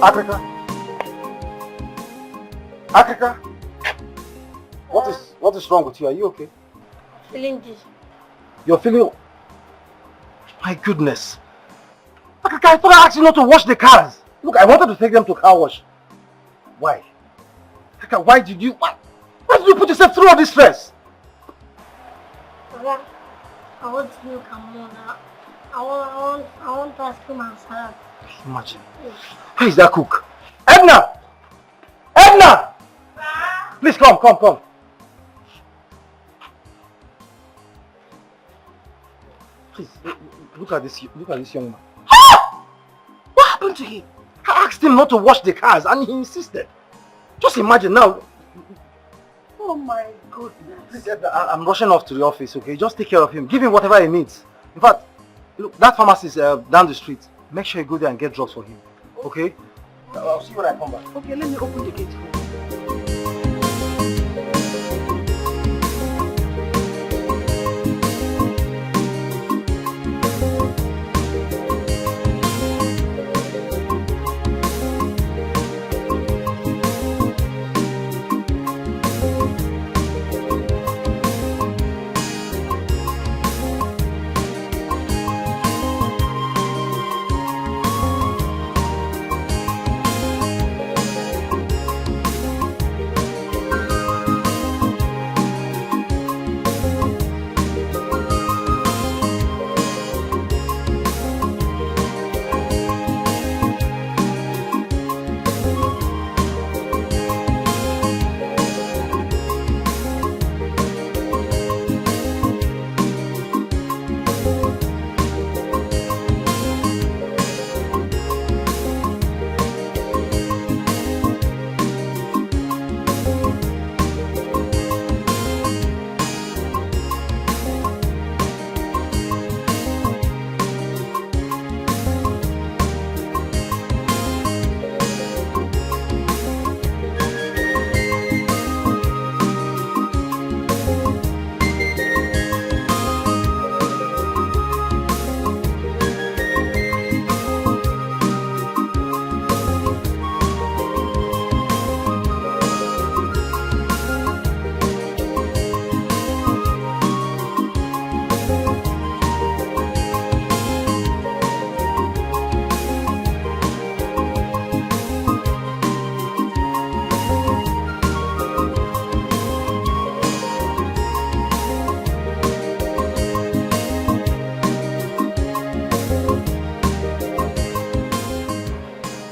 Africa? Africa? What is wrong with you? Are you okay? Feeling dizzy. You're feeling... My goodness. Africa, I thought I asked you not to wash the cars. Look, I wanted to take them to car wash. Why? Africa, why did you put yourself through all this stress? Papa, I want to know Cameroon. I want to ask him and salad. Imagine. Where is that cook? Edna! Edna! Please come. Please, look at this young man. What happened to him? I asked him not to wash the cars and he insisted. Just imagine now. Oh my goodness. Please, Edna, I'm rushing off to the office, okay? Just take care of him. Give him whatever he needs. In fact, look, that pharmacy is down the street. Make sure you go there and get drugs for him. Okay? I'll see you when I come back. Okay, let me open the gate for you.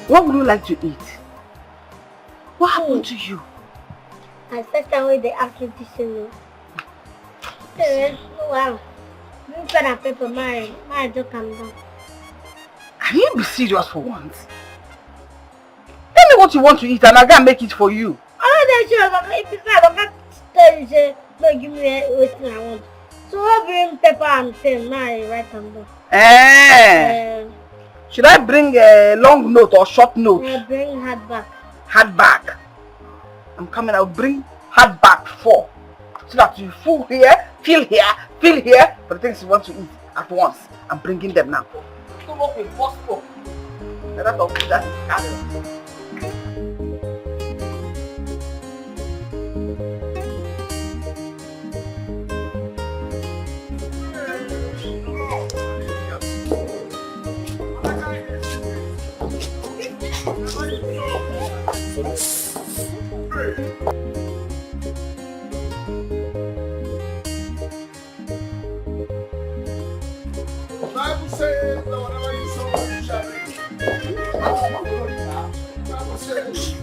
What would you like to eat? What happened to you? I first time when they asked me to say no. Wow. You pen and paper, my joke calm down. Can you be serious for once? Tell me what you want to eat and I'll go and make it for you. I'm not sure if you can't tell you, say, no, give me what I want. So I bring paper and pen, now I write them down. Should I bring a long note or short note? I bring hardback. Hardback. I'm coming, I'll bring hardback 4. So that you fill here for the things you want to eat at once. I'm bringing them now. Come up with possible. That is Bible says, no, whatever you sow, you shall reap. Bible says.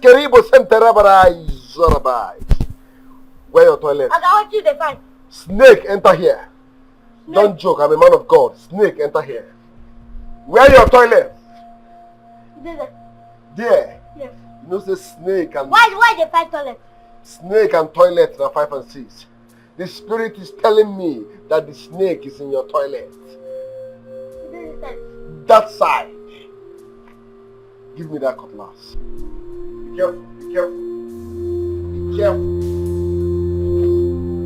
Keribo Senterabarai Zorabai. Where your toilet? I want you to find. Snake, enter here. Snake. Don't joke, I'm a man of God. Snake, enter here. Where your toilet? There. Yes. You know, say snake and... Why they find toilet? Snake and toilet are 5 and 6. The spirit is telling me that the snake is in your toilet. That side. Give me that cutlass. Be careful, be careful. Be careful.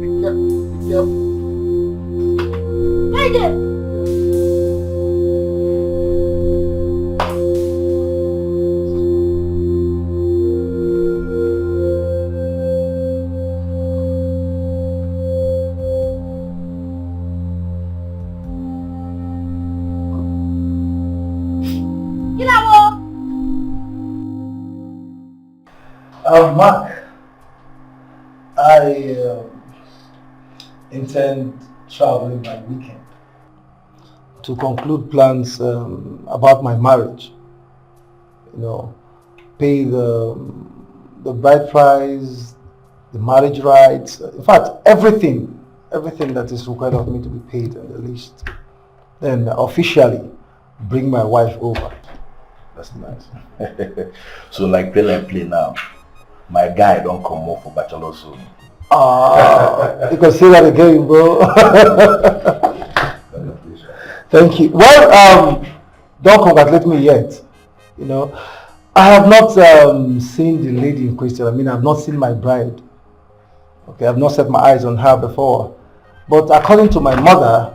Be careful, be careful. Wait there. Mark, I intend traveling by weekend to conclude plans about my marriage. You know, pay the bride price, the marriage rights, in fact, everything that is required of me to be paid at the least. Then officially bring my wife over. That's nice. So like play now. My guy don't come more for bachelor soon. You can say that again, bro. Thank you. Well, don't congratulate me yet. You know, I have not seen the lady in question. I mean, I've not seen my bride. Okay, I've not set my eyes on her before. But according to my mother,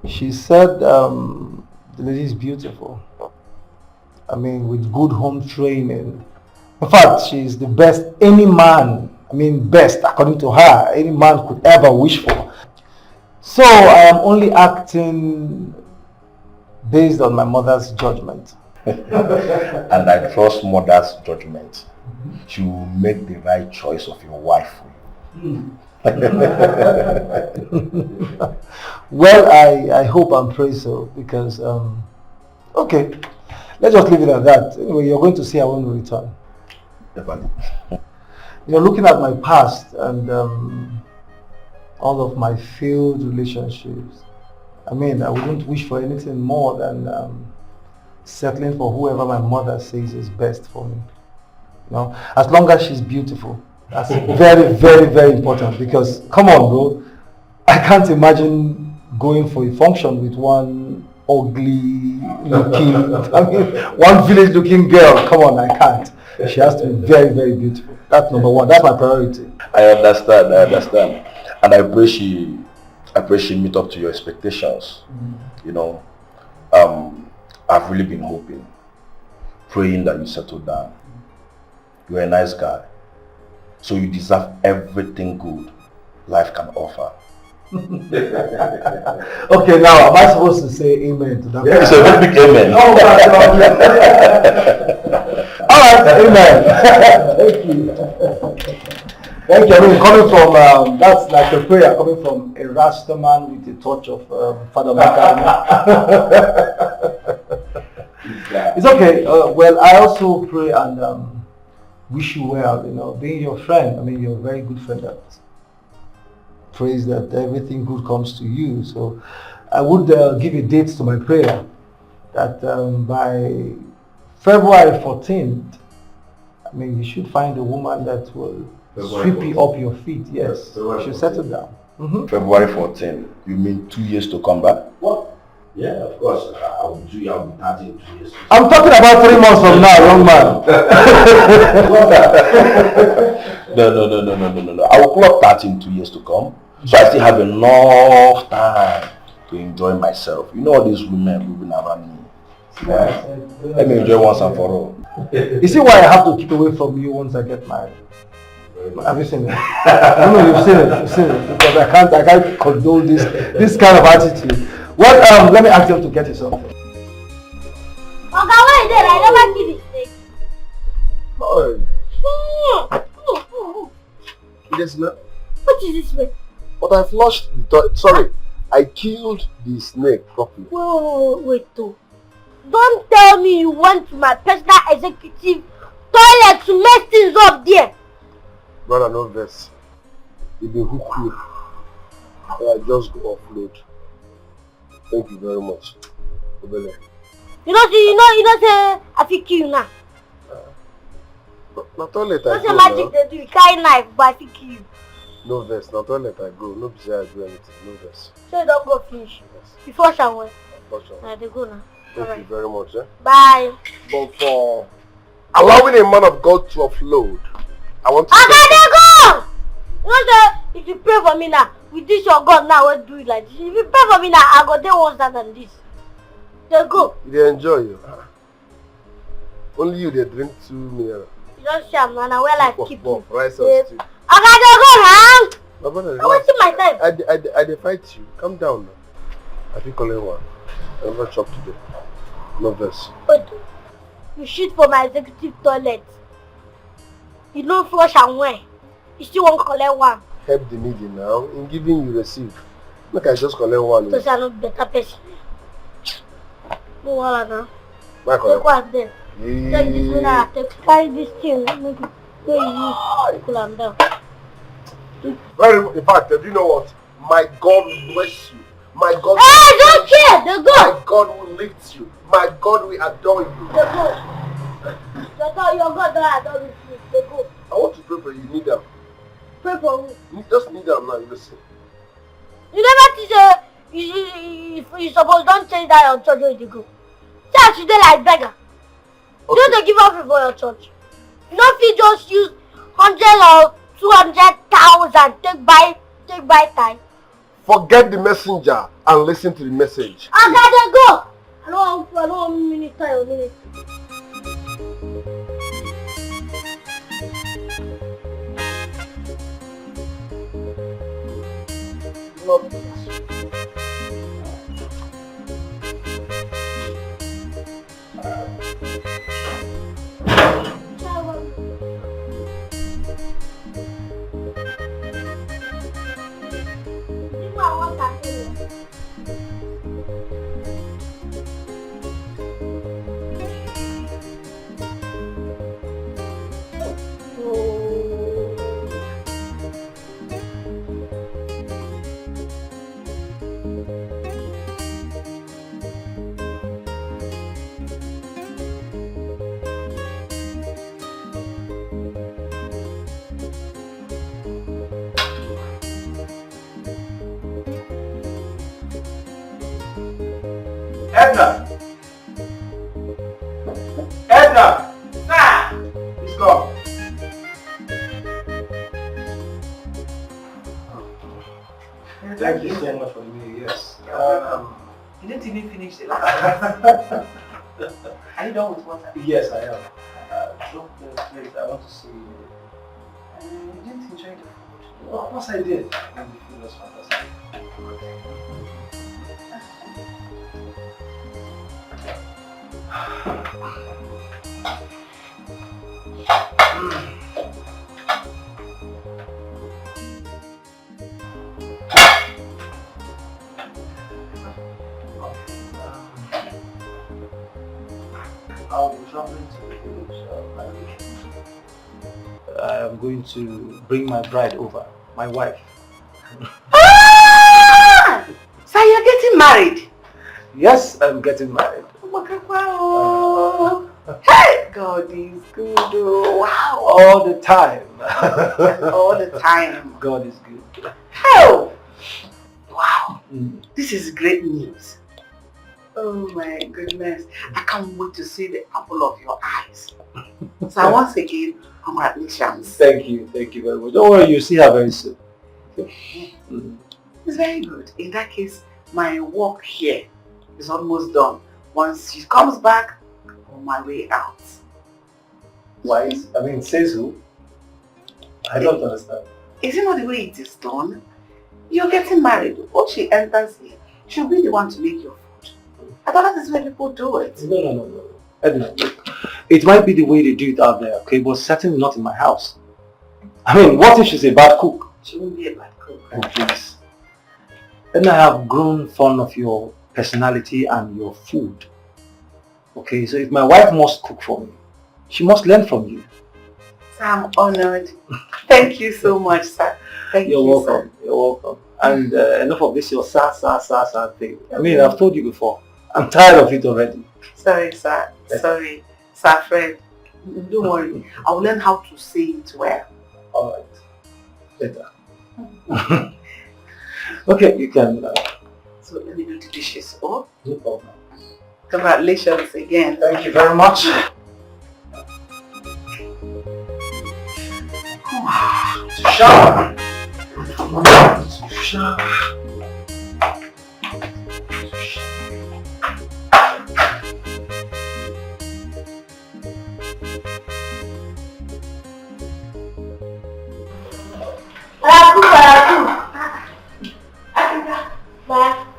she said the lady is beautiful. I mean, with good home training. In fact, she's the best any man, best according to her, any man could ever wish for. So I am only acting based on my mother's judgment. And I trust mother's judgment. She will make the right choice of your wife for you. Well, I hope and pray so because, okay, let's just leave it at that. Anyway, you're going to see her when we return. Definitely. You're looking at my past and all of my failed relationships. I wouldn't wish for anything more than settling for whoever my mother says is best for me. You know, as long as she's beautiful. That's very, very, very important because, come on, bro, I can't imagine going for a function with one ugly looking, one village looking girl. Come on, I can't. She has to be very, very beautiful. That's number one. That's my priority. I understand. And I pray she meet up to your expectations. You know, I've really been hoping, praying that you settle down. You're a nice guy. So you deserve everything good life can offer. Okay, now am I supposed to say amen to that? Yeah, it's a very big amen. Oh, alright, amen. Thank you. Coming from, that's like a prayer coming from a Rasta man with a touch of Father Makani. It's okay. Well, I also pray and wish you well, being your friend. You're a very good friend that prays that everything good comes to you. So I would give a date to my prayer that by February 14th, you should find a woman that will sweep you up your feet. Yes, you should settle down. February 14th, you mean 2 years to come back? What? Yeah, of course. I'll be 30 in 2 years. I'm talking about 3 months from now, young man. No. I will clock 30 in 2 years to come. So I still have enough time to enjoy myself. You know all these women moving around me. Yeah. Let me enjoy once and for all. You see why I have to keep away from you once I get married? Have you seen it? I know you've seen it because I can't condone this kind of attitude. Well, let me ask them to get you something. Okay, wait there, I never give it steak. What is this way? But I flushed the toilet. Sorry, I killed the snake properly. Whoa, wait though. Don't tell me you want my personal executive toilet to mess things up there. Brother, no verse. You been hook you. I just go offload. Thank you very much. Obele. You know say I fit kill you now. Na toilet You I know say go magic now. they do, you carry knife but I fit kill you. No verse. Na toilet I go. No be say I do anything. No verse. So you don't go finish. Yes. Before shower. Unfortunately. They go now. Thank you very much. Bye. But for allowing a man of God to offload, I want to Okay, they go! You know say if you pray for me now, with this your God now, I will do it like this. If you pray for me now, I go there worse than this. They go. They enjoy you. Only you they drink 2 mineral. You don't see I'm now where life keep you. Rice Yeah. and stew. Okay, they go now. My brother, I'm wasting my time. I dey fight you. Calm down now. I think only one. I never chop today. No verse. But you shit for my executive toilet. You don't flush and wear. You still won't collect one. Help the needy now. In giving you receive. Look, I just collect one. So say I'm not better person. No wahala now. My Take collect. one there. Take this one out. Carry this thing. Make it where you use. Cool am down. Very. In fact, do you know what? My God will bless you. My God. Hey, I don't care. They go. My God will lift you. My God will adore you. They go. Your God don't adore me. They go. I want to pray for you. You need them. Pray for who? You just need them now. You listen. You never teach you suppose don't change that your church where you go. Church you dey like beggar. Okay. You don't give up for your church. You don't fit just use 100 or 200,000 take by time. Forget the messenger and listen to the message. Okay, then go. I don't want minister your ministry. Edna! Edna! Sir! He's gone. Thank you so much for the meal, yes. You didn't even finish the last Are you done with water? Yes, I am. Drop the plate. I want to see. You didn't enjoy the food. Of course I did. And the food was fantastic. I'll be traveling to the village by weekend. I am going to bring my bride over, my wife. Ah! So you're getting married? Yes, I'm getting married. Oh my God, wow. Hey, God is good. Oh, wow. All the time. All the time. God is good. Oh, wow. Mm. This is great news. Oh my goodness. I can't wait to see the apple of your eyes. So once again, congratulations. Thank you very much. Don't worry, you'll see her very soon. Mm. It's very good. In that case, my work here is almost done. Once she comes back, I'm on my way out. Why? Says who? I don't understand. Is it not the way it is done? You're getting married. Once she enters here, she'll be the one to make your food. I thought that is where people do it. No. Edna, look, it might be the way they do it out there, okay, but certainly not in my house. What if she's a bad cook? She won't be a bad cook. Oh, please. Edna, I have grown fond of your personality and your food. Okay, so if my wife must cook for me, She must learn from you. Sir, I'm honored. Thank you so much, sir. Thank you, welcome. sir. You're welcome. And enough of this, your sad thing. I mean, I've told you before. I'm tired of it already. Sorry, sir. Sorry. Sir Fred. Don't worry. I'll learn how to say it well. Alright. Later. Okay, you can... So let me do the dishes. Oh, no problem. Congratulations again. Thank you very much. Shower. Shower.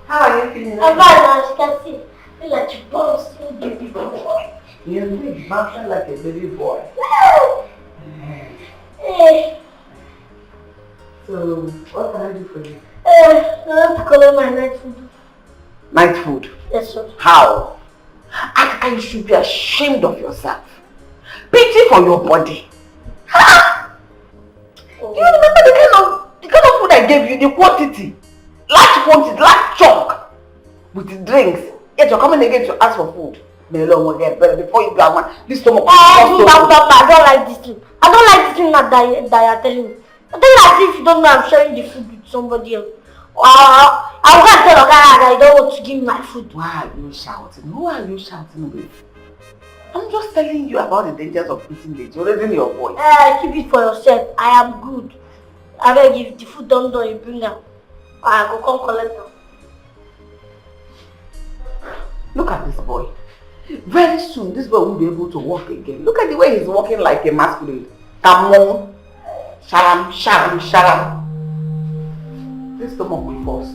How are you feeling? I'm fine, as you can see. I feel like you bouncing baby boy. You're really bouncing like a baby boy. Hey. So, what can I do for you? I want to collect my night food. Night food? Yes, sir. How? Akaka, you should be ashamed of yourself. Pity for your body. Ha! Oh. Do you remember the kind of food I gave you? The quantity. Large quantity, large chunk. With the drinks. Yet you're coming again to ask for food. Before you go one, this stomach. I don't like this thing. I don't like this thing that you're telling me. I don't like if you don't know I'm sharing the food with somebody else. I'm going to tell Oga that I don't want to give me my food. Why are you shouting? Who are you shouting with? I'm just telling you about the dangers of eating late. You're raising your voice. Keep it for yourself. I am good. I beg, if the food don't you bring them. I go come collect them. Look at this boy. Very soon, this boy won't be able to walk again. Look at the way he's walking like a masculine. Come on. Sharam, sharam, sharam. This stomach will burst.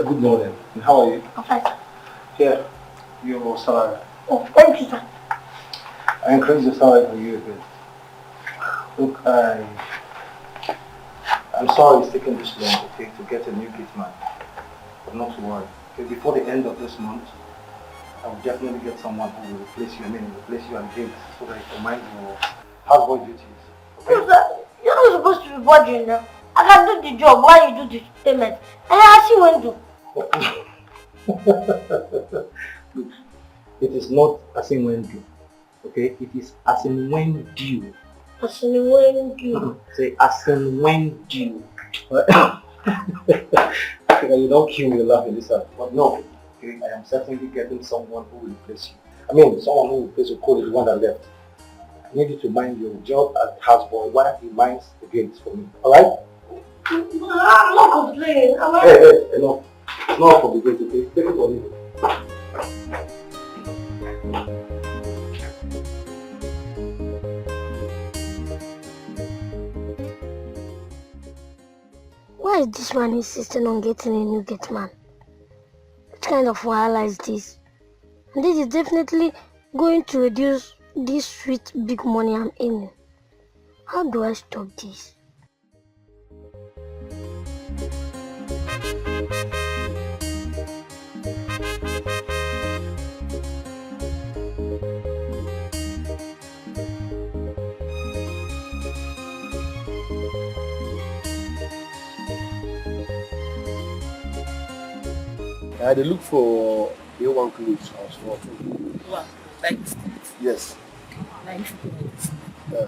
Good morning. And how are you? I'm fine. Here, your salary. Oh, thank you, sir. I increased the salary for you a bit. Look, I'm sorry it's taken this long, okay, to get a new Gateman. But not to worry. Okay, before the end of this month, I will definitely get someone who will replace you, replace you at gate so that you can mind your houseboy duties. Okay? No, sir, you're not supposed to be bothering them. I can do the job while you do the payment. And I see when to. Look, it is not as in when due, okay? It is as in when due. As in when due. Say as in when due. You don't kill me laughing this up. But no, okay, I am certainly getting someone who will replace you. I mean, someone who will replace your code is the one that left. I need you to mind your job as houseboy while he minds the gates for me. Alright? I'm not complaining. Hey, no. Not for the gate, okay? Take it or leave it. Why is this man insisting on getting a new Gateman? What kind of wahala is this? And this is definitely going to reduce this sweet big money I'm earning. How do I stop this? They look for A1 clothes house for Wow. Like, yes. like, Yeah.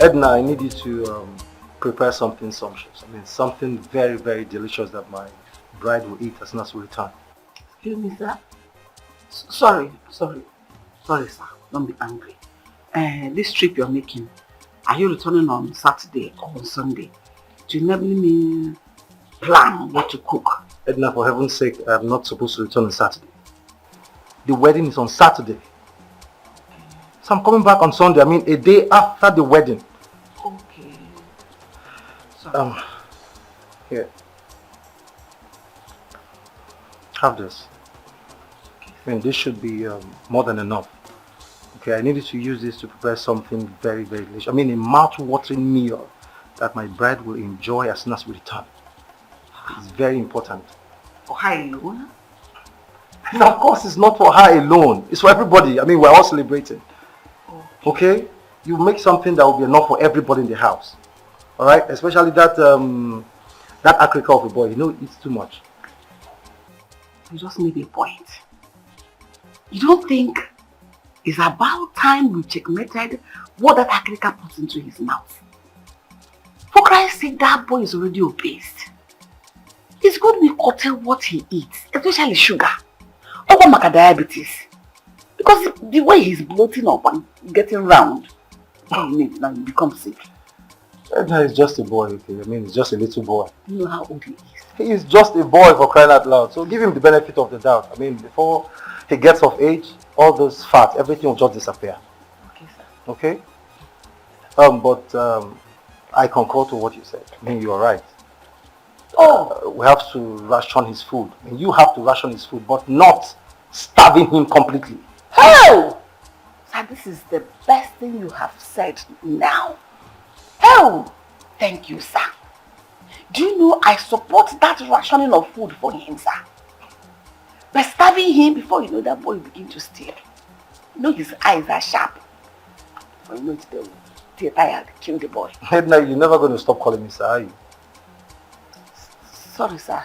Edna, I need you to prepare something sumptuous. I mean, something very, very delicious that my bride will eat as soon as we return. excuse me, sir. Sorry, sir. Don't be angry. This trip you're making, are you returning on Saturday or on Sunday? Do you never me plan what to cook? Edna, for heaven's sake, I'm not supposed to return on Saturday. The wedding is on Saturday. So I'm coming back on Sunday. I mean, a day after the wedding. Okay. Sorry. Here. Have this. I mean, this should be more than enough. Okay, I needed to use this to prepare something very, very delicious. I mean, a mouth-watering meal that my bride will enjoy as soon as we return. It's very important. For her alone? And of course, it's not for her alone. It's for everybody. I mean, we're all celebrating. Okay? You make something that will be enough for everybody in the house. Alright? Especially that Africa of a boy. You know, he eats too much. You just made a point. You don't think it's about time we checkmated what that Africa puts into his mouth? For Christ's sake, that boy is already obese. It's going to be curtail what he eats, especially sugar. Or diabetes. Because the way he's bloating up and getting round, all you need now you become sick. Edna is just a boy, okay? I mean, he's just a little boy. You know how old he is. He is just a boy, for crying out loud. So give him the benefit of the doubt. I mean, before he gets of age, all those fat, everything will just disappear. Okay, sir. Okay? I concur to what you said. I mean, you are right. We have to ration his food. I mean, you have to ration his food, but not starving him completely. Oh! Sir, this is the best thing you have said now. Oh! Thank you, sir. Do you know I support that rationing of food for him, sir? By starving him before you know that boy will begin to steal. You know his eyes are sharp. But you know it's the tired, kill the boy. Edna, you're never going to stop calling me sir, are you? Sorry, sir.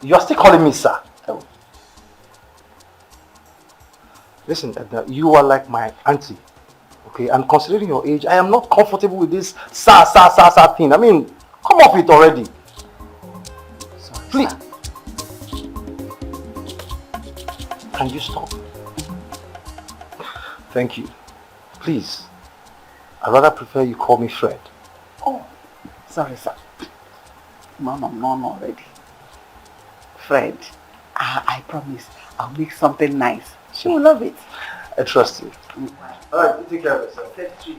You're still calling me sir. Oh. Listen, Edna, you are like my auntie. Okay, and considering your age, I am not comfortable with this sir thing. I mean, come off it already. Sorry, please. Sir. Can you stop? Thank you. Please. I rather prefer you call me Fred. Oh, sorry, sir. Mom already. Fred, I promise I'll make something nice. She will love it. I trust you. Alright, you take care of yourself. Thank you.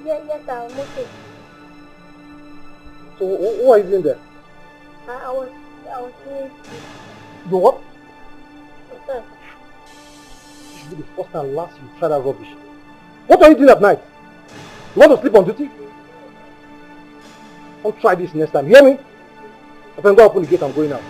Yes, I'm okay. So, what are you doing there? I was doing You what? sir. This should be the first and last you try that rubbish. What are you doing at night? You want to sleep on duty? Don't try this next time. Hear me? I can go open the gate. I'm going out.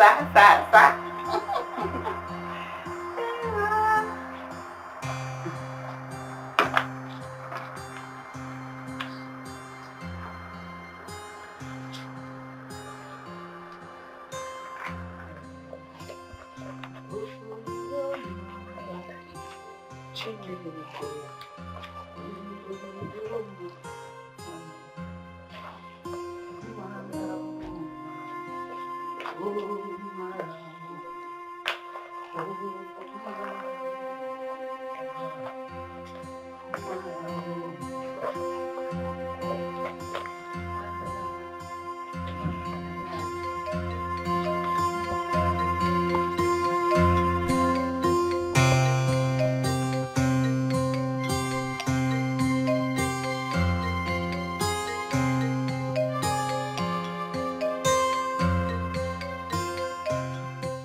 sir.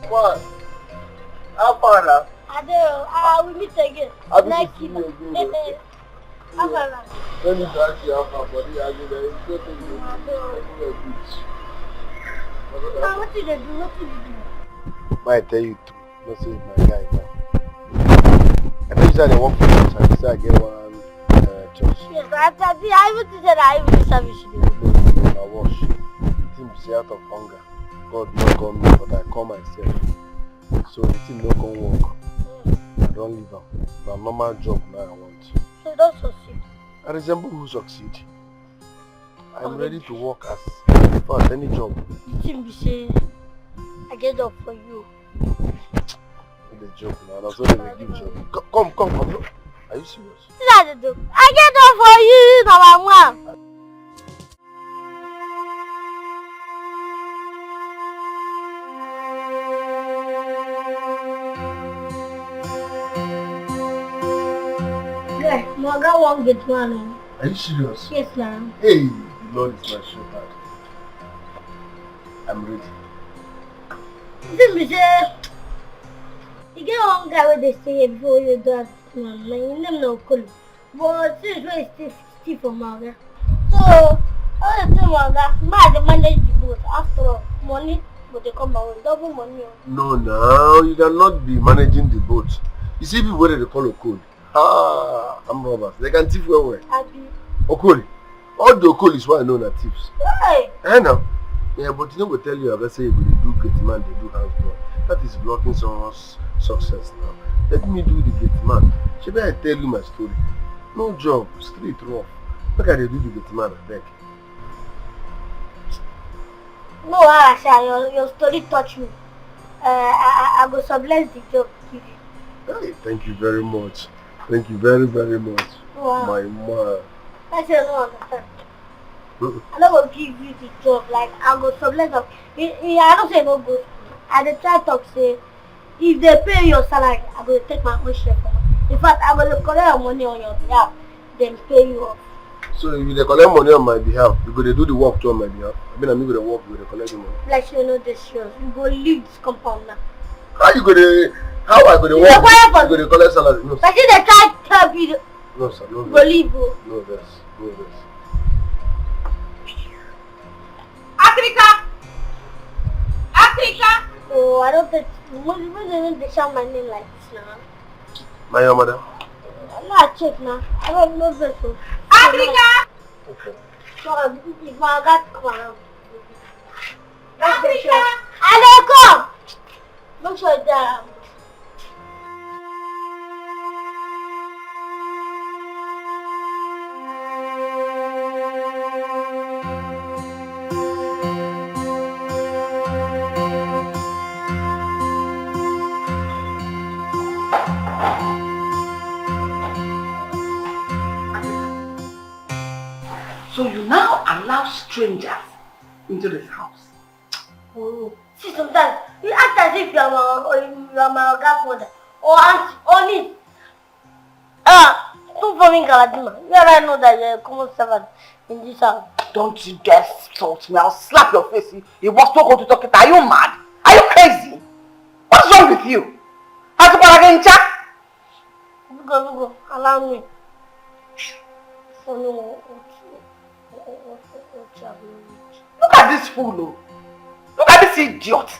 What? How far now? We meet again. I'll be Next seeing week. you again. How far now? Let me ask you how far, but I mean, it's good thing you What did they do? What did you do? might tell you true. Not say my guy now. I know you said I work for you, so I said I get one church. Yes, I even said I even service you. No, I wash. Thing say out of hunger. God not call me, but I call myself. So the thing no come work. I don't leave am. Na normal job now I want. So don't succeed. I resemble who succeed. I'm Okay. ready to work as fast any job. The thing be say, I get up for you. The joke now. That's what they give job. Come. Are you serious? See that they do? I get up for you, now my mom. Yeah, Moga won't get one. Are you serious? Yes, ma'am. Hey, the Lord is my shepherd. I'm ready. This be say, you get one guy where they stay here before you do that, man. My name no cool. But since we stay for Moga. So, all the time Moga, I manage the boat. After all, money, but they come back with double money. No, you cannot be managing the boat. You see people where they call Okoli. I'm robbers. They can thief well. Abi. Okoli. All the Okoli is why I know that thieves. Hey! Now. Yeah, but you know what tell you, let's say you do Gateman, they do house door. That is blocking someone's success now. Let me do the Gateman. Should I tell you my story? No job, street rough. Look at they do the Gateman, I beg. No, Asha, your story touched me. I go subless the job give you. Hey, thank you very much. Thank you very, very much. Wow. My man. I say I don't understand. I'm not gonna give you the job, like I go subless of I don't say no go school. I dey try talk say if they pay your salary, I go take my own share from it. In fact, I go collect your money on your behalf, then pay you off. So if you collect money on my behalf, you go to do the work too on my behalf. I mean, I'm going to work, you go to collect the money. Like you know this serious. You go leave this compound now. How you go to, how I go to work? You go to collect salary? No, But see they try to tell you no sir, no. go leave. No, this. Africa! Oh, I don't think they shout my name like this now. My mother? I'm not check now. I don't know this. Africa! Okay. So if I got come around. Africa! I don't come! Make sure that So you now allow strangers into this house? oh, see sometimes you act as if you are my godmother or aunt or niece. Don't for me, Galadima. You already know that you're a common servant in this house. Don't you dare insult me. I'll slap your face. You was so going to talk it. Are you mad? Are you crazy? What's wrong with you? How's it going to Go, allow me. For no. Look at this fool. Look at this idiot.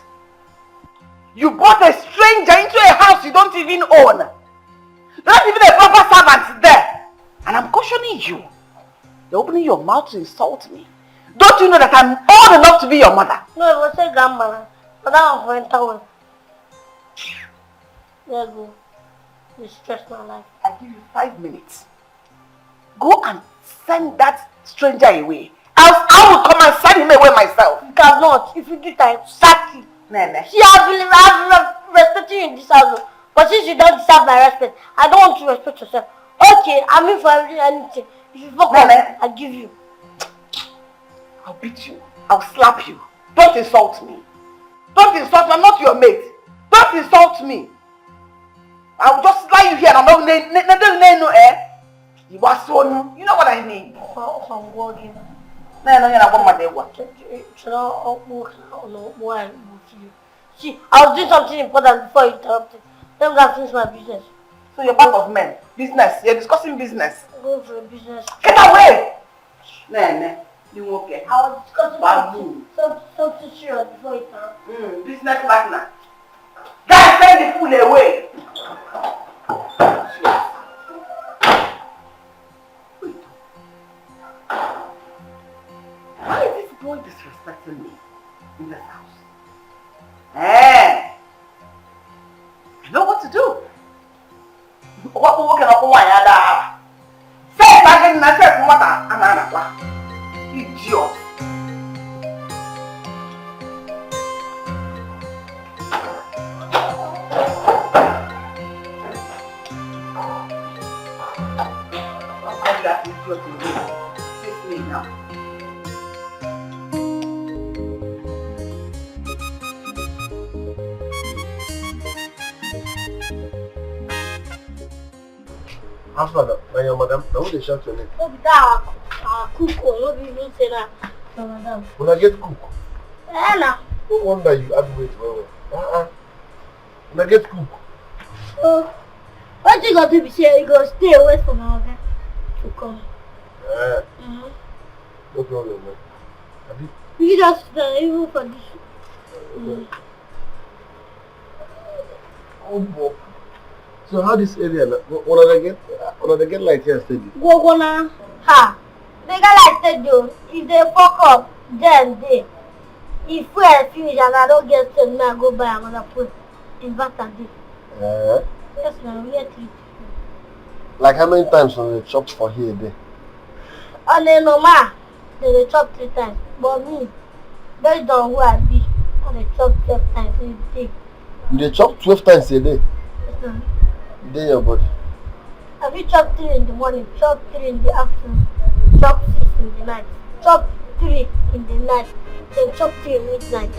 You brought a stranger into a house you don't even own. Not even a proper servant there. And I'm cautioning you. You're opening your mouth to insult me. Don't you know that I'm old enough to be your mother? No, it was a grandmother. But that was when I was. There you go. You stress my life. I give you 5 minutes. Go and send that stranger away. Else I will come and send him away myself. You cannot. If you do that, I will sack you. Nene. See, I've respected you in this house. But since you don't deserve my respect, I don't want to respect yourself. Okay, I'm in for anything. If you fuck up, I'll give you. I'll beat you. I'll slap you. Don't insult me. Don't insult me. I'm not your mate. Don't insult me. I'll just lie you here and I'm not you are so new. You know what I mean? I'm working. See, I was doing something important before you interrupted. Let me go finish my business. So you're part of men. Business. You're discussing business. I'm going for a business. Get away! Nah. You okay? I was discussing something serious before you interrupted. Business partner. Guys, send the fool away. Why is this boy disrespecting me in this house? I know what to do. Say again, I said, what I'm idiot. That idiot in me. Face me now. After that, madam, now they shout your name. No, be that our cook or no be even say that. No, madam. When I get cook, Nah. no wonder you add weight well. When I get cook. What you got to be saying? You go stay away from our guy to come. No problem, man. You just even for this. Oh, boy. So how this area, when they get like here steady? Go now. Ha! They got like steady though. If they fuck up, then they. If we are finished and I don't get steady, I go buy another food. Invert a day. Yes, man, we are 3. Like how many times when they chopped for here a day? On a normal, they chop 3 times. But me, based on who I be, they chop 12 times a day. They chop 12 times a day? Yes, man. Day your body. Have you chopped 3 in the morning, chop 3 in the afternoon, chop 6 in the night, chop 3 in the night, then chop 3 in midnight.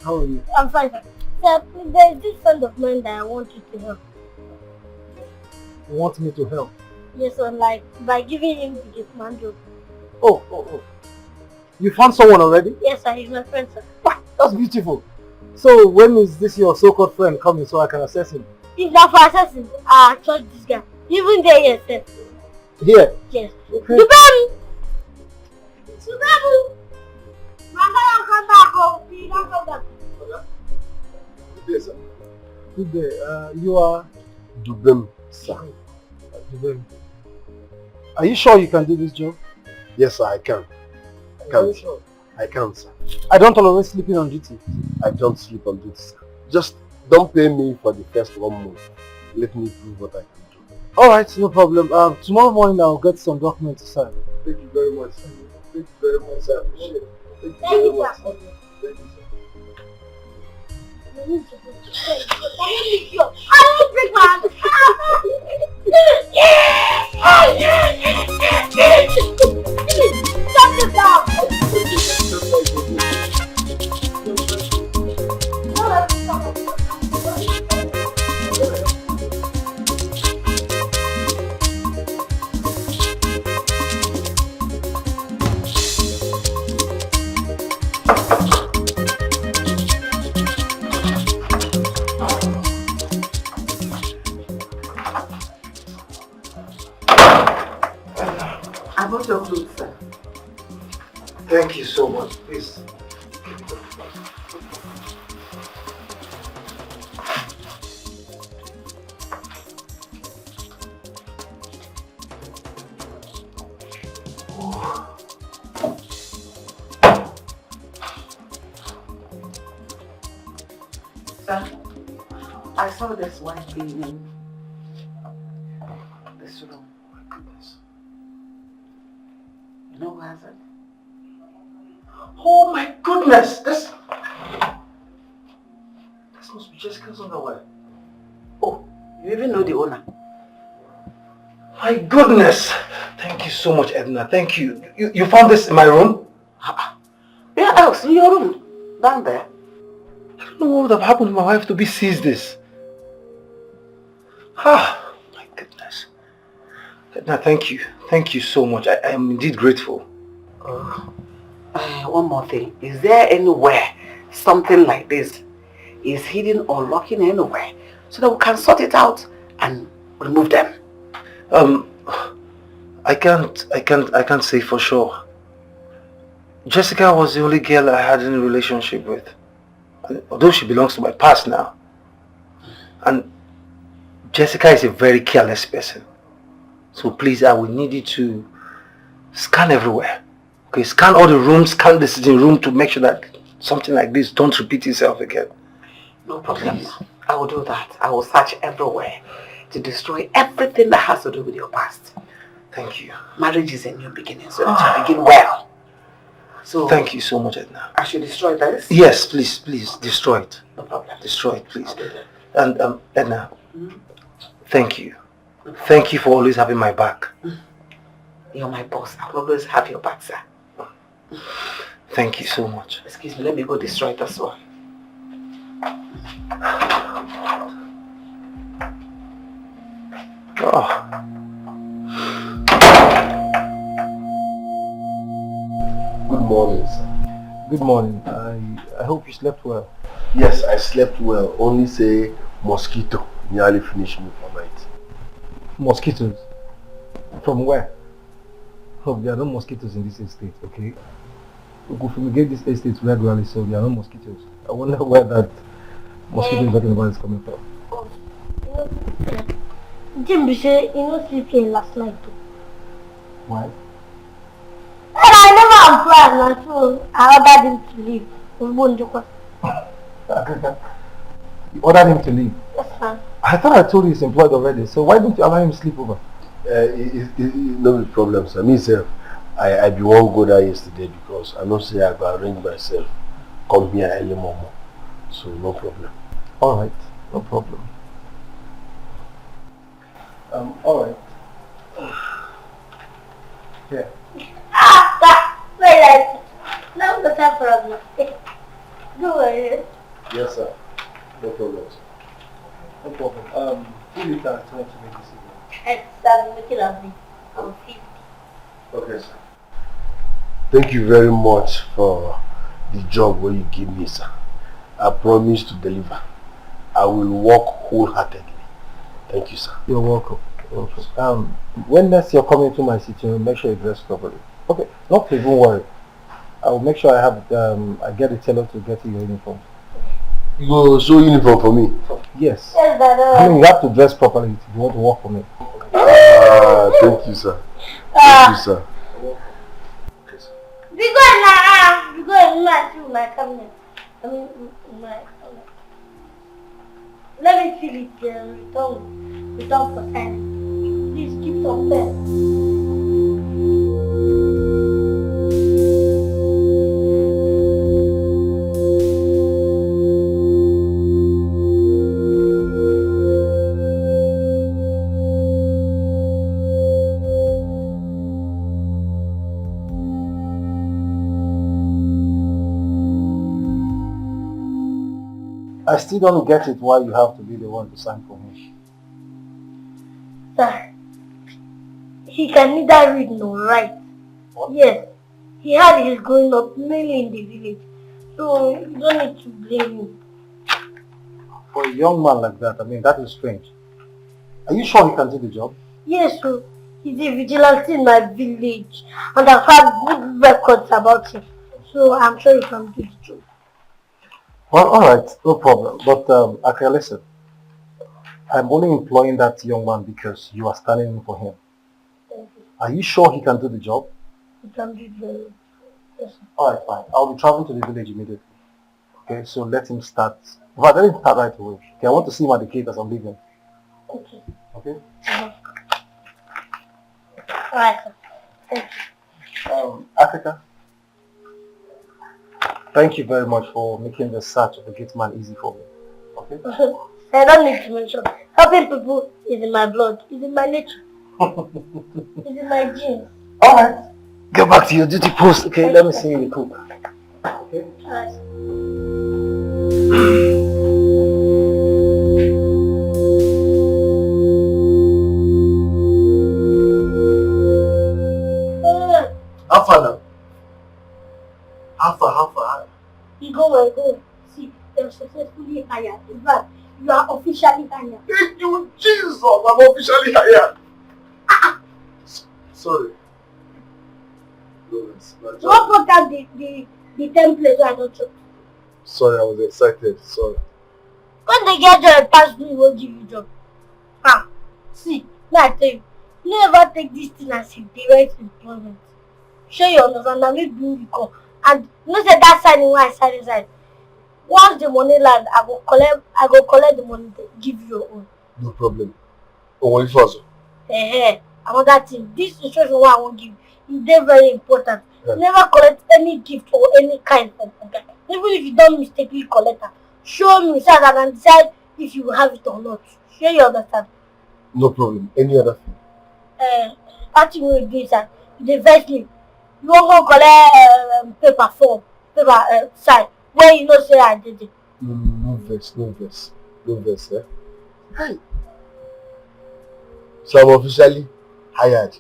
How are you? I'm fine. Sir, there is this friend of mine that I want you to help. You want me to help? Yes, sir, like by giving him the Gateman job. Oh. You found someone already? Yes, sir, he's my friend, sir. That's beautiful. So when is this your so-called friend coming so I can assess him? If not for assessing, I trust this guy. Even there, yes, sir. Here? Yes. Okay. Subaru! My come back home. You don't come back. Good day, sir. Good day. You are? Dubem, sir. Dubem. Are you sure you can do this job? Yes, sir, I can. Sure? I can, sir. I don't tolerate sleeping on duty. I don't sleep on duty, sir. Just don't pay me for the first 1 month. Let me prove what I can do. Alright, no problem. Tomorrow morning I'll get some documents to sign. Thank you very much. Thank you very much, sir. I appreciate it. Thank you Thank very you, much. sir. Thank you, sir. I won't break my hand. Shut it down. I bought your clothes, sir. Thank you so much. Please. Sir, I saw this white thing in this room. My goodness. You know who has it? Oh my goodness! This must be Jessica's underwear. Oh, you even know the owner? My goodness! Thank you so much, Edna. Thank you. You found this in my room? Where else? In your room. Down there. I don't know what would have happened to my wife to be seized this. Ah, my goodness. Edna, thank you. Thank you so much. I am indeed grateful. One more thing. Is there anywhere something like this is hidden or lurking anywhere so that we can sort it out and remove them? I can't say for sure. Jessica was the only girl I had any relationship with. And although she belongs to my past now. And Jessica is a very careless person. So please, I will need you to scan everywhere. Okay, scan all the rooms, scan the sitting room to make sure that something like this don't repeat itself again. No problem. I will do that. I will search everywhere to destroy everything that has to do with your past. Thank you. Marriage is a new beginning, so that you begin well. So thank you so much, Edna. I should destroy this? Yes, please, destroy it. No problem. Destroy it, please. I'll do that. And Edna, thank you. Thank you for always having my back. You're my boss. I will always have your back, sir. Thank you so much. Excuse me, let me go destroy this one. Oh. Good morning, sir. Good morning. I hope you slept well. Yes, I slept well. Only say mosquito nearly finished me for night. Mosquitoes? From where? Oh, there are no mosquitoes in this estate, okay? We could fumigate this estate regularly, so there are no mosquitoes. I wonder where that mosquito you're talking about is coming from. Jim, you know, sleeping last night too. Why? And I never planned, so I ordered him to leave. You ordered him to leave? Yes, sir. I thought I told you he's employed already, so why don't you allow him to sleep over? No problem, sir. Myself, I be one go there yesterday because I know say I go arrange myself. Come here early morning, so no problem. All right, no problem. All right. Yeah. Wait, now the time for us. Go ahead. Yes, sir. No problem, sir. No problem. Who you can try to make this evening? It's making of me. I'm 50. Okay, sir. Thank you very much for the job where you give me, sir. I promise to deliver. I will work wholeheartedly. Thank you, sir. You're welcome. You're welcome. When next you're coming to my sitting room, make sure you dress properly. Okay, not even worry. I will make sure I have I get a tailor to get you your uniform. You go sew uniform for me? Yes. Yes, Dad. I mean, you have to dress properly if you want to work for me. Thank you, sir. Thank you, sir. We go now. We go in my cabinet. I mean, my cabinet. Let me feel it return for time. Please keep some pen. I still don't get it why you have to be the one to sign for me. Sir, he can neither read nor write. What? Yes, he had his growing up mainly in the village, so you don't need to blame him. For a young man like that, I mean, that is strange. Are you sure he can do the job? Yes, so he's a vigilante in my village, and I've had good records about him, so I'm sure he can do the job. Well, alright, no problem. But, okay, listen. I'm only employing that young man because you are standing in for him. Thank you. Are you sure he can do the job? He can do it very well. Yes, sir. Alright, fine. I'll be traveling to the village immediately. Okay, so let him start. But let him start right away. Okay, I want to see him at the gate as I'm leaving. Okay. Okay? Alright, sir. Thank you. Africa, thank you very much for making the search of the Gateman easy for me. Okay? I don't need to mention. Helping people is in my blood, is in my nature, is in my genes. Alright. Go back to your duty post, okay? Let me see you cook. Okay? Alright. How now? How far? You go. See, they're successfully hired. In fact, you are officially hired. Thank you, Jesus! I'm officially hired. Sorry. No, it's not Don't put out the template I don't know. Sorry, I was excited. Sorry. When they get your pass, we will give you job. See, let I tell you, never take this thing as a direct employment. Sure you understand, I'm not doing the call. And you know say that signing why I sign inside. Once the money land, I go collect the money to give you your own. No problem. Only first. Another thing, this instruction what I won't give is very important. Yeah. Never collect any gift or any kind from okay. Even if you don't mistakenly collect it, show me so that I can decide if you have it or not. Sure you understand? No problem. Any other thing? What you will do is that you vex me. You won't go collect paper form, sign. When you know say I did it. No verse, eh? Hey. So I'm officially hired.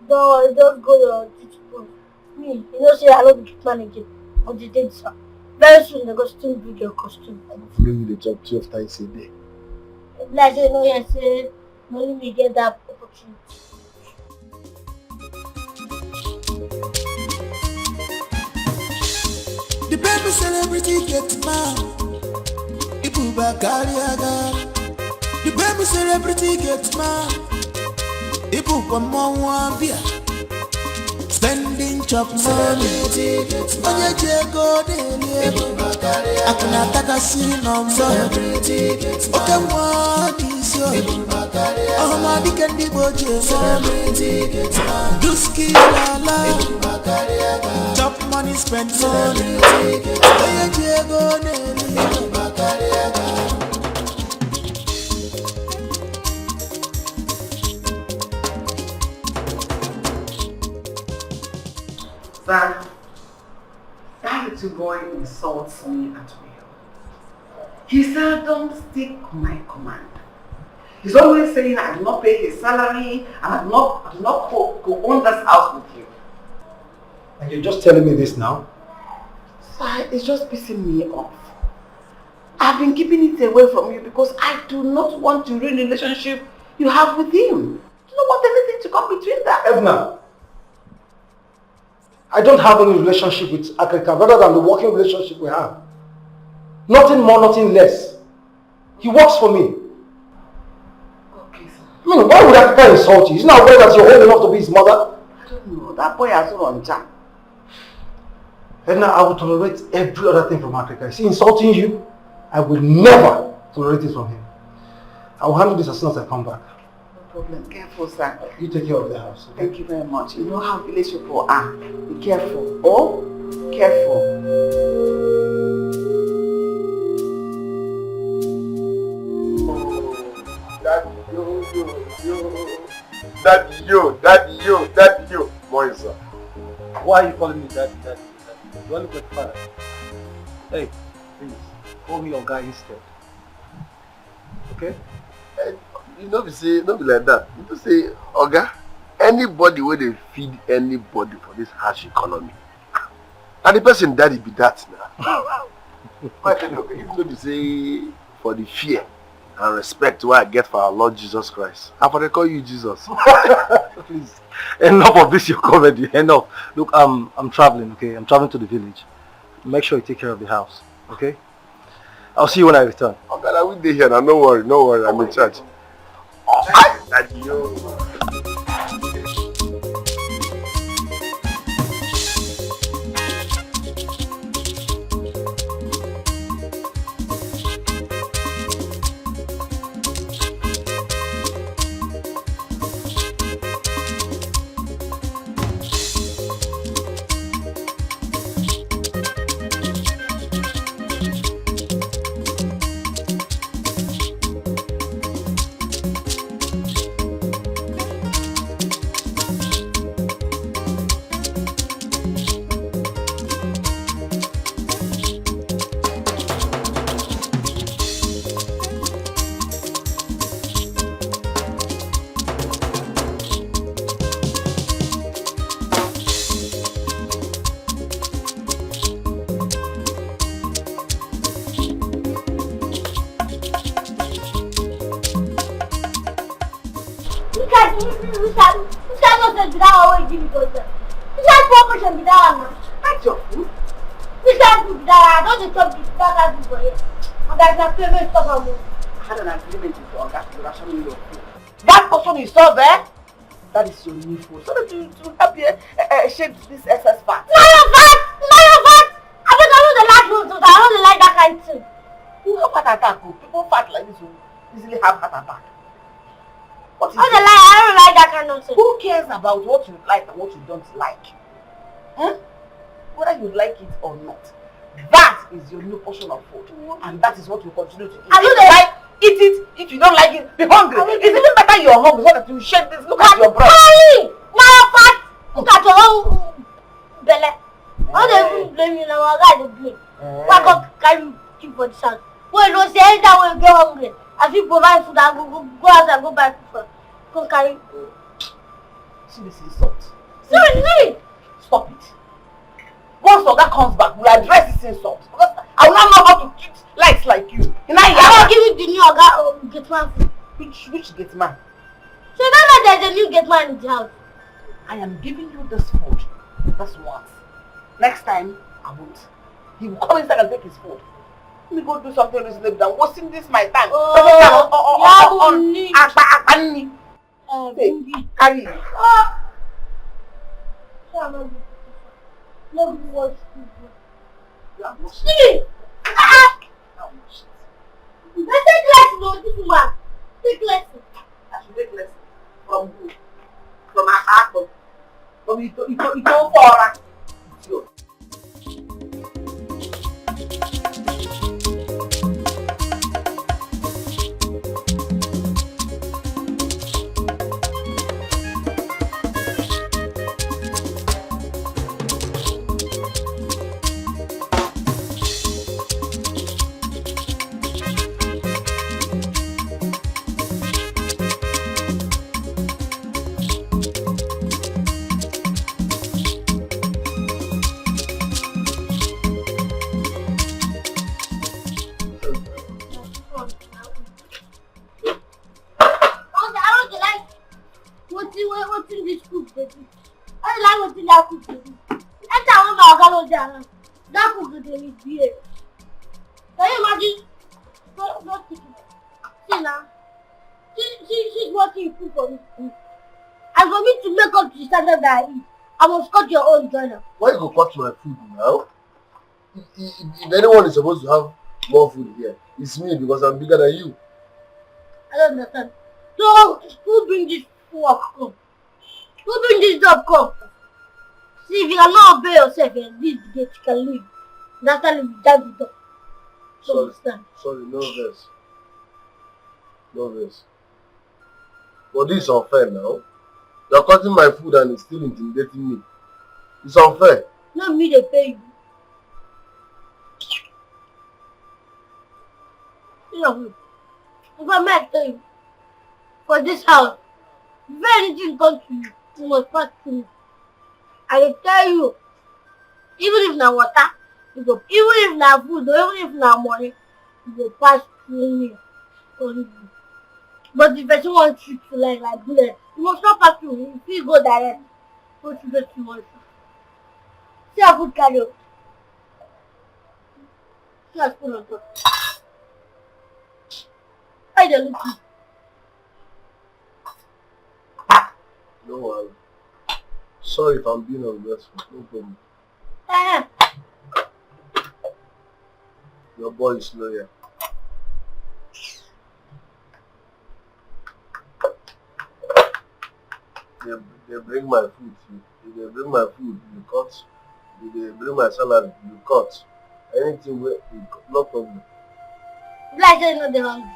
Don't go your duty post. Me, you know say I don't get managed on the date, sir. Very soon they go still bring your costume. I'm following you the job 12 times a day. Like say no, yes, say only me get that opportunity. The baby celebrity gets mad. Ibu Bakariaga. The baby celebrity gets mad. Ibu Kwamwambia. Spending chop money. Onye jego dele. Akuna taka siri nomba. Oke mwani sio. Ohama dikendi boje mo. Duski lala. Chop money, spend money. Onye jego dele. That little boy insults me at will. He seldom stick my command. He's always saying I do not pay his salary and I do not go own this house with you. And you're just telling me this now? Sir, it's just pissing me off. I've been keeping it away from you because I do not want to ruin the relationship you have with him. I don't want anything to come between that. Edna, I don't have any relationship with Africa rather than the working relationship we have. Nothing more, nothing less. He works for me. Okay, sir. I mean, why would Africa insult you? Isn't that aware that you're old enough to be his mother? I don't know. That boy has run jam. Edna, I will tolerate every other thing from Africa. Is he insulting you? I will never some relatives from him. I will handle this as soon as I come back. No problem. Careful, sir. You take care of the house. Okay? Thank you very much. You know how village people are. Be careful. Oh, careful. Daddy, yo. Morning, sir. Why are you calling me daddy? Do I look like father? Hey, please, call me your guy instead. Okay? You know, don't be like that. You just say, Oga, anybody where they feed anybody for this harsh economy. And the person daddy be that now. Even though they say for the fear and respect what I get for our Lord Jesus Christ. How about they call you Jesus? Please, enough of this, your comedy. Enough. Look, I'm traveling. Okay, I'm traveling to the village. Make sure you take care of the house. Okay. I'll see you when I return. Okay, I will be here now. No worry. I'm in charge. Daddy, yo. That's your food. This guy food that I don't talk this that food for you. And that's my favorite stuff on me. I had an agreement with your guy to ration me your food. That person you saw there, that is your new food. So that you to help you shape this excess fat. No fat! I don't like food, I don't like that kind of thing. You have heart attack. People fat like this will easily have heart attack. What is I don't like that kind of thing. Who cares about what you like and what you don't like? Whether you like it or not, that is your new portion of food, and that is what you continue to eat. If you like, eat it. If you don't like it, be hungry. It's even better you're hungry so that you shake this. Look at your breast. Now fat. Look at your own belly. How they blame you now? I got the blame. Why can't carry you for the sun? Well, you don't say anytime when you get hungry. As you provide food, I go out and go buy food. Go carry. See this insult. See. Stop it. Once Oga comes back, we'll address this insult. Because I will not know how to treat likes like you. I will give you the new Oga Gateman food. Which Gateman? So you don't know there's a new Gateman in the house. I am giving you this food. That's once. Next time, I won't. He will come inside and take his food. Let me go do something reasonable than wasting this my time. Carry. No more stupid. See! Let's take lesson on this woman. Take lesson. I should take lesson. From who? From our apple. From you don't for her. That cook is misbehaved. Can you imagine? Not thinking. See now. She's watching food for me. And for me to make up to the standard that I eat, I must cut your own journal. Why you go cut my food now? If anyone is supposed to have more food here. It's me because I'm bigger than you. I don't understand. So, who bring this work come? Who bring this job come? See, if you cannot obey yourself, this gate you can leave. That's why you without the door. So understand. Sorry, no verse. No verse. But this is unfair now. You're cutting my food and it's still intimidating me. It's unfair. Not me, they pay you. If I might tell you, for this house, if anything comes to you, you must pass through me. I will tell you, even if na water, you go, even if na food, or even if na money, you go pass through me. But if person wants you to like bullet, you must not pass through me. If you go direct, go to the small. See a food carry. See a spoon on top. Why they look good? No worry. Sorry if I'm being ungrateful. No problem. Your boy is loyal. They bring my food. If they bring my food, you cut. If they bring my salary, you cut. Anything where you cut, no problem. Like I know the hungry.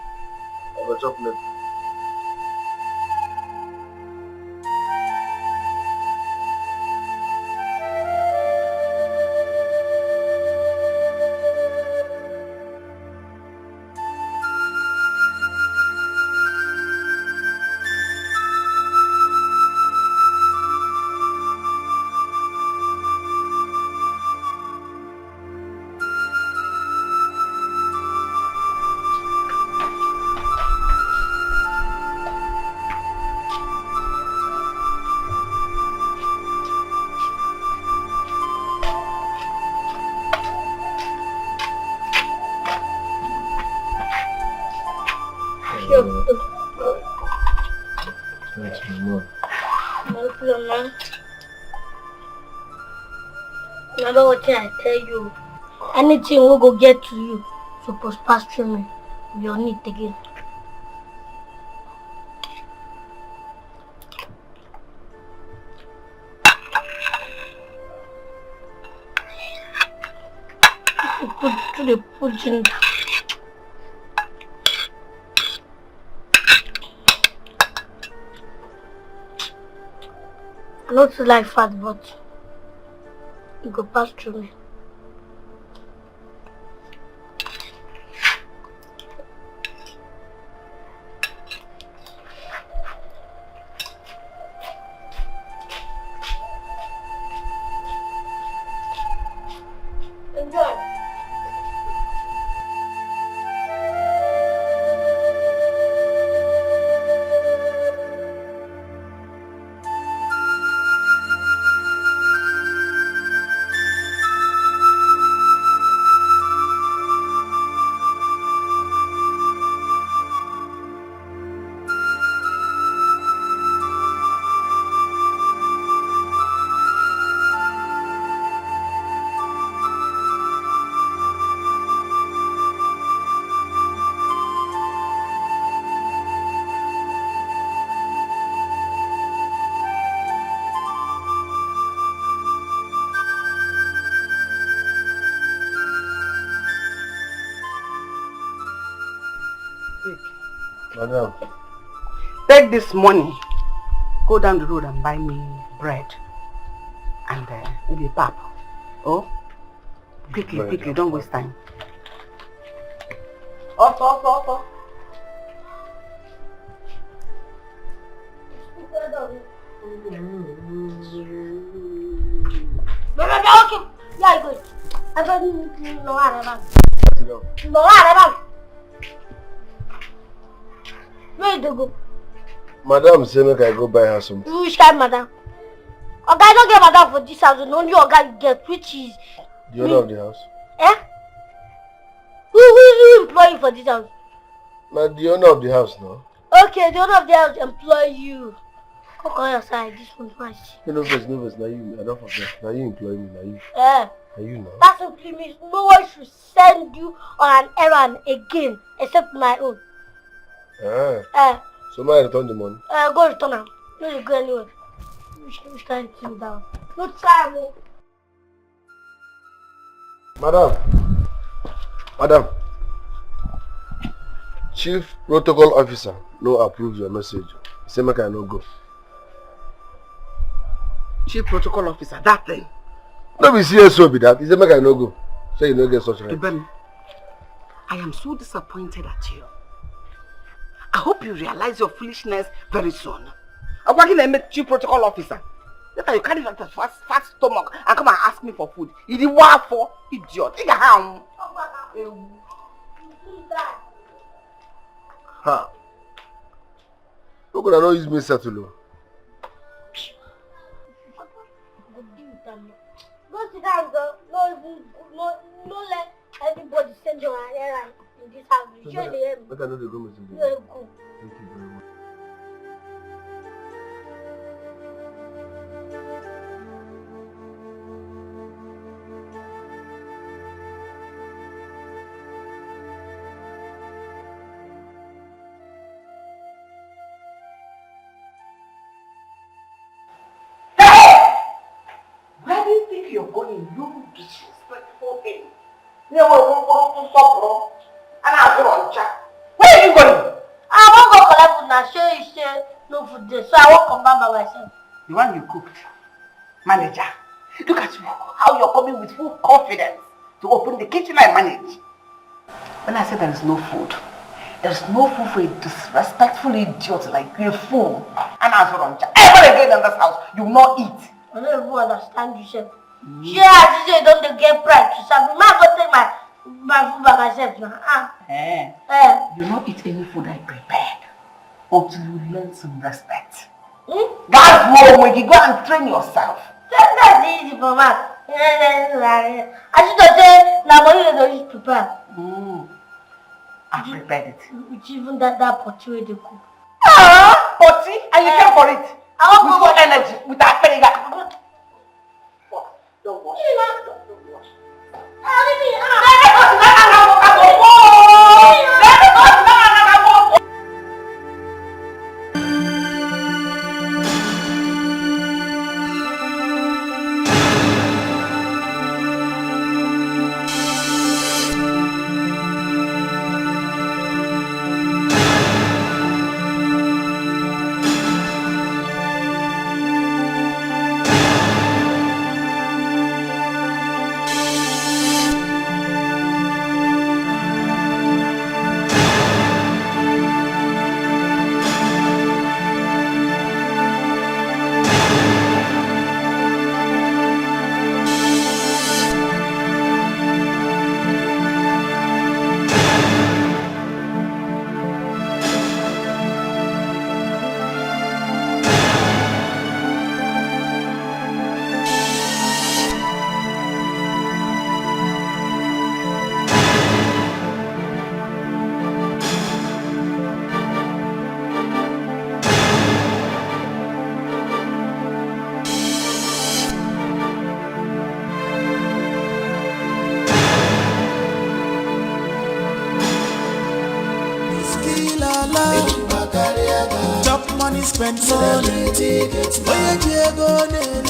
I have a chocolate. Thanks, my mom. No problem. Remember what I tell you. Anything will go get to you, supposed pass through me. You'll need again. Put the pudding. I not like fat, but you go pass through me. Enjoy. Madam. Take this money, go down the road and buy me bread and maybe pap. Oh, quickly, don't waste time. Off. Okay. Yeah, good. I don't know. Where do you go? Madam say make I go buy her something. Which kind, madam? Oga, I don't get madam for this house. Only Oga you get, which is The owner of the house. Eh? Who employ you for this house? Now the owner of the house now. Okay, the owner of the house employ you. Come on your side, this one's my shit. No verse, now you, I don't forget. Now you employ me, now you. Eh, And you know. That simply means no one should send you on an errand again except my own. So may I return the money? Go return now. No, you go anywhere. Which kind of thing down? No time. Madam. Chief Protocol Officer no approve your message. He say make I no go. Chief Protocol Officer, that thing. No be CSO be that. He say make I no go. So you no get such right. Ben, I am so disappointed at you. I hope you realize your foolishness very soon. I'm working as a Chief Protocol Officer. Later you carry that fat stomach and come and ask me for food. You did what for? Idiot. Take a hand. Ha. Who could I not use me settle? Go sit down, girl. No let anybody send you an errand in this house. You sure they hear me? I know the go message. You go. Thank you very much. Where do you think you're going? You disrespectful thing. You want to stop, and I'll go on chat. Where are you going? I won't go collect food now. Sure you say no food there, so I won't come back by myself. The one you cooked. Manager, look at you, how you're coming with full confidence to open the kitchen and manage. When I say there is no food, there's no food for a disrespectful idiot like you, a fool. And I'll go on chat. Ever again in this house, you will not eat. I don't even understand you, chef. Yeah, you say don't get pride to serve me. I go take my food by myself now. You not eat any food I prepared until you learn some respect. That's wrong when you go and train yourself. That's easy for me. I should have said, now money they don't prepare. I prepared it. Which even that potty where they cook. Potty? And you came for it? I want with full energy, with that penny. Don't wash. Don't wash. Money spent money. Oye Diego Neri.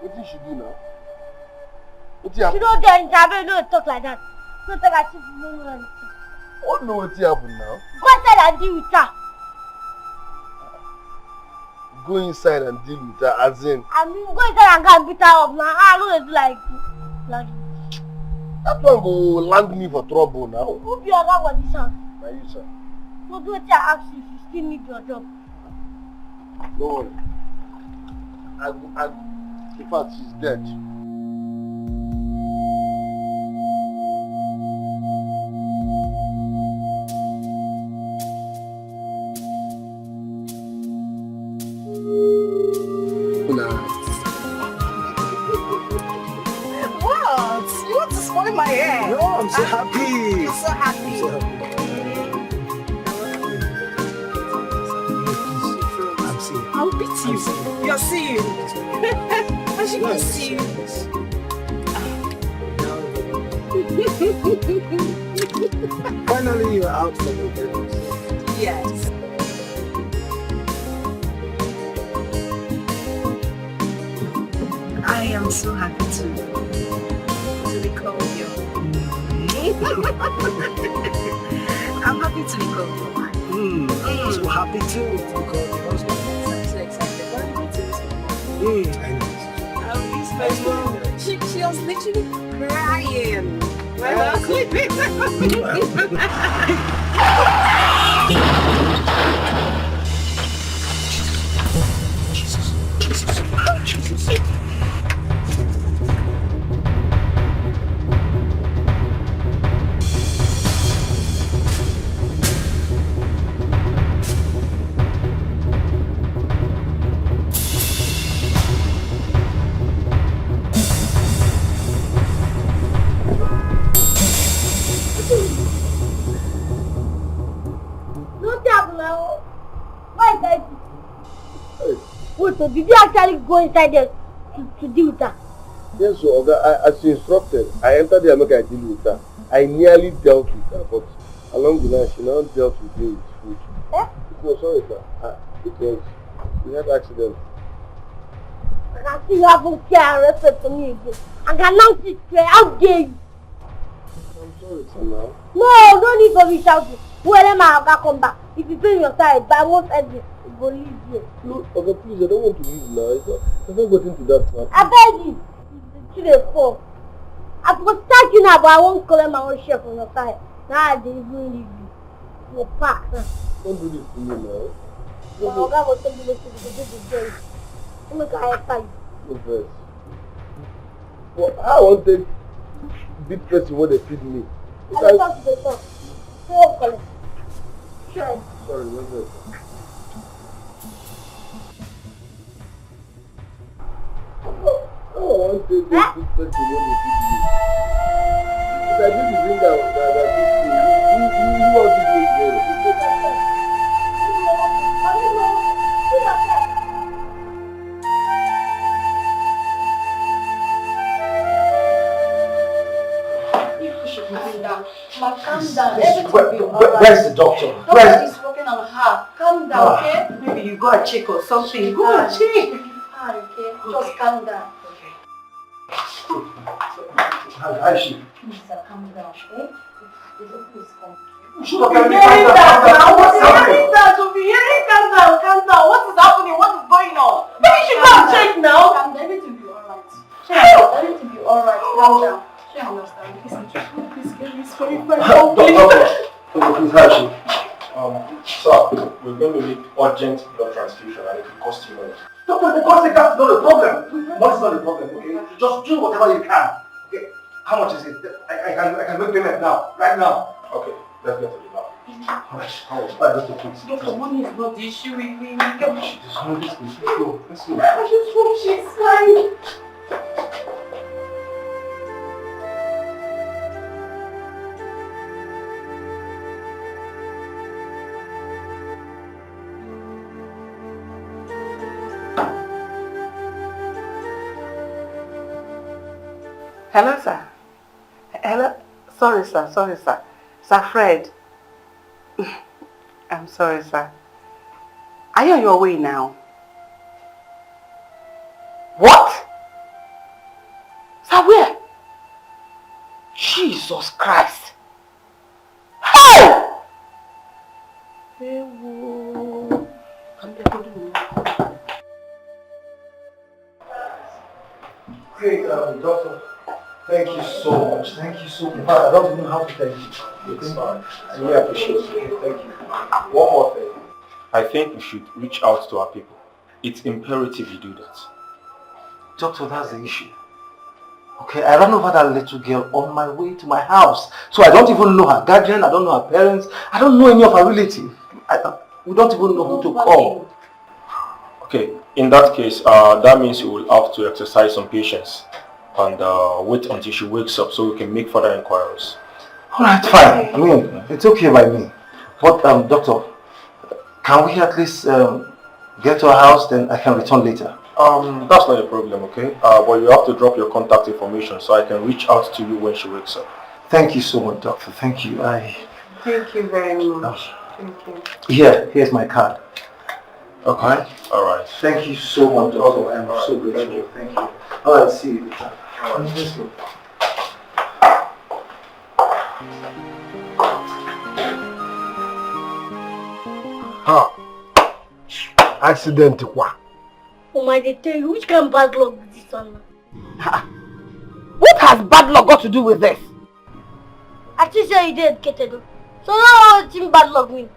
What should do now? You don't get in trouble, don't talk like that. Don't talk as if you don't know anything. What know what happened now? Go inside and deal with her. Go inside and deal with her, as in. I mean, go inside and go and beat her up now. I don't do like That one will land me for trouble now. Who be your guy on this house? Now you, sir. So do it, I ask you if you still need your job. Don't worry. In fact, she's dead. What? You want to spoil my hair? No, I'm so happy. I'm so happy. I'll beat you. You're seeing. I should go see you. Finally, you're out from the business. Yes. I am so happy to be called you. I'm happy to be called your wife. So happy too to be called your husband. I'm so excited. But I'm going to I know. She was literally crying when I was sleeping. So did you actually go inside there to deal with her? Yes, so as you instructed, I entered there and make I deal with her. I nearly dealt with her, but along the line, she now dealt with me with food. Eh? No, sorry, sir. We had accident. I can see you haven't care and respect for me again. I can now sit there. How dare you? I'm sorry, sir, now. No, no need for me shouting. Whoever my Oga come back, if you bring your side, by most ending, you go leave here. No, okay, please, I don't want to leave now. I've not got into that now. I beg you. It's the 4. I protect you now, but I won't collect my own share from your side. Now I didn't even leave you. You're packed. Don't do this to me now. My Oga will tell you to do the job. You make a help you. No first. Well, I want to take big person what they feed me. I will talk to the top. So collect. Sure. Sorry, no first. I want to take big person what they feed me. If I do the thing that you want to do it. Calm down. Everything will be alright. Where's the doctor? Doctor is working on her. Calm down, okay? Maybe you go and check or something. Go and check. Okay? Just calm down. Okay. How is she? Mister, calm down, okay? Please come. Stop Calm down. Calm down. What is happening? What is going on? Maybe you should go and check now. Calm down. Everything will be alright. Everything will be alright. Calm down. I understand. Please get me sorry for Please, how is she? Sir, we're going to need urgent blood transfusion and it will cost you money. No, but the cost that's not a problem. Money's not a problem, okay? Just do whatever you can. Okay? How much is it? I can make payment now, right now. Okay, let's get to it now. Alright, let's go, please. Doctor, money is not the issue. We get Let's go. Let's go. I just hope she's fine. Hello, sir. Hello. Sorry, sir. Sir Fred. I'm sorry, sir. Are you on your way now? What? Sir, where? Jesus Christ. Hey! Hey, doctor. Thank you so much. Thank you so much. I don't even know how to thank you. It's fine. I really appreciate it. Thank you. One more thing. I think we should reach out to our people. It's imperative you do that. Doctor, that's the issue. Okay, I ran over that little girl on my way to my house. So I don't even know her guardian, I don't know her parents, I don't know any of her relatives. We don't even know who to call. Okay, in that case, that means you will have to exercise some patience and wait until she wakes up so we can make further inquiries. Alright, fine. I mean, it's okay by me. But, doctor, can we at least get to her house, then I can return later? That's not a problem, okay? But you have to drop your contact information so I can reach out to you when she wakes up. Thank you so much, doctor. Thank you. Thank you very much. Thank you. Here's my card. Okay? Alright. Thank you so much, doctor. I'm so grateful. Thank you. Alright, see you later. Alright. Accident quoi? Oh my, they tell you, which kind of bad luck is this one? What has bad luck got to do with this? I just said you did get it. So now what in bad luck mean?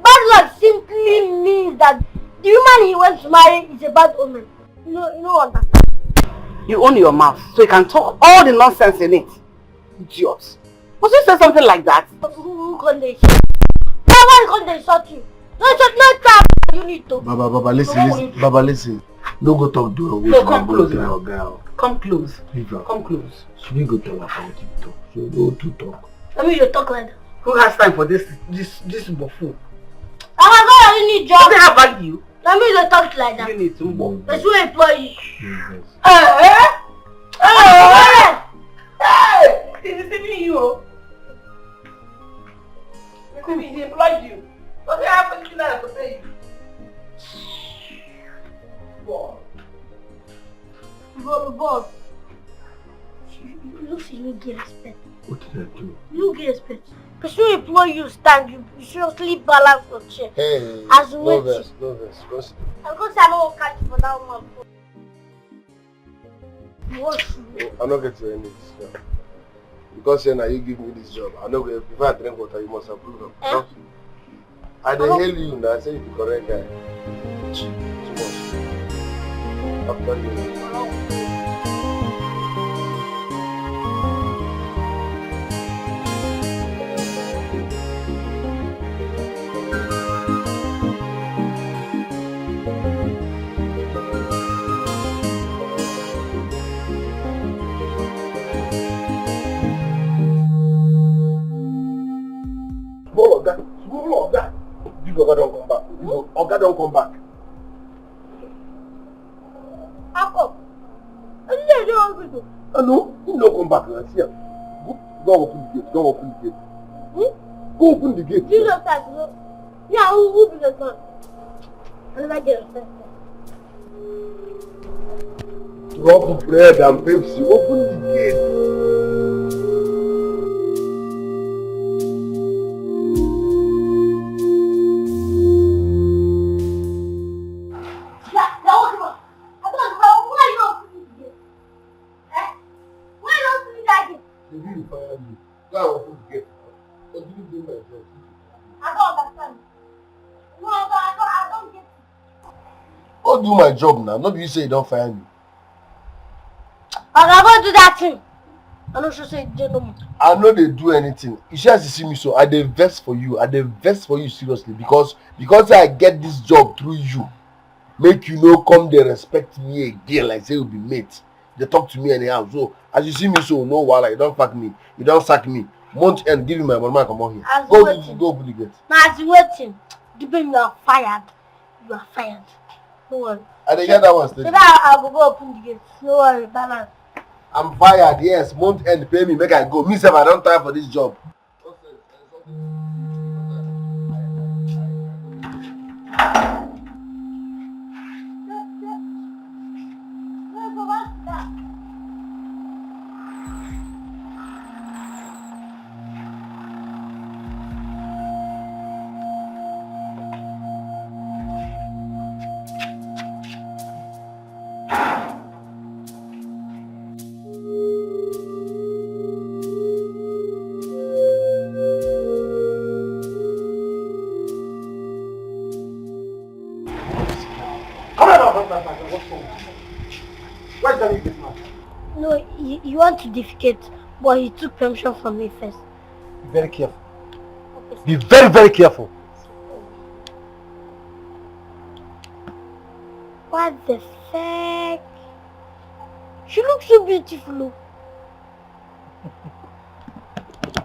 Bad luck simply means that the woman he wants to marry is a bad woman. You know what? You own your mouth, so you can talk all the nonsense in it. Idiot. Must you say something like that? Who can they shot? Why can't they shot you? No, trap. You need to. Baba, listen. Baba, listen. Don't go talk to her. No, come closer. Girl. Come close. Leave her. Come close. She will go tell her how to talk. So go to talk. I mean, you talk like that. Who has time for this buffoon? Oh my God, you need job. Does it have value? I mean, you talk like that. You need to move. That's who employ you. Hey! He's deceiving you. He employed you. Does it have anything else to pay you? Boss. You see, you get respect. What did I do? You get respect. Because you employ you stand, you seriously balance your chair. Hey, As no wait. verse. Proceed. I'm going to say I don't catch for that one. What? I'm not getting any this job. Because now you give me this job. I know if I drink water, you must approve of. Eh? I didn't hail you now. I say you're the correct guy. Too much. After you. Small Oga. Big Oga don't come back. Oga don't come back. Ako. I No, he don't come back. Now. See him. Go open the gate. Go open the gate. Go open the gate. You don't have to. Yeah, who be the son? I never get upset. Drop bread and Pepsi. Open the gate. Do my job now. Not you say you don't fire me. I'm not going to do that thing. I know she say no more. I know they do anything. You should have to see me so I dey vex for you. I dey vex for you seriously because I get this job through you. Make you know come they respect me again like say you be mate. They talk to me anyhow. So as you see me so no while you don't fuck me. You don't sack me. Month end give me my money come on here. Go open the gate. Now as you waiting, you are fired. You are fired. No worry. I didn't get that one steady. So now I will go open the gate. No worry, balance. I'm fired, yes. Month end pay me, make I go. Me self, I don't time for this job. he want to defecate, but he took permission from me first. Be very careful. Okay, sir. Be very, very careful. What the fuck? She looks so beautiful.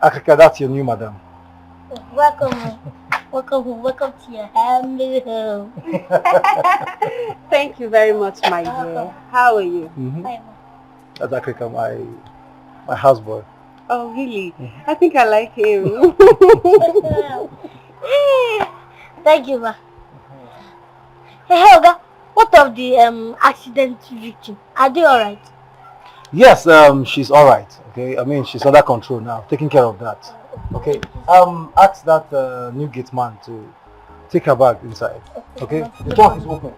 Africa, that's your new madam. Welcome. Welcome to your family home. Thank you very much, my dear. How are you? Hi, That's Africa, my houseboy. Oh, really? I think I like him. Ma. Thank you, ma. Hey, Helga, what of the accident victim? Are they alright? Yes, she's alright. Okay, I mean she's under control now, taking care of that. Okay, ask that new gate man to take her back inside. Okay, the door is open.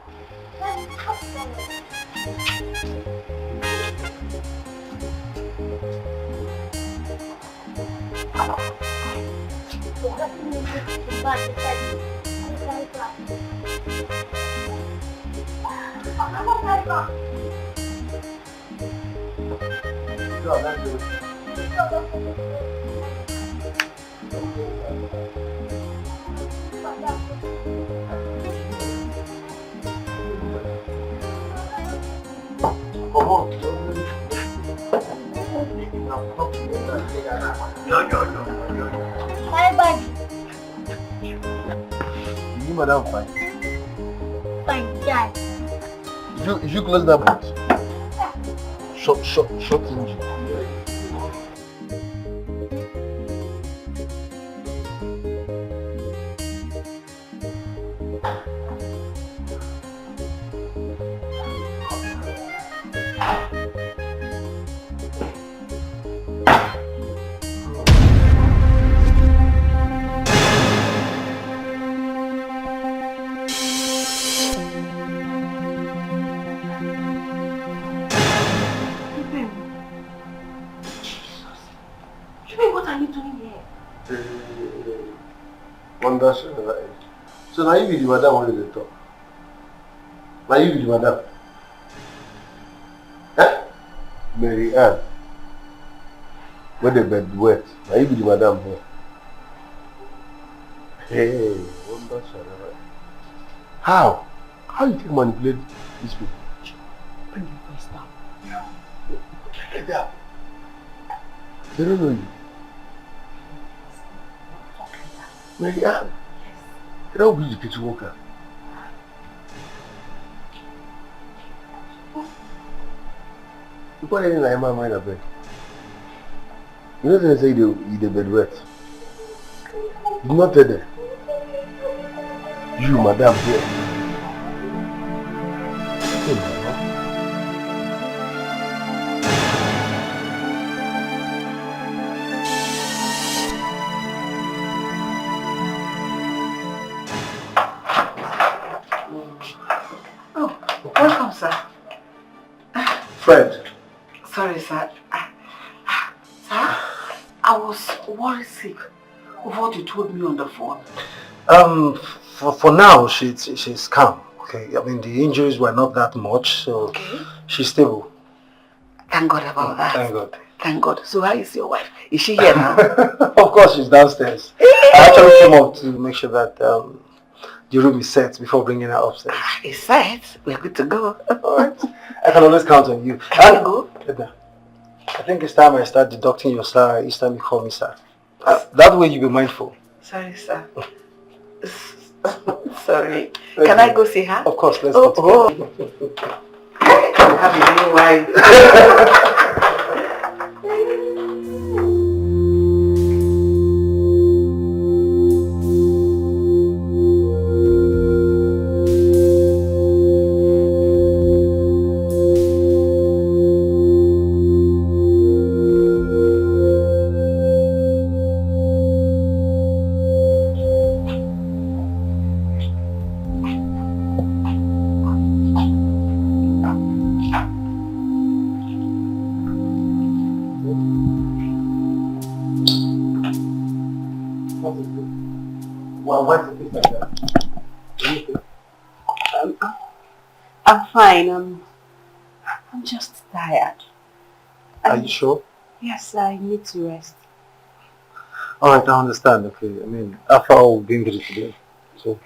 Bye bye. You madam fine. Fine, yeah. You close that boot. Short engine. So now you be the madam when they talk. Now you be the madam. Eh? Mary Ann. When the bed wet. Now you be the madam here. Hey, wonder Sharara. How? How you take manipulate these people? Bring your voice down. Get down. They don't know you. Mary Ann. They don't be the kitchen worker. You put anything like my mind a bed. You know they say the bed wet. You not tell them. You, madam, here. Hey, madam. Welcome, sir. Fred. Sorry, sir. Sir, I was worried sick of what you told me on the phone. For now, she's calm. Okay, I mean the injuries were not that much, so she's stable. Thank God about that. Thank God. Thank God. So how is your wife? Is she here now? Of course, she's downstairs. I actually came up to make sure that the room is set before bringing her upstairs. It's set. We're good to go. Alright. I can always count on you. Can you go? Edna, I think it's time I start deducting your salary each time you call me sir. That way you'll be mindful. Sorry, sir. Sorry. Can I go see her? Of course, let's go. go. Have a new wife. I'm fine. I'm just tired. Are you sure? Yes, I need to rest. Alright, I understand. Okay, I mean, after all we've been through today. So,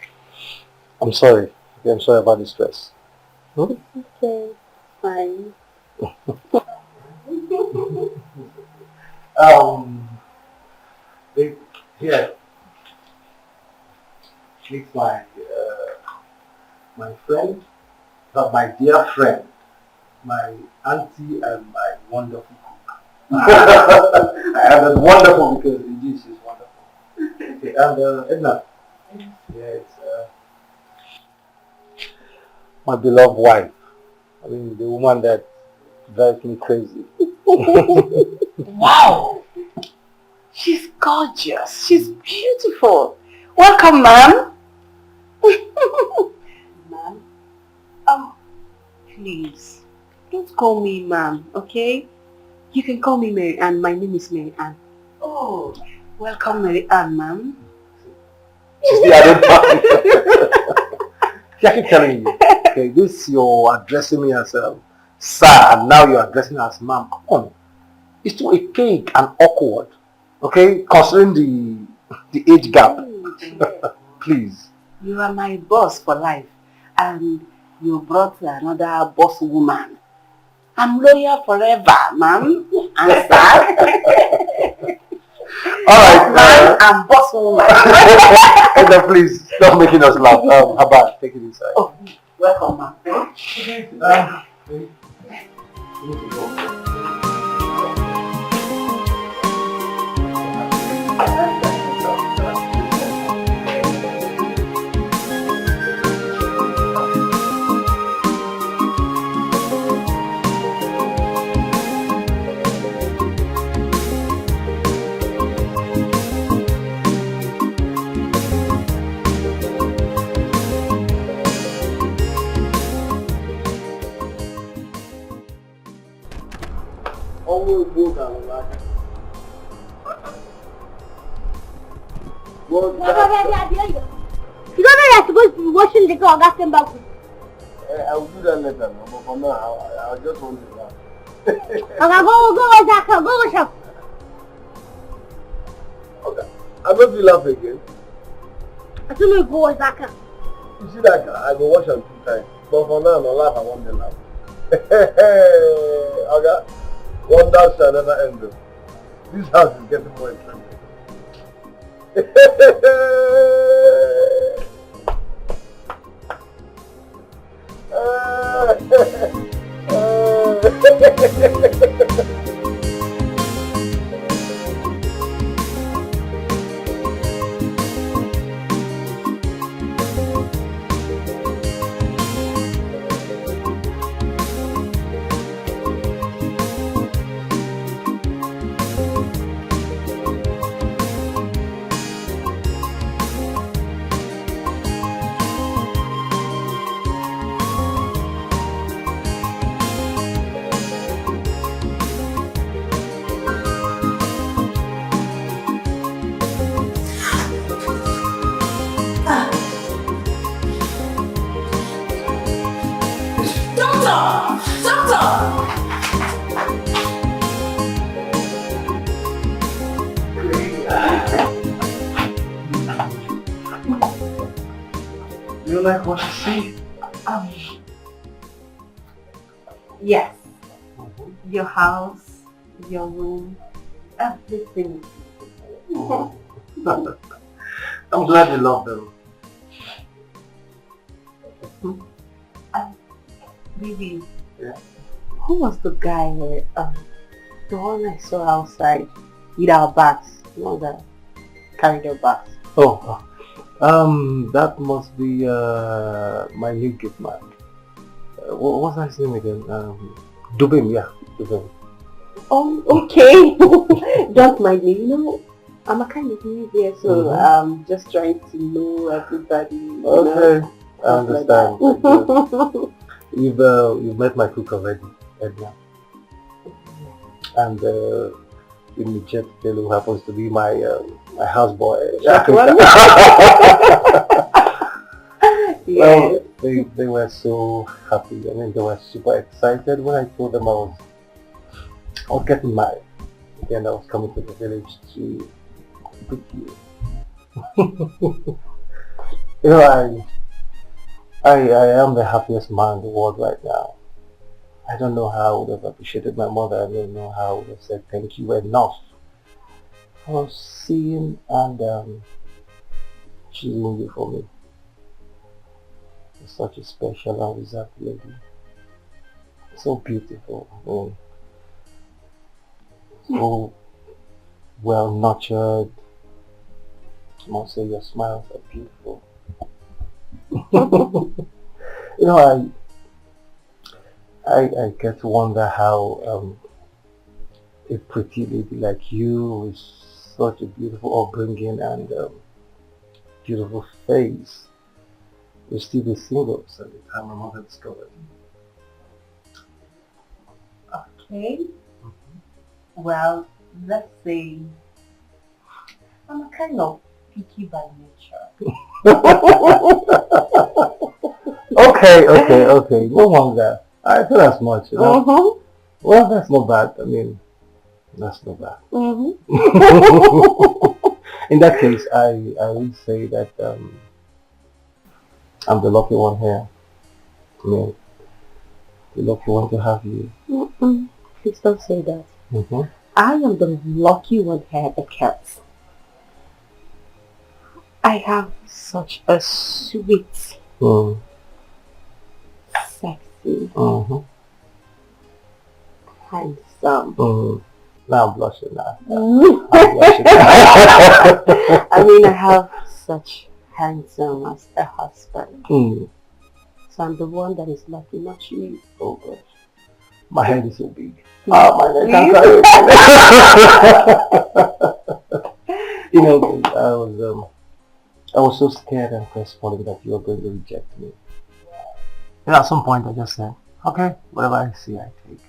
I'm sorry. Okay, I'm sorry about the stress. Hmm? Okay, fine. They, here, meet my friend, my dear friend, my auntie and my wonderful cook. And it's wonderful because indeed she's wonderful. Okay, and Edna, yeah, it's my beloved wife. I mean, the woman that drives me crazy. Wow! She's gorgeous. She's beautiful. Welcome, ma'am. Ma'am? Oh, please. Don't call me ma'am, okay? You can call me Mary Ann. My name is Mary Ann. Oh, welcome, Mary Ann, ma'am. She's the other part. I keep telling you. Okay, this you're addressing me as sir, and now you're addressing me as ma'am. Come on. It's too archaic and awkward. Okay, considering the age gap. Please. You are my boss for life, and you brought another boss woman. I'm loyal forever, ma'am. And sir. Alright, ma'am and boss woman. And then please, stop making us laugh. How about take it inside? Oh, welcome, ma'am. We need to go. Always work on that. You don't know you're supposed to be washing the car or gas back. I will do that later, but for now, I just want to laugh. Okay, go wash that car, go wash up. Okay, I'm not to laugh again. I told you go wash that car. You see that car? I go wash them 2 times. But for now, no laugh, I want to laugh. Okay, wonders shall never end though. This house is getting more interesting. You like what you see? Yes. Your house, your room, everything. I'm glad you love them. Baby, Yeah. who was the guy the one I saw outside with our bags? The one that carried our bags. Oh, that must be my new gift man. What's his name again? Dubin, yeah, Dubin. Oh, okay. Don't mind me. You know, I'm a kind of new here, so I'm just trying to know everybody. Okay, I understand. Like You've met my cook already, Edna. And Jet who happens to be my houseboy. Well, they were so happy. I mean, they were super excited when I told them I I was getting married. Then I was coming to the village to greet you. You know, I am the happiest man in the world right now. I don't know how I would have appreciated my mother. I don't know how I would have said thank you enough for seeing and choosing you for me. You're such a special and reserved lady. So beautiful. So well nurtured. I must say your smiles are beautiful. You know, I get to wonder how a pretty lady like you with such a beautiful upbringing and beautiful face will still be single at the time my mother discovered you. Okay. Well, let's say I'm a kind of picky by nature. Okay. No wonder. I feel as much. You know? Well, that's not bad. I mean, that's not bad. In that case, I would say that I'm the lucky one here. I mean, the lucky one to have you. Please don't say that. I am the lucky one here because I have such a sweet, sexy, handsome. Now I'm blushing now. I mean, I have such handsome as a husband. So I'm the one that is lucky, not you. Oh gosh. My head is so big. My neck can't carry it. You know, I was so scared and crestfallen that you were going to reject me. And at some point I just said, okay, whatever I see I take.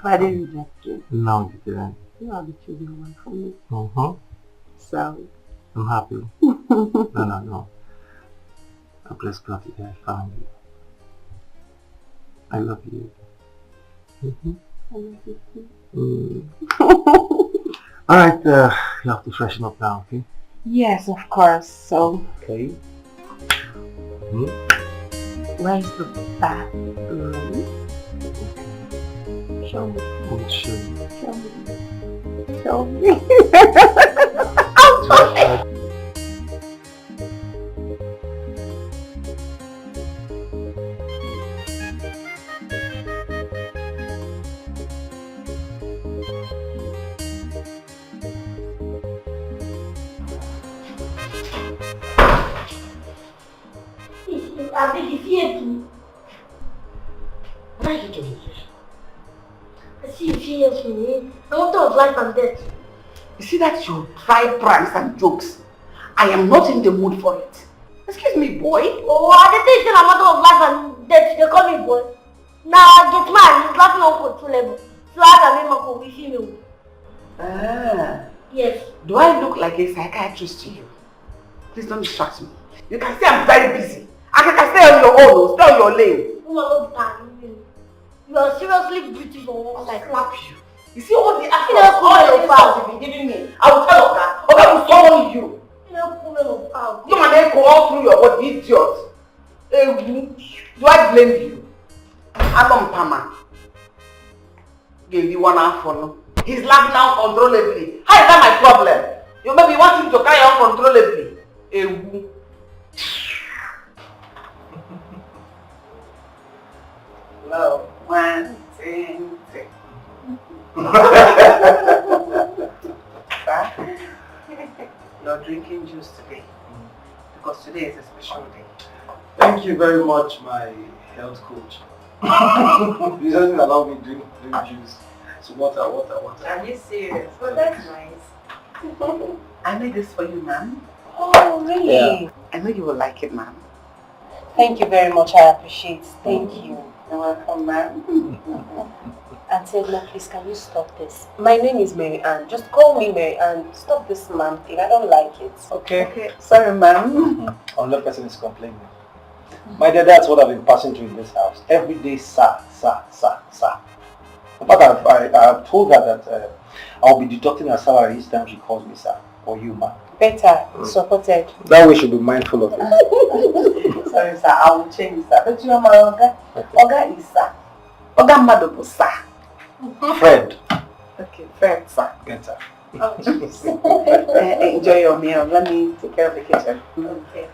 I didn't reject you. No, you didn't. You are the chosen one for me. So I'm happy. No. I'm blessed God that I found you. I love you. I love you too. Alright, you have to freshen up now, okay? Yes, of course. So okay. Where's the bathroom? Show me. We'll show you. Show me. I'll try. I think it's here too. Why are you doing this? I see you fears me. I want of life and death. You see that your dry pranks and jokes? I am not in the mood for it. Excuse me, boy. Oh, I didn't think it's a matter of life and death. They call me boy. Now, Gateman is laughing on control level. So I can make my with female. Yes. Do I look like a psychiatrist to you? Please don't distract me. You can say I'm very busy. I can stay on your own, stay on your lane. You are seriously beautiful. I'll slap you. You see all the actions, all the insults you've been giving me. I will tell Oga. Oga will summon you. You and then go all through your body, idiot. Do I blame you? Adam Pama. Gave you one hour for no. He's laughing out uncontrollably. How is that my problem? You maybe want him to carry on uncontrollably. Love, 1, 2, 3. You're drinking juice today because today is a special day. Thank you very much, my health coach. You doesn't allow me to drink juice. So water. Are you serious? Well, that's nice. I made this for you, ma'am. Oh, really? Yeah. I know you will like it, ma'am. Thank you very much. I appreciate it. Thank you. You're welcome, ma'am. Auntie Edna, please, can you stop this? My name is Mary Ann. Just call me Mary Ann. Stop this ma'am thing. I don't like it. Okay. Sorry, ma'am. Another person is complaining. My dear, that's what I've been passing through in this house. Every day, sir. But I've told her that I'll be deducting her salary each time she calls me sir or you ma. Better, supported. That way she'll be mindful of it. Sorry, sir, I will change, sir. But you know my Oga? Oga is sir. Oga Madobo, sir. Friend. Okay, friend, sir. Better. Oh, enjoy your meal. Let me take care of the kitchen. Okay.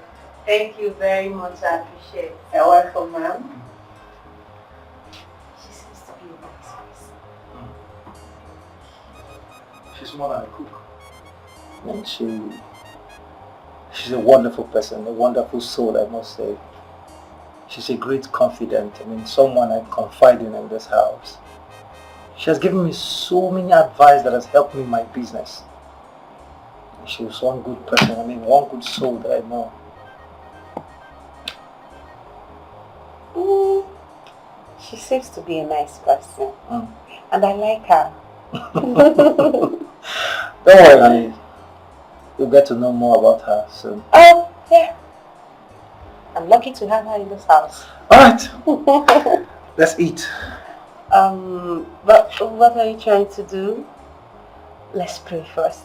Thank you very much. I appreciate it. You're welcome, ma'am. She seems to be a nice person. She's more than a cook. And she's a wonderful person, a wonderful soul, I must say. She's a great confidant. I mean, someone I confide in this house. She has given me so many advice that has helped me in my business. She was one good person, I mean, one good soul that I know. She seems to be a nice person. And I like her. Don't worry, honey. You'll get to know more about her soon. Oh, yeah. I'm lucky to have her in this house. Alright. Let's eat. But what are you trying to do? Let's pray first.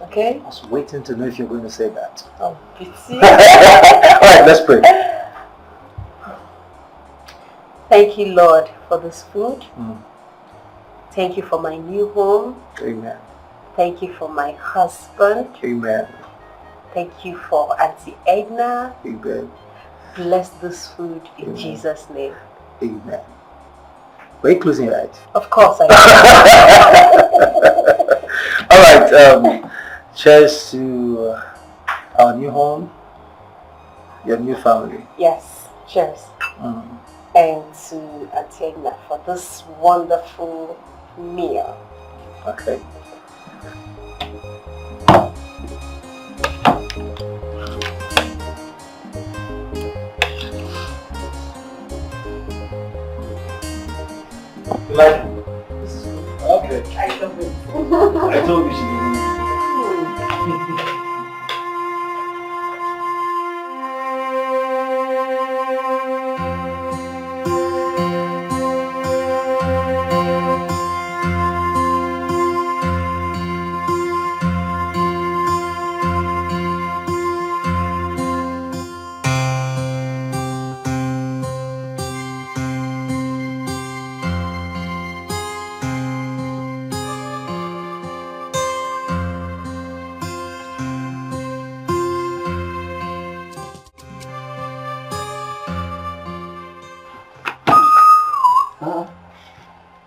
Okay? I was waiting to know if you're going to say that. Oh, pity. Alright, let's pray. Thank you, Lord, for this food. Thank you for my new home. Amen. Thank you for my husband. Amen. Thank you for Auntie Edna. Amen. Bless this food in Jesus' name. Amen. Were you closing your eyes? Of course I am. Alright, cheers to our new home, your new family. Yes, cheers. And to Auntie Edna for this wonderful meal. Okay. You like it? This is good. Okay. I love it. I told you she didn't.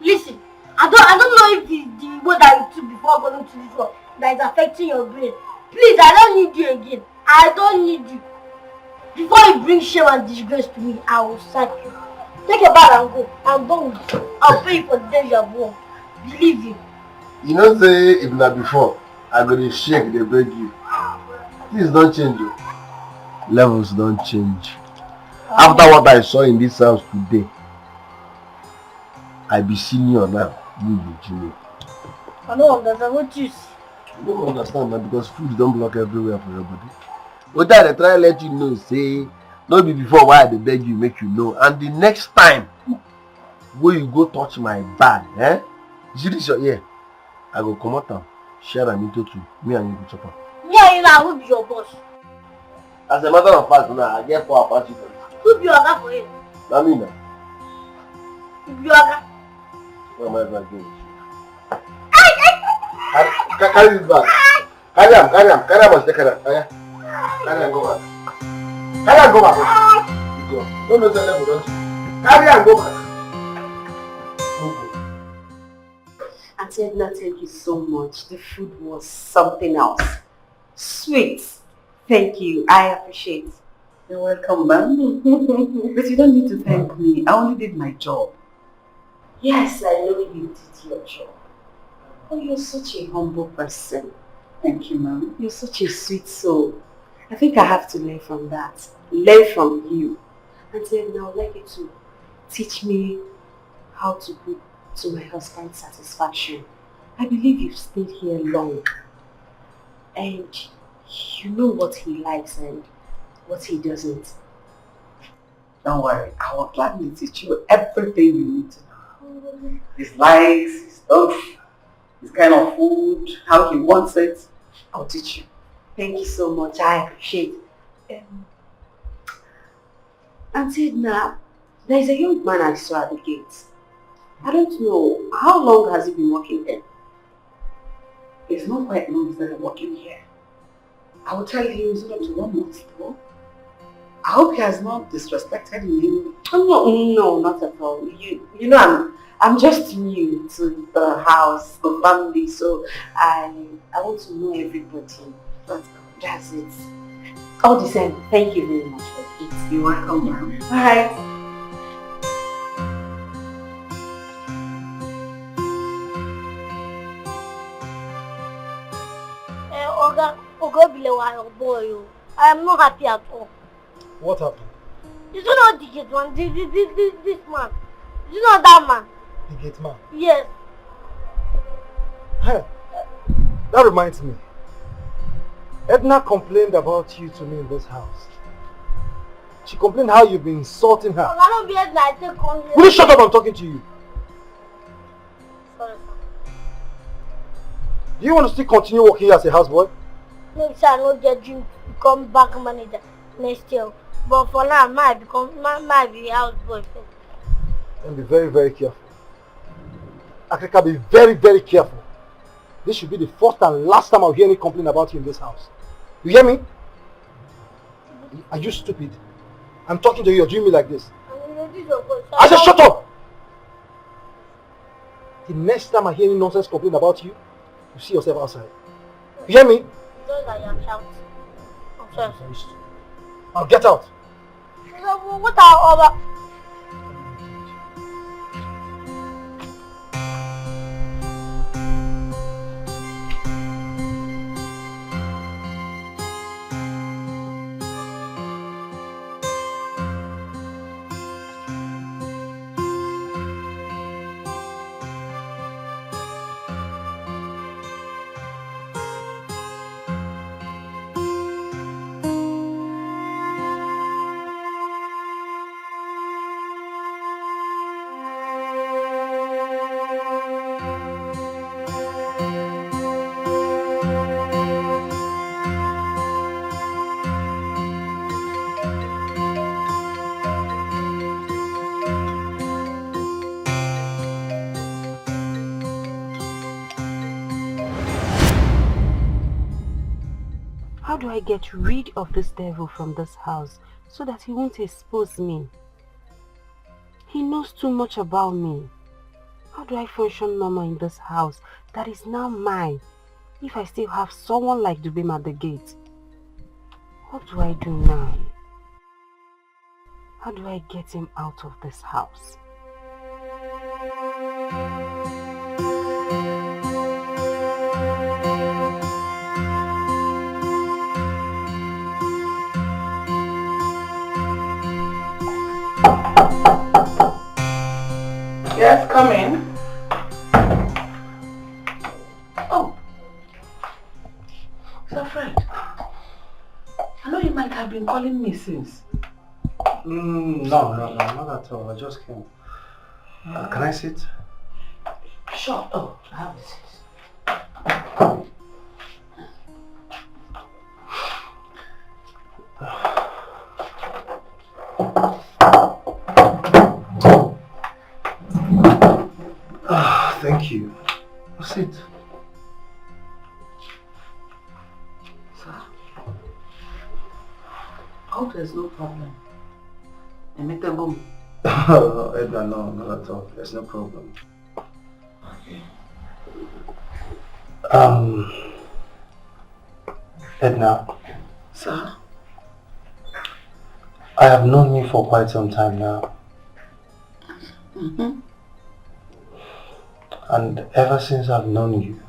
Listen, I don't know if it's the word that you took before going to this one that is affecting your brain. Please, I don't need you again. I don't need you. Before you bring shame and disgrace to me, I will sack you. Take your bag and go. I'm done with you. I'll pay you for the days you have won. Believe you. You know say if not before, I go to shake, they beg you. Things don't change. Levels don't change. After what I saw in this house today, I be senior now, you be junior. I don't understand what you see. You don't understand now because food don't block everywhere for your body. But I try to let you know, say, not be before why they beg you, make you know. And the next time, when you go touch my bag, you see this your ear, I go come out and share them into two. Me and you go chop up. Yeah, you know, who be your boss? As a matter of fact, now I get 4 Apache for you. Who be your guy for you? Not me now. Who be your guy? What am I going to do? Carry this bag. Carry him, take care of him. Carry him, go back. Carry him, go back. Go. Don't know the level, don't you? Carry him, go back. Auntie Edna, thank you so much. The food was something else. Sweet. Thank you. I appreciate it. You're welcome, ma'am. But you don't need to thank me. I only did my job. Yes, I know you did your job. Oh, you're such a humble person. Thank you, ma'am. You're such a sweet soul. I think I have to learn from that. Learn from you. And then I'd like you to teach me how to cook to my husband's satisfaction. I believe you've stayed here long. And you know what he likes and what he doesn't. Don't worry. I will gladly teach you everything you need to know. his likes, his stuff, his kind of food, how he wants it. I'll teach you. Thank you so much. I appreciate it. Auntie Edna, there is a young man I saw at the gate. I don't know, how long has he been working there? It's not quite long he's started working here. I will tell you, it's not up to 1 month though. I hope he has not disrespected you. No, not at all. You know, I'm just new to the house, the family, so I want to know everybody. But that's it. All the same, thank you very much for it. You're welcome, ma'am. Alright. Boy, I am not happy at all. What happened? You don't know the gate man, this man. You know that man? The gate man? Yes. Hey, that reminds me. Edna complained about you to me in this house. She complained how you've been insulting her. I don't be Edna, I take on you. Will you shut up? I'm talking to you. Sorry, sir. Do you want to still continue working here as a houseboy? Maybe sir, I no get dream to become bank manager next year. But for now, I might be houseboy. And be very, very careful. Africa, be very, very careful. This should be the first and last time I'll hear any complaint about you in this house. You hear me? Are you stupid? I'm talking to you, you're doing me like this. I said shut up! The next time I hear any nonsense complaint about you, you see yourself outside. You hear me? Just that I'm shouting. I'm sorry. Now get out. What are other... How do I get rid of this devil from this house so that he won't expose me? He knows too much about me. How do I function normal in this house that is now mine if I still have someone like Dubem at the gate? What do I do now? How do I get him out of this house? Yes, come in. Oh. So Fred, I know you might have been calling me since. No, not at all. I just came. Can I sit? Sure. Oh, I have the seat. Thank you. Sit. Sir, I hope there's no problem. Edna, no, not at all. There's no problem. Okay. Edna. Sir? I have known you for quite some time now. Mm-hmm. And ever since I've known you,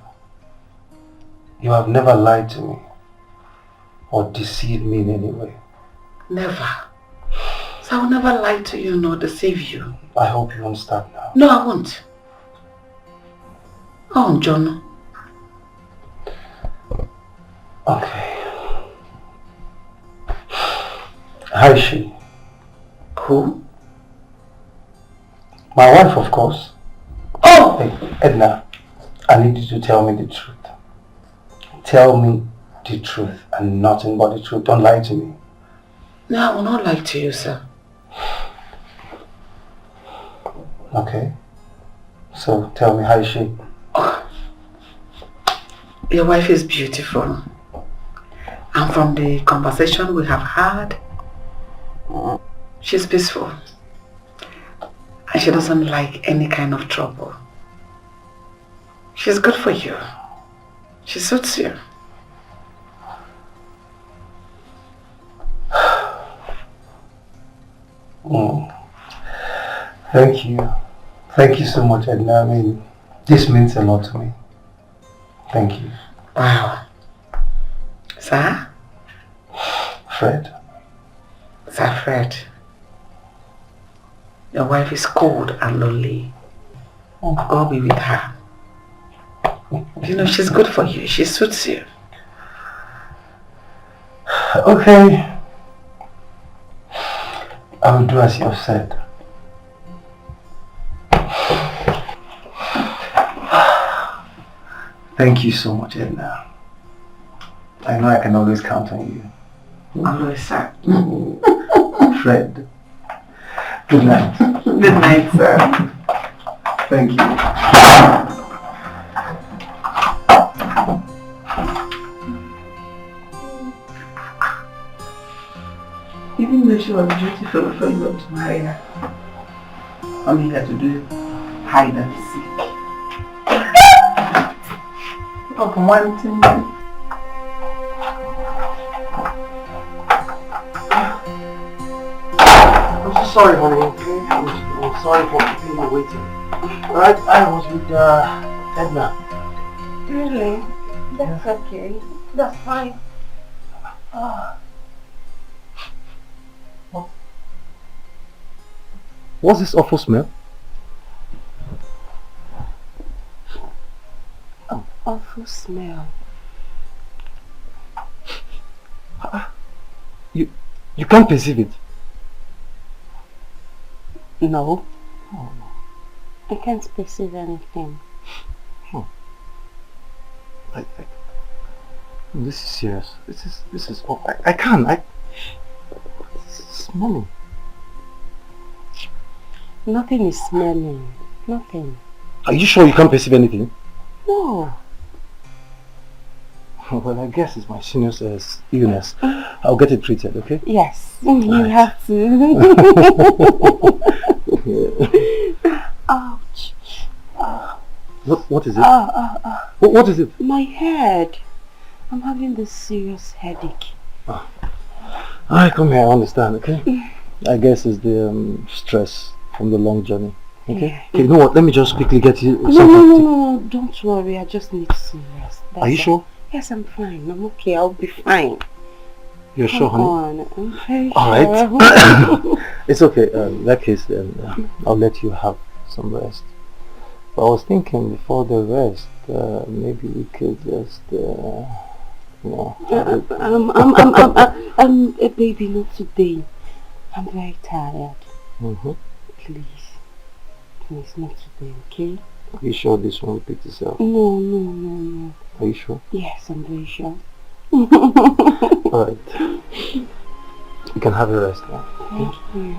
you have never lied to me or deceived me in any way. Never. So I will never lie to you nor deceive you. I hope you understand now. No, I won't. Oh, John. Okay. How is she? Who? My wife, of course. No! Hey, Edna, I need you to tell me the truth. Tell me the truth and nothing but the truth. Don't lie to me. No, I will not lie to you, sir. Okay. So tell me, how is she? Your wife is beautiful. And from the conversation we have had, she's peaceful. And she doesn't like any kind of trouble. She's good for you. She suits you. Thank you. Thank you so much, Edna. I mean, this means a lot to me. Thank you. Wow. Sir? Fred. Sir Fred. Your wife is cold and lonely. Go be with her. You know, she's good for you. She suits you. Okay. I will do as you have said. Thank you so much, Edna. I know I can always count on you. Always, sir. Fred. Good night. Good night, sir. Thank you. Even though she was beautiful before you got to marry her, all you had to do hide and seek. Of one thing. I'm so sorry, honey, okay? I'm sorry for keeping you waiting. Alright, I was with Edna. Really? That's okay. That's fine. What's this awful smell? Awful smell. You can't perceive it. No. I can't perceive anything. This is serious. This is I can't. It's smelling. Nothing is smelling. Nothing. Are you sure you can't perceive anything? No. Well, I guess it's my senior's illness. I'll get it treated, okay? Yes, you have to. Ouch. What is it? What is it? My head. I'm having this serious headache. Alright, come here, I understand, okay? I guess it's the stress from the long journey. Okay? Yeah. Okay, you know what? Let me just quickly get you No, don't worry. I just need some rest. Are you sure? Yes, I'm fine. I'm okay. I'll be fine. You're sure, honey? I'm very Alright. sure. It's okay. In that case, then I'll let you have some rest. But I was thinking before the rest, maybe we could just, a baby, not today. I'm very tired. Please, not today, okay? Are you sure this won't repeat itself? No. Are you sure? Yes, I'm very sure. Alright. You can have a rest now. Thank you.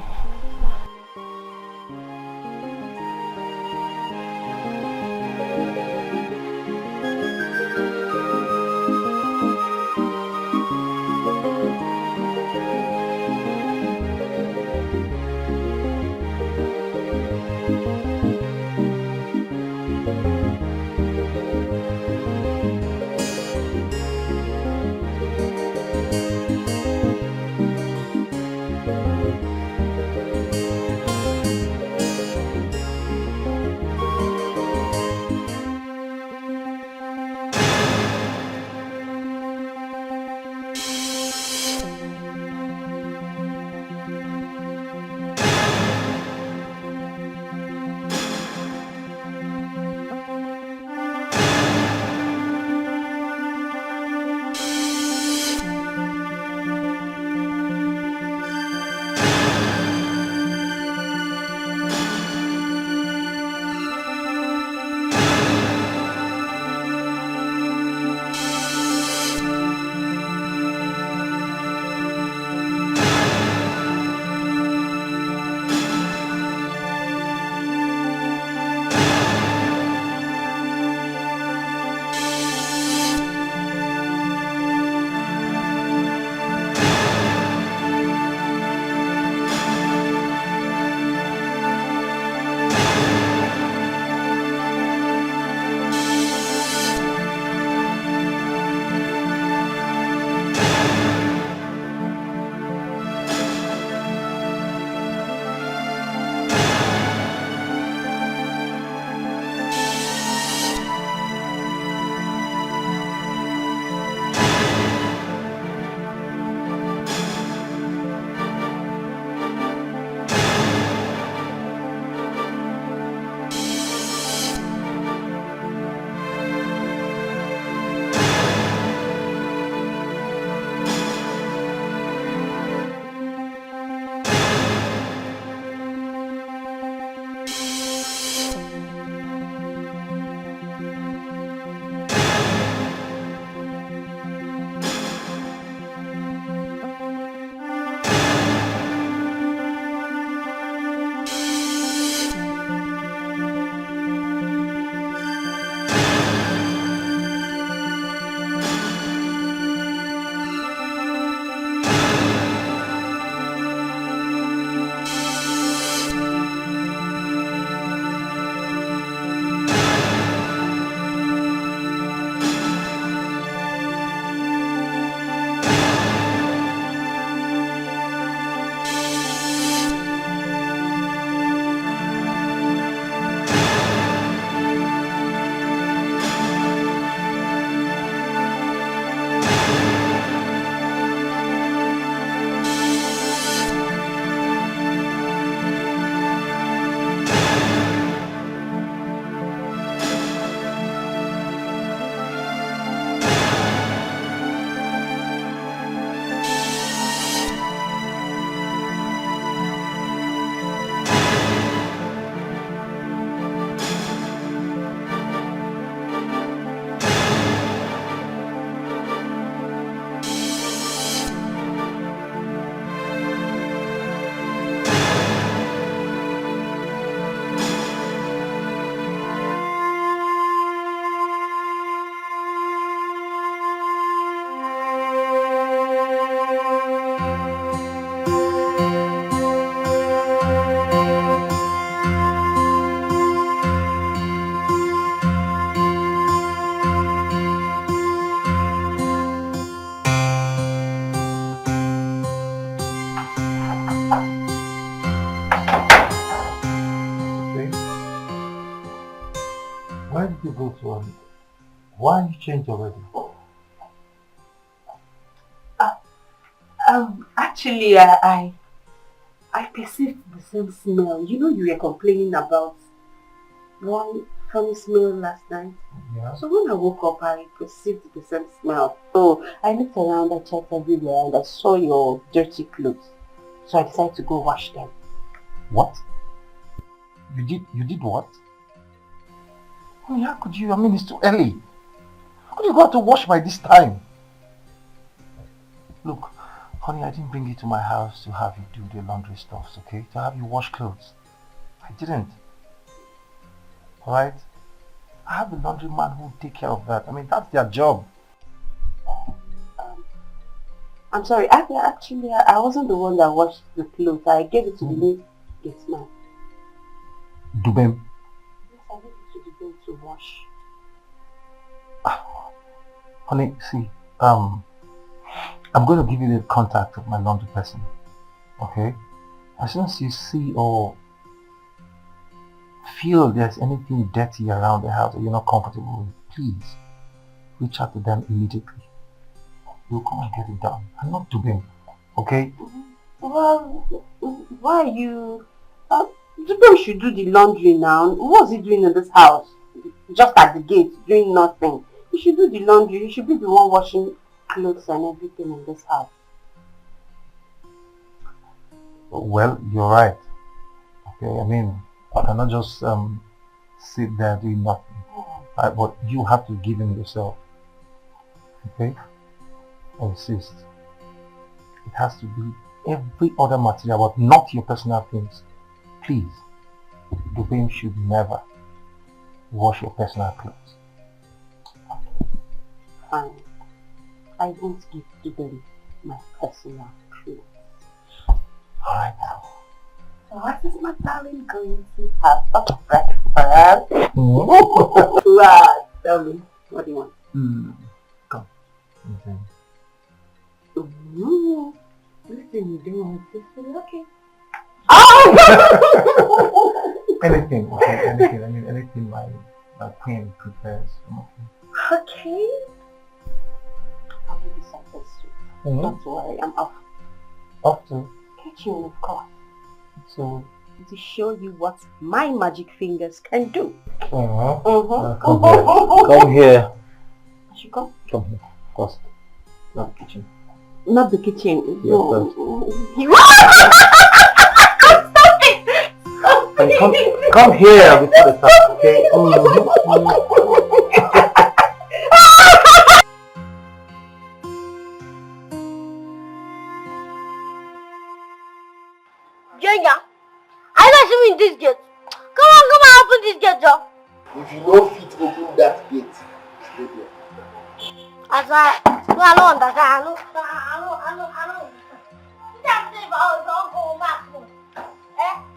you go to why you change already? Actually, I perceived the same smell. You know, you were complaining about one funny smell last night. Yeah. So when I woke up, I perceived the same smell. So I looked around, I checked everywhere, and I saw your dirty clothes. So I decided to go wash them. What? You did what? Honey, how could you? I mean, it's too early. How could you go out to wash by this time? Look, honey, I didn't bring you to my house to have you do the laundry stuffs, okay? To have you wash clothes. I didn't. Alright? I have a laundry man who will take care of that. I mean, that's their job. I'm sorry, I wasn't the one that washed the clothes. I gave it to the new Gateman. Dubem. Yes, I gave it to the girl to wash. Honey, see, I'm going to give you the contact of my laundry person, okay? As soon as you see or feel there's anything dirty around the house that you're not comfortable with, please reach out to them immediately. You'll come and get it done. I'm not Dubem, okay? Well, why are you... Dubem should do the laundry now. What's he doing in this house? Just at the gate, doing nothing. He should do the laundry. He should be the one washing clothes and everything in this house. Well, you're right. Okay, I mean, I cannot just sit there doing nothing. But you have to give him yourself. Okay? I insist. It has to be every other material, but not your personal things. Please, the babe should never wash your personal clothes. Fine. I won't give to them my personal clothes. Alright now. So what is my darling going to have for breakfast? Wow, tell me, what do you want? Come. Okay. Listen, you don't want this, okay? Anything, okay, anything. I mean, anything my queen prepares. Okay. I'll give you something sweet. Don't worry, I'm off. Off to? Kitchen, of course. So? To show you what my magic fingers can do. Come here. I should come? Come here. First. Not the kitchen. Not the kitchen. Yeah, no. Stop it! Come here before the start, okay? Junior, I don't see me in this gate. Come on, open this gate, Joe. If you don't fit open that gate, stay there. As I don't understand. I don't. You can't say about don't go back home.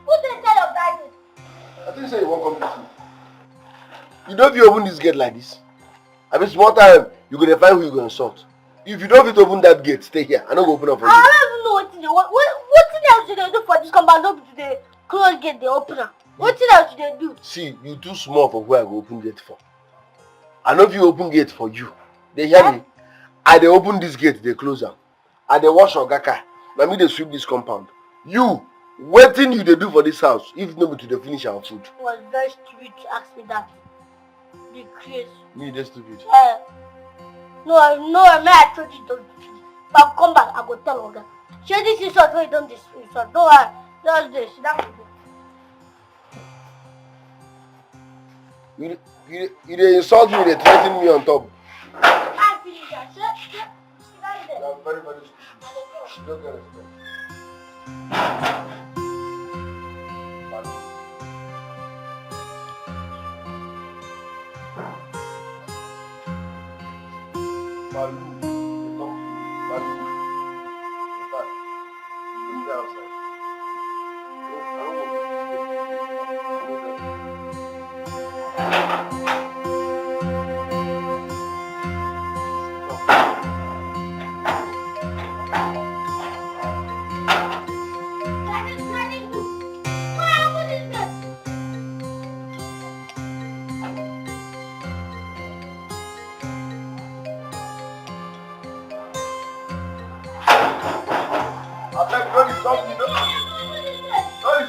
Who's the instead of that gate? I think you say you won't come to sleep. You don't fit open this gate like this. I mean, small time, you're going to find who you're going to insult. If you don't fit open that gate, stay here. I'm not going to open up for you. I don't even know what else should they do for this compound? Don't be the close gate, the opener. What else should they do? See, you too small for where I go open gate for. I know if you open gate for you. They hear me? I they open this gate, they close am. I they wash Ogaka. Now me they sweep this compound. You, waiting you they do for this house, if not to the finish our food. It was very stupid to ask me that. The crazy. Me, that's stupid. No, I told you don't do this. But I'll come back, I go tell Oga. Share this insult where you don't this insult. Don't worry. Just this. That will You they insult me, they threaten me on top. I finish that. Sit down there. I'm very, very stupid. You don't get respect. Balu, they talk to me. Balu. In fact, you stay outside. I don't want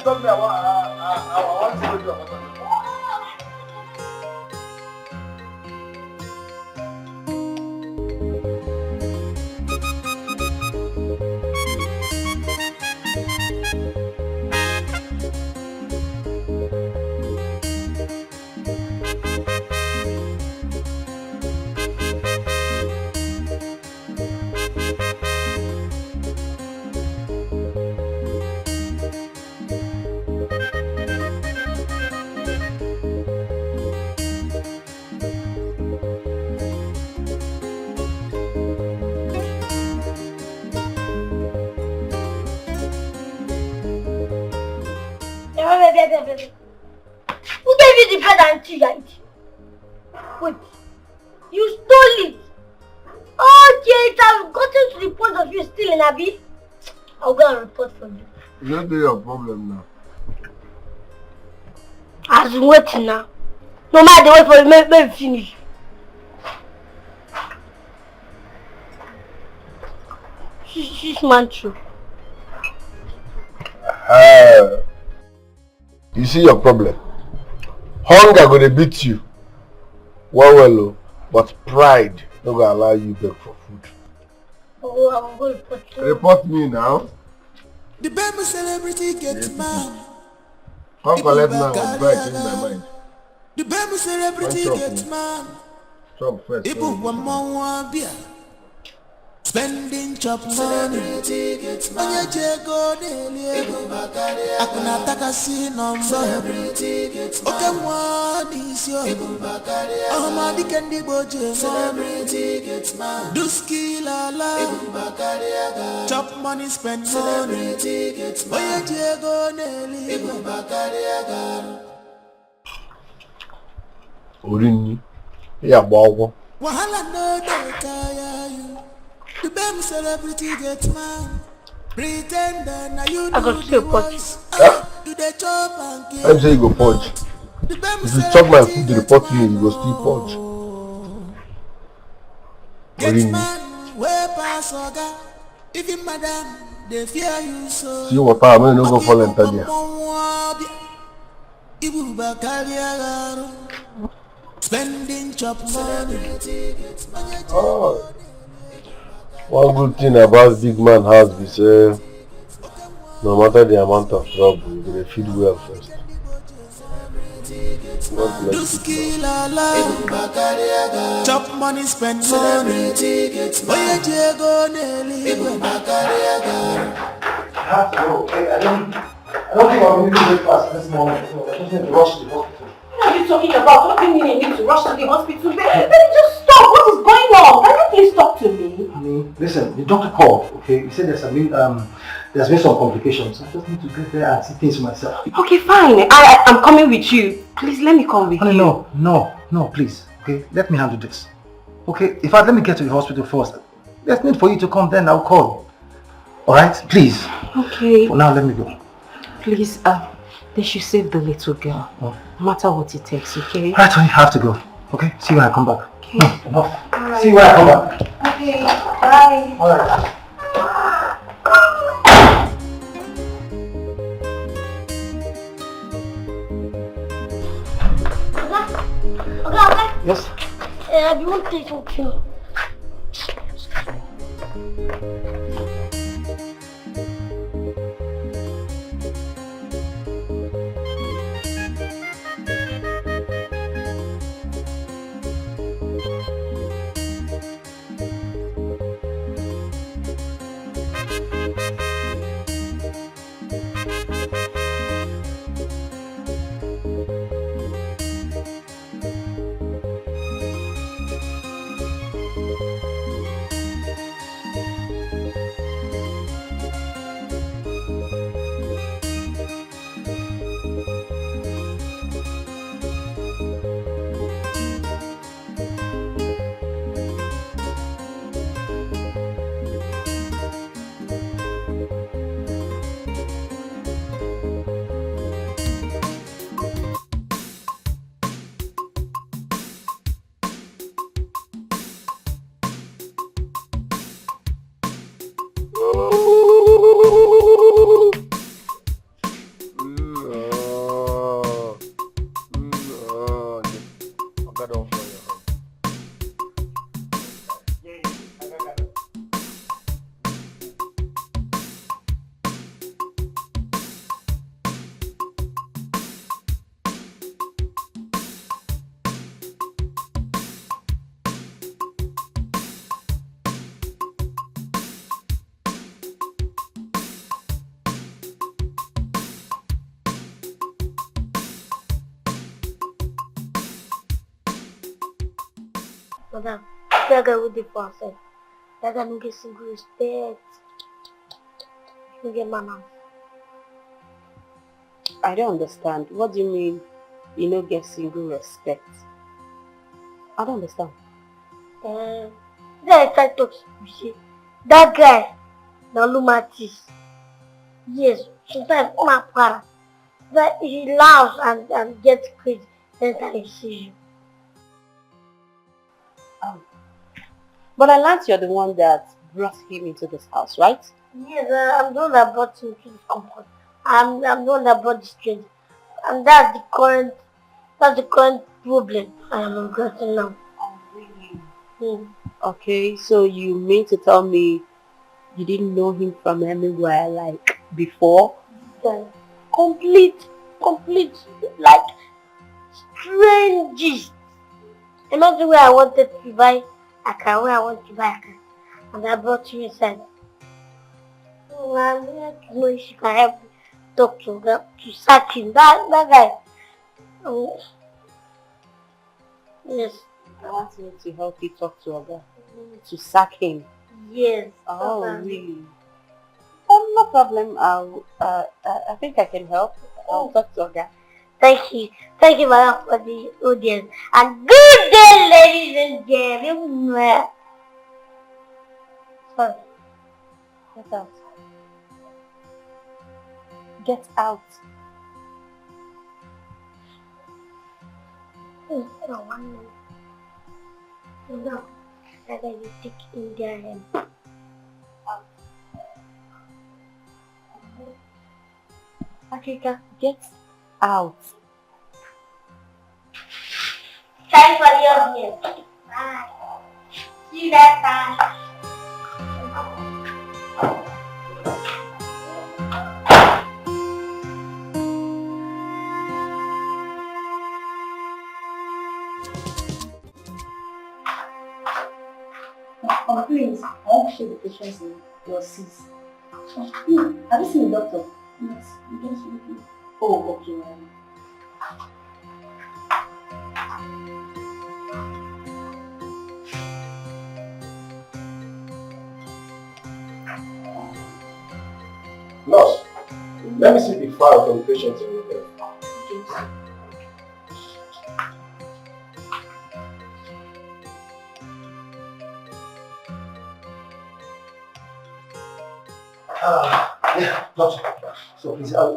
told me I want to do it. Who gave you the bread and tea you eat? Wait, you stole it. Okay, it has gotten to the point of you stealing, Abi. I'll go and report for you. It's not your problem now. As in waiting now. No matter wait for you, let me finish. She's man true. You see your problem. Hunger gonna beat you. Well, but pride not gonna allow you beg for food. Oh, I'm going to report you. Report me now. The baby celebrity gets man. Come collect now, bright in my mind. The baby celebrity gets man. Chop first. People want more beer. Spending chop money. Onye jego daily. Akuna taka si number. Okay, one is your. Oh, my dikendi boje. Do skill ala. Chop money, spend money. Onye jego daily. Orini. Yeah, bawo. Wahala no dey tire you. The baby celebrity gets man. Pretender now you I do got to the report voice. Do the chop and kill. I'm saying you go purge. If you chop my food, you report me, you go still purge. Gets man, where pass oga. Even madam, they fear you so. See what I'm going to go fall and tell you. Spending chop money. Oh. One good thing about big man house be say no matter the amount of trouble, you gonna feed well first. Do skill chop money, spend money. Oye Diego Nelly. I don't think I'm going to breakfast at this moment. So I just need to rush to the hospital. What are you talking about? What do you mean you need to rush to the hospital? Baby, just stop. What is going on? Can you please talk to me? Honey, listen, the doctor called, okay? He said there's been some complications. I just need to get there and see things for myself. Okay, fine. I'm coming with you. Please, let me come with Honey, you. no, please. Okay, let me handle this. Okay, in fact, let me get to the hospital first. There's need for you to come, then I'll call. Alright, please. Okay. For now, let me go. Please, they should save the little girl. Oh. No matter what it takes, okay? Right, honey, I have to go. Okay, see you when I come back. Okay. No, enough. Right. See you when I come back. Okay, bye. Alright. Okay. Yes? I want to say something. Madam, that guy with the person. That guy don't get single respect. You get manners. I don't understand. What do you mean you don't get single respect? I don't understand. That I try to talk to you. That guy, the lumatis. Yes, sometimes my para. That he laughs and gets crazy anytime he sees you. Oh. But I learned you're the one that brought him into this house, right? Yes, I'm the one that brought him to this compound. I'm the one that brought this change. And that's the current problem I am regretting now. Oh, really? Hmm. Okay, so you mean to tell me you didn't know him from anywhere, like, before? Then complete, like, strangest. Imagine where I wanted to buy a car, where I want to buy a car. And I brought you inside. Oh, I'm here to know if you can help me talk to sack him. That guy. Oh, yes. I want me to help you talk to Oga. To sack him. Yes. Oh, really? No problem. I think I can help. I'll talk to Oga. Thank you, madam, for the audience. And good day, ladies and gentlemen. Sorry. Get out. Get out. No, one minute. No, that I will take in their hand. Akika, get out. Time for the audience. Bye. See you next time. Please, I want to show the patients in your C's. Have you seen the doctor? Yes, you just with me. Oh, okay, madam. Nurse, let me see the file for the patient in your bed. Okay. Yeah, doctor. So please, our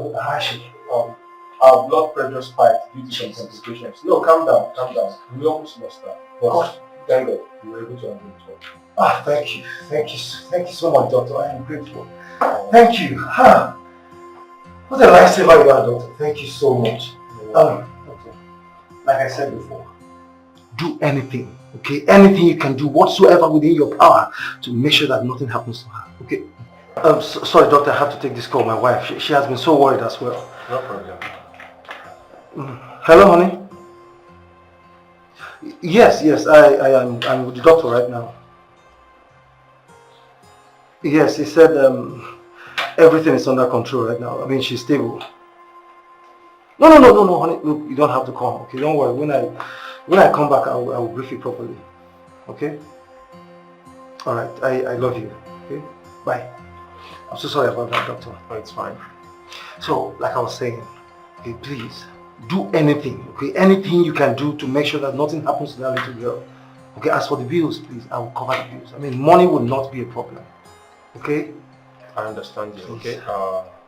blood pressure spiked due to some complications. No, calm down, calm down. We almost lost that. But thank God, you were able to handle it well. Ah, thank you so much, doctor. I am grateful. Thank you. What a lifesaver you are, doctor. Thank you so much. Doctor, like I said before, do anything, okay? Anything you can do, whatsoever within your power, to make sure that nothing happens to her, okay? Sorry, doctor, I have to take this call. My wife, she has been so worried as well. No problem. Hello, honey. Yes, I'm with the doctor right now. Yes, he said everything is under control right now. I mean, she's stable. No, honey. Look, you don't have to come. Okay, don't worry. When I come back, I will brief you properly. Okay. All right. I love you. Okay. Bye. I'm so sorry about that, doctor. Oh, it's fine. So, like I was saying, okay, please do anything. Okay, anything you can do to make sure that nothing happens to that little girl. Okay. As for the bills, please, I will cover the bills. I mean, money will not be a problem. Okay. I understand you. Okay.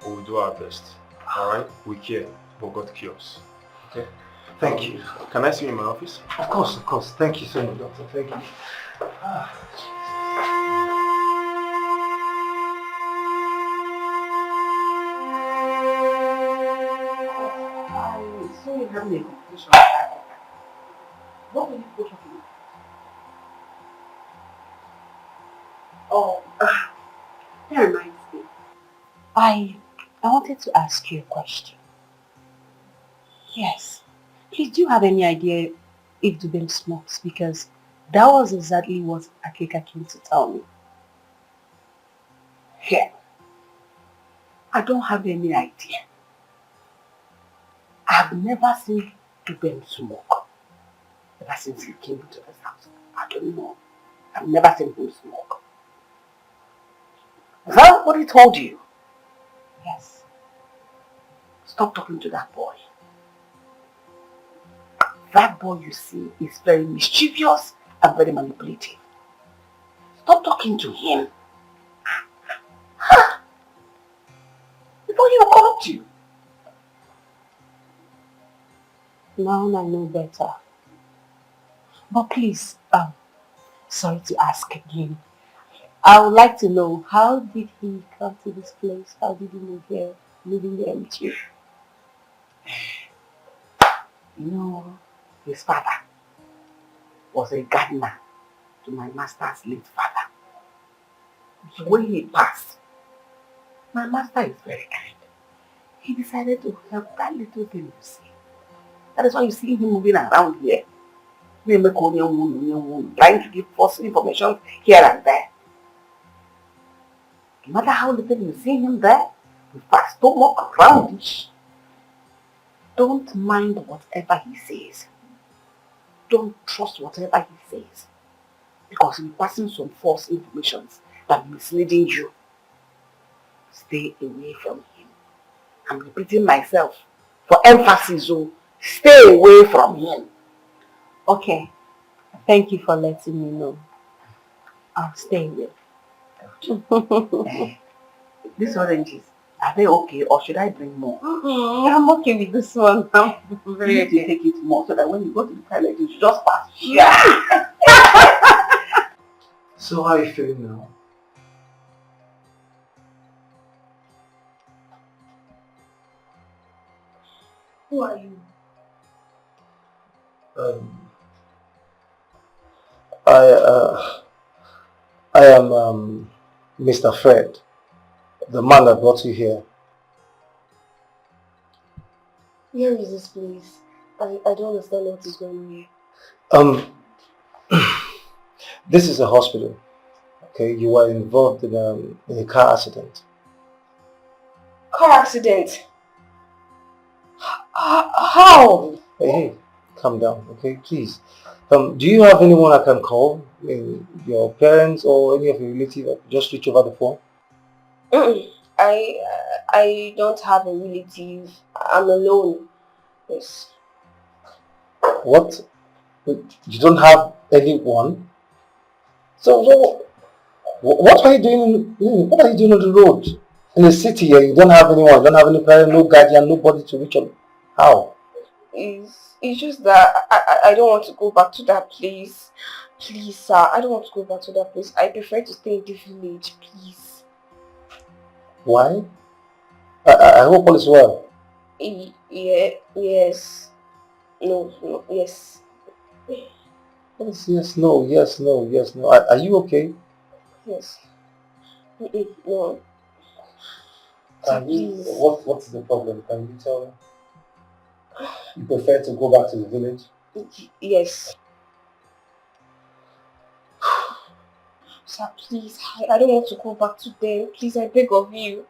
We will do our best. All right. We care, but God cures. Okay. Thank you. Can I see you in my office? Of course. Thank you so much, doctor. Thank you. So you have a conclusion. What will you put of you? Oh, that reminds me. I wanted to ask you a question. Yes. Please, do you have any idea if Dubem smokes? Because that was exactly what Akeka came to tell me. Yeah. I don't have any idea. I've never seen Dubem smoke ever since he came into this house. I don't know. I've never seen him smoke. Is that what he told you? Yes. Stop talking to that boy. That boy you see is very mischievous and very manipulative. Stop talking to him. Before he will corrupt you. Now I know better. But please, sorry to ask again. I would like to know, how did he come to this place? How did he move here, living there with you? You know, his father was a gardener to my master's late father. So when he passed, my master is very kind. He decided to help that little thing you see. That is why you see him moving around here. Trying to give false information here and there. No matter how little you see him there, with a stomach roundish, don't mind whatever he says. Don't trust whatever he says. Because he's passing some false information that misleading you. Stay away from him. I'm repeating myself for emphasis, so stay away from him. Okay. Thank you for letting me know. I'll stay away. These oranges, are they okay or should I bring more? I'm okay with this one. I'm very You need to take it more so that when you go to the toilet, you should just pass. Yeah. So how are you feeling now? Who are you? I am Mr. Fred, the man that brought you here. Where is this place? I don't understand what is going on here. This is a hospital. Okay, you were involved in a car accident. Car accident? How? Hey, calm down, okay, please. Do you have anyone I can call? Your parents or any of your relatives? Just reach over the phone. I don't have a relative. I'm alone. Yes. What? You don't have anyone? So what are you doing? What are you doing on the road? In the city here, you don't have anyone. You don't have any parent, no guardian, nobody to reach on. How? It's just that I don't want to go back to that place. Please, sir, I don't want to go back to that place. I prefer to stay in the village, please. Why? I hope all is well. Yes. No, yes. Yes, no, yes, no, yes, no. Are you okay? Yes. No. Please. What's the problem? Can you tell me? You prefer to go back to the village? Yes. Sir, please, I don't want to go back to them. Please, I beg of you.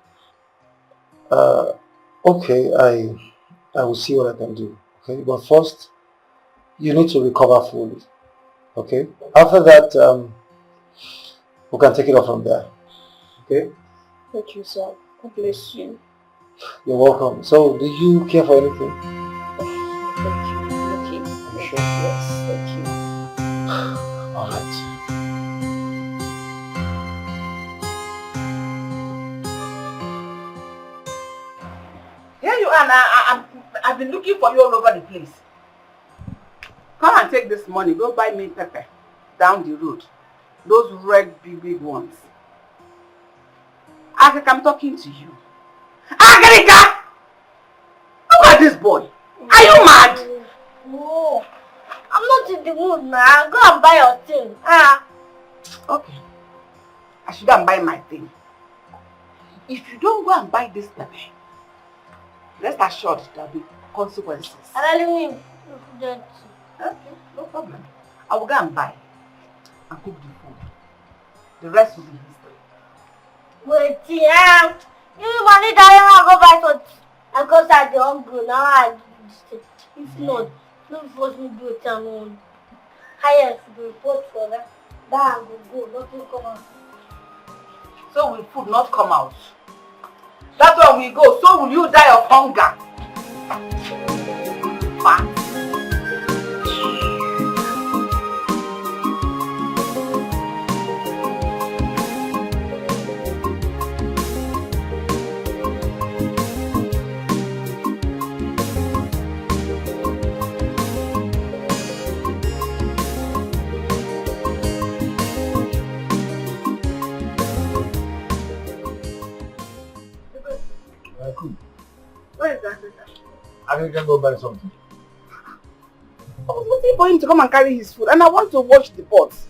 Okay, I will see what I can do. Okay, but first, you need to recover fully. Okay? After that, we can take it off from there. Okay? Thank you, sir. God bless you. You're welcome. So, do you care for anything? Thank you. Okay. You sure? Yes, thank you. All right. Here you are now. I've been looking for you all over the place. Come and take this money. Go buy me pepper down the road. Those red big ones. Agric, I'm talking to you. Agrica! Look at this boy. Are you mad? No, I'm not in the mood now. Go and buy your thing. Okay. I should go and buy my thing. If you don't go and buy this pepper, rest assured there will be consequences. Okay, No problem. I will go and buy and cook the food. The rest will be history. wait, you money that I go buy something. I go start the hungry now. I do this thing. If not, don't force me to do it alone. highest the report for them. That will go, nothing come out. So will food not come out? That's where we go. So will you die of hunger? Fat. Where is that? I can go buy something. I was waiting for him to come and carry his food, and I want to wash the pots.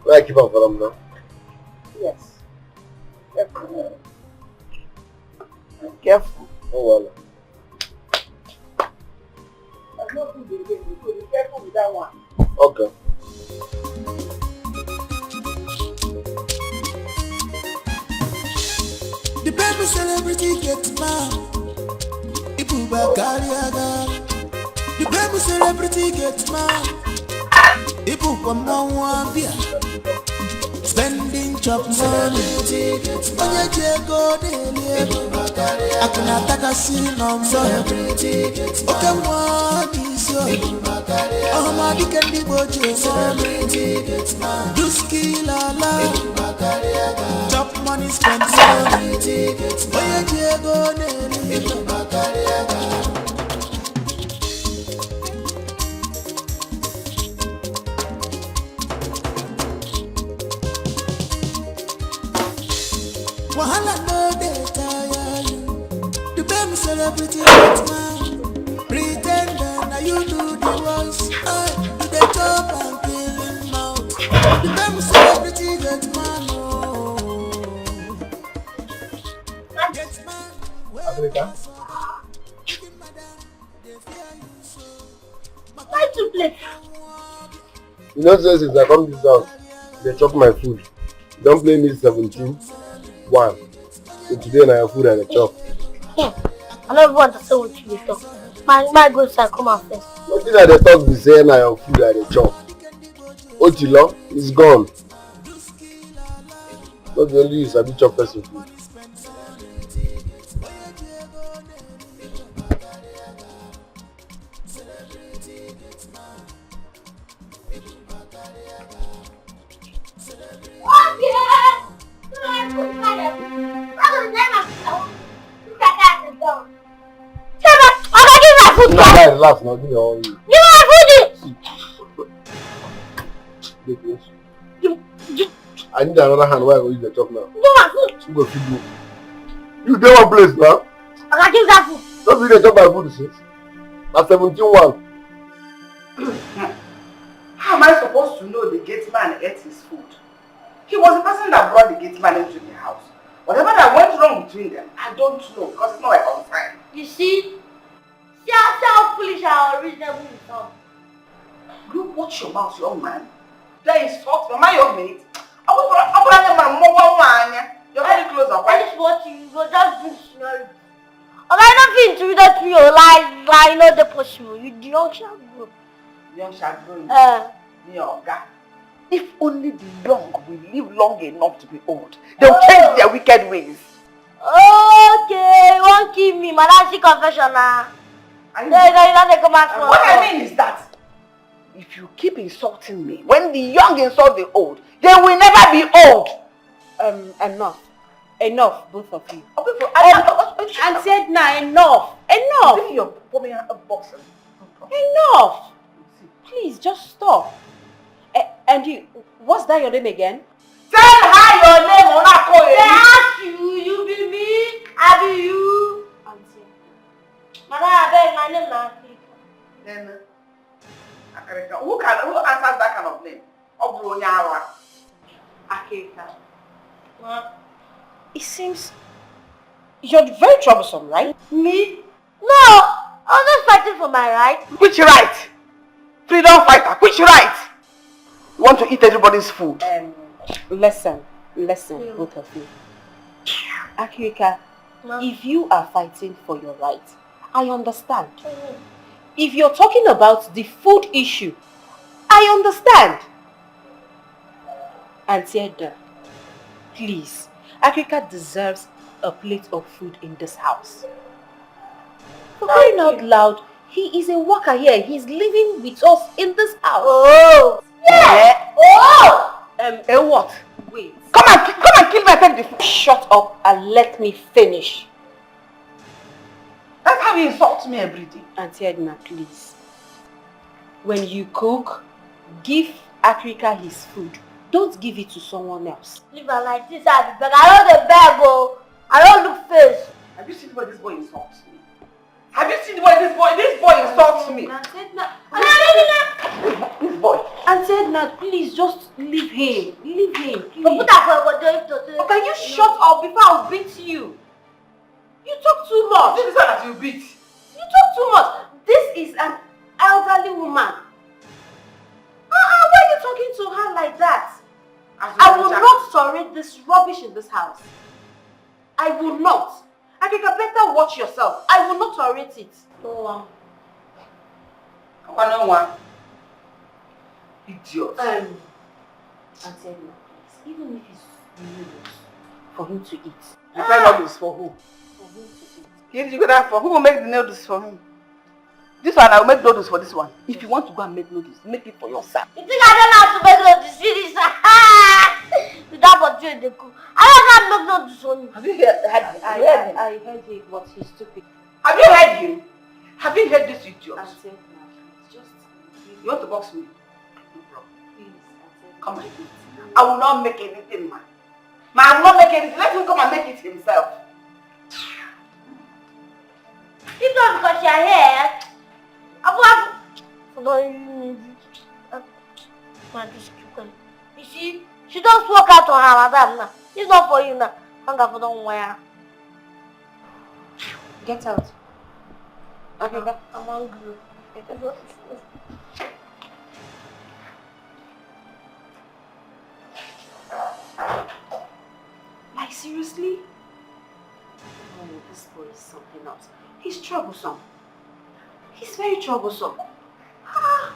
Where I keep on for them now? Yes. Careful. Oh well. There's no food again, so be careful with that one. Okay. The baby celebrity gets mad. Ipuba Kariaga. The baby celebrity gets mad. Ipuba Mwambia. Spending chop money. Onye jego dele. Akuna taka sinom so. Oke mwani so. Oh di kendi boje so. Duski lala. Chop money spend money. Onye jego dele. Wahala no dey tire you. The baby celebrity man. Pretender, now you do the voice. You dey chop and killing mouth. The baby celebrity get man. Get man. Africa? Why to play? You know, since I come this house, they chop my food. Don't play me 17-1. So today na your food and the chop. I don't want to say what you talk. My good side come out first. Nothing that they talk be say na your food and the chop. Otilo is gone. Not the only you sabi chop person food. Relax now, give me all you. I need another hand where I go use the chop now. You go feed me. You dey one place now. Don't be the chop my food since. Na 17-1. How am I supposed to know the gate man ate his food? He was the person that brought the gate man into the house. Whatever that went wrong between them, I don't know because it's not a concern. You see how foolish and unreasonable you sound. You watch your mouth, young man. That is fault. Am I your mate? You're very close up. That is what you go just bring scenario. I don't think to your life, know the possible. You do not shall grow. Young shall grow. If only the young will live long enough to be old, they'll change their wicked ways. Okay, you won't kill me, man. That's the confession now. No, what I mean is that if you keep insulting me, when the young insult the old, they will never be old. Enough, both of you. And said now, enough. Enough. Please, just stop. And you, what's that your name again? Tell her your name or not call they ask you be me, I be you. Auntie. Madam, I beg, my name is Africa. Then, who answers that kind of name? Obronyawa. Akeka. It seems you're very troublesome, right? Me? No, I was just fighting for my right. Which right? Freedom fighter, which right? You want to eat everybody's food? Listen, both of you. Akeka, if you are fighting for your right, I understand. If you're talking about the food issue, I understand. Auntie Edna, please. Africa deserves a plate of food in this house. For crying out loud, he is a worker here. He's living with us in this house. Oh! Yeah! Oh! What? Wait. Come and kill me and take the food. Shut up and let me finish. That's how you insult me every day. Auntie Edna, please. When you cook, give Africa his food. Don't give it to someone else. Leave her like this, I beg. I don't beg, oh. I don't look face. Have you seen the way this boy insults me? Have you seen the way this boy insults me? Auntie Edna, This boy. Auntie Edna, please just leave him. Leave him, please. Can you shut up before I'll beat you? You talk too much. This is that you beat. You talk too much. This is an elderly woman. Why are you talking to her like that? I will not tolerate this rubbish in this house. I will not. Akika, better watch yourself. I will not tolerate it. No one. Idiot. Auntie Edna, please, even if it's noodles for him to eat. You buy noodles for who? For him to eat. Here you go there for who will make the noodles for him? This one, I will make noodles for this one. If you want to go and make noodles, make it for yourself. You think I don't know how to make noodles? See this? Without what you in the cook. I don't know how to make noodles for you. Have you heard? I heard it, but he's stupid. Have you heard him? Have you heard this idiot? Auntie Edna, just You want to box me? No problem. please, Auntie Edna. Come and eat. I will not make anything, man. I will not make anything. Let him come and make it himself. It's not because you're here. You see, she just walk out on her madam now. It's not for you now. Hunger for don't wear. Get out. Okay, I'm hungry. Like, seriously? Oh, this boy is something else. He's troublesome. He's very troublesome. Ah.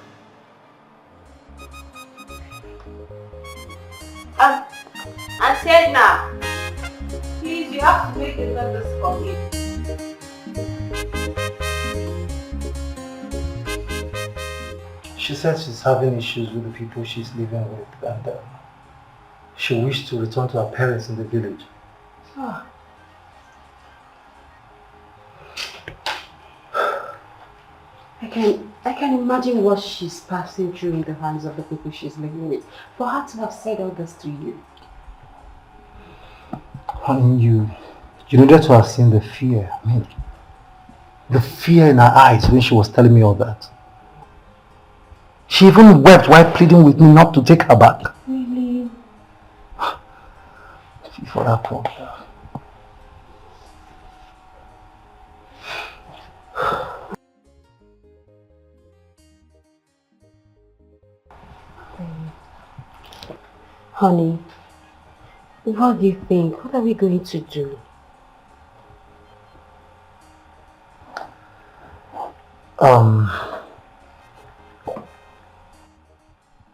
Auntie Edna, please, you have to make the noodles for me. She said she's having issues with the people she's living with, and she wished to return to her parents in the village. Ah. I can imagine what she's passing through in the hands of the people she's living with. For her to have said all this to you. Honey, you needed to have seen the fear. I mean, the fear in her eyes when she was telling me all that. She even wept while pleading with me not to take her back. Really? For that poor girl. Honey, what do you think? What are we going to do?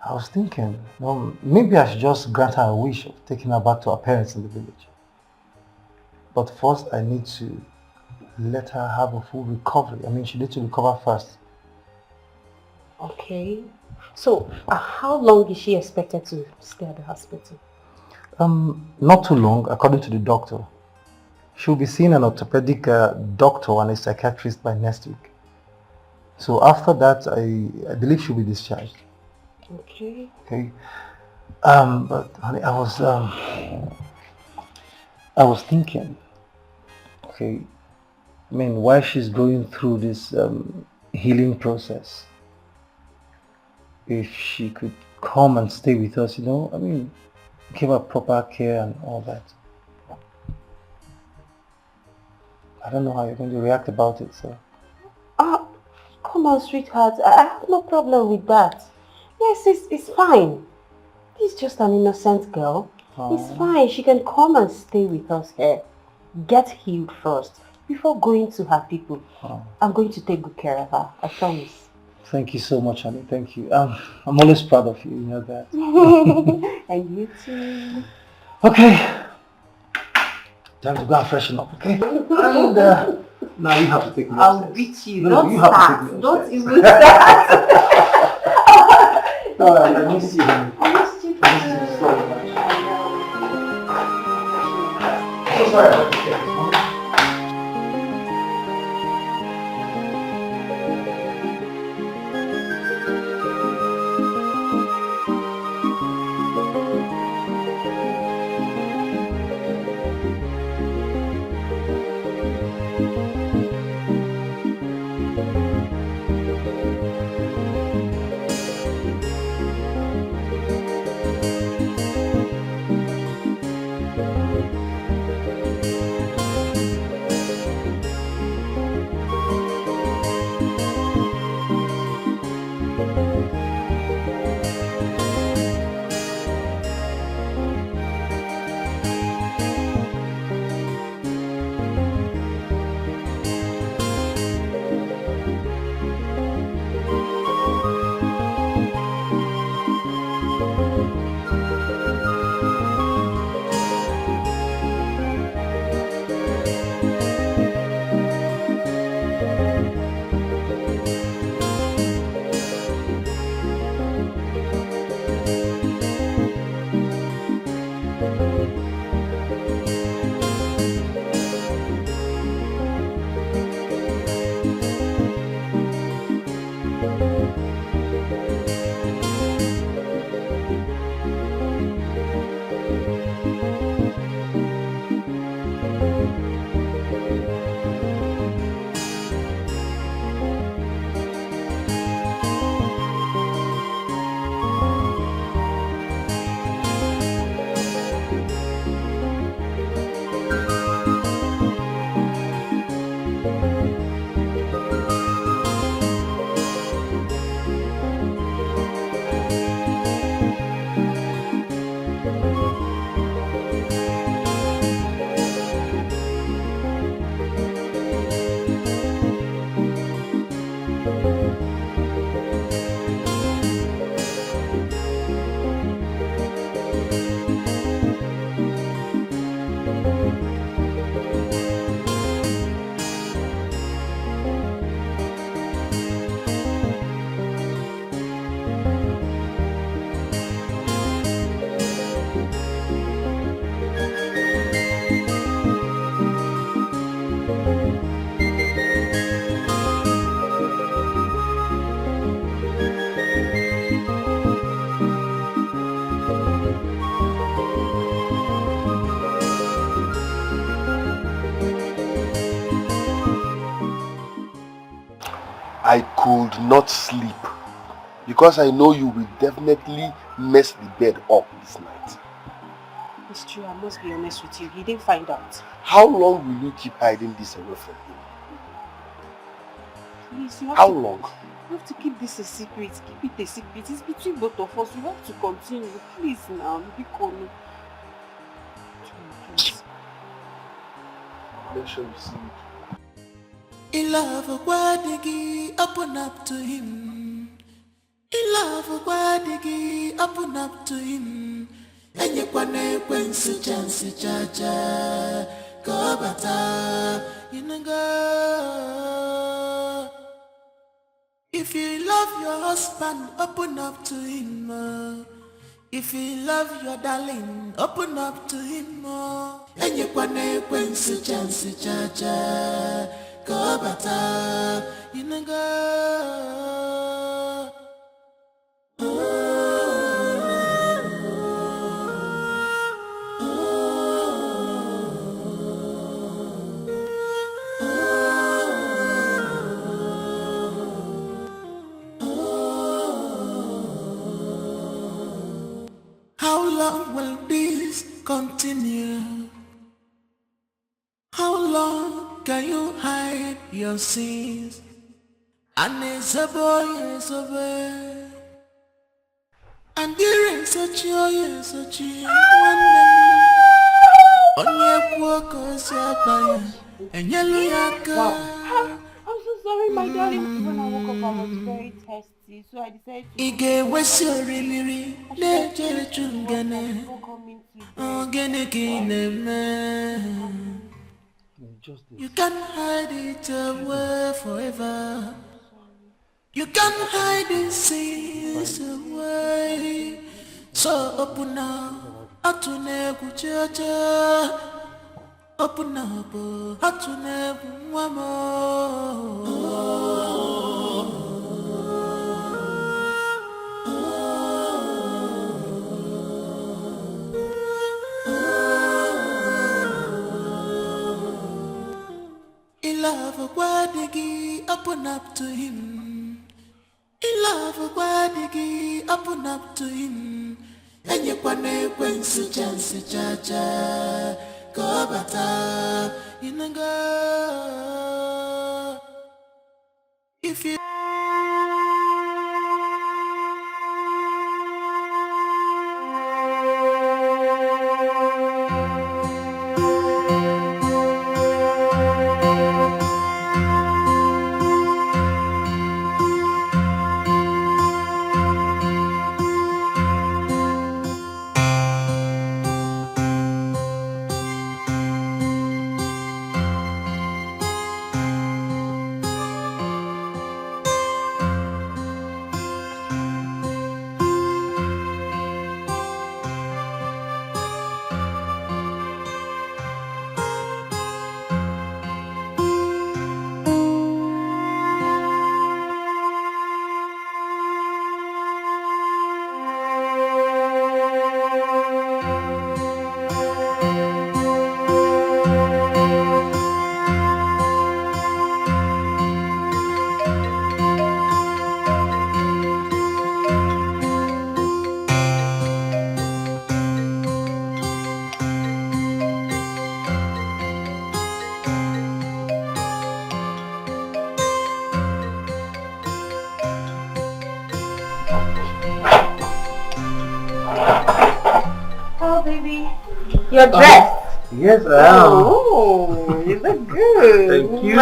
I was thinking, maybe I should just grant her a wish of taking her back to her parents in the village. But first I need to let her have a full recovery. I mean, she needs to recover first. Okay. So, how long is she expected to stay at the hospital? Not too long, according to the doctor. She'll be seeing an orthopedic doctor and a psychiatrist by next week. So after that, I believe she'll be discharged. Okay. Okay. But honey, I was thinking, okay, I mean, while she's going through this healing process, if she could come and stay with us, I mean, give her proper care and all that. I don't know how you're going to react about it, so. Come on, sweetheart. I have no problem with that. Yes, it's fine. She's just an innocent girl. It's fine. She can come and stay with us here. Get healed first before going to her people. I'm going to take good care of her. I promise. Thank you so much, honey. Thank you. I'm always proud of you, you know that. And you too. Okay. Time to go and freshen up, okay? And now you have to take me upstairs. I'll beat you. No, Don't you start. have to take me Don't upstairs. even start. Alright, I miss you, honey. I missed you. I miss you so much. So sorry about this. I could not sleep because I know you will definitely mess the bed up this night. It's true, I must be honest with you. He didn't find out. How long will you keep hiding this away from him? Please, you have How to, long? You have to keep this a secret. Keep it a secret. It's between both of us. You have to continue. Please now. Be cool. Please. Make sure you see it. In love, Wadigi, open up to him. In love, Wadigi, open up to him. And you when su chance chacha, go bata, go. If you love your husband, open up to him. If you love your darling, open up to him. And you when su chance chacha. Go bata, go. How long will this continue? How long can you hide your sins? And it's a boy, it's a boy. And there is a child, yes, a child. On your walk, and yellow yaka. I'm so sorry, my darling. When I woke up, I was very thirsty, so I decided to. Ige wesioriri nejere chungene Before coming to ogene kineme. You can hide it away forever. You can hide these sins away. So open up, atune kuchacha. Open up, atune wamo. In love, wadigi, open up to him. In love, wadigi, open up to him. And you when su chance chacha, go bata, inanga. If you You're dressed. Yes, I am. Oh, you look good. Thank you.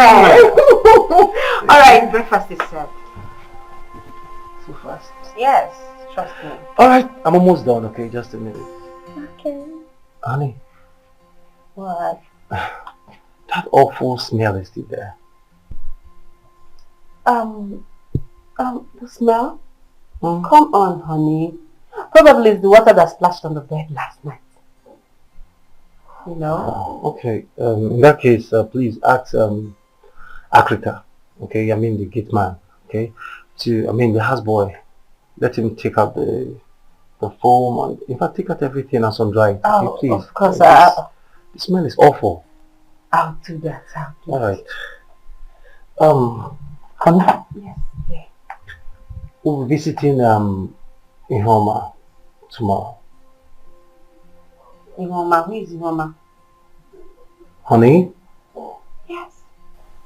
Alright, breakfast is served. So fast? Yes, trust me. Alright, I'm almost done, okay? Just a minute. Okay. Honey. What? That awful smell is still there. The smell? Come on, honey. Probably it's the water that splashed on the bed last night. You know? Okay, in that case, please ask Akrika, okay, I mean the gate man, okay, the houseboy, let him take out the foam and in fact take out everything and some dry. Oh, okay, please. of course. The smell is awful. I'll do that. Alright. Honey? Yes, dear. We'll be visiting Ihoma tomorrow. Ihoma, who is Ihoma? Honey? Yes.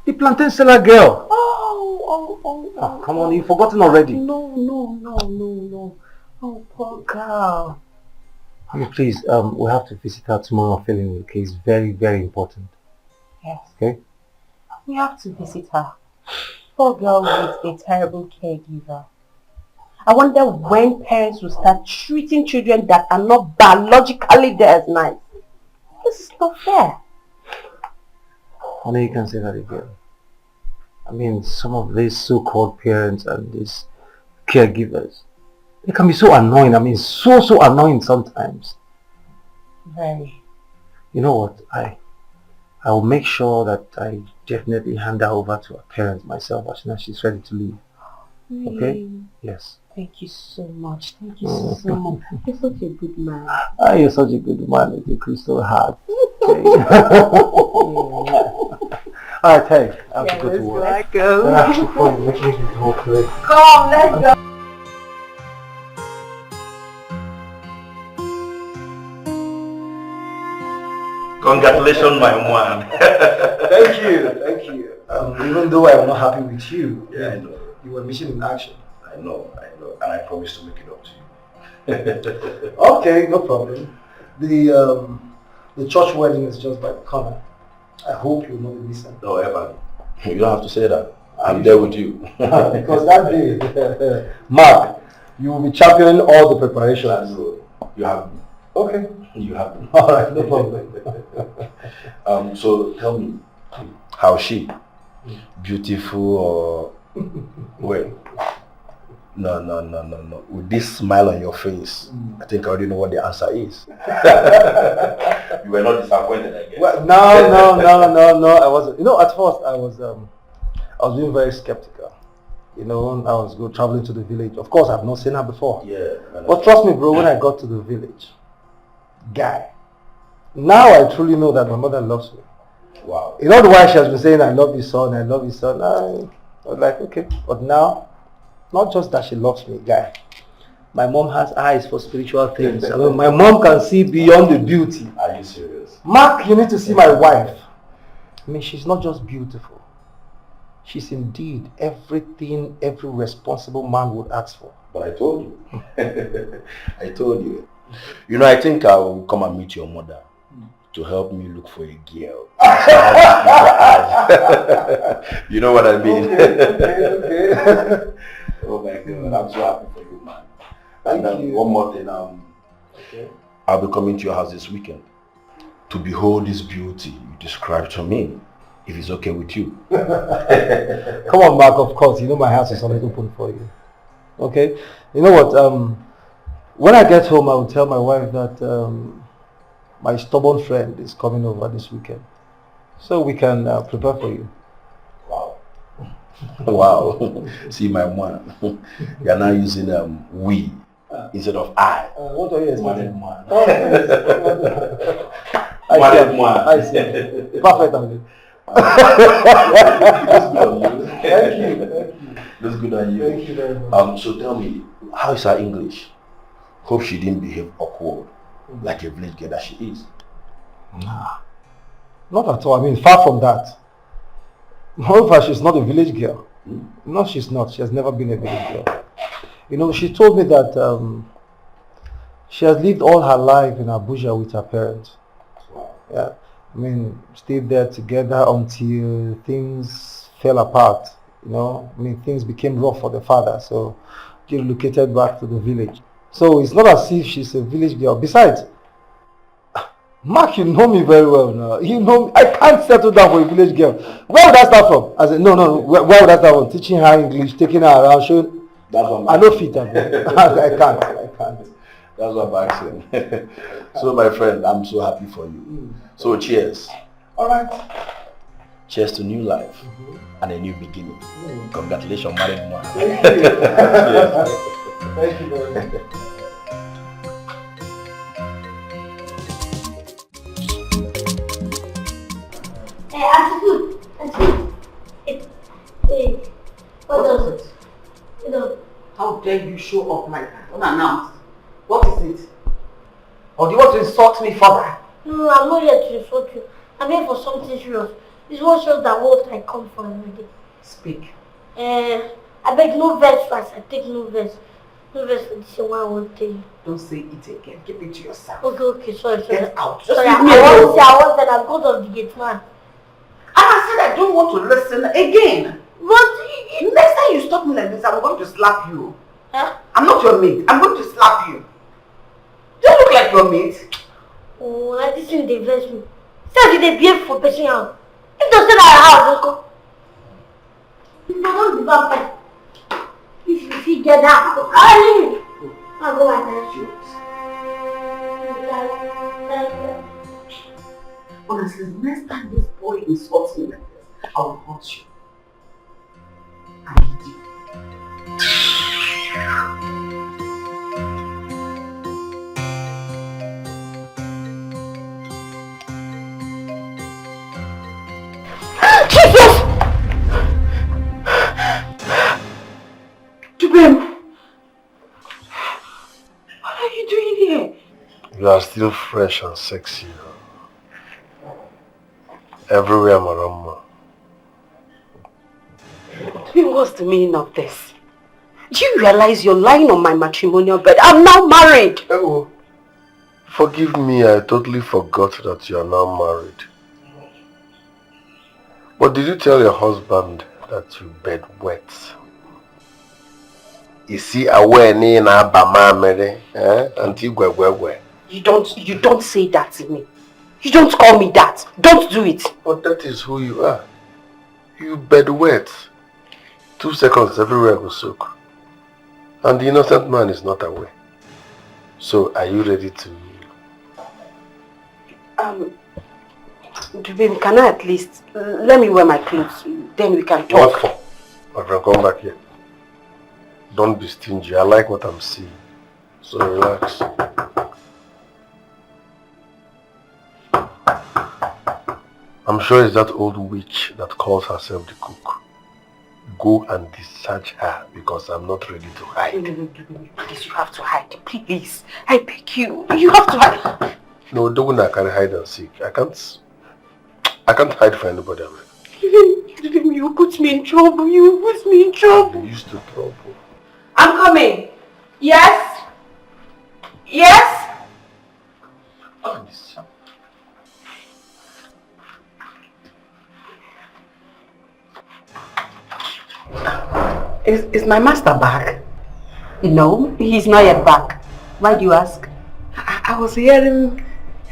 The plantain seller girl. Oh, come on, you've forgotten already. No. Oh, poor girl. Honey, please, we have to visit her tomorrow feeling the case. Very, very important. Yes. Okay? We have to visit her. Poor girl with a terrible caregiver. I wonder when parents will start treating children that are not biologically theirs nice. This is not fair. Honey, you can say that again. I mean, some of these so-called parents and these caregivers, they can be so annoying. I mean, so annoying sometimes. Very. You know what? I will make sure that I definitely hand her over to her parents myself as soon as she's ready to leave. Really? Okay? Yes. Thank you so much. Thank you so much. You're such a good man. You're such a good man with a crystal heart. Okay. Alright, hey, I have to go to work. Let's go. Before you make me go to it. Come, let's go. Congratulations, my man. Thank you. Even though I'm not happy with you, yeah, I know. You were missing in action. I know, and I promise to make it up to you. Okay, no problem. The church wedding is just by the corner. I hope you'll not be missing. No, Evan, you don't have to say that. I'm there with you. Because that day, Mark, you will be championing all the preparations. You have me. Okay. You have me. All right, no problem. So tell me, how's she? Beautiful or wait? No. With this smile on your face, I think I already know what the answer is. You were not disappointed, I guess. Well, no. I wasn't. You know, at first I was being very skeptical. You know, I was traveling to the village. Of course, I've not seen her before. Yeah. But trust me, bro, when I got to the village, guy, now I truly know that my mother loves me. Wow. You know why she has been saying, I love you, son, I love you, son. I was like, okay. But now, not just that she loves me, guy. My mom has eyes for spiritual things. I mean, my mom can see beyond the beauty. Are you serious? Mark, you need to see my wife. I mean, she's not just beautiful. She's indeed everything every responsible man would ask for. But I told you. I told you. You know, I think I'll come and meet your mother to help me look for a girl. You know what I mean? Okay. Oh my God, I'm so happy for you, man. Thank And you. one more thing, I'll be coming to your house this weekend to behold this beauty you described to me, if it's okay with you. Come on, Mark, of course. You know my house is always open for you. Okay? You know what? When I get home, I will tell my wife that my stubborn friend is coming over this weekend. So we can prepare for you. Wow. Wow. See my one. You're now using we instead of I. What are you expecting? Man. I see. Perfect, Andy. Thank you. Looks good on you. Thank you very much. So tell me, how is her English? Hope she didn't behave awkward like a village girl that she is. Nah. Not at all. I mean, far from that. Moreover, she's not a village girl. No, she's not. She has never been a village girl. You know, she told me that she has lived all her life in Abuja with her parents. Yeah. I mean, stayed there together until things fell apart. You know, I mean, things became rough for the father, so she relocated back to the village. So it's not as if she's a village girl. Besides, Mark, you know me very well now. You know me. I can't settle down for a village girl. Where would I start from? I said, no. Where would I start from? Teaching her English, taking her around, showing. That's what I know fit. I can't. That's what I'm asking. So my friend, I'm so happy for you. So cheers. All right. Cheers to new life and a new beginning. Congratulations, married man. Thank you. Thank you very much. Auntie, what does it? You know. How dare you show up like that unannounced? What is it? Or do you want to insult me further? No, I'm not here to insult you. I'm here for something serious. This one shows that what I come for every day. Speak. I beg no verse first. I take no verse. No verse for this one I won't tell you. Don't say it again. Keep it to yourself. Okay, sorry. Get out. Just Sorry, leave me alone. I want that I'm God of the gate man. And I said I don't want to listen again. But next time you stop me like this, I'm going to slap you. Huh? I'm not your mate. I'm going to slap you. Do you look like your mate? Oh, like this thing they vex me. Say they behave for person house. If they say that house, don't come. If I don't be vampire, if you see get that, I'll go my direction. Honestly, next time this boy insults me like this, I will hurt you. I need you. Jesus! Jubem! What are you doing here? You are still fresh and sexy. Everywhere, Marama. What's the meaning of this? Do you realize you're lying on my matrimonial bed? I'm now married! Oh, forgive me, I totally forgot that you are now married. But did you tell your husband that you bed wet. Is he aware na bama mere? Auntie Gwegwegwe. You don't say that to me. You don't call me that. Don't do it. But that is who you are. You bed wet. 2 seconds everywhere will soak. And the innocent man is not aware. So are you ready to... Baby, can I at least... let me wear my clothes. Then we can talk. What for? My friend, come back here. Don't be stingy. I like what I'm seeing. So relax. I'm sure it's that old witch that calls herself the cook. Go and discharge her because I'm not ready to hide. Please, you have to hide. Please. I beg you. You have to hide. No, don't I can hide and seek. I can't hide for anybody. You put me in trouble. You put me in trouble. I'm used to trouble. I'm coming. Yes? Yes? Oh, Is my master back? No, he's not yet back. Why do you ask? I was hearing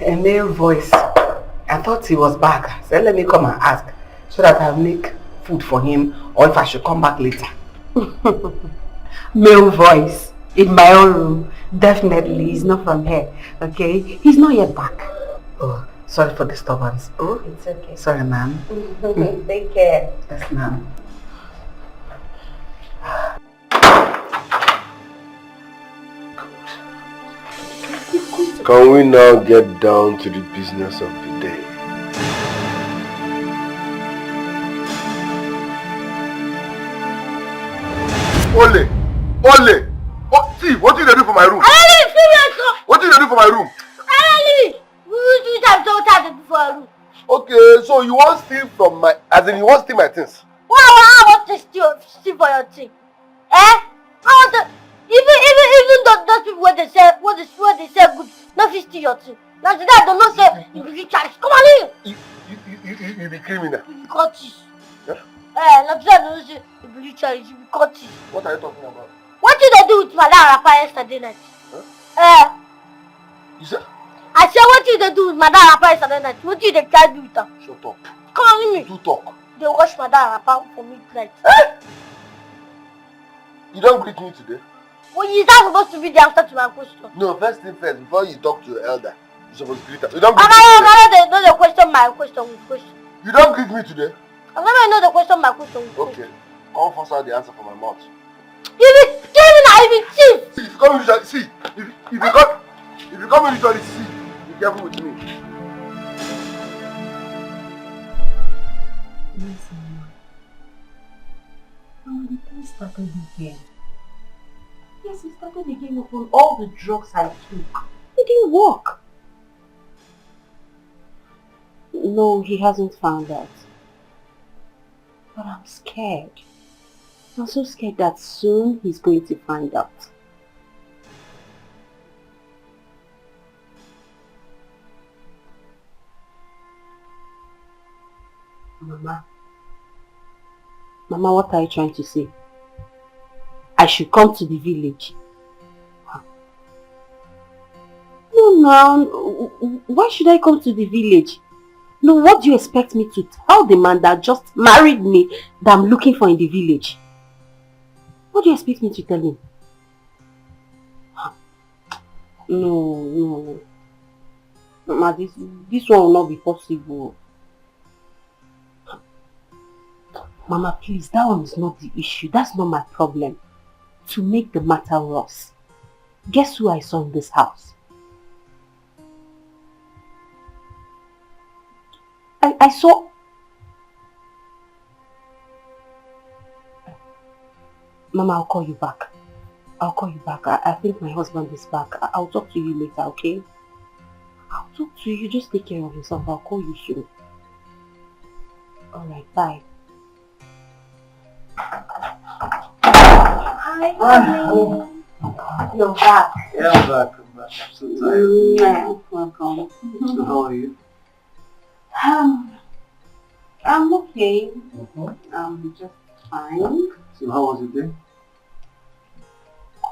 a male voice. I thought he was back. So let me come and ask so that I'll make food for him or if I should come back later. Male voice in my own room. Definitely, he's not from here. Okay? He's not yet back. Oh, sorry for disturbance. Oh, it's okay. Sorry, ma'am. Take care. Yes, ma'am. Can we now get down to the business of the day? Ole! Ole! Oh, see, what did they do for my room? What did they do for my room? Okay, so you want to steal from my... As in, you want to steal my things? I want to steal for your thing. Eh? I want to... Even those people when they say good, nothing steal your thing. Now today I don't know say you be charged. Come on in! You be criminal. You be courteous. Yeah? Now today I don't know say you be charged. You be courteous. What are you talking about? What did they do with Madam Rapa yesterday night? Huh? You said? I said what did they do with Madam Rapa yesterday night? What did they try to do with her? Shut up. Come on in me. Do talk. They wash Madam Rapa for midnight. You don't greet me today? Well, is that supposed to be the answer to my question? No, first thing first, before you talk to your elder, you're supposed to greet her. You don't greet me today. No, the question my question with question. You don't greet me today? I never know the question my question with question. Okay. Come force out the answer from my mouth. You be cheap. See, if you come usually, see, if you come usually, see, be careful with me. Listen, the guy started again. Yes, he started again upon all the drugs I took. It didn't work. No, he hasn't found out. But I'm scared. I'm so scared that soon he's going to find out. Mama, what are you trying to say? I should come to the village. No, why should I come to the village? No, what do you expect me to tell the man that just married me that I'm looking for in the village? What do you expect me to tell him? No. Mama, this one will not be possible. Mama, please, that one is not the issue. That's not my problem. To make the matter worse, guess who I saw in this house? I saw... Mama, I'll call you back. I think my husband is back. I'll talk to you later, okay? I'll talk to you. Just take care of yourself. I'll call you soon. Alright, bye. Hi, honey. You're back. Yeah, I'm back. I'm so tired. Welcome. So how are you? I'm okay. I'm just Fine. So how was your day?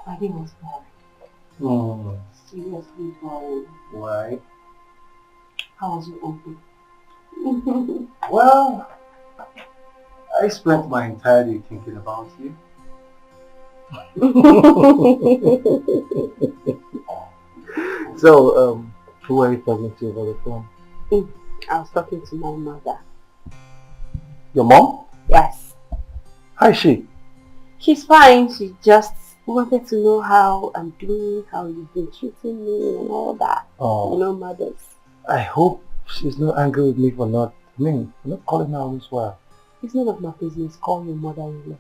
My day was boring. Oh, Seriously boring. why? How was your own day? Well, I spent my entire day thinking about you. So, who are you talking to over the phone? I was talking to my mother. Your mom? Yes. How is she? She's fine. She just wanted to know how I'm doing, how you've been treating me and all that. Oh, You know, mothers. I hope she's not angry with me for not calling her all this while. It's none of my business. Call your mother-in-law.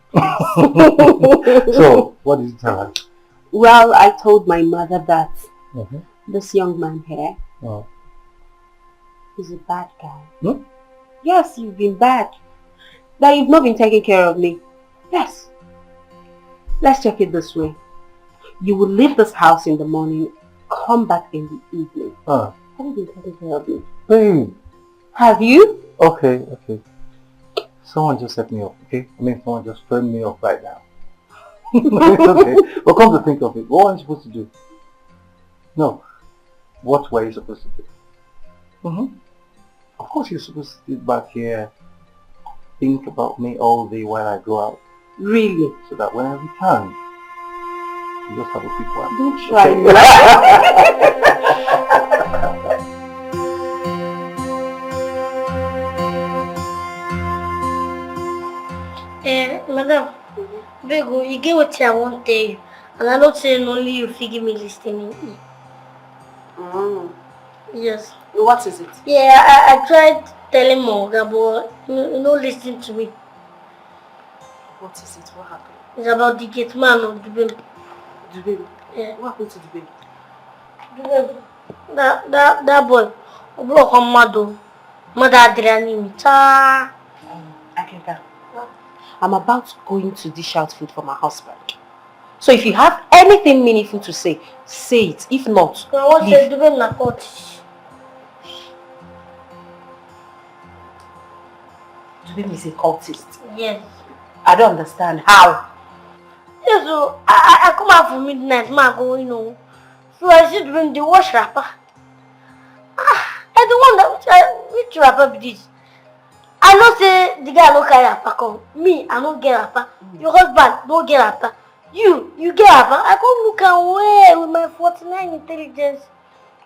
So, what did you tell her? Well, I told my mother that Mm-hmm. this young man here Oh. is a bad guy. Hmm? Yes, you've been bad. That you've not been taking care of me. Yes. Let's check it this way. You will leave this house in the morning, come back in the evening. Have you been taking care of me? Babe. Have you? Okay. Someone just set me up, okay? Someone just phoned me up right now. It's okay. But come to think of it, what am I supposed to do? No. What were you supposed to do? Of course you're supposed to sit back here, think about me all day while I go out. Really? So that when I return, you just have a quick one. Don't try Madam, Bego, you get what I want to tell you. And I'm not saying only you give me listening. Yes. What is it? Yeah, I tried telling Morga, but you know, listen to me. What is it? What happened? It's about the Gateman of the baby. The baby? Yeah. What happened to the baby? The baby. That boy. Block on Mado. Mother Adriani. I can. I'm about going to dish out food for my husband. So if you have anything meaningful to say, say it. If not, I want to do it na court. Dubem is a cultist. Yes. I don't understand. How? Yes, so I come out for midnight, ma go, you know. So I see Dubem the wash wrapper. I don't want which wrapper be this? I know say the guy no carry wrapper come. Me, I don't get wrapper. Your husband don't get wrapper. You get wrapper. I come look away with my 49 intelligence.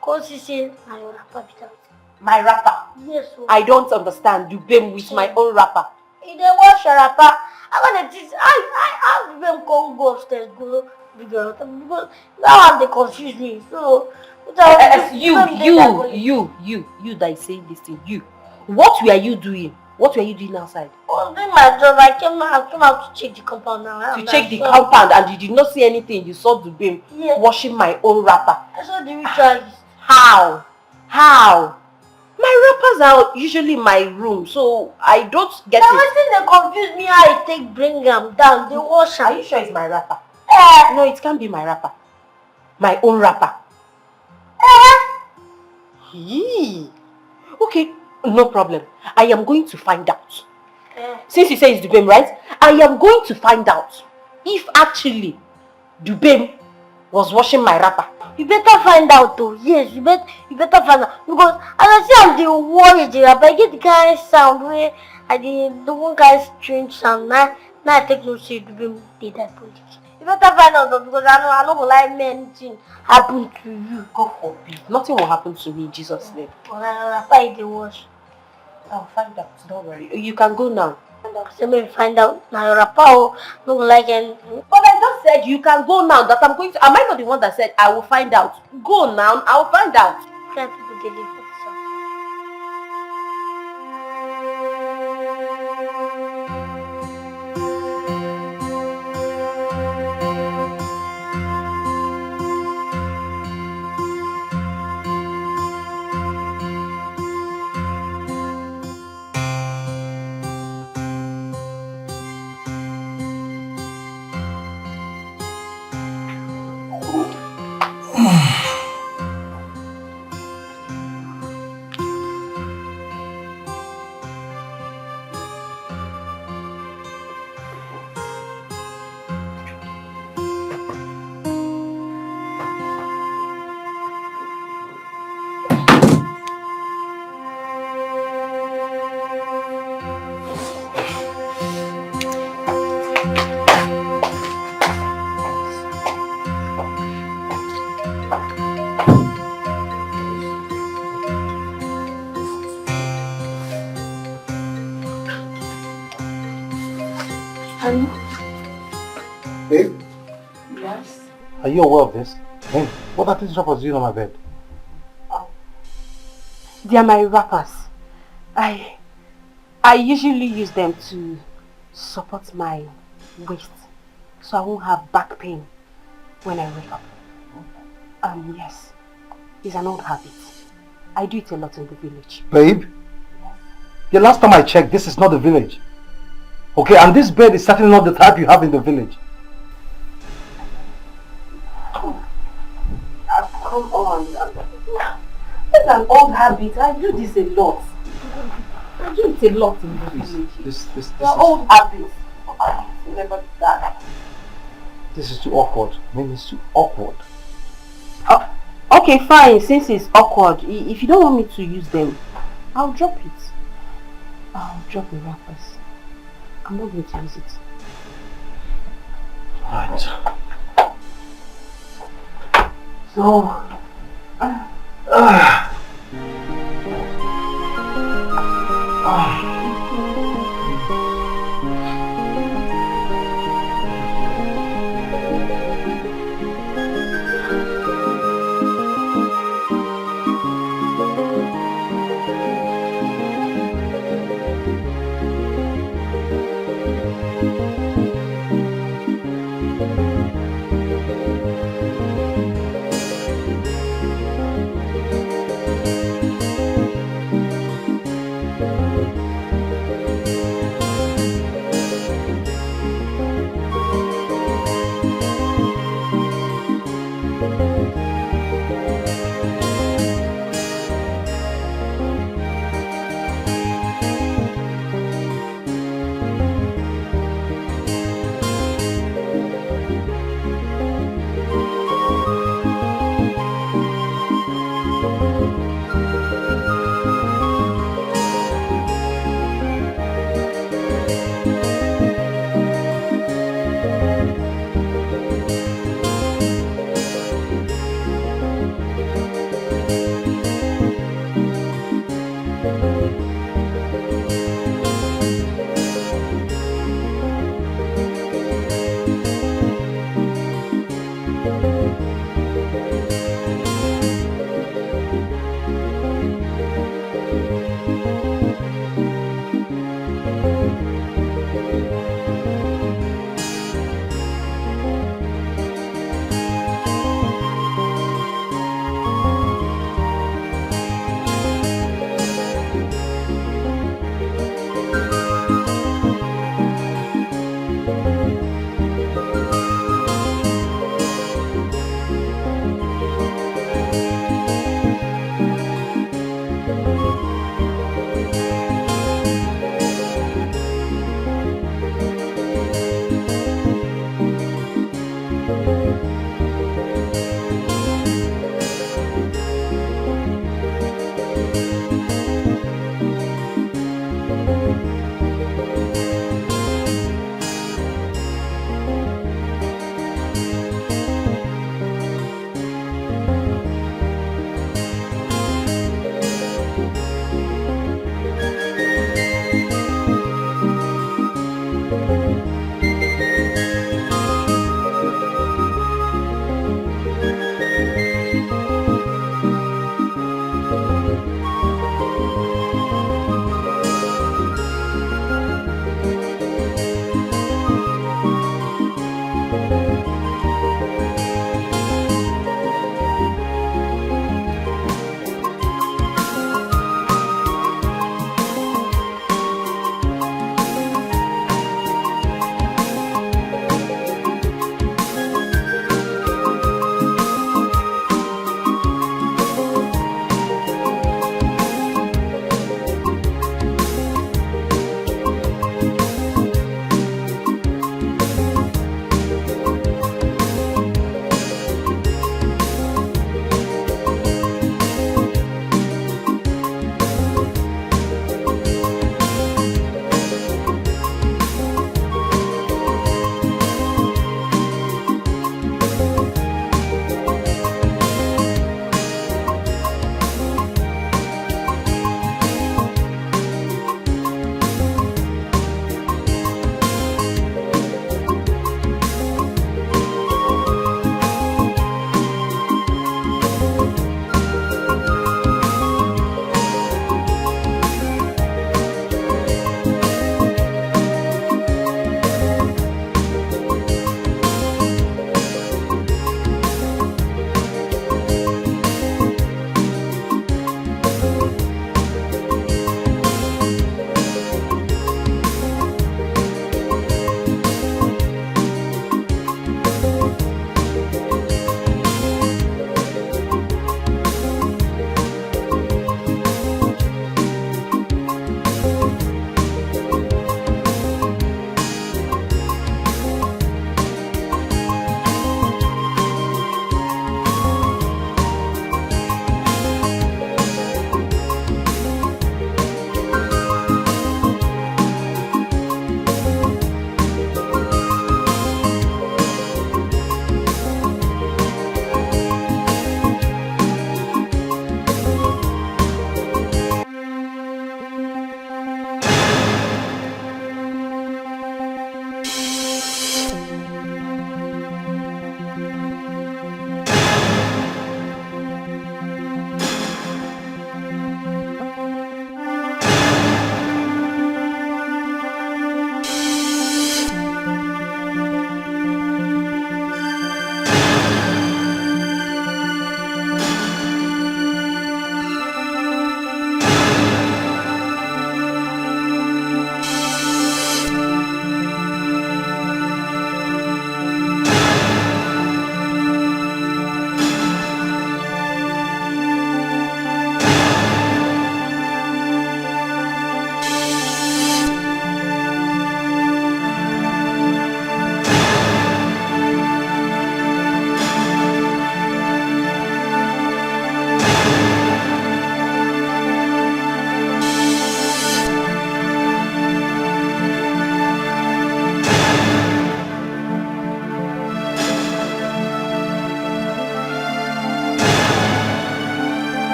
Cause he say, I your wrapper be that. My wrapper? Yes, so. I don't understand Dubem with my own wrapper. He dey wash your wrapper. I want to teach. I Dubem come go upstairs go figure out because that one they confuse me. So you that say this thing, you. What were you doing? What were you doing outside? I was doing my job. I came out to check the compound now. To check the compound and you did not see anything. You saw Dubem washing my own wrapper. I saw the ritualist. How? My wrappers are usually in my room, so I don't get it. They confuse me how I take bring them down. They wash. Are you sure it's my wrapper? No, it can't be my wrapper. My own wrapper. Okay, no problem. I am going to find out. Since you say it's Dubem, right? I am going to find out if actually Dubem was washing my wrapper. You better find out though. Yes, you better find out. Because as I say I'm the worry the wrapper, I get the kind of sound where the one kind of strange sound. Now I take no shit Dubem did that police. You better find out though, because I don't like me anything happen to you. God forbid. Nothing will happen to me in Jesus' name. Well, wrapper the wash. I'll find out. Don't worry. You can go now. So maybe find out now your rapper don't like anything. But I just said you can go now. That I'm going to. Am I not the one that said I will find out? Go now. I will find out. Try people they live for this house. And Babe, yes. are you aware of this? Hey, what are these droppers doing on my bed? They are my wrappers. I usually use them to support my waist so I won't have back pain when I wake up. Yes. It's an old habit. I do it a lot in the village. Babe, the last time I checked, this is not the village. Okay, and this bed is certainly not the type you have in the village. Come on. It's an old habit. I do this a lot. I do it a lot in the village. This They're old habits. I never do that. This is too awkward. I mean, it's too awkward. Okay, fine. Since it's awkward, if you don't want me to use them, I'll drop it. I'll drop the wrappers. I'm not going to use it. Alright. So...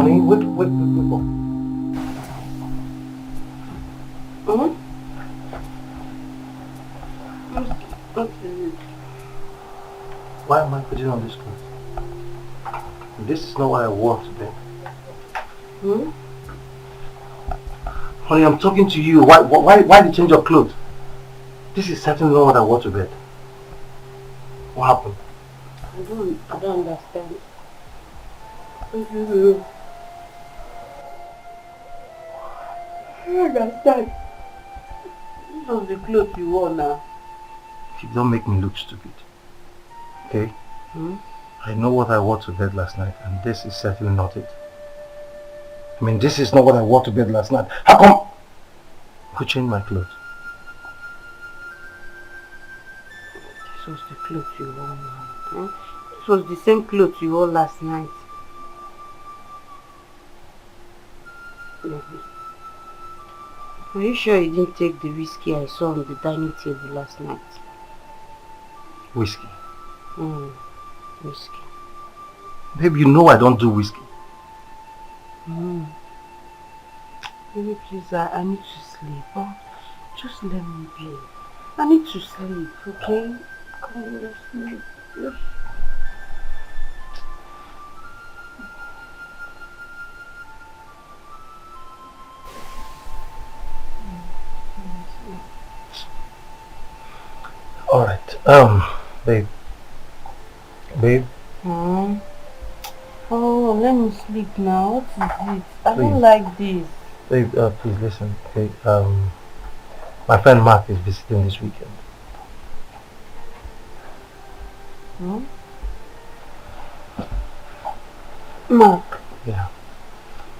Honey, wait up. Okay. Why am I putting on this clothes? This is not what I wore to bed. Honey, I'm talking to you. Why the change of clothes? This is certainly not what I wore to bed. What happened? I don't understand. I don't understand. This was the clothes you wore now. You don't make me look stupid. Okay? I know what I wore to bed last night, and this is certainly not it. I mean, this is not what I wore to bed last night. How come? Who changed my clothes? This was the clothes you wore now. This was the same clothes you wore last night. Are you sure you didn't take the whiskey I saw on the dining table last night? Whiskey? Whiskey. Babe, you know I don't do whiskey. Baby, please, I need to sleep. Oh, just let me be. I need to sleep, okay? Come on, let's sleep. Yes. Alright, babe. Babe? Oh, let me sleep now. What is it? I don't like this. Babe, please listen, okay? My friend Mark is visiting this weekend. Mark? Yeah.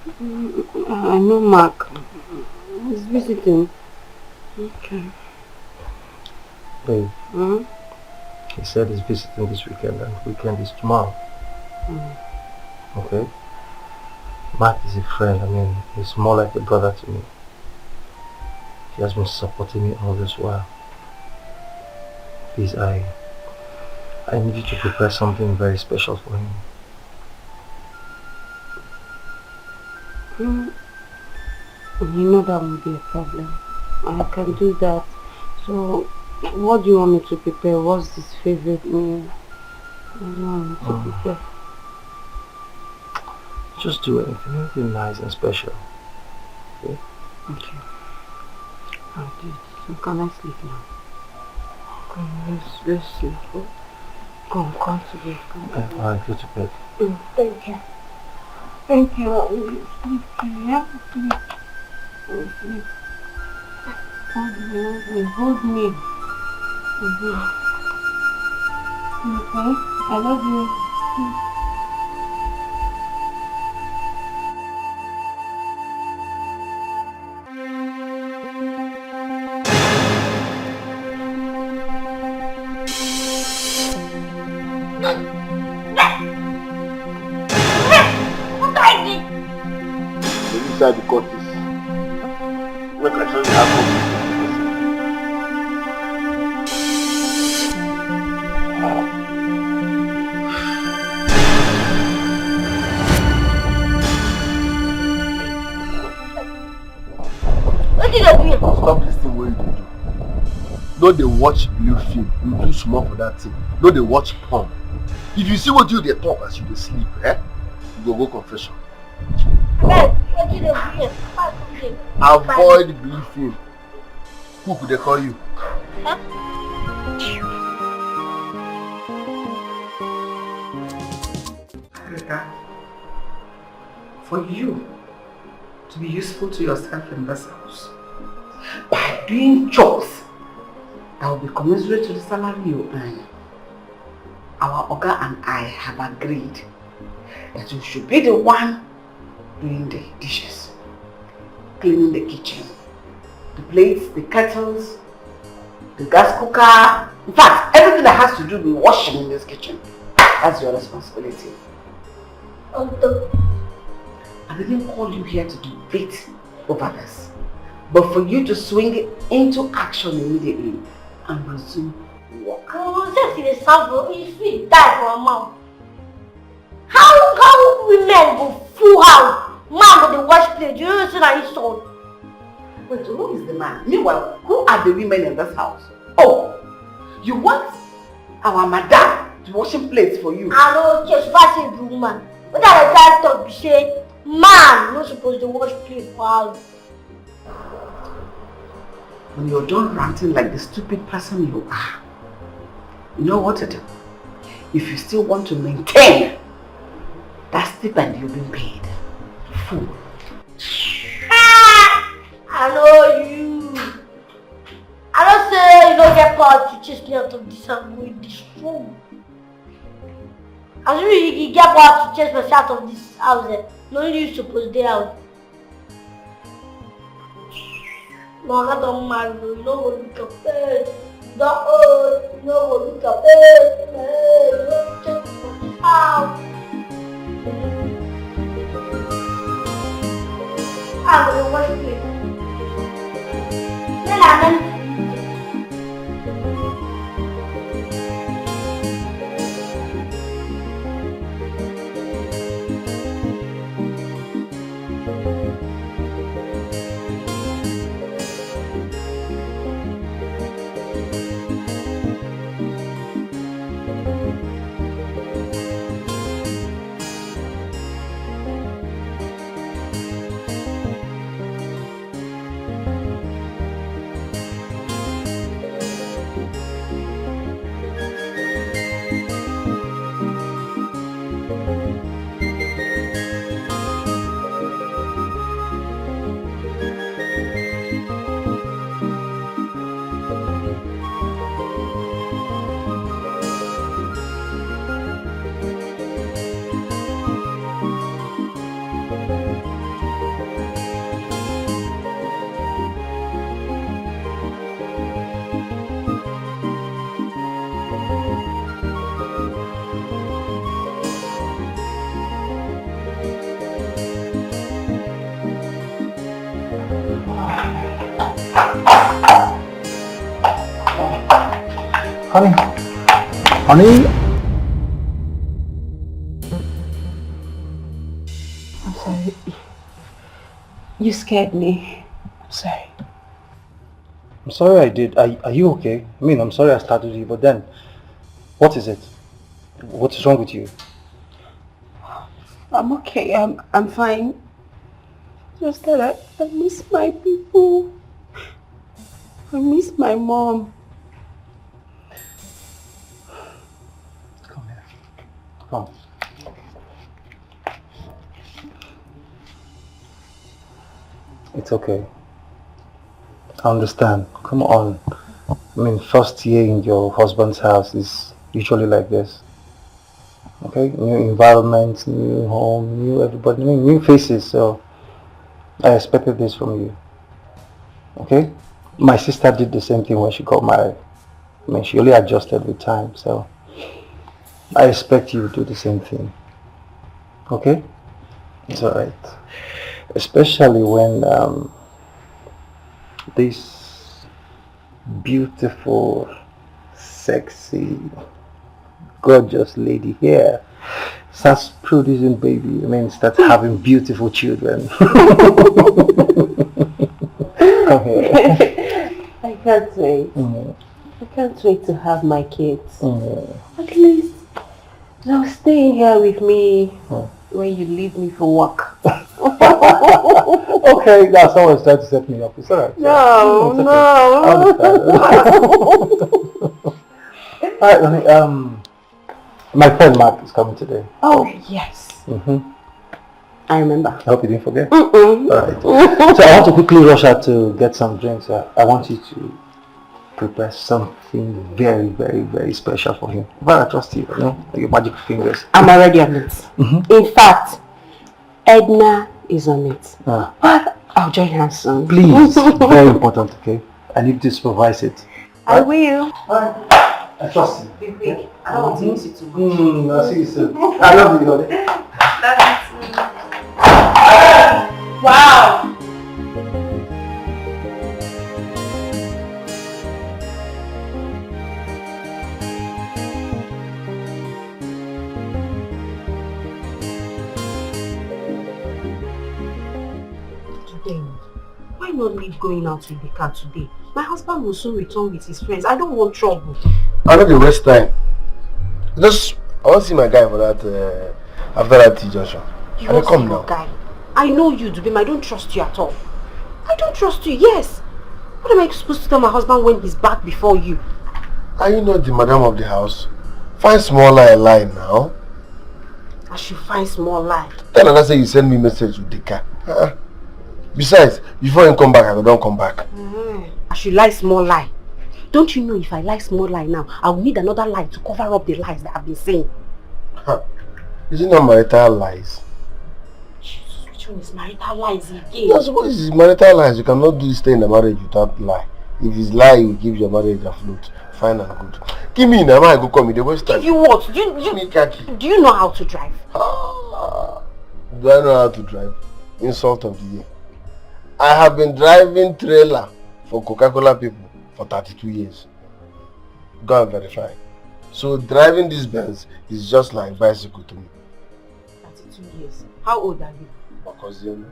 I know Mark. He's visiting. Okay. Babe, he said he's visiting this weekend, and weekend is tomorrow. Okay? Mark is a friend. I mean, he's more like a brother to me. He has been supporting me all this while. Please, I need you to prepare something very special for him. You know that won't be a problem. I can do that. So, what do you want me to prepare? What's his favorite meal? What do you want me to prepare? Just do anything nice and special. Okay? Okay. I'll do it. So can I sleep now? Come, let's sleep. Come to bed. Alright, go to bed. Thank you. Thank you. I will sleep too, yeah? Sleep. I will sleep. Hold me. Okay? I love you. Sleep. Inside the cottage. Make I show you how to. What did I do? Stop this thing what you do. No, they watch blue film. You do small for that thing. No, they watch porn. If you see what you they talk as you dey sleep, you go confession. What did I do? Avoid blue film. Who could they call you? For you to be useful to yourself in this house by doing chores that will be commensurate to the salary you earn, our Oga and I have agreed that you should be the one doing the dishes, cleaning the kitchen, the plates, the kettles, the gas cooker, in fact, everything that has to do with washing in this kitchen. That's your responsibility. I didn't call you here to debate over this, but for you to swing it into action immediately and resume work. How women go full house. Man with the wash plate, you don't see that his son. Wait, who is the man? Meanwhile, who are the women in this house? Oh, you want our madam to washing plates for you? I know, just fashion woman. What are the guys talk? Say, man, not supposed to wash plate for house. When you're done ranting like the stupid person you are, you know what to do? If you still want to maintain that stipend you've been paid, fool. I know you. I don't say you don't get power to chase me out of this and with this room. As soon as you get power to chase me out of this house, no you supposed to stay out. No, I don't mind you. You know what you can pay. Don't you know what you can pay. You don't chase me from this house. I'm going to wash plate. Then I'm going to Honey? I'm sorry. You scared me. I'm sorry. I'm sorry I did. Are you okay? I mean, I'm sorry I startled you, but then, what is it? What is wrong with you? I'm okay. I'm fine. Just that I miss my people. I miss my mom. Come here. Come. It's okay. I understand. Come on. I mean, first year in your husband's house is usually like this. Okay? New environment, new home, new everybody, new faces. So I expected this from you. Okay? My sister did the same thing when she got married. I mean, she only adjusted with time. So I expect you to do the same thing. Okay? It's alright. Especially when this beautiful, sexy, gorgeous lady here starts producing baby. I mean, starts having beautiful children. Come here. I can't wait. I can't wait to have my kids. At least they'll stay here with me when you leave me for work. Okay, that's always trying to set me up. It's alright. No. Alright, honey, my friend Mark is coming today. Oh, yes. I remember. I hope you didn't forget. Alright. So I want to quickly rush out to get some drinks. I want you to prepare something very, very, very special for him. But I trust you, your magic fingers. I'm already on it. In fact, Edna is on it. But I'll join her soon. Please, very important, okay? I need to supervise it. I will. Alright. I trust you. Be quick. I don't want to miss you too much. I'll see you soon. I love you, honey. Wow. not leave going out with the car today? My husband will soon return with his friends. I don't want trouble. I know the waste time. Just, I want to see my guy for that, after that T-junction. You won't see your guy. I know you, Dubem. I don't trust you at all. I don't trust you, yes. What am I supposed to tell my husband when he's back before you? Are you not the madam of the house? Find small lie now. I should find small lie. Tell her that say you send me message with the car. Besides, before you come back, I don't come back. I should lie small lie. Don't you know if I lie small lie now, I will need another lie to cover up the lies that I've been saying. Is it not marital lies? Jesus, which one is marital lies again? That's what is marital lies. You cannot do stay in a marriage without lie. If it's lie, you give your marriage a float. Fine and good. Give me now, I go call me the waste time. Give you what? Do you know how to drive? Do I know how to drive? Insult of the year. I have been driving trailer for Coca-Cola people for 32 years. Go and verify. So driving this Benz is just like bicycle to me. 32 years. How old are you? My cousin.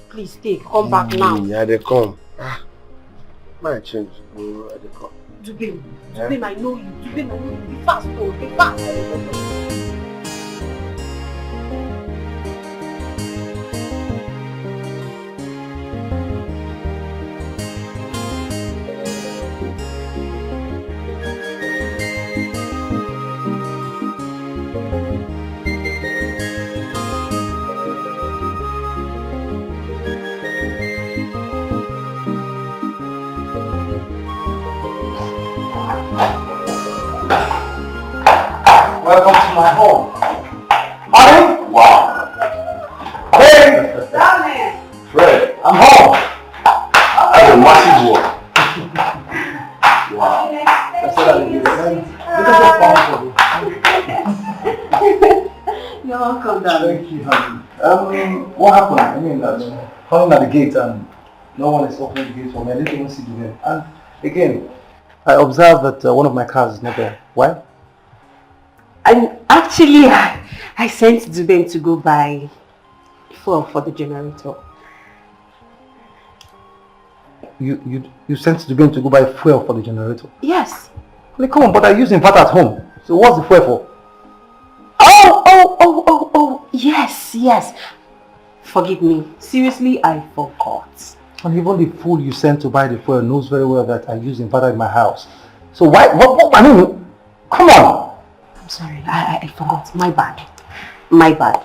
Please stay. Come back now. Yeah, they come. My change. They come. Dubem, I know you. Dubem, I know you. Be fast, oh, be fast. Welcome to my home. Honey? Wow. Hey! Darling! Fred, I'm home. that's a massive one. Wow. You're welcome, darling. Thank you, honey. What happened? I mean, calling at the gate and no one is opening the gate for me. I didn't even see the name. And again, I observed that one of my cars is not there. Why? And actually, I sent Dubem to go buy fuel for the generator. You sent Dubem to go buy fuel for the generator? Yes. Like, come on, but I use inverter at home. So what's the fuel for? Oh, yes. Forgive me. Seriously, I forgot. And even the fool you sent to buy the fuel knows very well that I use inverter in my house. So why, I mean, come on. I'm sorry, I forgot. My bad,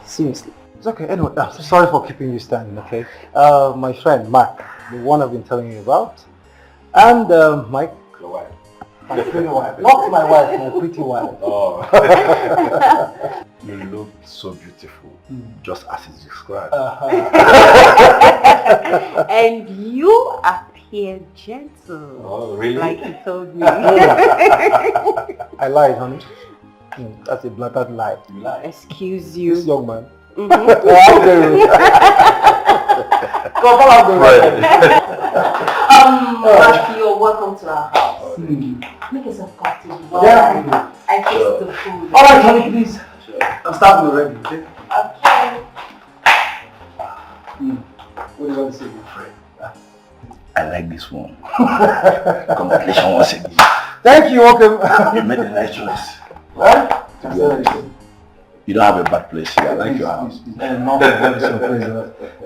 seriously. It's okay, anyway, sorry for keeping you standing, okay? My friend, Mark, the one I've been telling you about. And Mike, Your wife. my pretty wife. Not my wife, my pretty wife. Oh. You look so beautiful, just as it's described. And you appear gentle. Oh, really? Like you told me. I lied, honey. That's a blatant lie. You lie. Excuse you. This young man. Mhm. Mark, you're welcome to our house. Make yourself comfortable. Yeah. I fix the food. Alright, honey, please. Sure. I'm starting already, okay? Okay. What do you want to say, my friend? I like this one. Congratulations once again. Thank you, welcome. You made a nice choice. What? You don't have a bad place here. I like your house. Enough,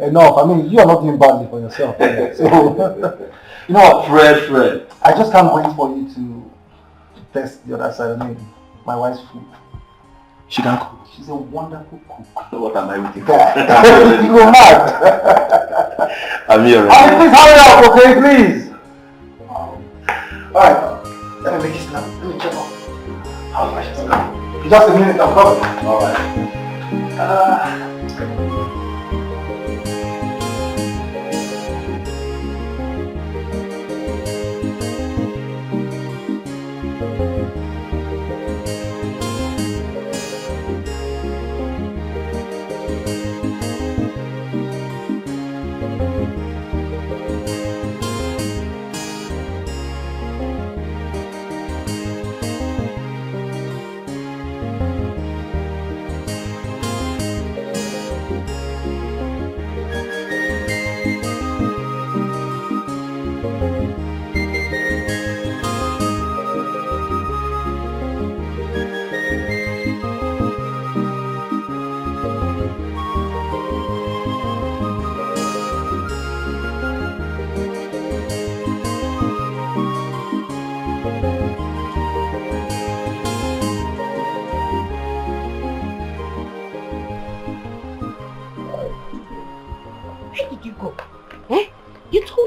enough. I mean, you are not doing badly for yourself. So, you know what? Fred. I just can't wait for you to test the other side. I mean, my wife's food. She can cook. She's a wonderful cook. What am I waiting for? You go mad. I'm here. Please hurry up, okay, please. Alright, let me make it snap. Let me check off. How much is that? Just a minute, I'm coming. Alright.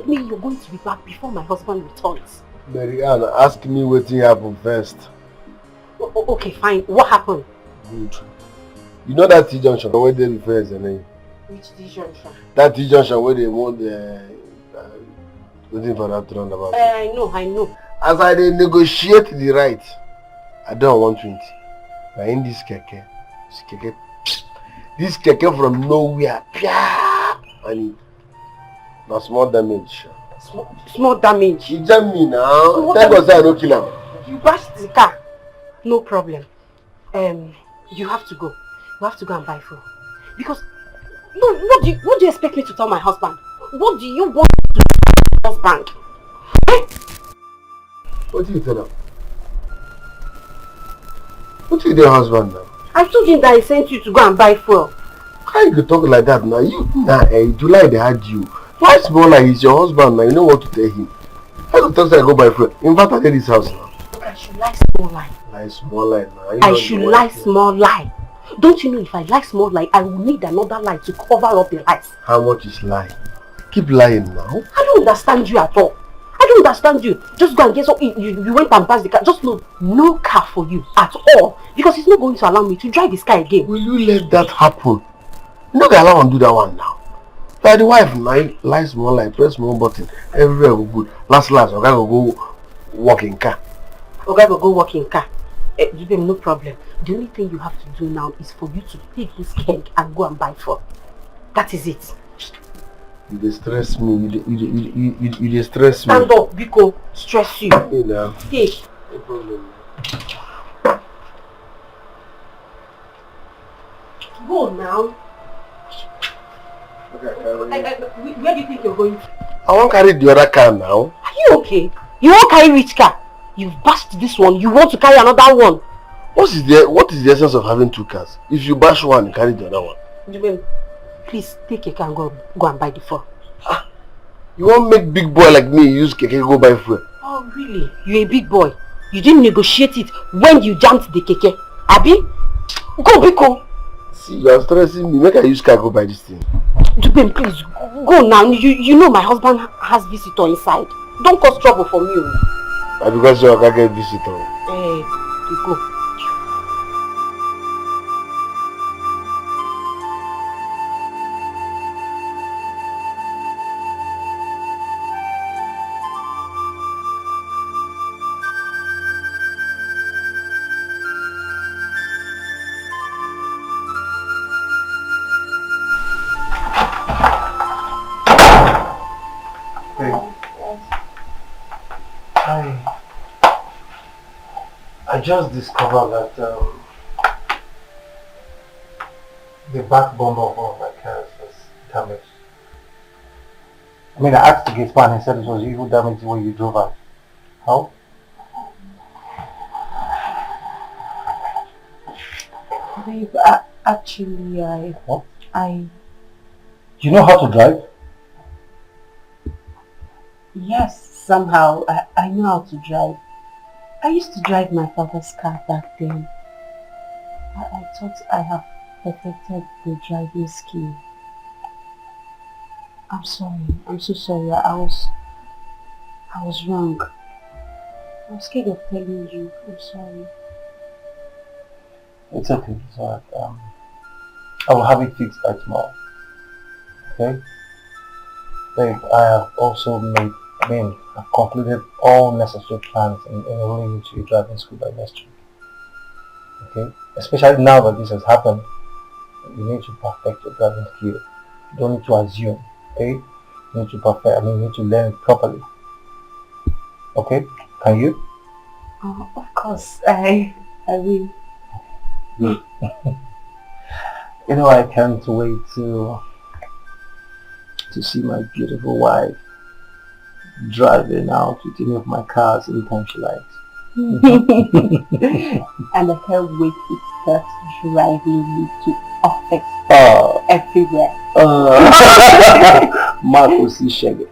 told me you're going to be back before my husband returns. Marianne, ask me what happened first. Okay, fine. What happened? Good. You know that T-junction where they refer as the name? Which T-junction? That T-junction where they want waiting for that roundabout. I know. As I negotiate the right, I don't want 20. But in this keke from nowhere, and it, no small damage. Small damage? You jam me now. Thank God I don't kill him. You bashed the car. No problem. You have to go. You have to go and buy food. Because, no, what do you expect me to tell my husband? What do you want to tell my husband? What do you tell him? What do you tell your husband now? I told him that I sent you to go and buy fuel. How you could talk like that now? July they had you. Why small like he's your husband now? You know what to tell him. How you talk say I go buy fuel? In fact, I get this house now. I should lie small lie. Lie small lie now. I should lie small lie. Don't you know if I lie small lie, I will need another lie to cover up the lies. How much is lie? Keep lying now. I don't understand you at all. I don't understand you. Just go and get some. You went and passed the car. Just no car for you at all. Because he's not going to allow me to drive this car again. Will you let that happen? You know they allow him to do that one now. Like the wife now, lie small lie, press small button. Everywhere will good. Last, okay, will go walk in car. Okay, will go walk in car. No problem. The only thing you have to do now is for you to take this keg and go and buy food. That is it. You distress me. You distress me. Stand up, Biko. Stress you. You know. Take. No problem. Go now. Okay, where do you think you're going to? I won't carry the other car now. Are you okay? You won't carry which car? You've bashed this one. You want to carry another one? What is the essence of having two cars? If you bash one, you carry the other one. Please take a car and go and buy the fuel. You won't make big boy like me use keke go buy fuel. Oh really? You're a big boy. You didn't negotiate it when you jumped the keke. Abi? Go, Biko. See, you are stressing me. Make I use car go buy this thing. Dubem, please go now. You know my husband has visitor inside. Don't cause trouble for me. Because you can't get visitor. You go. I just discovered that the back bumper of one of my cars was damaged. I mean, I asked the gateman and he said it was you who damaged it when you drove out. How? Babe, actually, What? Do you know how to drive? Yes, somehow. I know how to drive. I used to drive my father's car back then. I thought I have perfected the driving skill. I'm sorry. I'm so sorry. I was wrong. I'm scared of telling you. I'm sorry. It's okay. It's alright. I will have it fixed by tomorrow. Okay? Babe, I have also I've concluded all necessary plans in enrolling you to your driving school by next week. Okay? Especially now that this has happened, you need to perfect your driving skill. You don't need to assume. Okay? You need to perfect, you need to learn it properly. Okay? Can you? Oh, of course. I will. Good. You know, I can't wait to see my beautiful wife driving out with any of my cars anytime she likes. And I can't wait to start driving you to office everywhere. Marco C. Shaggy.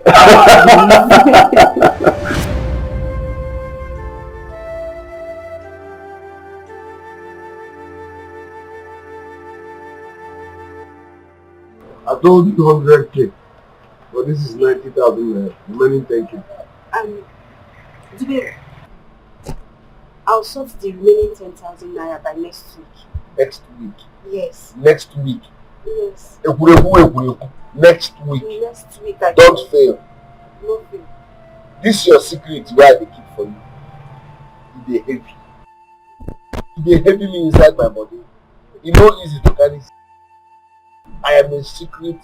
I told you 100K. But But this is 90,000 remaining 10k. Dube, I'll sort the remaining 10,000 naira by next week. Next week. Yes. Next week. Yes. Next week. Next week. Don't fail. No fail. This is your secret where I keep for you. It dey heavy. It dey heavy me inside my body. It's not easy to carry. I am a secret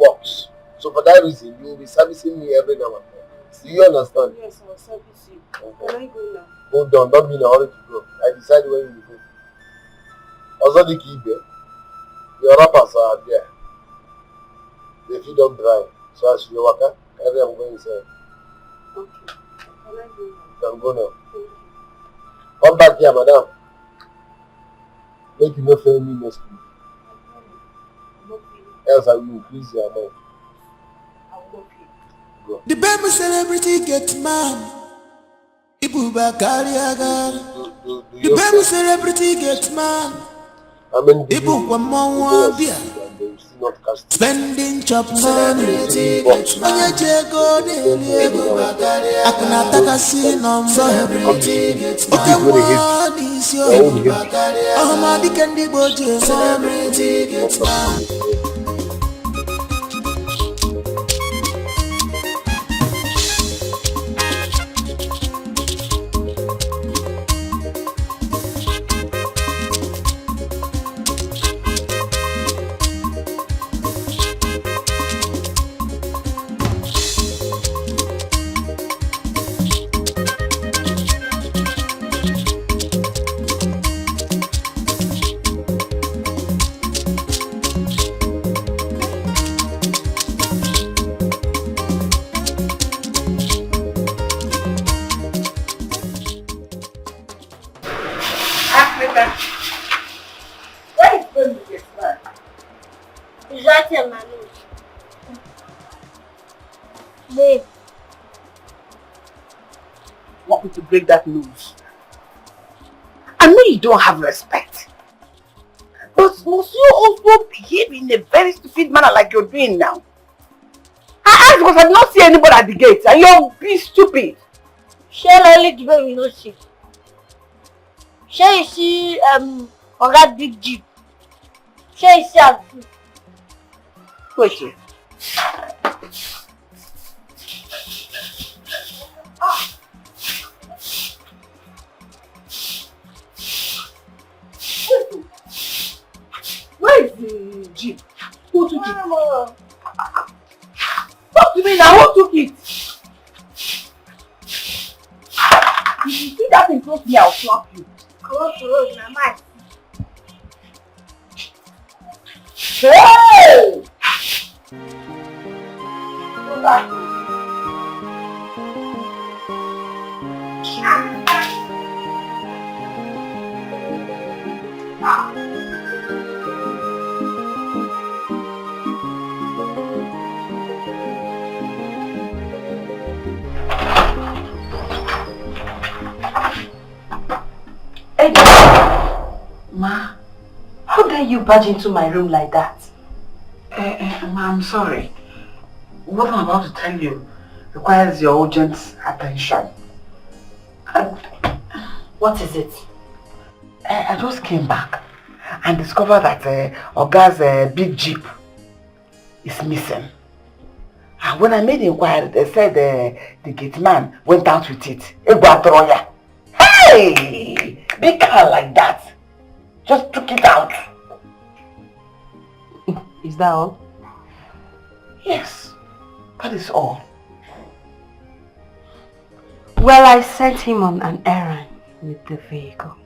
box. So for that reason, you will be servicing me every now and then. Do you understand? Yes, I'll service you. Okay. Can I go now? Hold on, don't be in a hurry to go. I decide when you go. Also the key there. Your rappers are there. If you don't drive, so as you walk, carry them going inside. Okay. Can I go now? You can go now. Thank you. Come back here, madam. Make you not fail me next week. Else I will increase your amount. I will not pay. Go. The baby celebrity Gateman. Ibuba Kariaga. The baby celebrity Gateman. How many Ibu Wamwa Bia. Spending chop money. Manya Jego de Akuna Takasi number. Okay, one is your Ahmadi Kandi Boje. Celebrity Gateman. Babe. Want me to break that news? I know you don't have respect. But must you also behave in a very stupid manner like you're doing now? I asked because I did not see anybody at the gate and you're being stupid. Shall I leave the baby we not see? Shall you see on that big jeep? Shall you see a food? Wait. Where is the jeep? Who took it? Talk to me now, who took it? If you see that thing close to me, I'll slap you. Close to road, my man. Hey! Go back. Ma, how dare you barge into my room like that? Ma, I'm sorry. What I'm about to tell you requires your urgent attention. What is it? I just came back and discovered that Oga's big jeep is missing. And when I made the inquiry, they said the gate man went out with it. Hey! Big car like that. Just took it out. Is that all? Yes, that is all. Well, I sent him on an errand with the vehicle.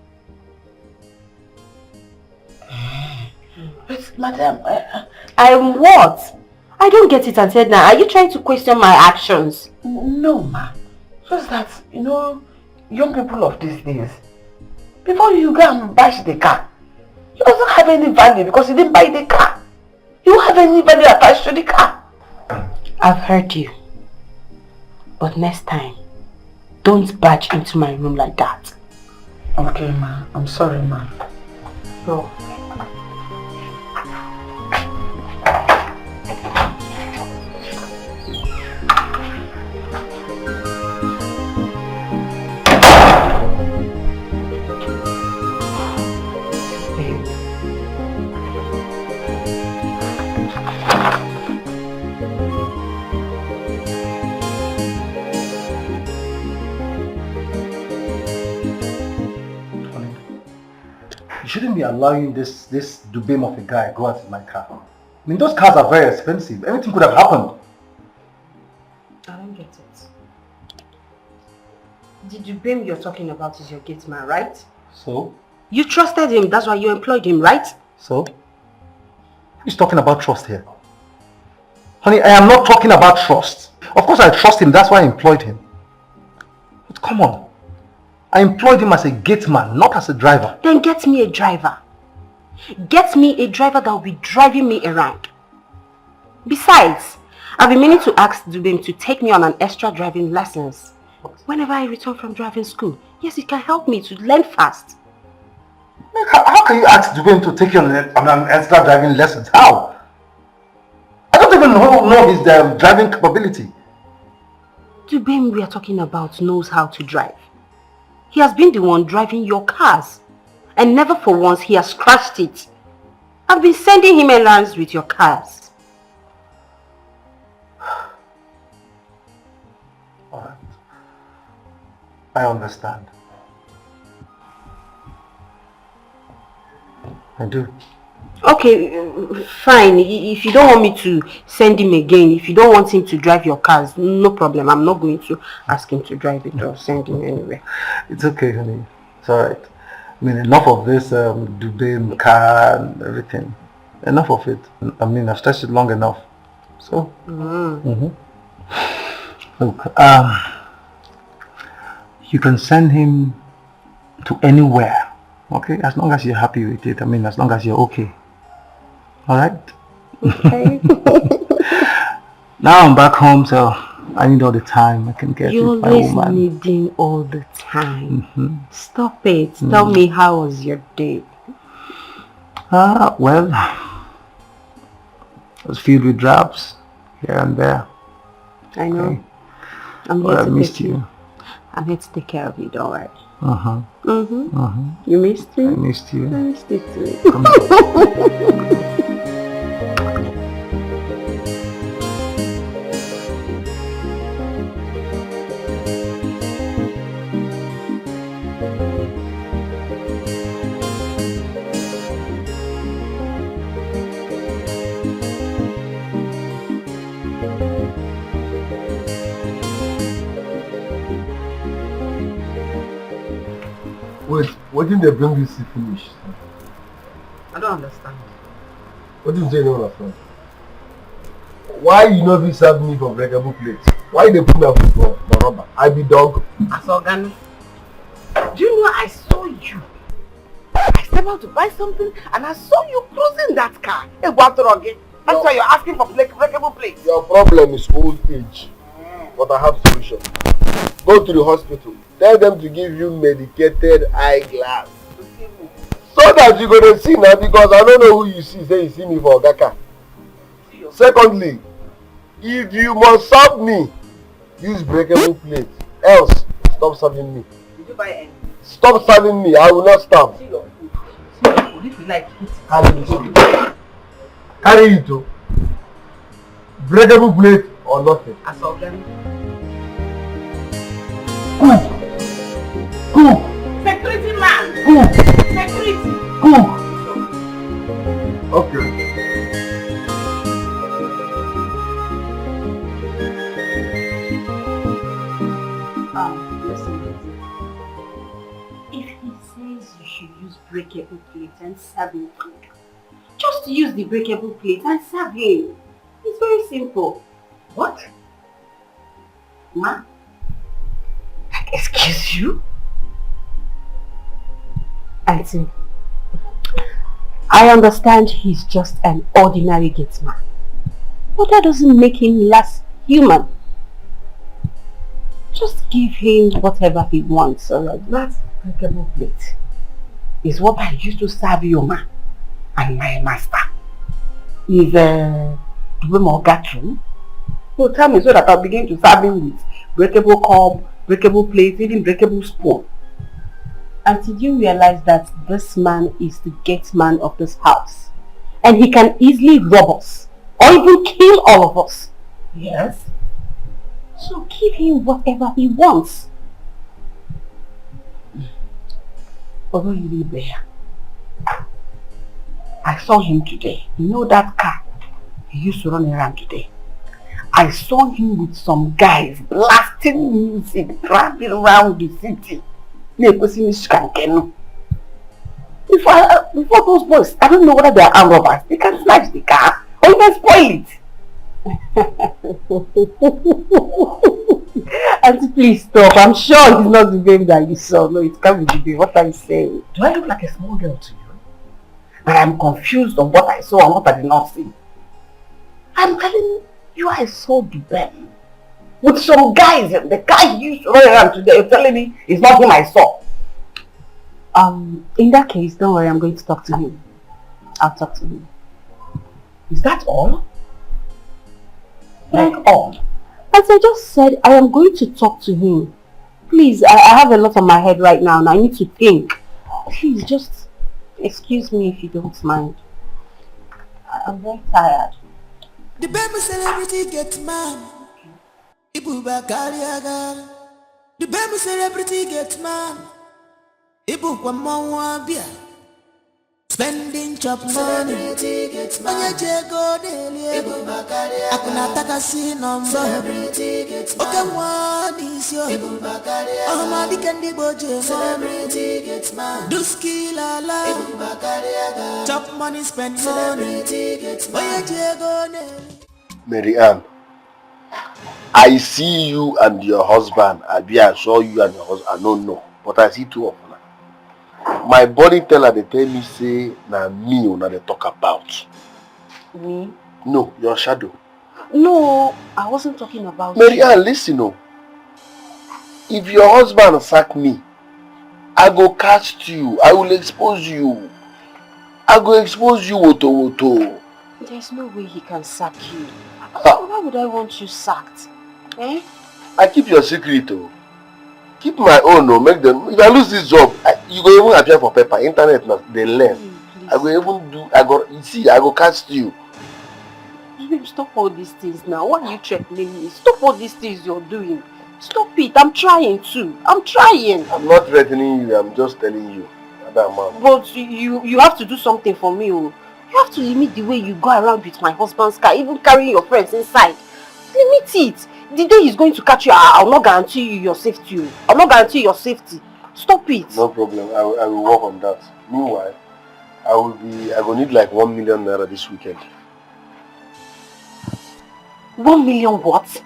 But madam, I'm what? I don't get it until now. Are you trying to question my actions? No, ma. Just that, you know, young people of these days, before you go and bash the car, you doesn't have any value because you didn't buy the car. You don't have any value attached to the car. I've heard you. But next time, don't barge into my room like that. Okay, ma. I'm sorry, ma. No. You shouldn't be allowing this dubem of a guy go out in my car. I mean, those cars are very expensive. Anything could have happened. I don't get it. The dubem you're talking about is your gate man, right? So? You trusted him, that's why you employed him, right? So? Who's talking about trust here? Honey, I am not talking about trust. Of course I trust him, that's why I employed him. But come on. I employed him as a gate man, not as a driver. Then get me a driver. Get me a driver that will be driving me around. Besides, I've been meaning to ask Dubem to take me on an extra driving lessons. Whenever I return from driving school. Yes, it can help me to learn fast. How can you ask Dubem to take you on an extra driving lessons? How? I don't even know his driving capability. Dubem we are talking about knows how to drive. He has been the one driving your cars. And never for once he has crashed it. I've been sending him errands with your cars. Alright. I understand. I do. Okay, fine. If you don't want me to send him again, if you don't want him to drive your cars, no problem. I'm not going to ask him to drive it or send him anywhere. It's okay, honey. It's alright. I mean, enough of this Dubem car and everything. Enough of it. I mean, I've stretched it long enough. So, look, you can send him to anywhere, okay? As long as you're happy with it. I mean, as long as you're okay. Alright? Okay. Now I'm back home, so I need all the time I can get with my You're always woman. needing all the time. Stop it. Tell me, how was your day? Well, it was filled with drops here and there. I know. Okay. I'm But here I to missed take you. I'm here to take care of you, don't worry. Uh-huh. You missed me? I missed you. I missed you too. Come on. Wait, what did they bring this to finish? I don't understand. What did you say you don't understand? Why you know this serve me for breakable plates? Why they put me up for rubber? I be dog. Asogan, do you know I saw you? I stepped out to buy something and I saw you cruising that car. Hey, what wrong? That's why you're asking for breakable plates. Your problem is old age. But I have solution. Go to the hospital. Tell them to give you medicated eyeglass. So that you're gonna see now, because I don't know who you see. Say you see me for Ogaka. Secondly, if you must serve me, use breakable plate. Else, stop serving me. Did you buy any? Stop serving me. I will not stop. See your food. See your food. If you like, eat. Carry it. Carry it. Oh. Breakable plate or nothing. Asogan. Cook. Security man. Cook. Security. Cook. Okay. Listen. If he says you should use breakable plate and serve him food, just use the breakable plate and serve him. It's very simple. What? Ma? Excuse you? Auntie, I understand he's just an ordinary gateman, but that doesn't make him less human. Just give him whatever he wants, alright? That breakable plate is what I used to serve your man and my master. Is Dubem Gateman? So tell me so that I'll begin to serve him with breakable cup, breakable plate, even breakable spoon. And did you realize that this man is the gate man of this house? And he can easily rob us or even kill all of us. Yes. So give him whatever he wants. Although you live there, I saw him today. You know that car he used to run around today? I saw him with some guys blasting music, driving around the city. Before those boys, I don't know whether they are armed robbers. They can snatch the car or even spoil it. Auntie, please stop. I'm sure he's not the baby that you saw. No, it can't be the baby. What are you saying? Do I look like a small girl to you? But I'm confused on what I saw and what I did not see. I'm telling you, I saw the baby with some guys. The guy you used to run around today. You're telling me it's not him I saw. In that case, don't worry, I'm going to talk to him. I'll talk to him. Is that all? Like all? As I just said, I am going to talk to him. Please, I have a lot on my head right now and I need to think. Please, just excuse me if you don't mind. I'm very tired. The baby celebrity gets man. The baby celebrity gets man. Ibu kwa mawabia, spending chop money. Mwenye jego delie, akuna taka si nomba. Oke mwani sio, ohama kendi boje. Duski lala, chop money, spend money. Mwenye jego delie. Mary Ann, I see you and your husband. I saw you and your husband. I don't know, but I see two of them. My body teller, they tell me say, na me una they talk about. Me? No, your shadow. No, I wasn't talking about Mary Ann, listen, no. If your husband sack me, I go catch you. I will expose you. I go expose you, Woto. There's no way he can sack you. Why would I want you sacked? Eh? I keep your secret, oh. Keep my own, no. Make them. If I lose this job, you go even appear for paper. Internet now, they learn. Please. I go even do. You see, I go catch you. Stop all these things now. Why are you threatening me? Stop all these things you're doing. Stop it. I'm trying to. I'm trying. I'm not threatening you. I'm just telling you. But you have to do something for me. Oh. You have to limit the way you go around with my husband's car, even carrying your friends inside. Limit it. The day he's going to catch you, I'll not guarantee you your safety. I'll not guarantee your safety. Stop it. No problem. I will work on that. Meanwhile, I will need like 1 million naira this weekend. 1 million what?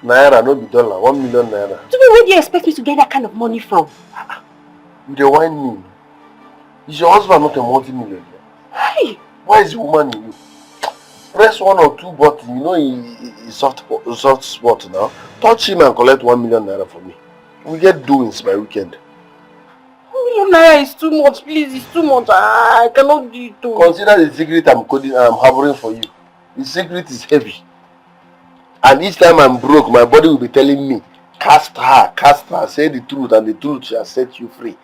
Naira, no be dollar. 1 million naira. Where do you expect me to get that kind of money from? You dey whine me. Is your husband not a multi-millionaire? Hey! Why is the woman in you? Press 1 or 2 buttons, you know he's soft spot now. Touch him and collect 1 million naira for me. We get doings by weekend. 1 million naira is too much, please, it's too much. I cannot do it too. Consider the secret I'm harboring for you. The secret is heavy. And each time I'm broke, my body will be telling me, cast her, say the truth, and the truth shall set you free.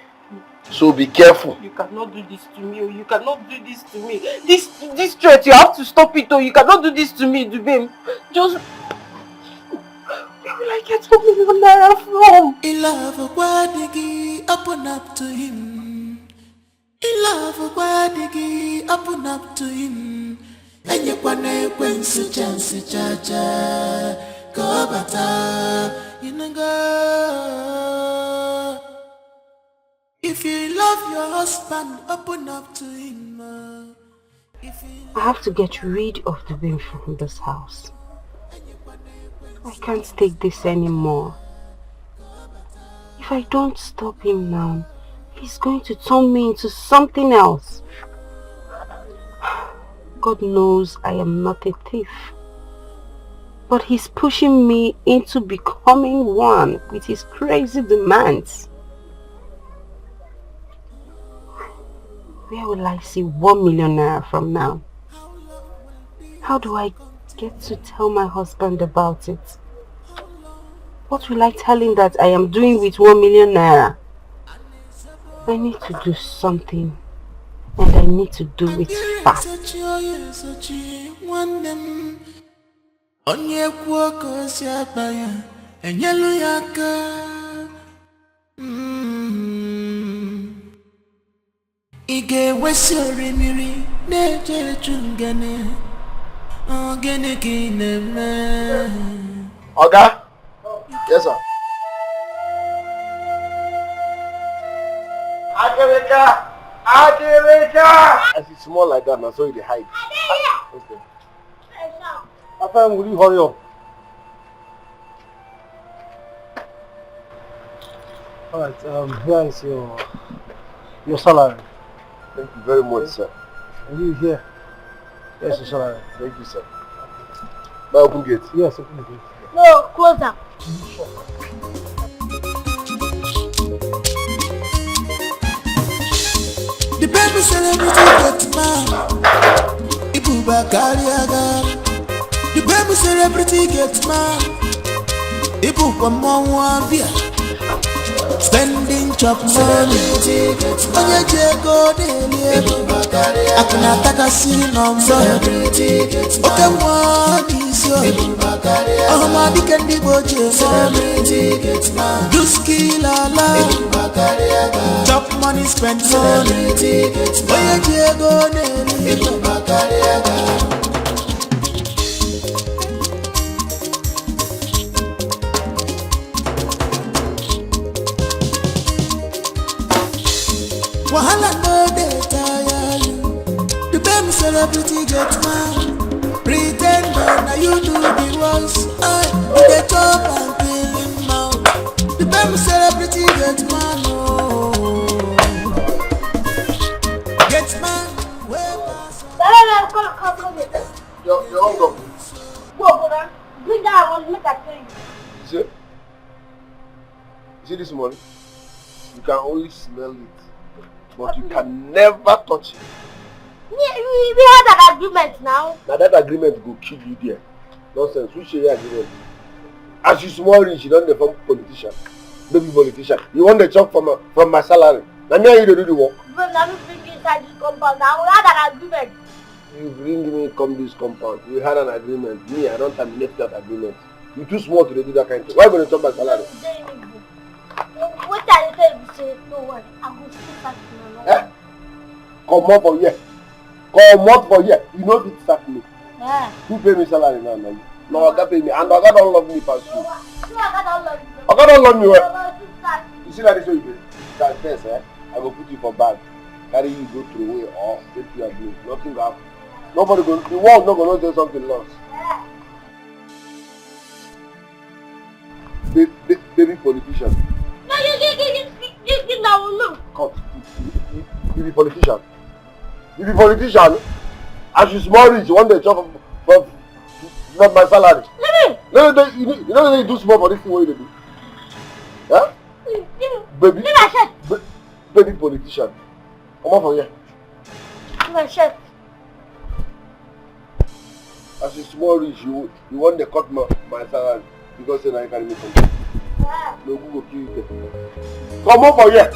So be careful. You cannot do this to me. You cannot do this to me. This threat, you have to stop it. You cannot do this to me, Dubem. Just... Where will I get 1 million naira from? In love, Wadigi, open up to him. In love, Wadigi, open up to him. And you when chance, cha go bata, you know. If you love your husband, open up to him. I have to get rid of the bin from this house. I can't take this anymore. If I don't stop him now, he's going to turn me into something else. God knows I am not a thief. But he's pushing me into becoming one with his crazy demands. Where will I see 1 million naira from now? How do I get to tell my husband about it? What will I tell him that I am doing with 1 million naira? I need to do something, and I need to do it fast. Ige wesori miri neje chungene. Ogene kineme. Oga? Yes, sir. Adeleka! Adeleka! As it's small like that now, so you hide. Okay. Papa, will you hurry up? Alright, here is your salary. Thank you very much, sir. And you here? Here's your salary. Thank you, sir. Now open gate. Yes, open the gate. No, close up. The baby celebrity Gateman. Ibu bakari agar. The baby celebrity Gateman. Ibu kwa mwambia. Spending chop money. Onye jego dele. Akuna taka siri nombo. Oke mwani sio. Ohama dikendi boje. Duski lala. Chop money, spend money. Onye jego dele. Wahala no dey tire you. The baby celebrity Gateman. Pretender na you do the ones. You dey chop and kill him out. The baby celebrity Gateman. Gateman, where pass? Your uncle. Go, brother. Bring that one, make that thing. You see this money? You can only smell it, but you can never touch it. We had an agreement now. Now that agreement will kill you there. Nonsense. Which share agreement? As you small rich, you don't become politician, baby politician. You want the chop from my salary. Now me and you do the work. But now we bring you inside this compound now. We had an agreement. You bring me come this compound. We had an agreement. Me, I don't terminate that agreement. You too small to do that kind of thing. Why are you going to chop my salary? What are you telling me? Say no one. I'm going to stick back to my Eh? Come up for here. Come up for here. You know it sack me. Yeah. Who pay me salary now? No, Oga pay me. And Oga don't love me past you. No, I don't love you. Oga don't love me well. No, You see that this way you do? That first, I go put you for bag. Carry you go through away or take you a blue. Nothing go happen. Nobody go. The world not gonna say something lost. Baby politician. no, you now look. Come. You be politician. You be politician. As you small rich, you want the job from not my salary. No, you know you do small for this thing what you do. Huh? Baby. Baby politician. Come on for here. My shirt. As you small rich, you want to cut my salary because then I carry me from here. No go go kill you there. Come on for here.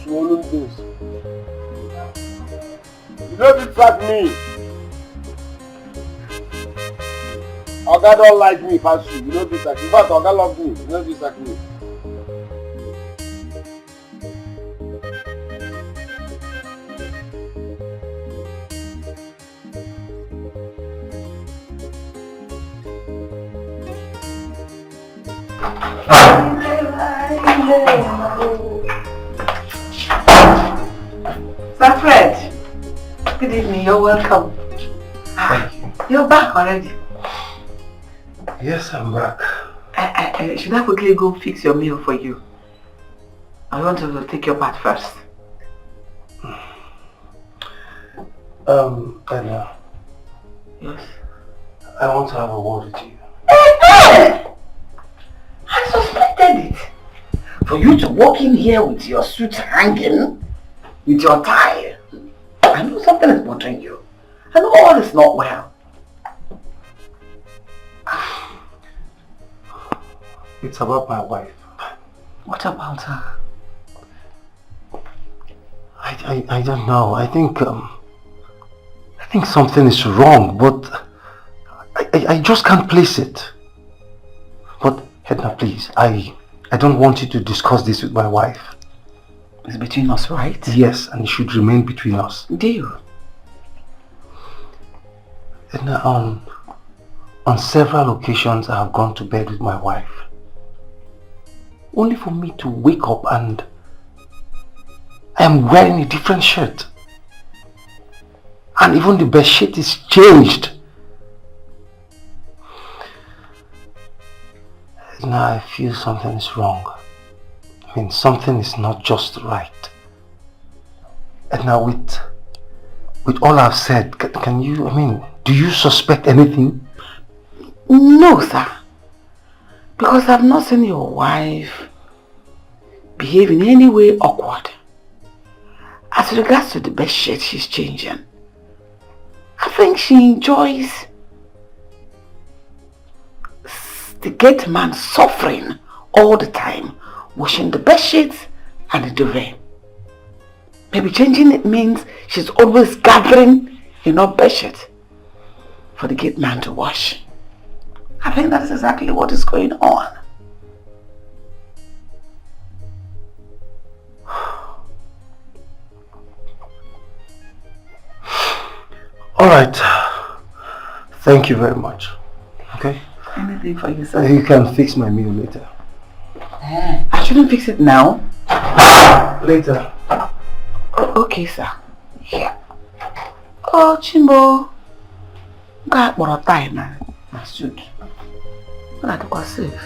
Swollen things. You don't track me. Oga don't like me pass you. You don't track me. In fact, Oga love me. You don't track me. Sir Fred, good evening, you're welcome. Thank you. You're back already. Yes, I'm back. Should I quickly go fix your meal for you? I want to take your bath first. Edna. Yes. I want to have a word with you. I suspected it. For you to walk in here with your suit hanging, with your tie, I know something is bothering you. I know all is not well. It's about my wife. What about her? I don't know. I think something is wrong, but I just can't place it. But Edna, please, I I don't want you to discuss this with my wife. It's between us, right? Yes, and it should remain between us. Deal. And on several occasions I have gone to bed with my wife, only for me to wake up and I am wearing a different shirt. And even the bed sheet is changed. Now I feel something is wrong. I mean, something is not just right. And now with all I've said, can you, I mean, do you suspect anything? No, sir. Because I've not seen your wife behave in any way awkward. As regards to the bed sheet she's changing, I think she enjoys the Gateman suffering all the time, washing the bed sheets and the duvet. Maybe changing it means she's always gathering enough bed sheets for the Gateman to wash. I think that's exactly what is going on. Alright. Thank you very much. Okay? Anything for you, sir? You can fix my meal later. I shouldn't fix it now. Later. Okay, sir. Here. Oh, Chimbo. Got more time now. My suit. I have to safe.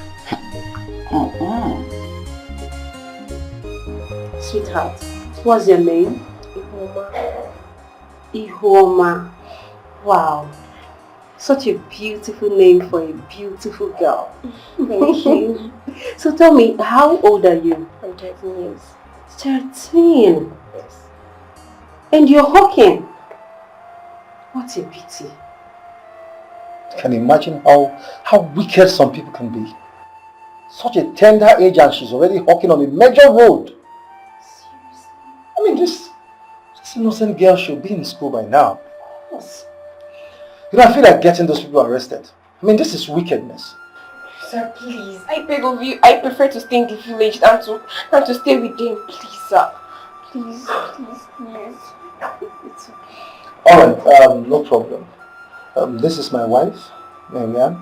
Sweetheart, what's your name? Ihoma. Ihoma. Wow. Such a beautiful name for a beautiful girl. Thank you. So tell me, how old are you? I'm 13 years. 13. Yes. And you're hawking. What a pity. You can imagine how wicked some people can be. Such a tender age and she's already hawking on a major road. Seriously? I mean, this innocent girl should be in school by now. Yes. You know, I feel like getting those people arrested. I mean, this is wickedness. Sir, please. I beg of you. I prefer to stay in the village than to stay with them. Please, sir. Please, please, please. It's okay. Alright, no problem. This is my wife, Marianne.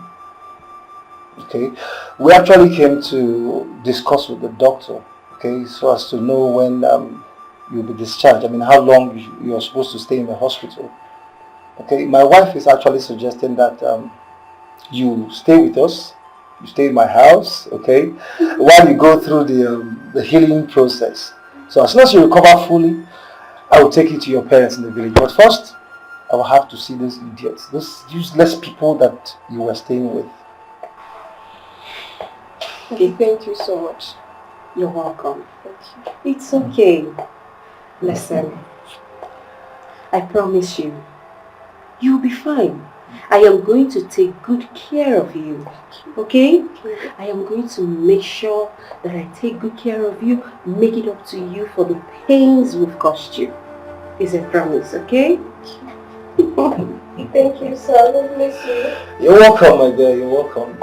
Okay. We actually came to discuss with the doctor, okay, so as to know when you'll be discharged. I mean, how long you're supposed to stay in the hospital. Okay, my wife is actually suggesting that you stay with us, you stay in my house, okay, while you go through the healing process. So as soon as you recover fully, I will take you to your parents in the village. But first, I will have to see those idiots, those useless people that you were staying with. Okay, thank you so much. You're welcome. Thank you. It's okay. Listen, I promise you, you'll be fine. I am going to take good care of you, okay? I am going to make sure that I take good care of you, make it up to you for the pains we've caused you. It's a promise, okay? Thank you, sir. God bless you. You're welcome, my dear. You're welcome.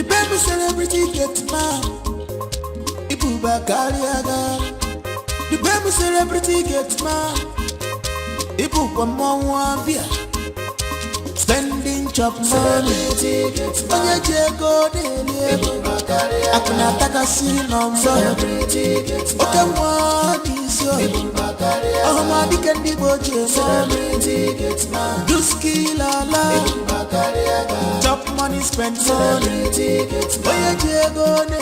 The baby celebrity get man. Ibu bakariaga. The baby celebrity get man. Ibu pamwambia. Spending chop money. Onye jego dele. Akuna taka si nomso. Oke mwani sio. Oh my dikendi boje money. Do skill ala. Chop money, spend money. Onye jego dele.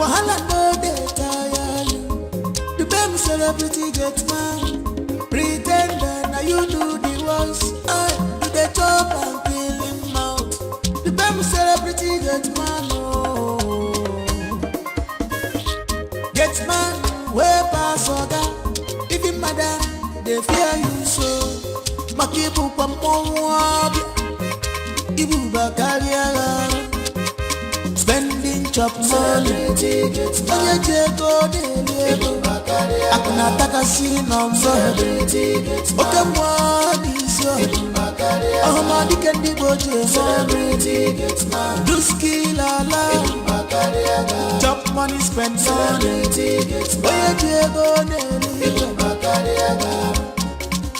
Wahala no dey tire you. The baby celebrity get man. Pretender, now you do the ones. You dey chop and kill him out. The baby celebrity get man. Oh, get man way pass oga. Even madam, they fear you so. Makibu pa mwabi. Ibu bakariaga. Spending chop money. Onye jego dele. Akuna taka si nomso. Oke mwani sio. Oh my dikendi boje money. Do skill ala. Chop money, spend money. Onye jego dele.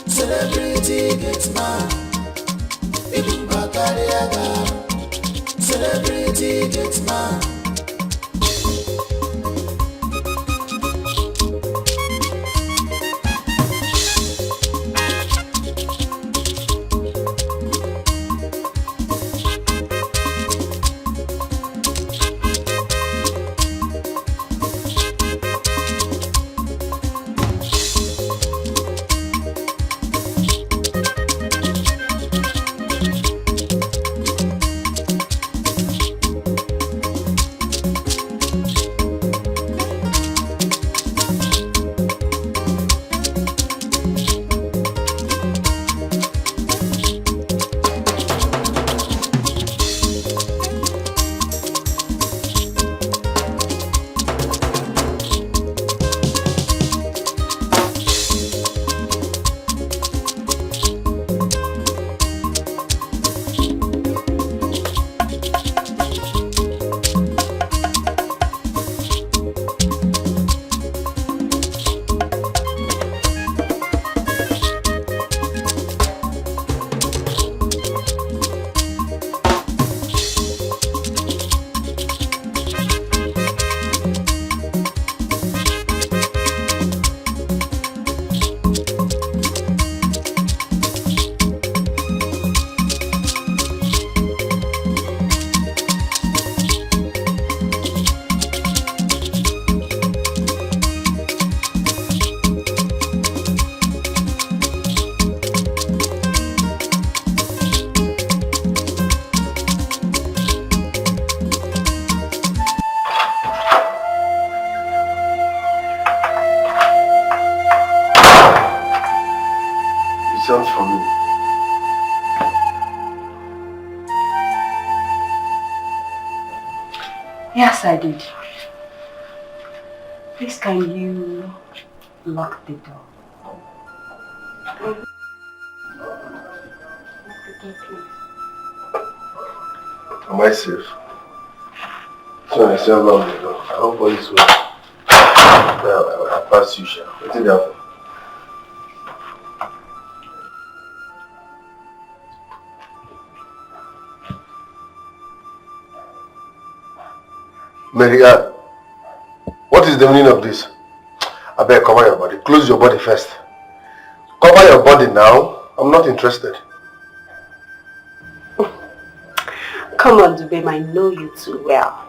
Celebrity gets man. Ibu bakariaga. Celebrity gets man. Yes, I did. Please, can you lock the door? Lock the door, please. Am I safe? So I say along the door. I hope all is well. I'll pass you, Sha. What did happen? Maria, what is the meaning of this? I beg, cover your body. Close your body first. Cover your body now. I'm not interested. Come on, Dubem, I know you too well.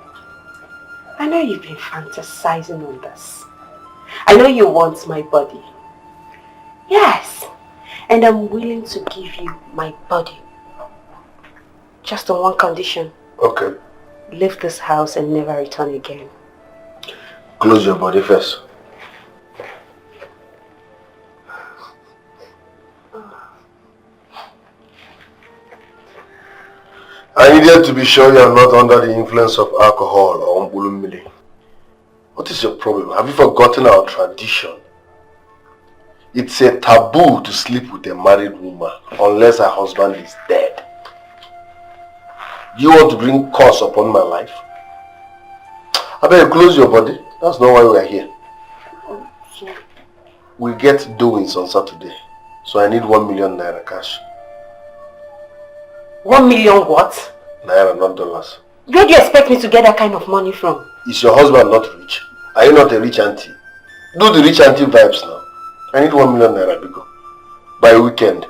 I know you've been fantasizing on this. I know you want my body. Yes, and I'm willing to give you my body. Just on one condition. Okay. Leave this house and never return again. Close your body first. I needed to be sure you are not under the influence of alcohol or umbulummili. What is your problem? Have you forgotten our tradition? It's a taboo to sleep with a married woman unless her husband is dead. Do you want to bring curse upon my life? I better close your body. That's not why we are here. We get doings on Saturday, so I need 1 million naira cash. 1 million what? Naira, not dollars. Where do you expect me to get that kind of money from? Is your husband not rich? Are you not a rich auntie? Do the rich auntie vibes now. I need 1 million naira, Biko. By weekend.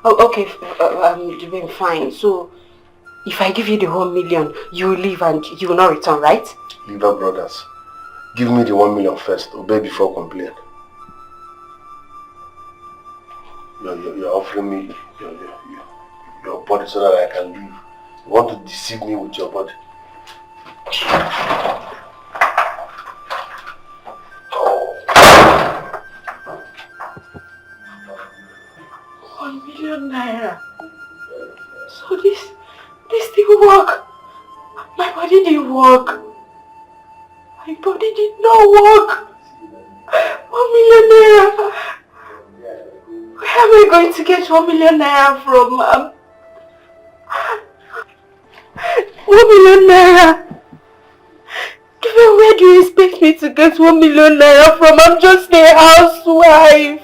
Oh, okay, doing fine. So, if I give you the 1 million, you will leave and you will not return, right? Liver brothers. Give me the 1 million first. Obey before complain. You're offering me your body so that I can leave. You want to deceive me with your body. 1 million naira. So this didn't work. My body didn't work. My body did not work. 1 million naira. Where am I going to get 1 million naira from? 1 million naira. Even where do you expect me to get 1 million naira from? I'm just a housewife.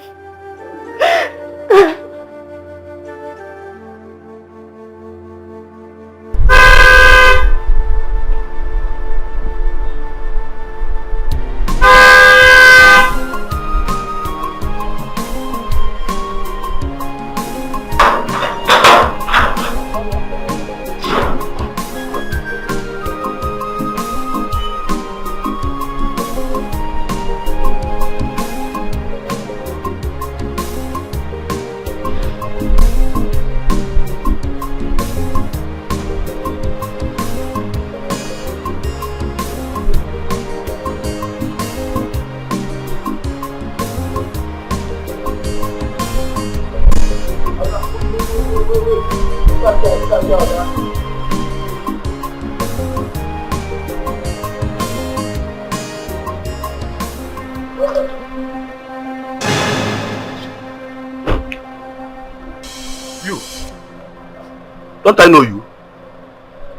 Don't I know you?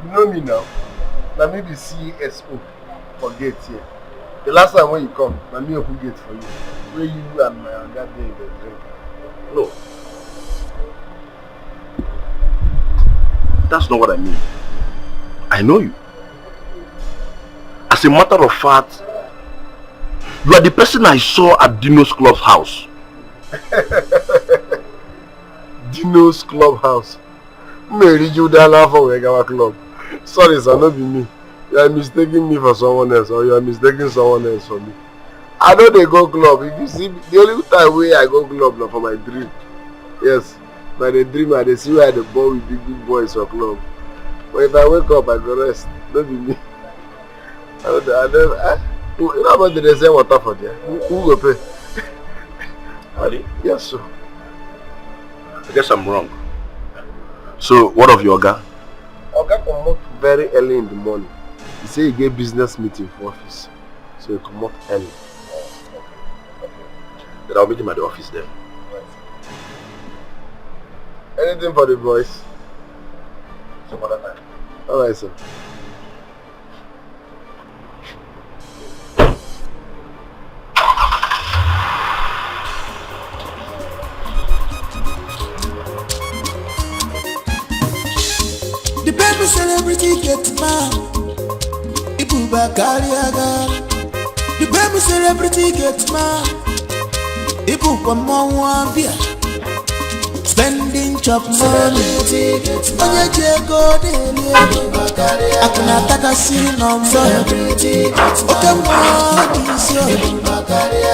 You know me now. Let me be CSO for gate here. The last time when you come, let me open gate for you. Where you and my other day they drink. No. That's not what I mean. I know you. As a matter of fact, you are the person I saw at Dino's clubhouse. Dino's clubhouse. Mary Judala for Wegawa Club. Sorry, sir, not be me. You are mistaking me for someone else, or you are mistaking someone else for me. I know they go club. If you see, the only time where I go club now for my dream. Yes, by the dream I see where the boy with big boys for club. But if I wake up, I go rest. Don't be me. You know about the reserve water for there? Who go pay? Ali? Yes, sir. I guess I'm wrong. So, what of your Oga? Oga come out very early in the morning. He say he get business meeting for office. So he come out early. Okay. Then I'll meet him at the office then. Right. Anything for the boys? Some other time. Alright, sir. The baby celebrity gets mad. Ibuba Kaliaga. The baby celebrity gets mad. Ibuba Mwambia. Spending chop money. Onye jego dele. Akuna taka si number. Oke mwadi sio.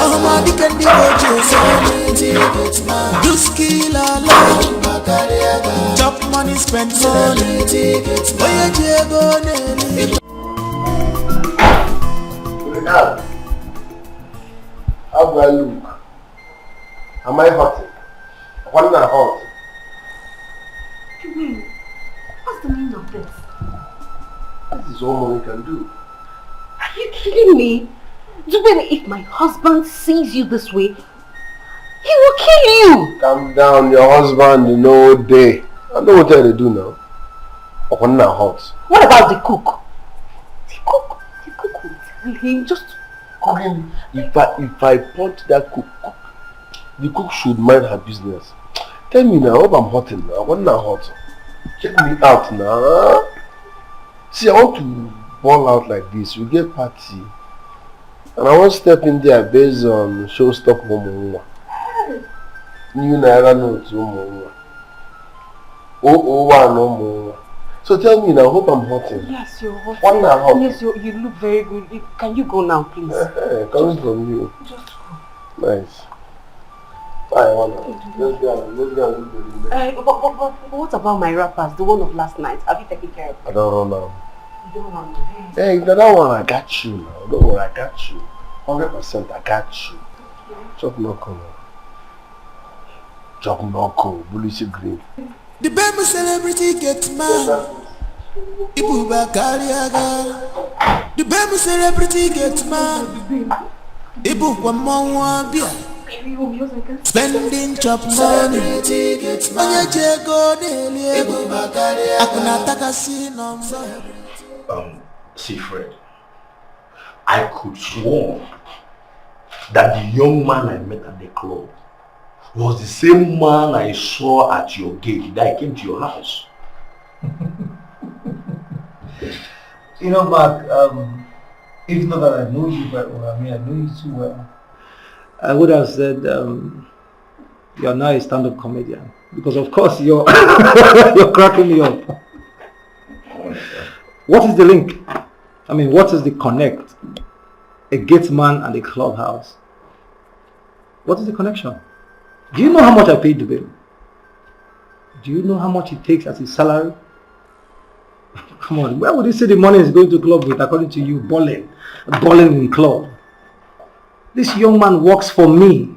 Ahuma dikendi bojo. Do skill alone. Chop money, spend money. Onye jego dele. How do I look? Am I hot? What not hot? What's the meaning of this? This is all money can do. Are you kidding me? If my husband sees you this way, he will kill you. Calm down, your husband, day. I know what they do now. Open now hot. What about the cook? The cook will tell him just cooking. If I punch that cook, the cook should mind her business. Tell me now, hope I'm hot now. What now hot? Check me out now. See, I want to ball out like this. We get party. And I want to step in there based on showstop Momo. New Naira notes Momo. Oh, no more. So tell me now, hope I'm hot. Yes, you're hot. One now hot. Yes, you look very good. Can you go now, please? Coming from you. Just go. Nice. I want let's go. But what about my wrappers, the one of last night? Have you taken care of them? I don't know now. You don't want to. Hey, that one I got you now. Don't worry, I got you. 100% I got you. Chop knuckle. Chop knuckle. Bullish green. The baby celebrity gets man. Ibuba Kariaga. The baby celebrity gets man. Ibuba Mwa Bia. Spending chop money. Anya Jego Deli. Ibuba Kariaga. Akuna Takasi number. See, Fred, I could swear that the young man I met at the club was the same man I saw at your gate that I came to your house. You know, Mark, if not that I know you very well, I know you too well, I would have said you're now a stand-up comedian. Because of course you're you're cracking me up. What is the link? What is the connect? A Gateman and a clubhouse. What is the connection? Do you know how much I paid the bill? Do you know how much it takes as a salary? Come on, where would you say the money is going to club with according to you? Balling in club. This young man works for me,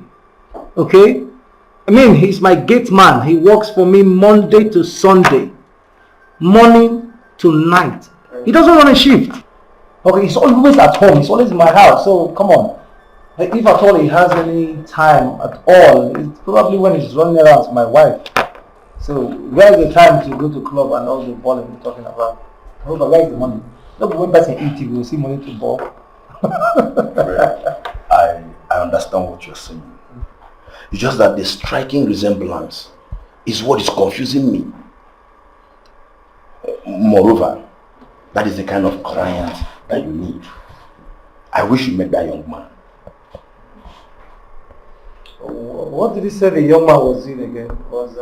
okay? He's my gate man. He works for me Monday to Sunday, morning to night. He doesn't run a shift. Okay, he's always at home. He's always in my house. So come on. If at all he has any time at all, it's probably when he's running around with my wife. So where is the time to go to club and all the balling we're talking about? Hold on, where is the money? No, but when person eat, you will see money to ball. I understand what you're saying. It's just that the striking resemblance is what is confusing me. Moreover, that is the kind of client that you need. I wish you met that young man. What did he say the young man was doing again? Was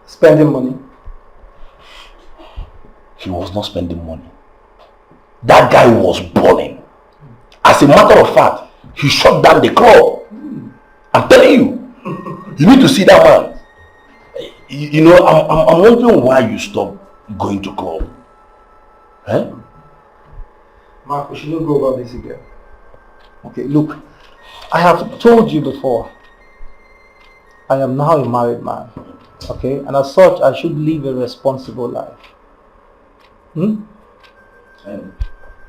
spending money? He was not spending money. That guy was balling. As a matter of fact, he shut down the club. I'm telling you. You need to see that man. I'm wondering why you stopped going to club. Huh? Mark, we should not go about this again. Okay, look. I have told you before. I am now a married man. Okay? And as such, I should live a responsible life.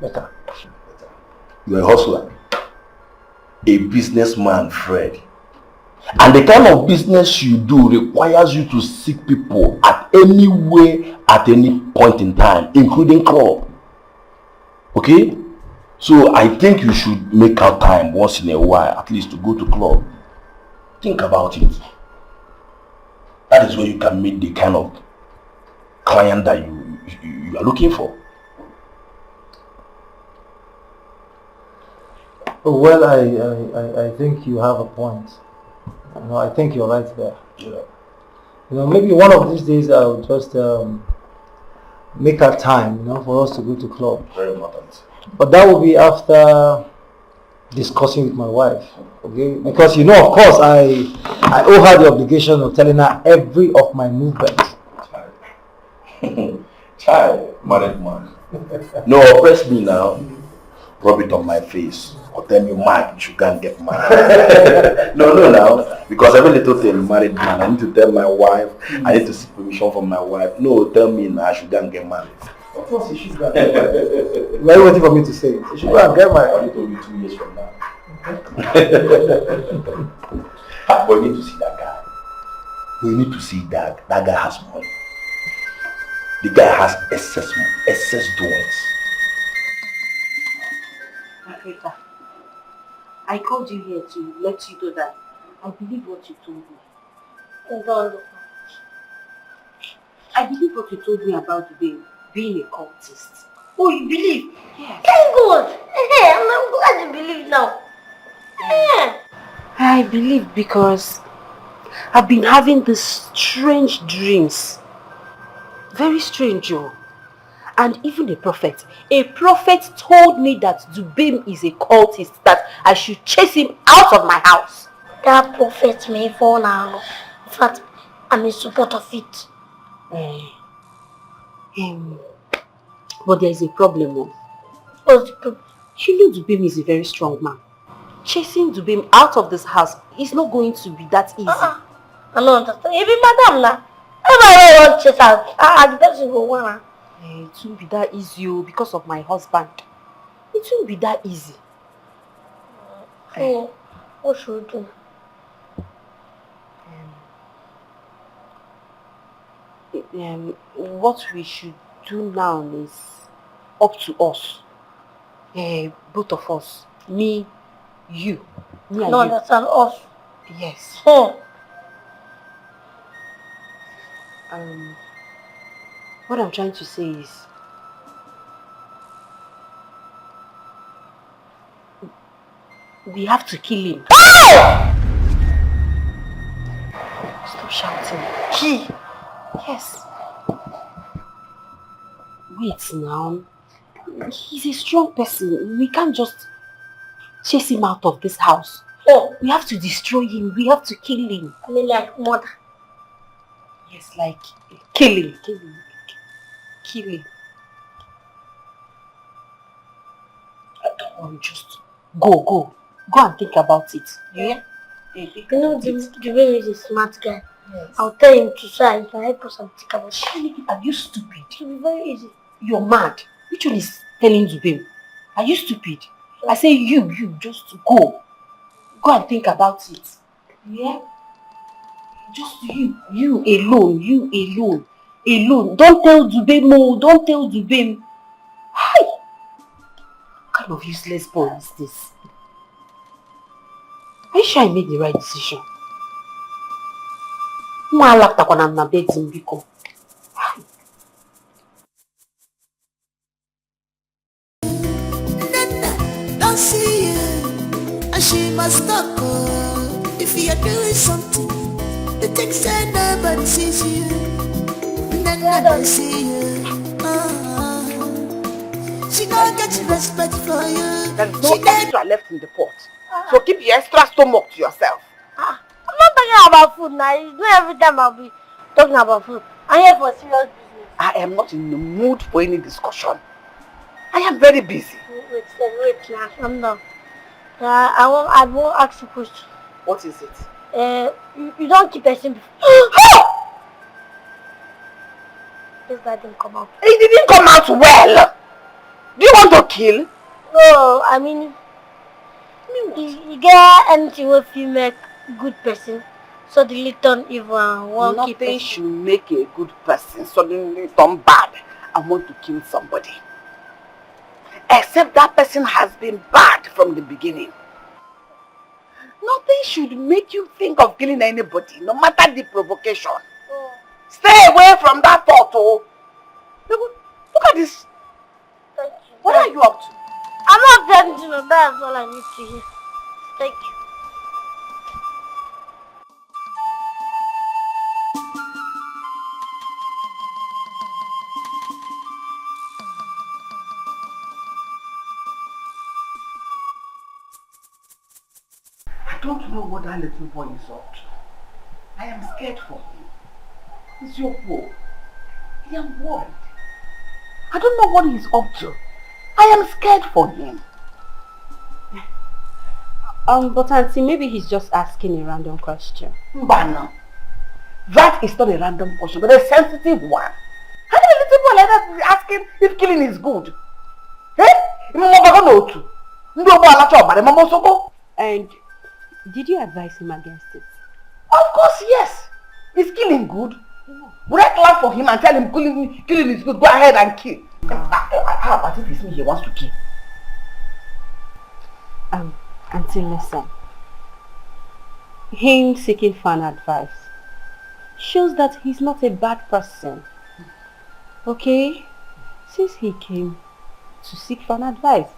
Better. You're a hustler. A businessman, Fred. And the kind of business you do requires you to seek people at any way, at any point in time, including club. Okay? So I think you should make out time once in a while, at least to go to club. Think about it. That is where you can meet the kind of client that you are looking for. Well, I think you have a point. I think you're right there. Yeah. Maybe one of these days I'll just make a time, for us to go to club. Very important. But that will be after discussing with my wife, okay? Because of course, I owe her the obligation of telling her every of my movements. Child, married man. No, oppress me now. Rub it on my face. Or tell me, Mark, you should go and get married. No, now. Because every little thing, married man, I need to tell my wife. I need to seek permission from my wife. No, tell me now, I should go and get married. Of course, you should go and get married. Why are you waiting for me to say it? You should go and get married. I need to be 2 years from now. But we need to see that guy. We need to see that guy has money. The guy has excess doings. Africa, I called you here to let you know that I believe what you told me. I believe what you told me about being a cultist. Oh, you believe? Yes. Thank God. Hey, I'm glad you believe now. Yeah. I believe because I've been having these strange dreams. Very strange, Joe. And even a prophet told me that Dubem is a cultist, that I should chase him out of my house. That prophet may fall now. In fact, I'm in support of it. But there is a problem. What's the problem? You know Dubem is a very strong man. Chasing Dubem out of this house is not going to be that easy. I don't understand. Even madam now. Everybody wants to chase out. The person go want. It won't be that easy because of my husband. It won't be that easy. So, what should we do? What we should do now is up to us. Both of us. Me, you. Me and No, you. understand us. Yes. What I'm trying to say is we have to kill him. Stop shouting. He. Yes. Wait now. He's a strong person. We can't just chase him out of this house. We have to destroy him. We have to kill him. I mean like mother. Yes, like killing. Killing. Don't worry, just go and think about it. Yeah? You know, the way is a smart guy. Yes. I'll tell him to try. He can help us and think about it. Are you stupid? It will be very easy. You're mad. Which one is telling Zubim? Are you stupid? I say you just go. Go and think about it. Yeah? Just you alone. Don't tell Zubim, no. Don't tell Zubim. Hi! What kind of useless boy is this? Are you sure I made the right decision? Biko. Don't see you, and she must stop. If you're doing something, the things say nobody sees you. Don't see you. She don't get respect for you. There's no extra left in the pot. So keep your extra stomach to yourself. I'm not talking about food now. It's not every time I'll be talking about food. I'm here for serious business. I am not in the mood for any discussion. I am very busy. Wait now. I'm done. I won't ask you a question. What is it? You don't keep a simple. This guy didn't come out. It didn't come out well. Do you want to kill? No, I mean, you get anything if you make good person suddenly turn evil and won't keep Nothing should make a good person suddenly turn bad and want to kill somebody. Except that person has been bad from the beginning. Nothing should make you think of killing anybody, no matter the provocation. Stay away from that thought, oh. Look at this. Thank you. What are you up to? I'm not dancing, that's all I need to hear. Thank you. I don't know what that little boy is up to. I am scared for him. He's your poor. I am worried. I don't know what he's up to. I am scared for him. But Auntie, maybe he's just asking a random question. Mbana, that is not a random question, but a sensitive one. How can a little boy like that asking if killing is good. And did you advise him against it? Of course, yes. Is killing good? No. Would I clap for him and tell him killing is good? Go ahead and kill. How about if it's me he wants to kill? Until listen. Him seeking fan advice shows that he's not a bad person. Okay? Since he came to seek fan advice,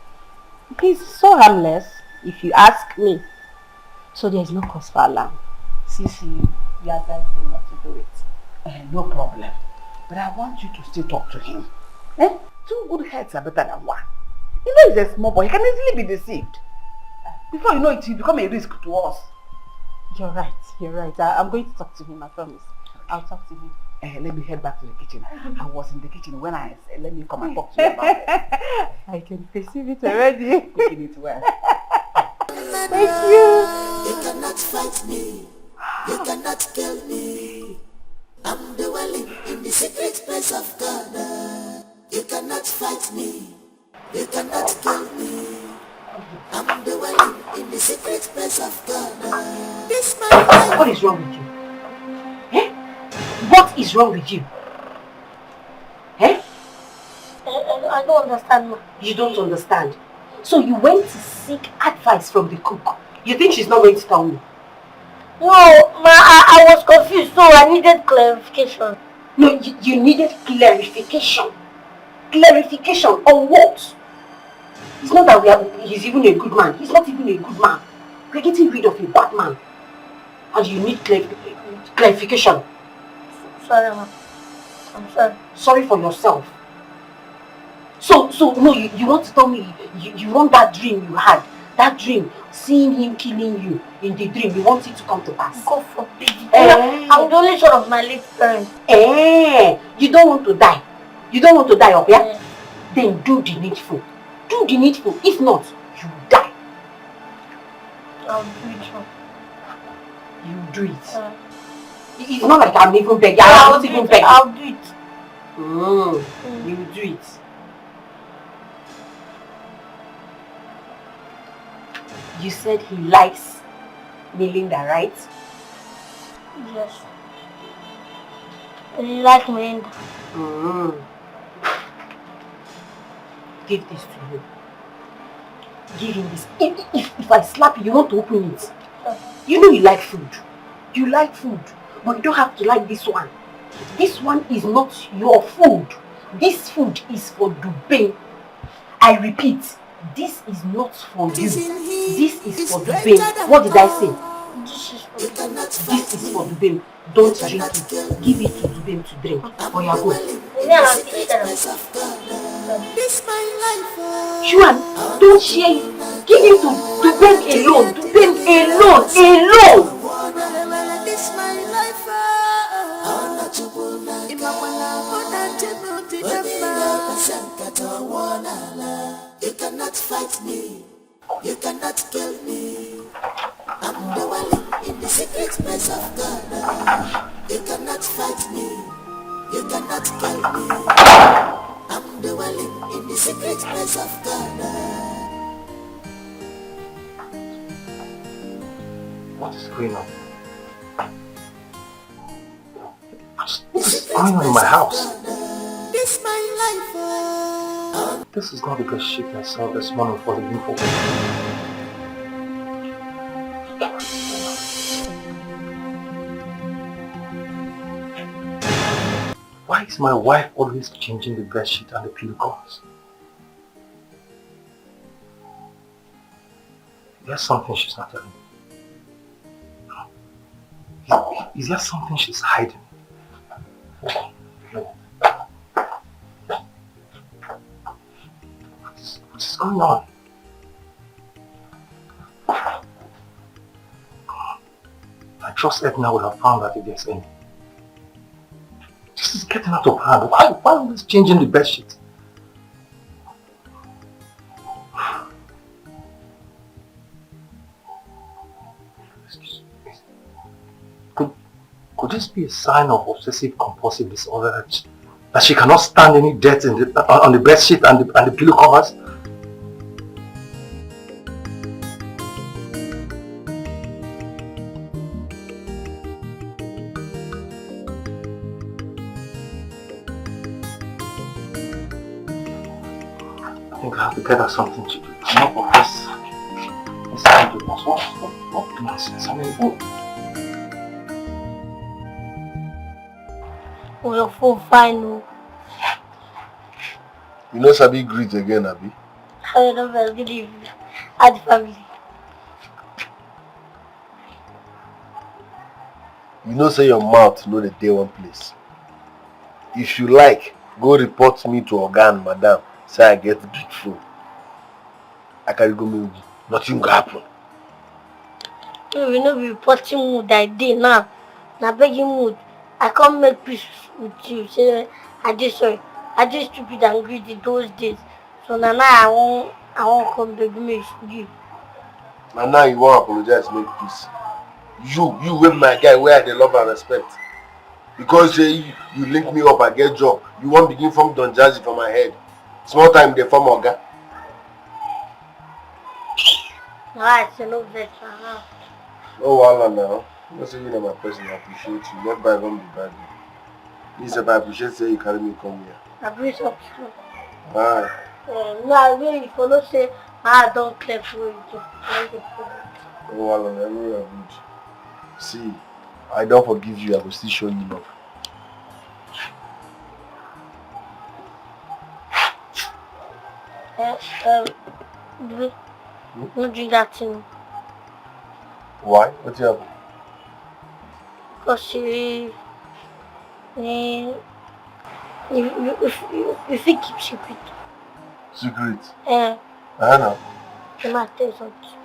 he's so harmless, if you ask me. So there's no cause for alarm. Since you advised him not to do it. No problem. But I want you to still talk to him. Two good heads are better than one. You know he's a small boy, he can easily be deceived. Before you know it, he'll become a risk to us. You're right. I'm going to talk to him, I promise. I'll talk to him. Let me head back to the kitchen. I was in the kitchen when I said, let me come and talk to you about it. I can perceive it already. Taking it well. Thank you. You cannot fight me. You cannot kill me. I'm dwelling in the secret place of God. You cannot fight me. You cannot kill me. I'm dwelling in the secret place of God. This my life. What is wrong with you? What is wrong with you? I don't understand, ma. You don't understand. So you went to seek advice from the cook. You think she's not going to tell me? No, ma, I was confused, so I needed clarification. No, you needed clarification. Clarification on what? It's not that he's even a good man. He's not even a good man. We're getting rid of a bad man. And you need clarification. Sorry, ma. I'm sorry. Sorry for yourself. So no, you want to tell me you want that dream you had. That dream, seeing him killing you in the dream, you want it to come to pass. God forbid. I'm the only son of my late parents. You don't want to die. You don't want to die up here? Yeah? Then do the needful. Do the needful. If not, you die. I'll do it. You do it. It's not like I'm even begging. I'm not even begging. I'll do it. You do it. You said he likes Melinda, right? Yes. You like Melinda? Give this to him. Give him this. If I slap you, you want to open it. You know you like food. You like food. But you don't have to like this one. This one is not your food. This food is for Dubai. I repeat, this is not for you. This is for Dubai. What did I say? This is for Dubai. Don't drink it. Give it to Dubai to drink. Or you go. Shuan, don't share it. Give it to Dubai alone. Dubai alone. This my life. You cannot fight me. You cannot kill me. I'm dwelling in the secret place of God. You cannot fight me. You cannot kill me. I'm dwelling in the secret place of God. What is going on? What is going on in my house? This my life. This is not the best shit I saw this morning for the info. Why is my wife always changing the bed sheet and the pillow covers? There's something she's not telling me. Is there something she's hiding? No. What is going on? I trust Edna will have found out if there's any. This is getting out of hand. Why always changing the bed sheet? Could this be a sign of obsessive compulsive disorder That she cannot stand any dirt in on the bed sheet and the pillow covers? I think I have to get her something to do. Enough of this. This is what nonsense. I mean, Oh, your phone fine. You know Sabi greet again, Abi? I don't know, good evening. At the family. You know say your mouth know the day one place. If you like, go report me to Oga and Madam. Say I get big phone. I carry go me. Nothing go happen. No, we know be reporting mood that day now. Now begging mood. I can't make peace with you. Say I did sorry. I did stupid and greedy those days. So now I won't come beg me forgive. And now you want to apologize, make peace. You with my guy where I love and respect. Because you link me up, I get job. You won't begin from Don Jazzy for my head. Small time they form Oga. Alright, so no vex. No wahala now. I'm not saying you know my person, I appreciate you. Let bygone be bygone. Please, if I appreciate say you carry me come here. I bring up to you. Alright. No, I really if you not say I don't clear for you. No wahala now, everywhere good. See, I don't forgive you, I will still show you love. Don't drink that thing. Why? What happened? Because if you keep secret. Secret? I know. You might tell something.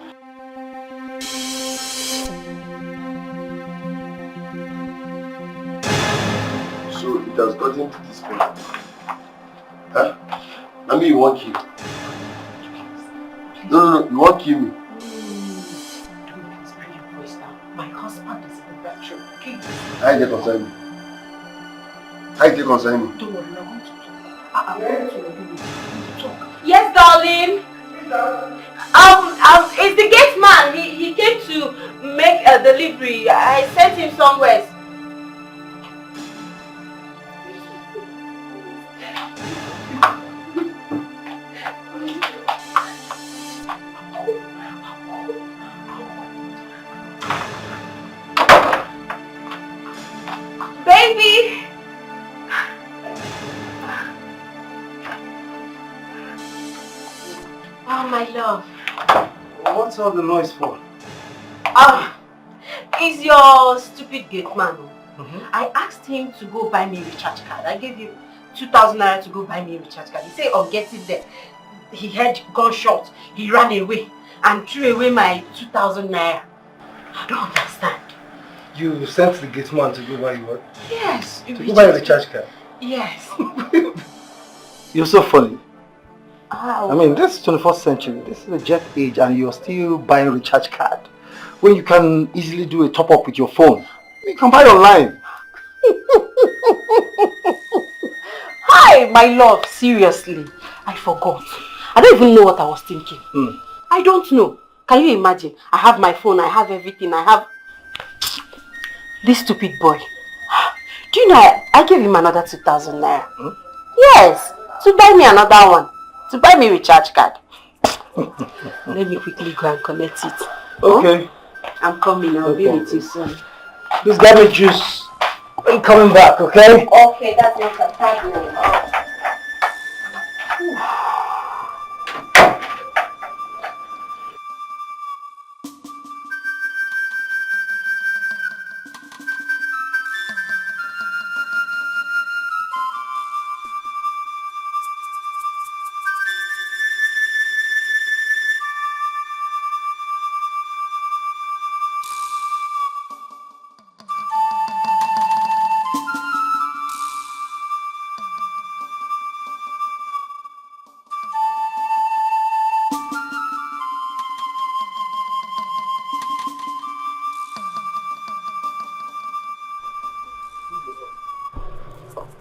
So it has gotten to this point. Huh? I mean you won't kill. No, you won't kill me. Please bring your voice down. My husband is in the bedroom. Okay? I take concern me. I take concern me. Don't worry, I'm going to talk. I'm going to really talk. Yes, darling. It's the gate man. He came to make a delivery. I sent him somewhere. Baby. Oh, my love. What's all the noise for? It's your stupid gate man. Mm-hmm. I asked him to go buy me a recharge card. I gave him 2,000 naira to go buy me a recharge card. He said on getting there, he heard gunshot. He ran away and threw away my 2,000 naira. I don't understand. You sent the gate man to go buy you what? Yes. To go buy a recharge card? Yes. You're so funny. How? I mean, this is 21st century. This is the jet age and you're still buying recharge card. When you can easily do a top up with your phone. You can buy online. Hi, my love. Seriously. I forgot. I don't even know what I was thinking. I don't know. Can you imagine? I have my phone. I have everything. I have... This stupid boy. Do you know I gave him another 2,000 naira? Yes. To buy me another one. To buy me recharge card. Let me quickly go and collect it. Okay. I'm coming. I'll be with you soon. Please get me juice. I'm coming back, okay? Okay, that's not a problem.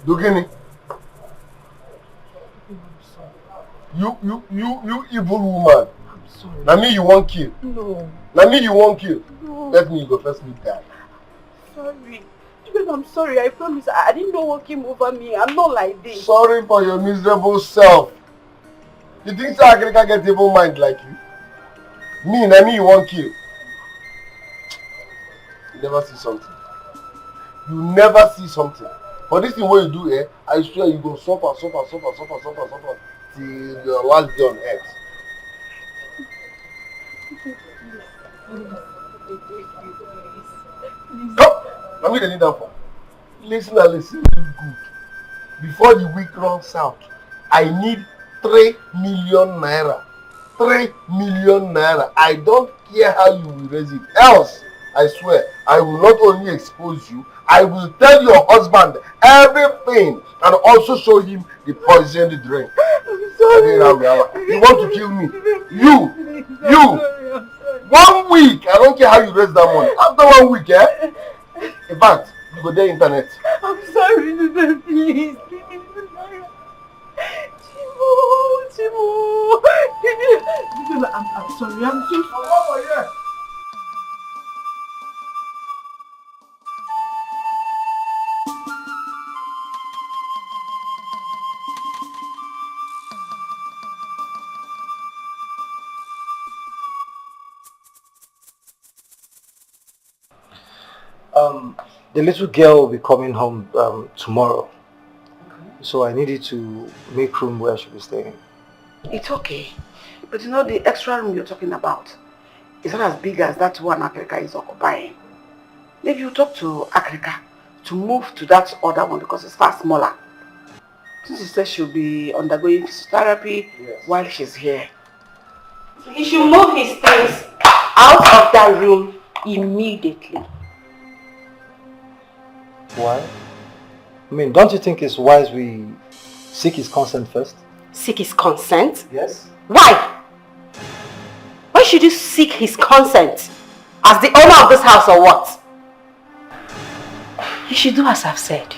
Dugini. You evil woman. I'm sorry. Now me you won't kill. No. Now me you won't kill. No. Let me go first me die. Sorry. I'm sorry, I promise. I didn't know what came over me. I'm not like this. Sorry for your miserable self. You think so I can get evil mind like you? Me you won't kill. You never see something. You never see something. For this thing what you do, I swear you go suffer till your last day on earth. Come! Let me need that for. Listen good. Before the week runs out, I need 3 million naira. 3 million naira. I don't care how you will raise it. Else, I swear, I will not only expose you, I will tell your husband everything and also show him the poisoned drink. I'm sorry. You want to kill me? You! 1 week! I don't care how you raise that money. After 1 week, in fact, you go there internet. I'm sorry, please. Chimo. I'm sorry, I'm so sorry. The little girl will be coming home tomorrow. Okay. So I needed to make room where she'll be staying. It's okay. But you know the extra room you're talking about is not as big as that one Africa is occupying. Maybe you talk to Africa to move to that other one because it's far smaller. Since she says she'll be undergoing physiotherapy while she's here. He should move his things out of that room immediately. Why? I mean, don't you think it's wise we seek his consent first? Seek his consent? Yes. Why? Why should you seek his consent? As the owner of this house or what? You should do as I've said.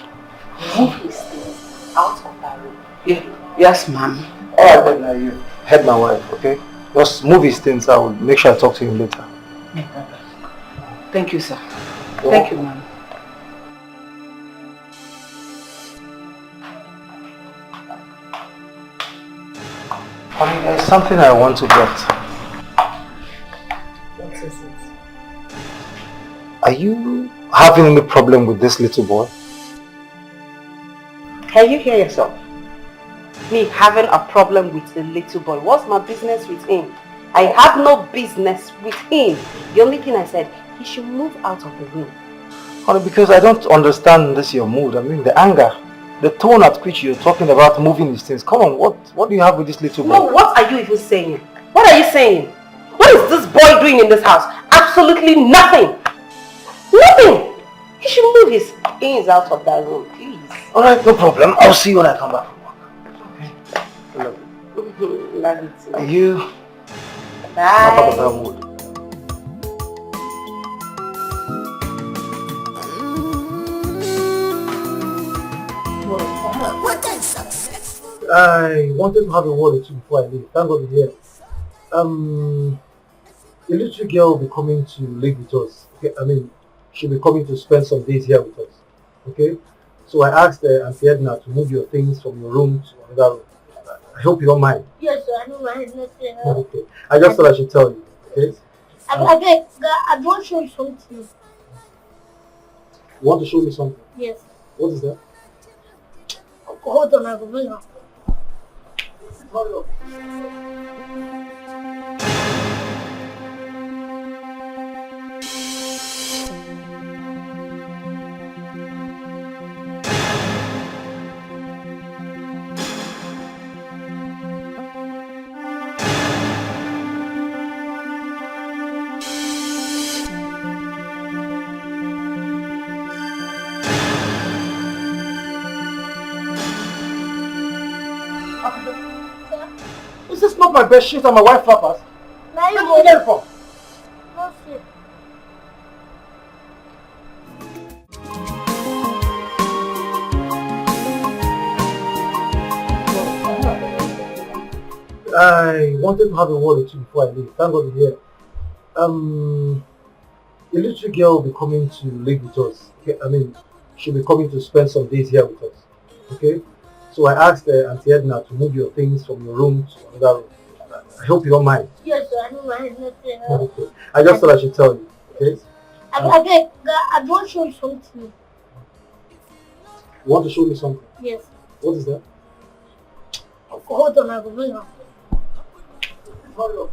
Move his things out of that room. Yeah. Yes, ma'am. Alright then, now you head my wife, okay? Just move his things, I will make sure I talk to him later. Thank you, sir. Thank you, ma'am. Honey, there's something I want to get. What is it? Are you having any problem with this little boy? Can you hear yourself? Me having a problem with the little boy. What's my business with him? I have no business with him. The only thing I said, he should move out of the room. Honey, because I don't understand this your mood. I mean, the anger. The tone at which you're talking about moving these things. Come on, what do you have with this little boy? No, what are you even saying? What are you saying? What is this boy doing in this house? Absolutely nothing. Nothing. He should move his things out of that room, please. Alright, no problem. I'll see you when I come back from work. Okay. I love you. Love you too. Are you? Bye. What is success? I wanted to have a word or two before I leave. Thank God you're here. The little girl will be coming to live with us. Okay? I mean, she'll be coming to spend some days here with us. Okay? So I asked Auntie Edna to move your things from your room to another room. I hope you don't mind. Yes, sir, I don't mind. Okay. I just thought I should tell you. Okay? I want to show you something. You want to show me something? Yes. What is that? Hold on, I will bring her. Hurry up. Is this not my bed sheet and my wife flappers? Now you Where did you get it from? no sleep. I wanted to have a word with you before I leave. Thank God you're here. The little girl will be coming to live with us. Okay? I mean, she'll be coming to spend some days here with us. Okay? So I asked Auntie Edna to move your things from your room to another room. I hope you don't mind. Yes, sir, I don't mind nothing. Okay. I just thought I should tell you. Okay? I want to show you something. You want to show me something? Yes. What is that? Hold on, I will bring her. Hurry up.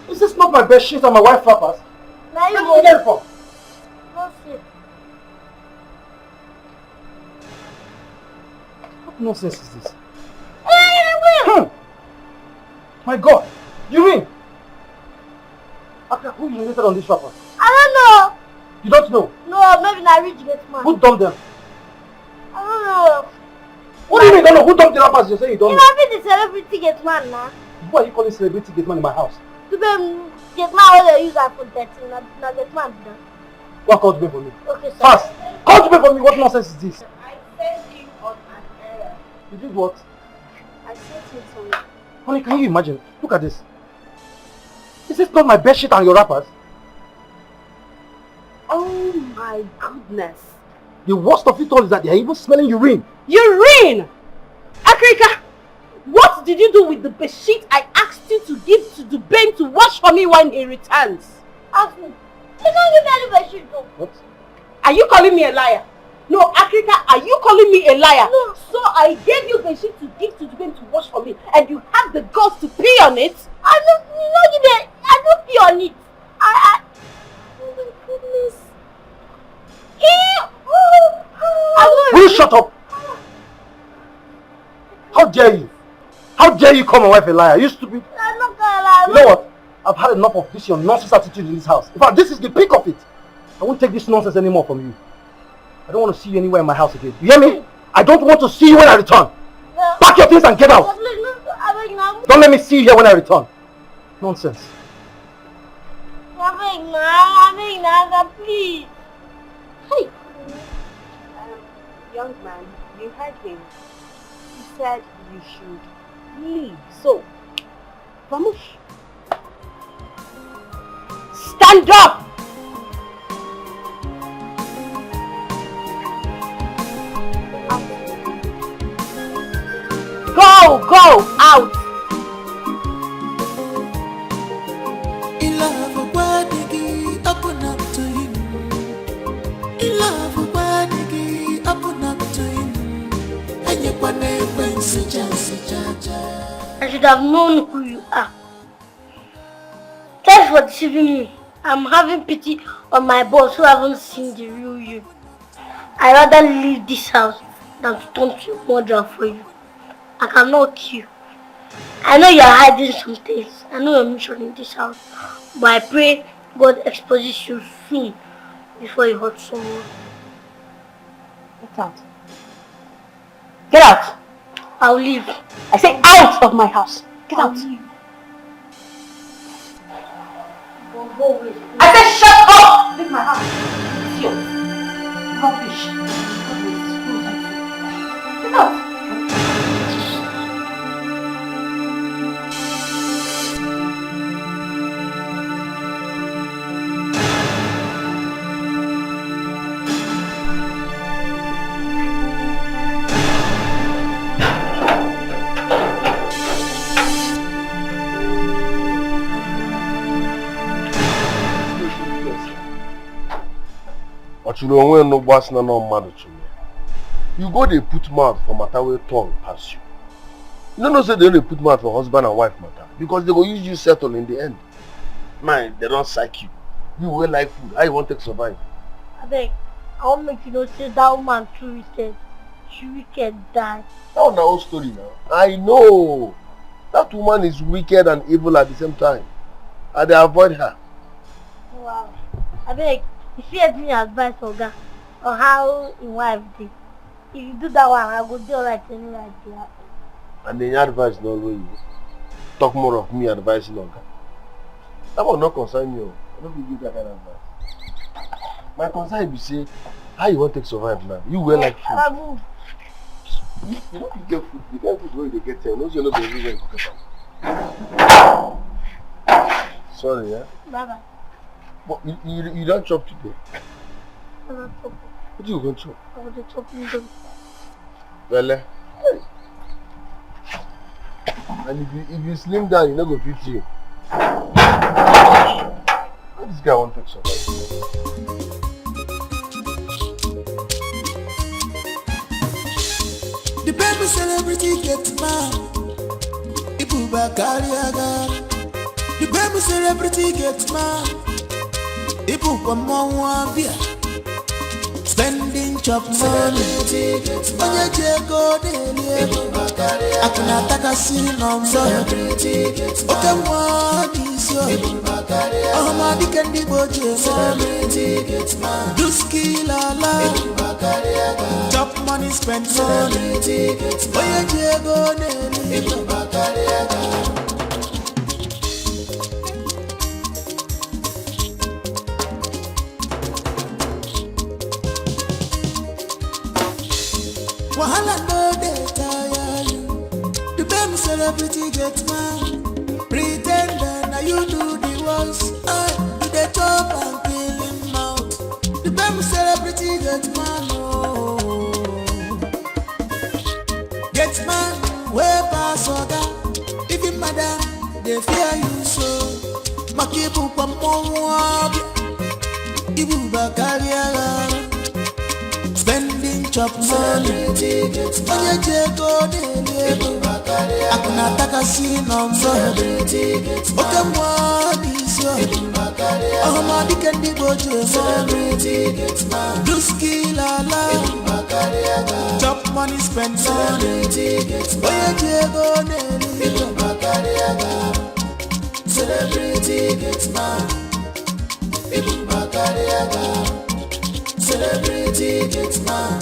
Is this not my bed sheet and my wife wrappers? Now Where you did you get it from? not sit. What nonsense is this? My God! Urine! Who urinated on these wrappers? I You don't know? don't know. No, maybe not rich Gateman. Who dumped them? I don't know. What do you mean you don't know? Who dumped the wrappers? You say you don't You know. know, the celebrity Gateman now. Who are you calling celebrity Gateman in my house? To them, Gateman, all they use iPhone 13. Now Gateman. Go and call to pay for me. Okay, sir. Fast! Call to pay for me! What nonsense is this? I sent him on an errand. You did what? I sent him some. Honey, can you imagine? Look at this. Is this not my bed sheet and your wrappers? Oh my goodness. The worst of it all is that they are even smelling urine. Urine! Africa, what did you do with the bedsheet I asked you to give to Ben to wash for me when he returns? Ask me. You don't give me any bedsheet though. What? Are you calling me a liar? No, Africa, are you calling me a liar? No. So I gave you bedsheet to give to Ben to wash for me and you have the guts to pee on it? I don't pee on it. Oh my goodness. Will you shut up? How dare you? How dare you call my wife a liar? You stupid. I'm not gonna lie. You know what? I've had enough of this your nonsense attitude in this house. In fact, this is the peak of it. I won't take this nonsense anymore from you. I don't want to see you anywhere in my house again. You hear me? I don't want to see you when I return. No. Pack your things and get out. Don't let me see you here when I return. Nonsense. Please. Hey! Young man, you heard him. He said you should leave. So, vamos. Stand up! Go out! In love, open up to him. In love, open up to him. And you want I should have known who you are. Thanks for deceiving me. I'm having pity on my boss who haven't seen the real you. I'd rather leave this house than to turn to a murderer for you. I cannot kill you. I know you're hiding some things. I know you're mission in this house. But I pray God exposes you soon before you hurt someone. Get out. Get out! I'll leave. I say out of my house. Get out. I said shut up! Leave my house. Idiot. Rubbish. Get out. But you know when no boss no mad to me. You go they put mouth for matter where tongue pass you. You don't know say they only put mouth for husband and wife matter because they go use you settle in the end. Man, they don't psych you. You will like food. How you want to survive? I beg, I won't make you know say that woman too wicked. She wicked die. That's an old story now. I know. That woman is wicked and evil at the same time. And they avoid her. Wow. I beg, if you had me advice, Oga, on how in wife did. If you do that one, I will do alright anyway like that. And then your advice not really. Talk more of me advising Oga. That will not concern you. I don't give you that kind of advice. My concern is say, how you want to survive now? You will like food. You know you get food. The kind of food where you get here. No, you're not going to Sorry, yeah? Bye-bye. But you don't chop today. I'm not chopping. What do you going to chop? I want to chop noodles. Well, and if you slim down, you're not going to fit you. What this guy want to survive? The baby celebrity gets mad. People back The baby celebrity gets mad. People come on beer. Spending chop money. When you go there, I can attack a scene on celebrity gets mad. Okay, what is your oh my can be boje celebrity gets mad. Do skill la chop money, spend money. When you go there, wahala no dey tire you. The baby celebrity get mad. Pretender now you do the worst. You dey chop and kill him out. The baby celebrity get mad. Oh. Get mad way pass oga. Even madam they fear you so. Makibu pamoa. Ibu bakariara. Spending chop money. When you go there, I can attack a scene on celebrity. Okay, what is your oh my can be boje celebrity. Do skill la chop money, spend money. When you go there, celebrity gets mad. Celebrity gets mad.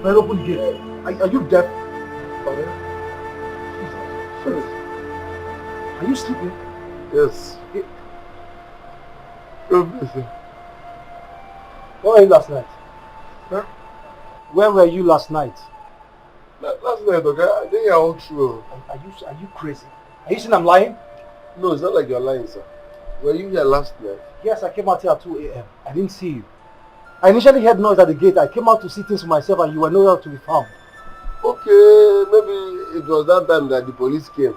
friend, open the gate. Are you deaf? Jesus. Are you sleeping? Yes. God bless you. Where were you last night? Huh? Where were you last night? Last night, okay? I think you're all true. Are you crazy? Are you saying I'm lying? No, it's not like you're lying, sir. Were you here last night? Yes, I came out here at 2 a.m. I didn't see you. I initially heard noise at the gate. I came out to see things for myself and you were nowhere to be found. Okay, maybe it was that time that the police came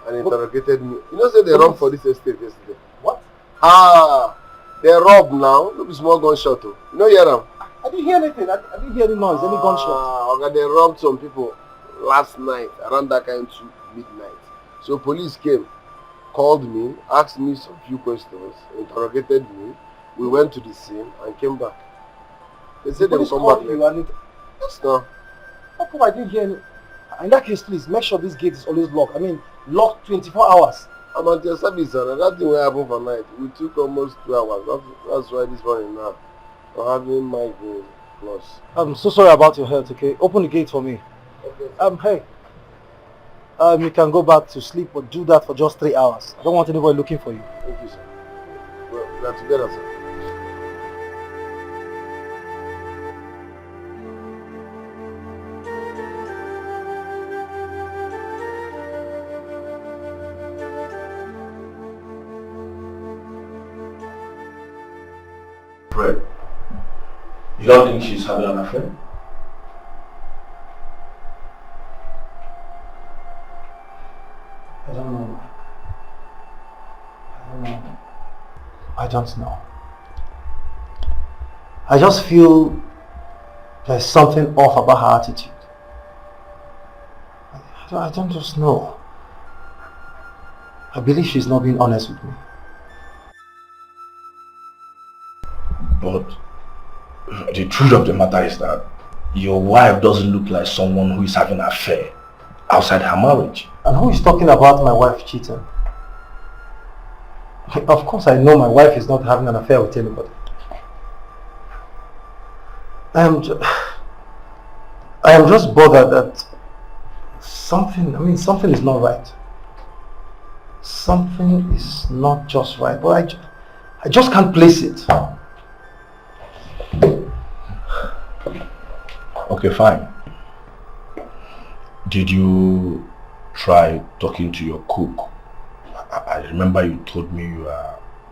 and interrogated me. You know, say they robbed for this estate yesterday. What? Ah, they robbed now. Look, small gunshot. You know, hear them? I didn't hear anything. I didn't hear any noise, any gunshot. Okay, they robbed some people last night around that kind of midnight. So police came, called me, asked me some few questions, interrogated me. We went to the scene and came back. They said they will come back later. Yes, no. How come I didn't hear any? In that case, please make sure this gate is always locked. I mean, locked 24 hours. I'm at your service, and that thing will happen for night. We took almost 2 hours. That's why this morning now I'm having migraine plus. I'm so sorry about your health. Okay, open the gate for me. Okay. Hey. You can go back to sleep, but do that for just 3 hours. I don't want anybody looking for you. Thank you, sir. Well, we are together, sir. Fred, you don't think she's having an affair? I don't know. I just feel there's something off about her attitude. I don't just know. I believe she's not being honest with me. But the truth of the matter is that your wife doesn't look like someone who is having an affair outside her marriage. And who is talking about my wife cheating? Of course I know my wife is not having an affair with anybody. I am just bothered that something is not right. Something is not just right, but I just can't place it. Okay, fine. Did you try talking to your cook? I remember you told me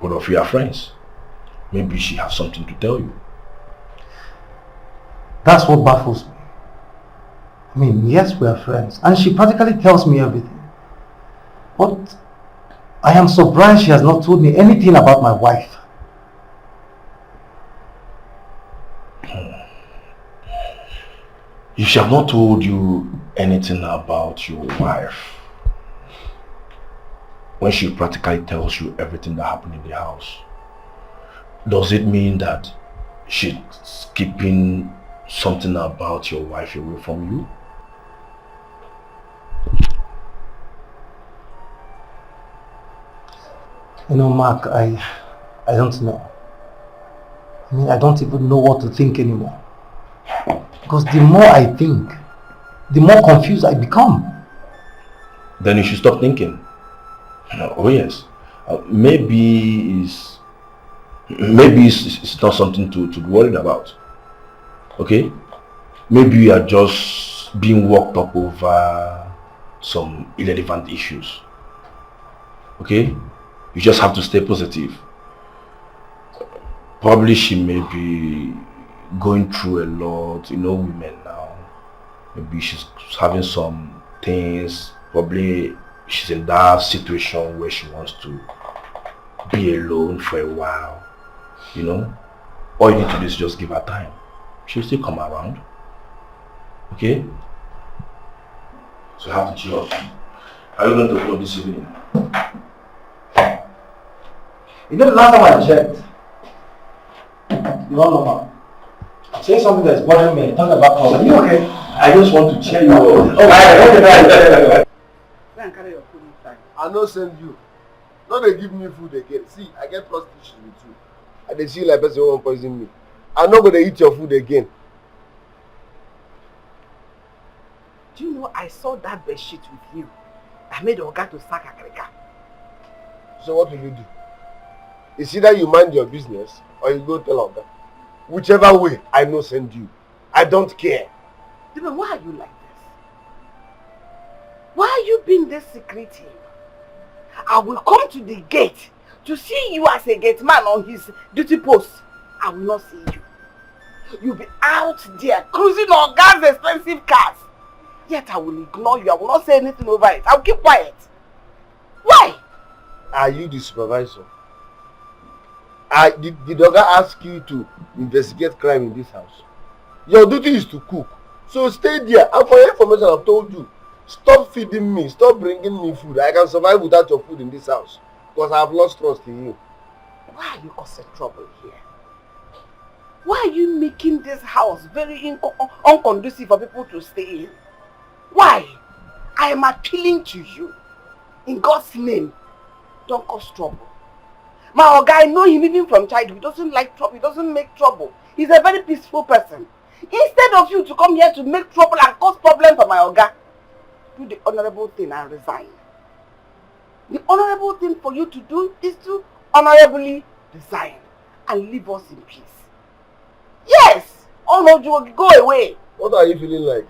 both of you are friends. Maybe she has something to tell you. That's what baffles me. I mean, yes, we are friends, and she practically tells me everything. But I am surprised she has not told me anything about my wife. If she has not told you anything about your wife, when she practically tells you everything that happened in the house, does it mean that she's keeping something about your wife away from you? You know, Mark, I don't know. I mean, I don't even know what to think anymore. Because the more I think, the more confused I become. Then you should stop thinking. Oh yes, maybe it's not something to be worried about. Okay, maybe you are just being worked up over some irrelevant issues. Okay, you just have to stay positive. Probably she may be going through a lot. You know, women now. Maybe she's having some things. Probably she's in that situation where she wants to be alone for a while. You know, all you need to do is just give her time. She'll still come around. Okay? So you have to chill out. Are you going to go this evening? You know, the last time I checked, you don't know, man. Say something that's bothering me. Talk about cause. Are you okay? I just want to cheer you up. Go and carry your food inside. I no send you. No, they give me food again. See, I get trust issues with you. And they see like person who want poison me. I'm not going to eat your food again. Do you know I saw that bed sheet with you? I made Oga to sack Akrika. So what will you do? It's either you mind your business or you go tell Oga. Whichever way, I no send you. I don't care. Gateman, why are you like this? Why are you being this secretive? I will come to the gate to see you as a gate man on his duty post. I will not see you. You'll be out there cruising on Oga's expensive cars. Yet I will ignore you. I will not say anything over it. I'll keep quiet. Why? Are you the supervisor? Did Oga ask you to investigate crime in this house? Your duty is to cook. So stay there. And for your information, I've told you, stop feeding me. Stop bringing me food. I can survive without your food in this house. Because I have lost trust in you. Why are you causing trouble here? Why are you making this house very unconducive for people to stay in? Why? I am appealing to you. In God's name, don't cause trouble. My Oga, I know him even from childhood. He doesn't like trouble. He doesn't make trouble. He's a very peaceful person. Instead of you to come here to make trouble and cause problems for my Oga, do the honorable thing and resign. The honorable thing for you to do is to honorably resign and leave us in peace. Yes! Oh no, you go away. What are you feeling like?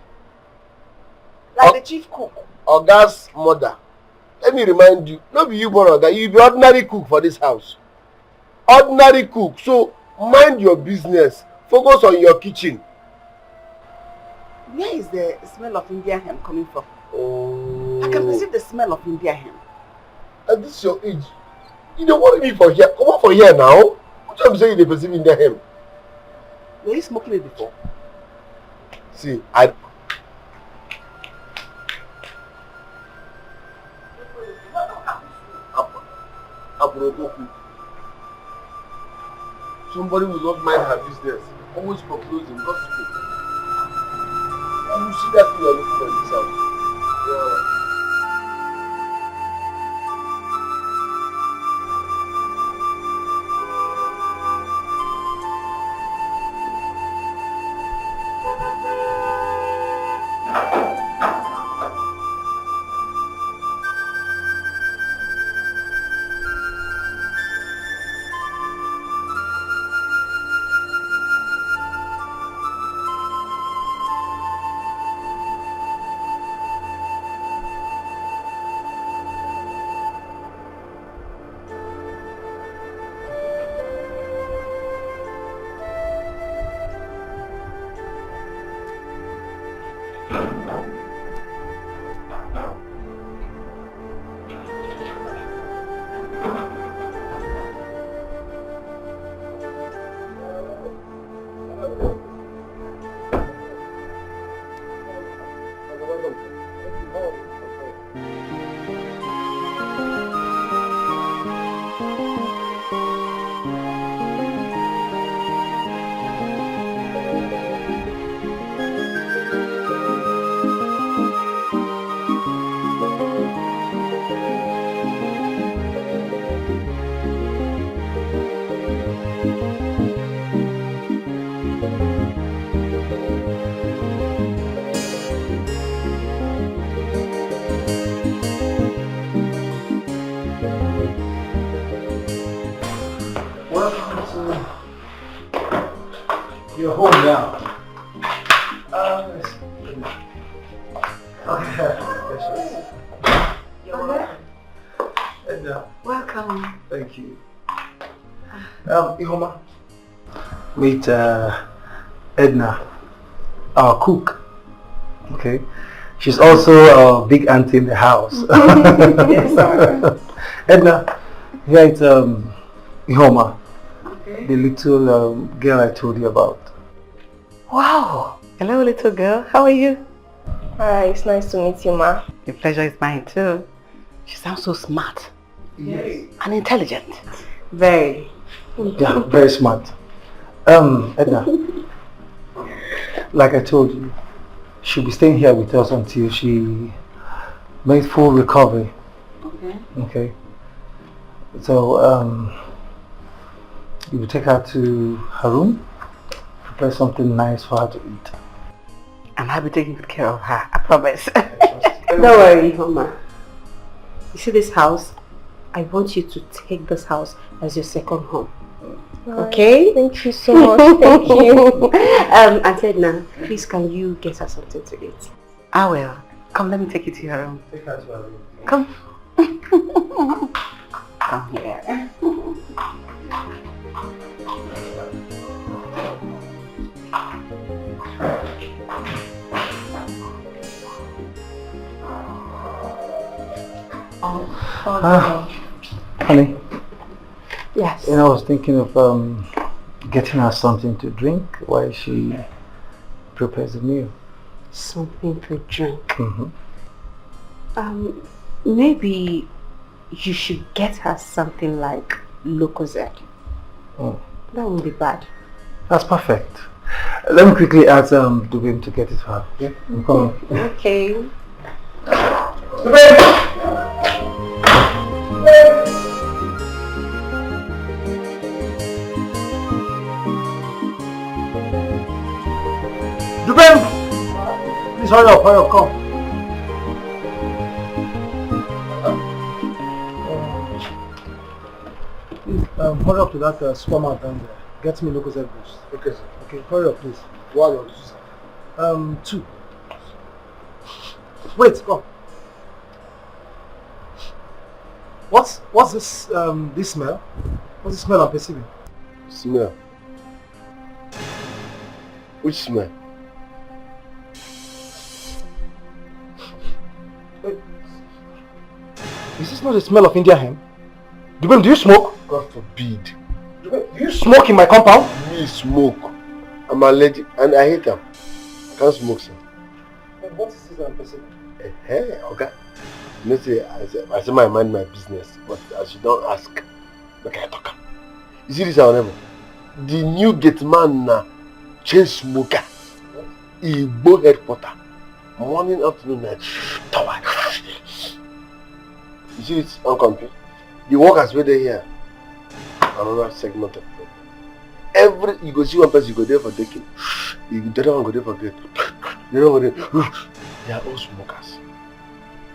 Like the chief cook. Oga's mother. Let me remind you, not be you born Oga, you be ordinary cook for this house. Ordinary cook. So mind your business. Focus on your kitchen. Where is the smell of Indian hem coming from? Oh. I can perceive the smell of Indian hem. At this your age, you don't want me for here. Come on for here now. What time saying they perceive Indian hem? Were you smoking it before? See, somebody will not mind her business. Always foreclosing, gossiping. You see that thing you're looking for in this house. Yeah. You're home now. You're welcome. Edna. Welcome. Thank you. Ihoma, meet Edna, our cook. Okay. She's also a big auntie in the house. Yes, sir. Edna, here it's Ihoma, the little girl I told you about. Wow. Hello, little girl. How are you? Hi, it's nice to meet you, Ma. The pleasure is mine too. She sounds so smart. Yes. And intelligent. Very. Yeah, very smart. Edna, like I told you, she'll be staying here with us until she makes full recovery. Okay. Okay. So, you will take her to her room, prepare something nice for her to eat. And I'll be taking good care of her, I promise. Don't worry, Mama. You see this house? I want you to take this house as your second home. Okay? Thank you so much. Thank you. Auntie Edna, please can you get her something to eat? I will. Come, let me take you to your room. Take her to her room. Come. Come here. Honey, Yes. I was thinking of getting her something to drink while she prepares the meal. Something to drink. Mm-hmm. Maybe you should get her something like Lucozade. Oh. That won't be bad. That's perfect. Let me quickly ask Dubem to get it for her. Okay? I'm coming. Okay. Dubem! Please hurry up, come. Hurry up to that supermarket down there. Get me local boost. Okay, sir. Okay, hurry up, please. One or two, sir. 2. Wait, come. What's this this smell? What's the smell I'm perceiving? Smell. Which smell? Wait. Is this not the smell of India hemp? Dubem, do you smoke? God forbid. Dubem, do you smoke in my compound? Me smoke. I'm allergic and I hate them. I can't smoke, sir. Wait, what is this I'm perceiving? Hey, okay. You know, say, I say my mind my business, but as you don't ask, make I talk. You see this, however? The new Gateman na chain smoker. Igbo headquarter. Morning, afternoon, night. Tower. You see this uncomfy? The workers were there here. Another segment of problem. You go see one person, you go there for decking. The other one go there for good. The other one go there. They are all smokers.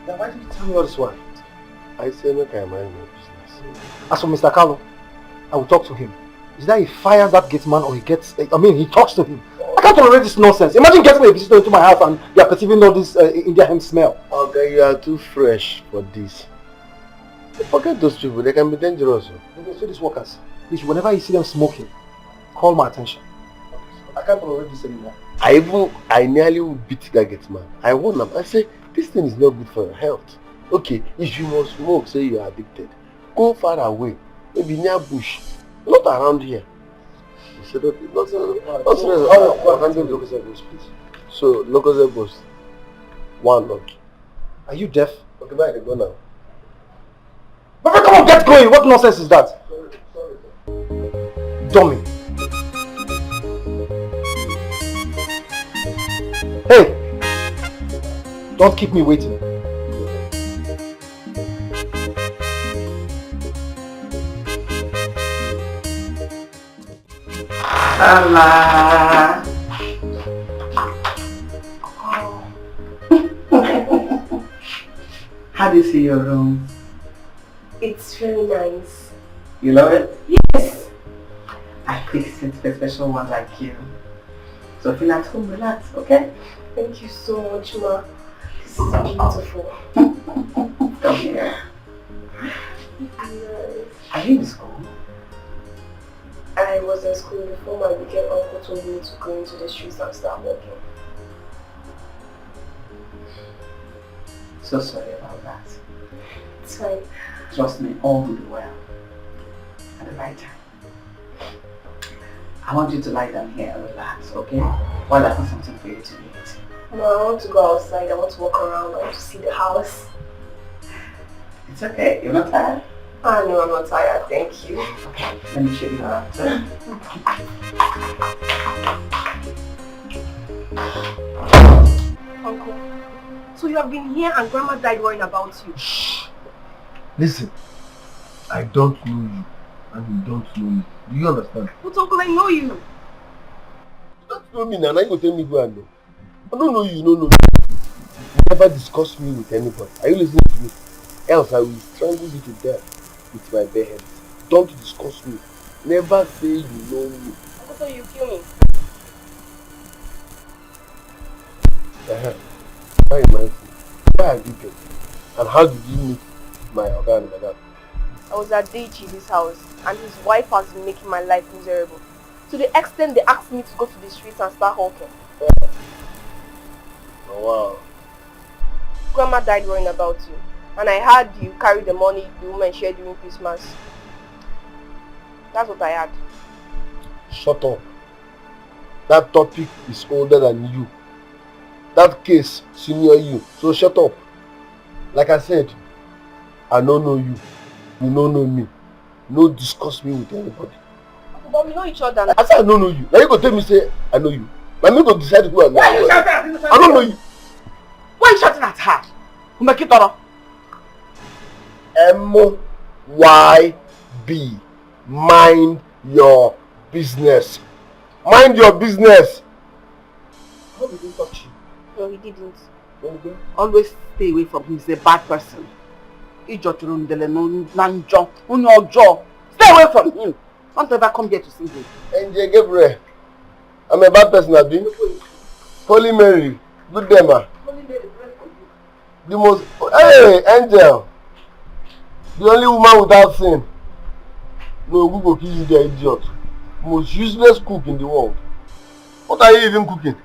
Then why did you tell me all this one? I say make I mind my business. As for Mr. Carlo, I will talk to him. Is that he fires that Gateman or he he talks to him? I can't tolerate this nonsense. Imagine getting a visitor into my house and you are perceiving all this India hemp smell. Okay, you are too fresh for this. Forget those people, they can be dangerous. Okay, so these workers, please, whenever you see them smoking, call my attention. I can't tolerate this anymore. I nearly beat that Gateman. I warned him. I say, this thing is not good for your health. Okay, if you must smoke, say you are addicted, go far away. Maybe near bush. Not around here. He said, okay, not please. So, local bus. One knock. Are you deaf? Okay, bye, I can go now. But come on, get going! What nonsense is that? Sorry. Dummy. Hey! Don't keep me waiting. Allah. How do you see your room? It's very nice. You love it? Yes. I fixed it for a special one like you. So feel at home, relax, okay? Thank you so much, Ma. This is beautiful. Come here. Are you in school? I was in school before my weekend uncle told me to go into the streets and start working. So sorry about that. It's fine. Trust me, all will be well. At the right time. I want you to lie down here and relax, okay? While I put something for you to eat. No, I want to go outside. I want to walk around. I want to see the house. It's okay. You're not tired? Ah, no, I'm not tired. Thank you. Okay, let me show you around. Uncle, so you have been here and Grandma died worrying about you. Shh. Listen, I don't know you and you don't know me. Do you understand? But Uncle, I know you. You don't know me now, you go tell me go and know. I don't know you, you don't know me. You never discuss me with anybody. Are you listening to me? Else I will strangle you to death with my bare hands. Don't discuss me. Never say you know me. So you kill me. That reminds me. Where have you been? And how did you meet my Oga and Madam? I was at Deichi's house and his wife has been making my life miserable. To the extent they asked me to go to the streets and start hawking. Oh wow. Grandma died worrying about you. And I heard you carry the money the woman shared during Christmas. That's what I had. Shut up. That topic is older than you. That case senior you. So shut up. Like I said, I don't know you. You don't know me. No discuss me with anybody. But we know each other now. I said I don't know you. Now you go tell me say I know you. Now me go decide who I know. I don't know you. Why are you shouting at her? Umekitoro. M-Y-B. Mind your business. Mind your business. How did he touch you? No, he didn't. Always stay away from him. He's a bad person. Stay away from him. Don't ever come here to see him. Angel Gabriel. I'm a bad person, Abi. Holy Mary. Good day, ma. The most... Hey, Angel. The only woman without sin. No, who go kill you, the idiot. Most useless cook in the world. What are you even cooking?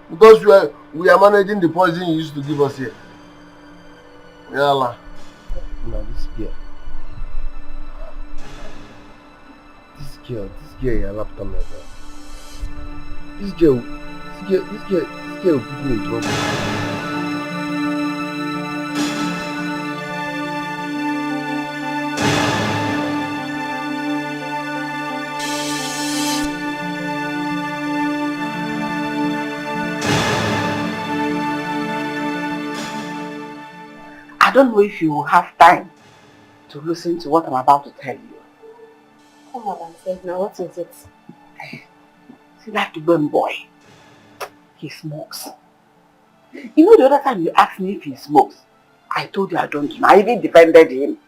Because we are managing the poison you used to give us here. Yalla. Now this girl. This girl, you're laptop like that. This girl will put me in trouble. I don't know if you will have time to listen to what I'm about to tell you. Come on and say now, what is it? See that Duben boy? He smokes. You know the other time you asked me if he smokes, I told you I don't know. I even defended him.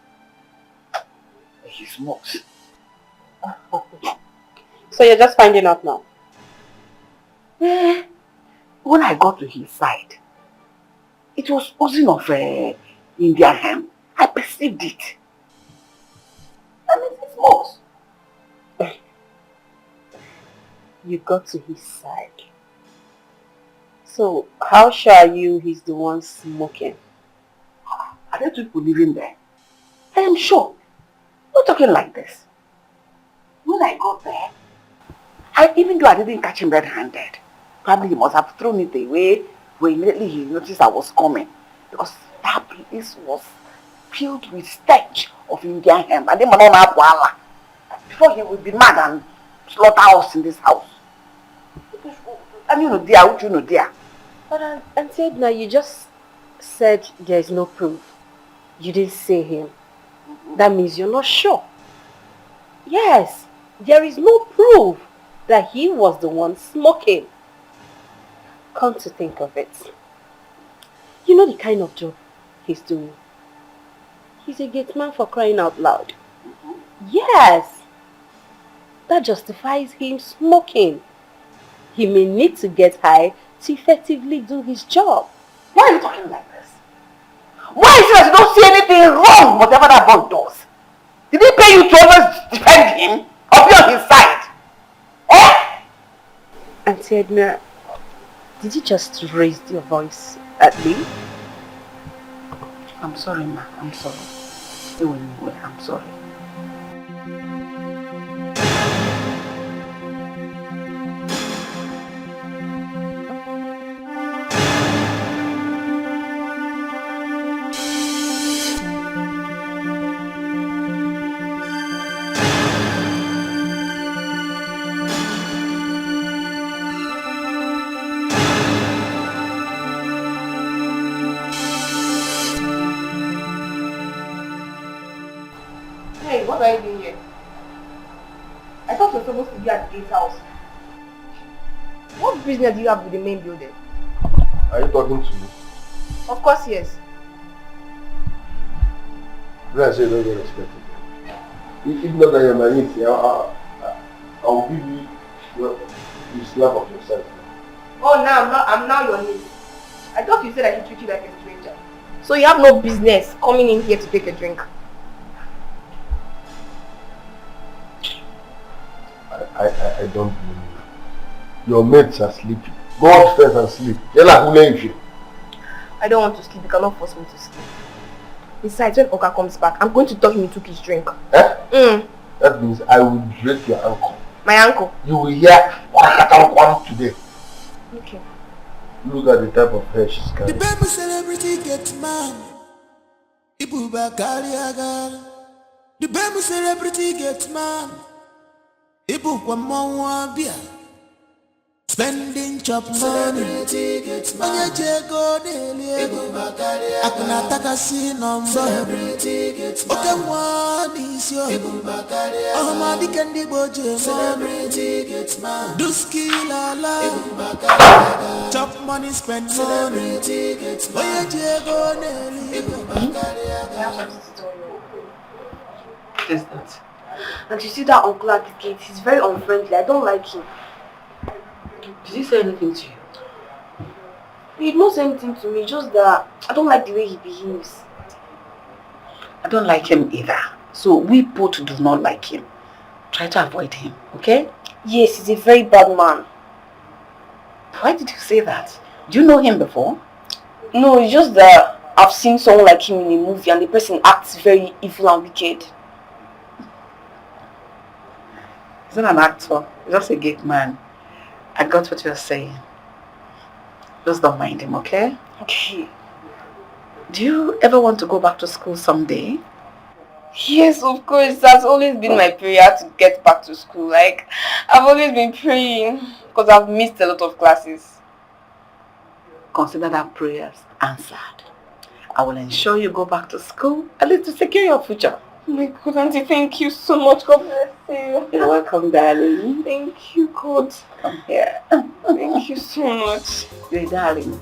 He smokes. So you're just finding out now? When I got to his side, it was oozing of Indian hemp. I perceived it. And he smokes. You got to his side. So, how sure are you he's the one smoking? Are there two people living there? I am sure. Not talking like this. When I got there, even though I didn't catch him red-handed, probably he must have thrown it away when immediately he noticed I was coming. Because that place was filled with stench of Indian hemp. And then before he would be mad and slaughter us in this house. And you know, dear, what you know, dear? But Auntie Edna, you just said there is no proof. You didn't say him. That means you're not sure. Yes, there is no proof that he was the one smoking. Come to think of it. You know the kind of job he's doing. He's a gateman for crying out loud. Yes, that justifies him smoking. He may need to get high to effectively do his job. Why are you talking like this? Why is it that you don't see anything wrong whatever that boy does? Did he pay you to always defend him or be on his side? Auntie Edna, did you just raise your voice at me? I'm sorry, ma. I'm sorry. I'm sorry. Hey, what are you doing here? I thought you were supposed to be at Gate's house. What business do you have with the main building? Are you talking to me? Of course, yes. Then I say don't get respect. If not that you're my niece, I'll give you the slap of yourself. Oh, now I'm now your niece. I thought you said I should treat you like a stranger. So you have no business coming in here to take a drink. I don't blame you. Your mates are sleeping. Go upstairs and sleep. I don't want to sleep. You cannot force me to sleep. Besides, when Oga comes back, I'm going to tell him he took his drink. Eh? That means I will break your ankle. My ankle? You will hear today. Okay. Look at the type of hair she's carrying. The baby celebrity gets man. Ibu bakari agar. The baby celebrity gets man. Ibu kwa mwa bia. Spending chop money. Onye jego delie. Akuna takasi number. Oke mwani isyo. Ahmadi kendi boje man. Duski lala. Chop money, spend money. Onye jego delie. What is that? And you see that uncle at the gate, he's very unfriendly. I don't like him. Did he say anything to you? He did not say anything to me, just that I don't like the way he behaves. I don't like him either. So we both do not like him. Try to avoid him, okay? Yes, he's a very bad man. Why did you say that? Do you know him before? No, it's just that I've seen someone like him in a movie and the person acts very evil and wicked. He's not an actor. He's just a gate man. I got what you're saying. Just don't mind him, okay? Okay. Do you ever want to go back to school someday? Yes, of course. That's always been my prayer to get back to school. Like, I've always been praying because I've missed a lot of classes. Consider that prayers answered. I will ensure you go back to school, at least to secure your future. Oh my God, Auntie, thank you so much. God bless you. You're welcome, darling. Thank you, God. Come here. Thank you so much. You're a darling.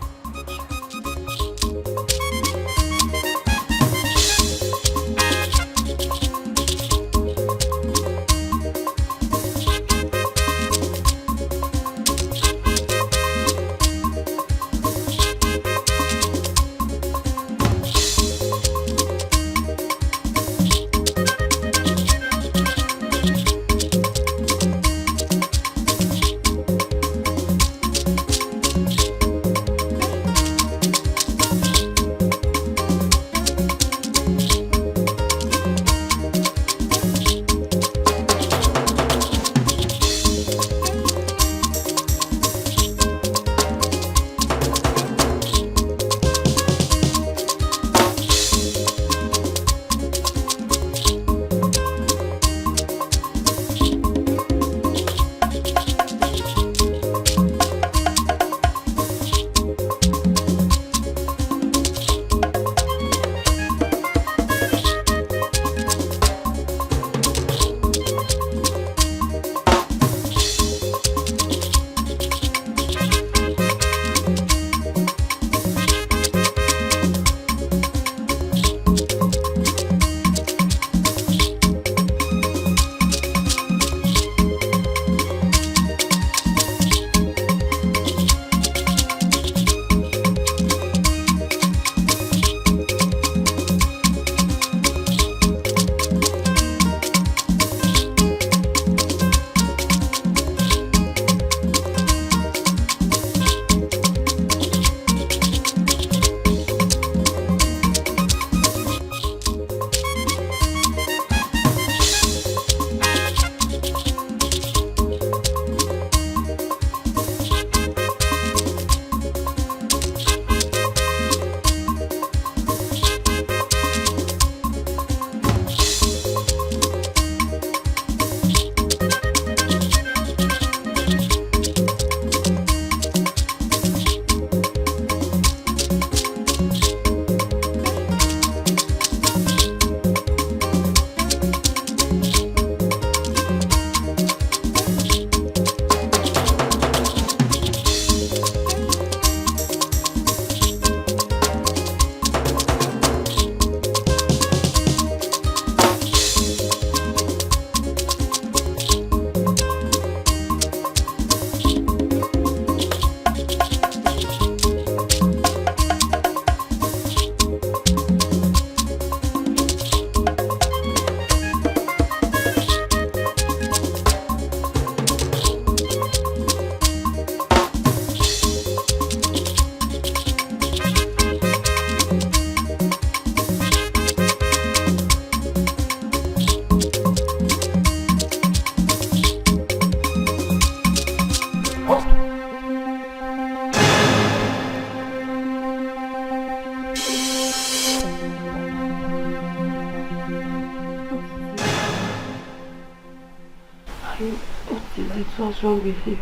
What is it? What's wrong with you?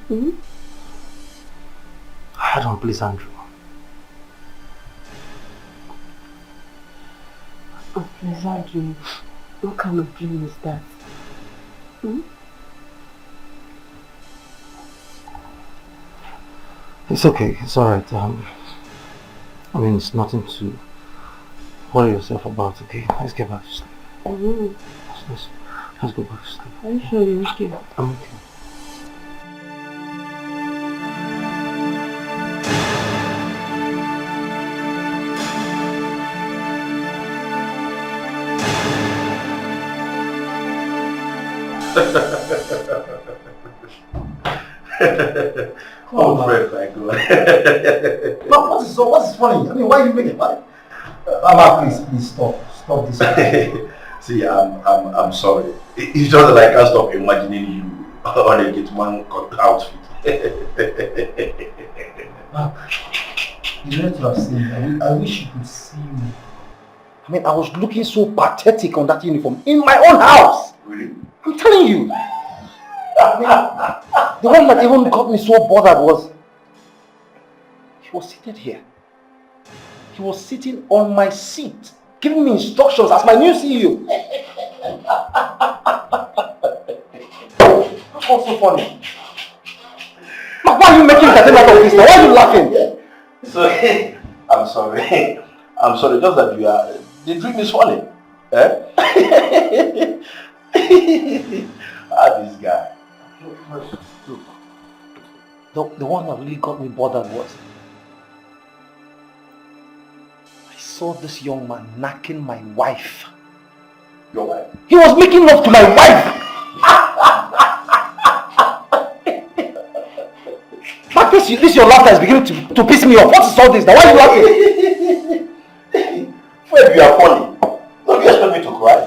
Hmm? I don't, please, Andrew. Oh, please, Andrew. What kind of dream is that? Hmm? It's okay. It's alright. I mean, it's nothing to worry yourself about, okay? Let's get back to sleep. Mm-hmm. Let's go back to sleep. Are you sure you're okay? I'm okay. Oh, Fred, my God. What's funny? I mean, why are you making fun? Mama, please stop this. See, I'm sorry. It's just that I can't stop imagining you on a Gateman outfit. You know what I'm saying? I wish you could see me. I mean, I was looking so pathetic on that uniform in my own house. Really? I'm telling you. I mean, the one that even got me so bothered was he was seated here. He was sitting on my seat, giving me instructions as my new CEO. That's also funny. Why are you making entertainment out of this now? Why are you laughing? So, I'm sorry. I'm sorry, just that the dream is funny. Eh? This guy. Look, the one that really got me bothered was I saw this young man knacking my wife. Your wife? He was making love to my wife! But this your laughter is beginning to piss me off. What is all this now? Why are you laughing? Fred, you are funny. Don't you expect me to cry?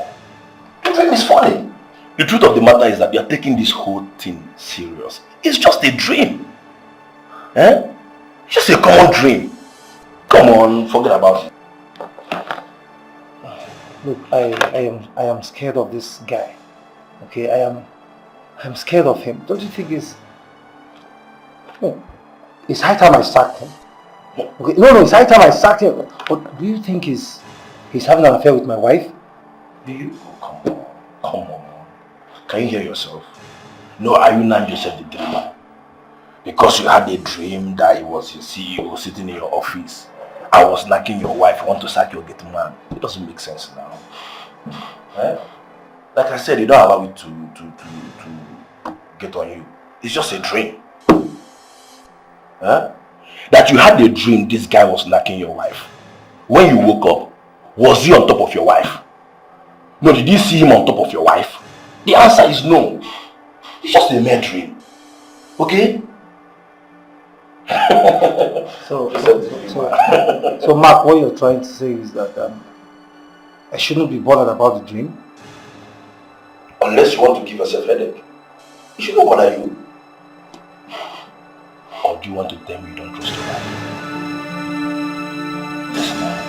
The dream is funny. The truth of the matter is that you are taking this whole thing serious. It's just a dream. Eh? It's just a common dream. Come on, forget about it. Look, I am scared of this guy. Okay, I'm scared of him. Don't you think it's high time I sacked him? Okay, no, it's high time I sacked him. But do you think he's having an affair with my wife? Do you? Oh, come on. Can you hear yourself? No, are you not yourself the dreamer? Because you had a dream that it was your CEO sitting in your office. I was knocking your wife, want to sack your Gateman. It doesn't make sense now. Eh? Like I said, you don't allow it to get on you. It's just a dream. Eh? That you had a dream this guy was knocking your wife. When you woke up, was he on top of your wife? No, did you see him on top of your wife? The answer is no. It's just a mere dream. Okay? So Mark, what you're trying to say is that I shouldn't be bothered about the dream? Unless you want to give yourself a headache. It shouldn't bother you. Or do you want to tell me you don't trust your wife? Yes, ma'am.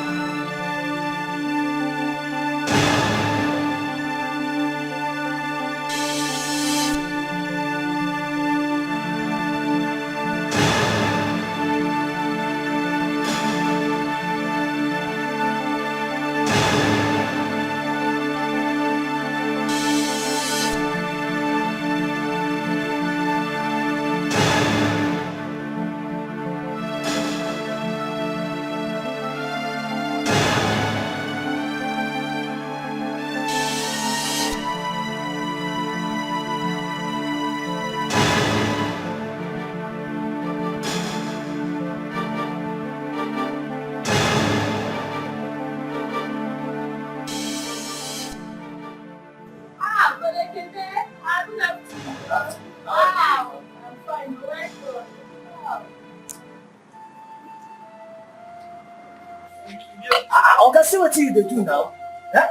See what you dey do now? Eh?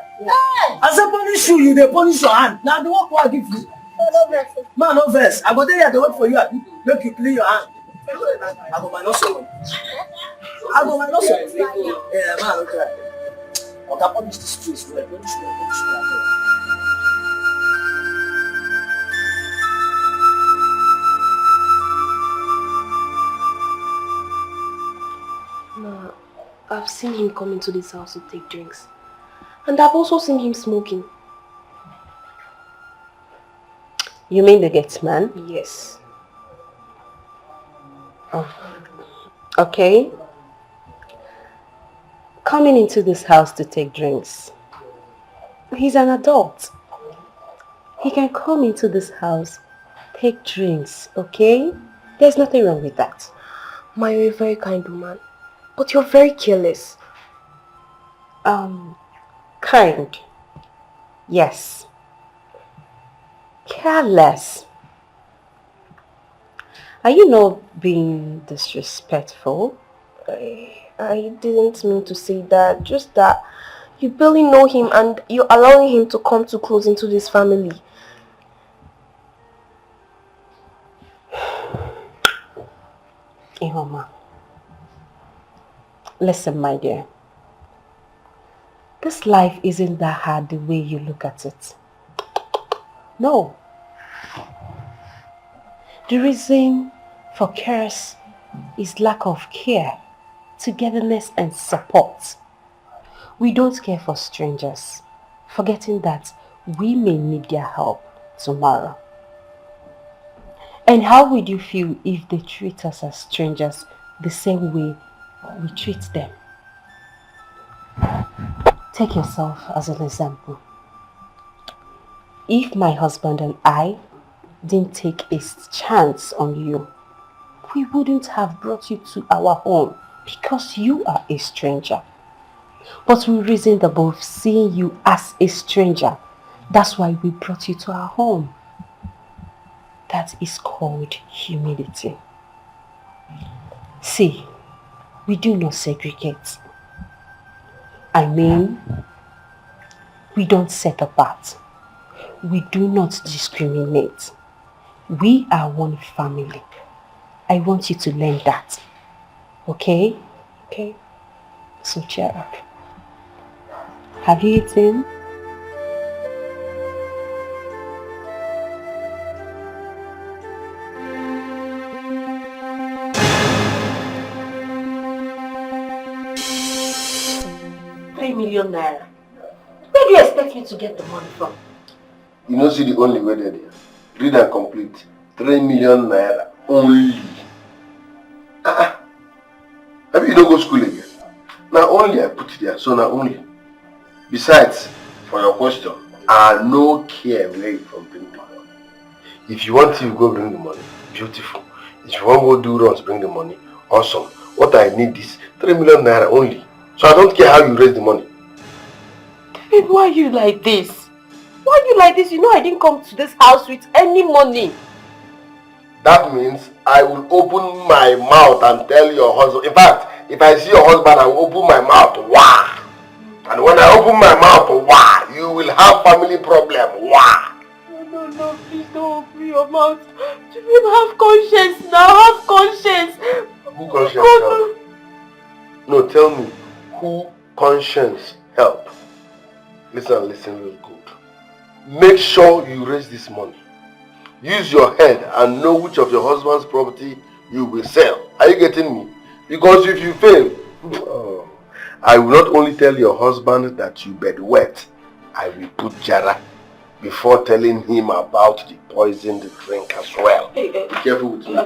As I punish you, you dey punish your hand. Now the work I give you. Man, no vex. I go there here to wait for you. Make you clean your hand. I go minus you. Yeah, man, okay. Oga, punish the streets. Well, punish well. Ma, I've seen him come into this house to take drinks. And I've also seen him smoking. You mean the Gateman? Yes. Oh. Okay. Coming into this house to take drinks. He's an adult. He can come into this house, take drinks, okay? There's nothing wrong with that. Ma, you're a very kind woman. But you're very careless. Kind. Yes. Careless. Are you not being disrespectful? I didn't mean to say that. Just that you barely know him and you're allowing him to come too close into this family. Ihoma. Listen, my dear. This life isn't that hard the way you look at it. No. The reason for chaos is lack of care, togetherness and support. We don't care for strangers, forgetting that we may need their help tomorrow. And how would you feel if they treat us as strangers the same way we treat them? Take yourself as an example. If my husband and I didn't take a chance on you, we wouldn't have brought you to our home because you are a stranger. But we reasoned above seeing you as a stranger. That's why we brought you to our home. That is called humility. See, we do not segregate. I mean, we don't set apart. We do not discriminate. We are one family. I want you to learn that. Okay? Okay? So cheer up. Have you eaten? ₦3 million. Where do you expect me to get the money from? You know, see the only way there. Read and complete. 3 million naira only. Maybe you don't go to school again. Now only I put it there, so now only. Besides, for your question, I no care where you from bring the money. If you want to go bring the money, beautiful. If you want to go do runs, bring the money, awesome. What I need is 3 million naira only. So I don't care how you raise the money. David, why are you like this? Why are you like this? You know I didn't come to this house with any money. That means I will open my mouth and tell your husband. In fact, if I see your husband, I will open my mouth. Wah! And when I open my mouth, wah! You will have family problem. Wah! No, please don't open your mouth. You have conscience now. Have conscience. Who conscience help? No, tell me. Who conscience help? Listen real good. Make sure you raise this money. Use your head and know which of your husband's property you will sell. Are you getting me? Because if you fail, I will not only tell your husband that you bed wet, I will put Jara before telling him about the poisoned drink as well. Be careful with me.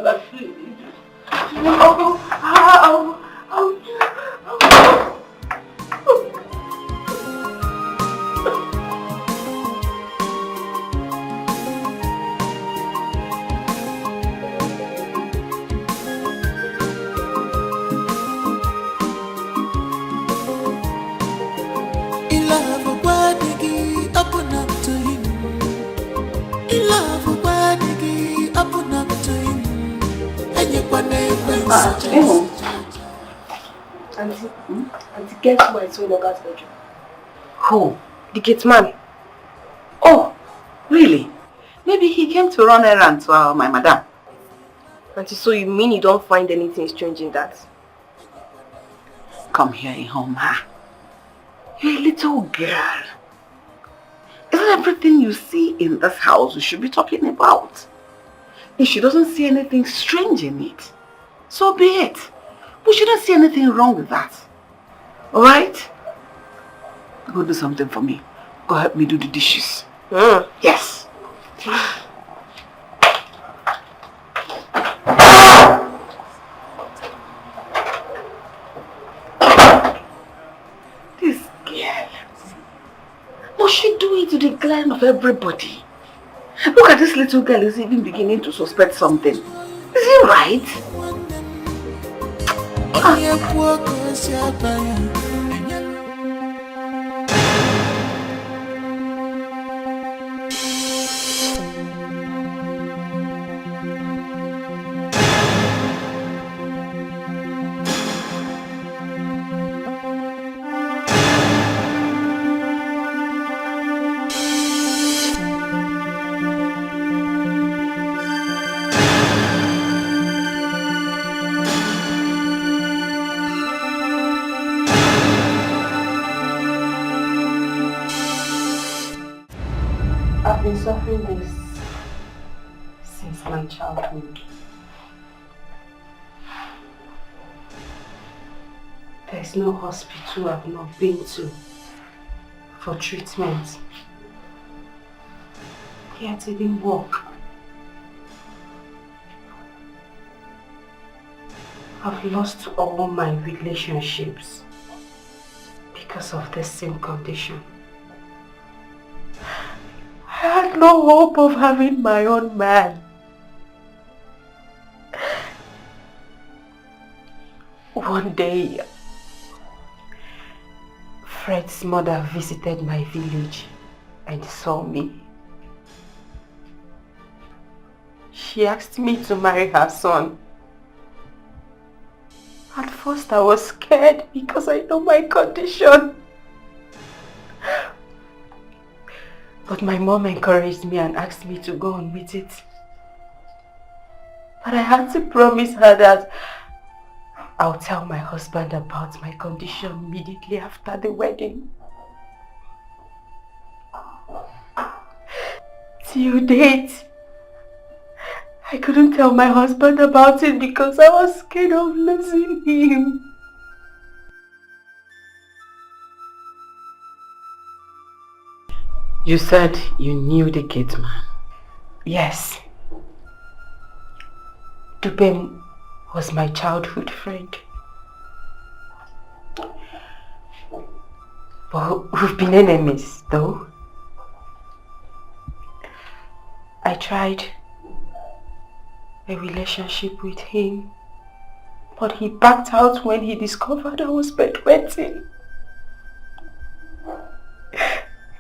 Auntie, guess who I saw in Oga's bedroom? Who? The Gateman. Oh, really? Maybe he came to run errands to my madam. Auntie, so you mean you don't find anything strange in that? Come here, Ihoma. You're a little girl. Isn't everything you see in this house you should be talking about? If she doesn't see anything strange in it, so be it. We shouldn't see anything wrong with that. Alright? Go do something for me. Go help me do the dishes. Yes. This girl. Must she do it to the glen of everybody? Look at this little girl is even beginning to suspect something. Is it right? I've been suffering this since my childhood. There's no hospital I've not been to for treatment. Yet it didn't work. I've lost all my relationships because of the same condition. I had no hope of having my own man. One day, Fred's mother visited my village and saw me. She asked me to marry her son. At first I was scared because I know my condition. But my mom encouraged me and asked me to go on with it. But I had to promise her that I'll tell my husband about my condition immediately after the wedding. Till date, I couldn't tell my husband about it because I was scared of losing him. You said you knew the Gateman? Yes. Dubem was my childhood friend. But we've been enemies, though. I tried a relationship with him, but he backed out when he discovered I was bedwetting.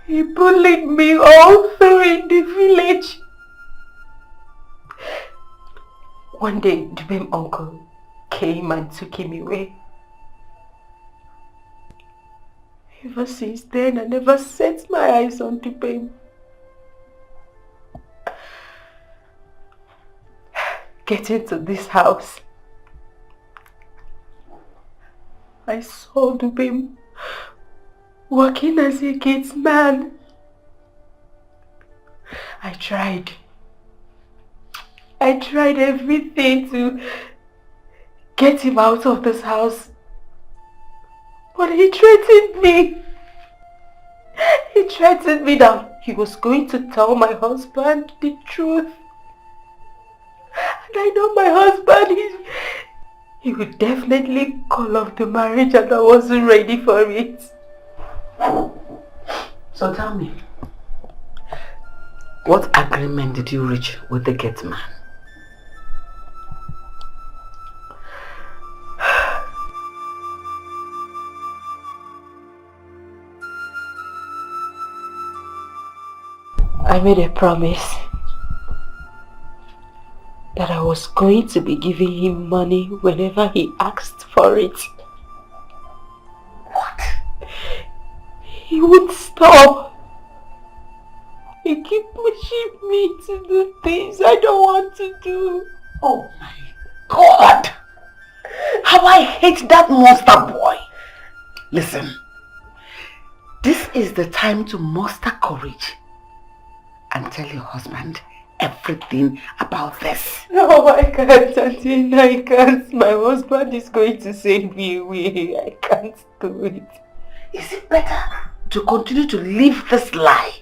He bullied me all through in the village. One day, Dubem's uncle came and took him away. Ever since then, I never set my eyes on Dubem. Getting to this house, I saw Dubem working as a gatesman. I tried everything to get him out of this house. But he threatened me. He threatened me that he was going to tell my husband the truth. And I know my husband, he would definitely call off the marriage and I wasn't ready for it. So tell me, what agreement did you reach with the Gateman? I made a promise that I was going to be giving him money whenever he asked for it. What? He wouldn't stop. He kept pushing me to do things I don't want to do. Oh my God! How I hate that monster boy! Listen, This is the time to muster courage and tell your husband everything about this. No, I can't, Auntie. I can't. My husband is going to send me away. I can't do it. Is it better to continue to live this lie,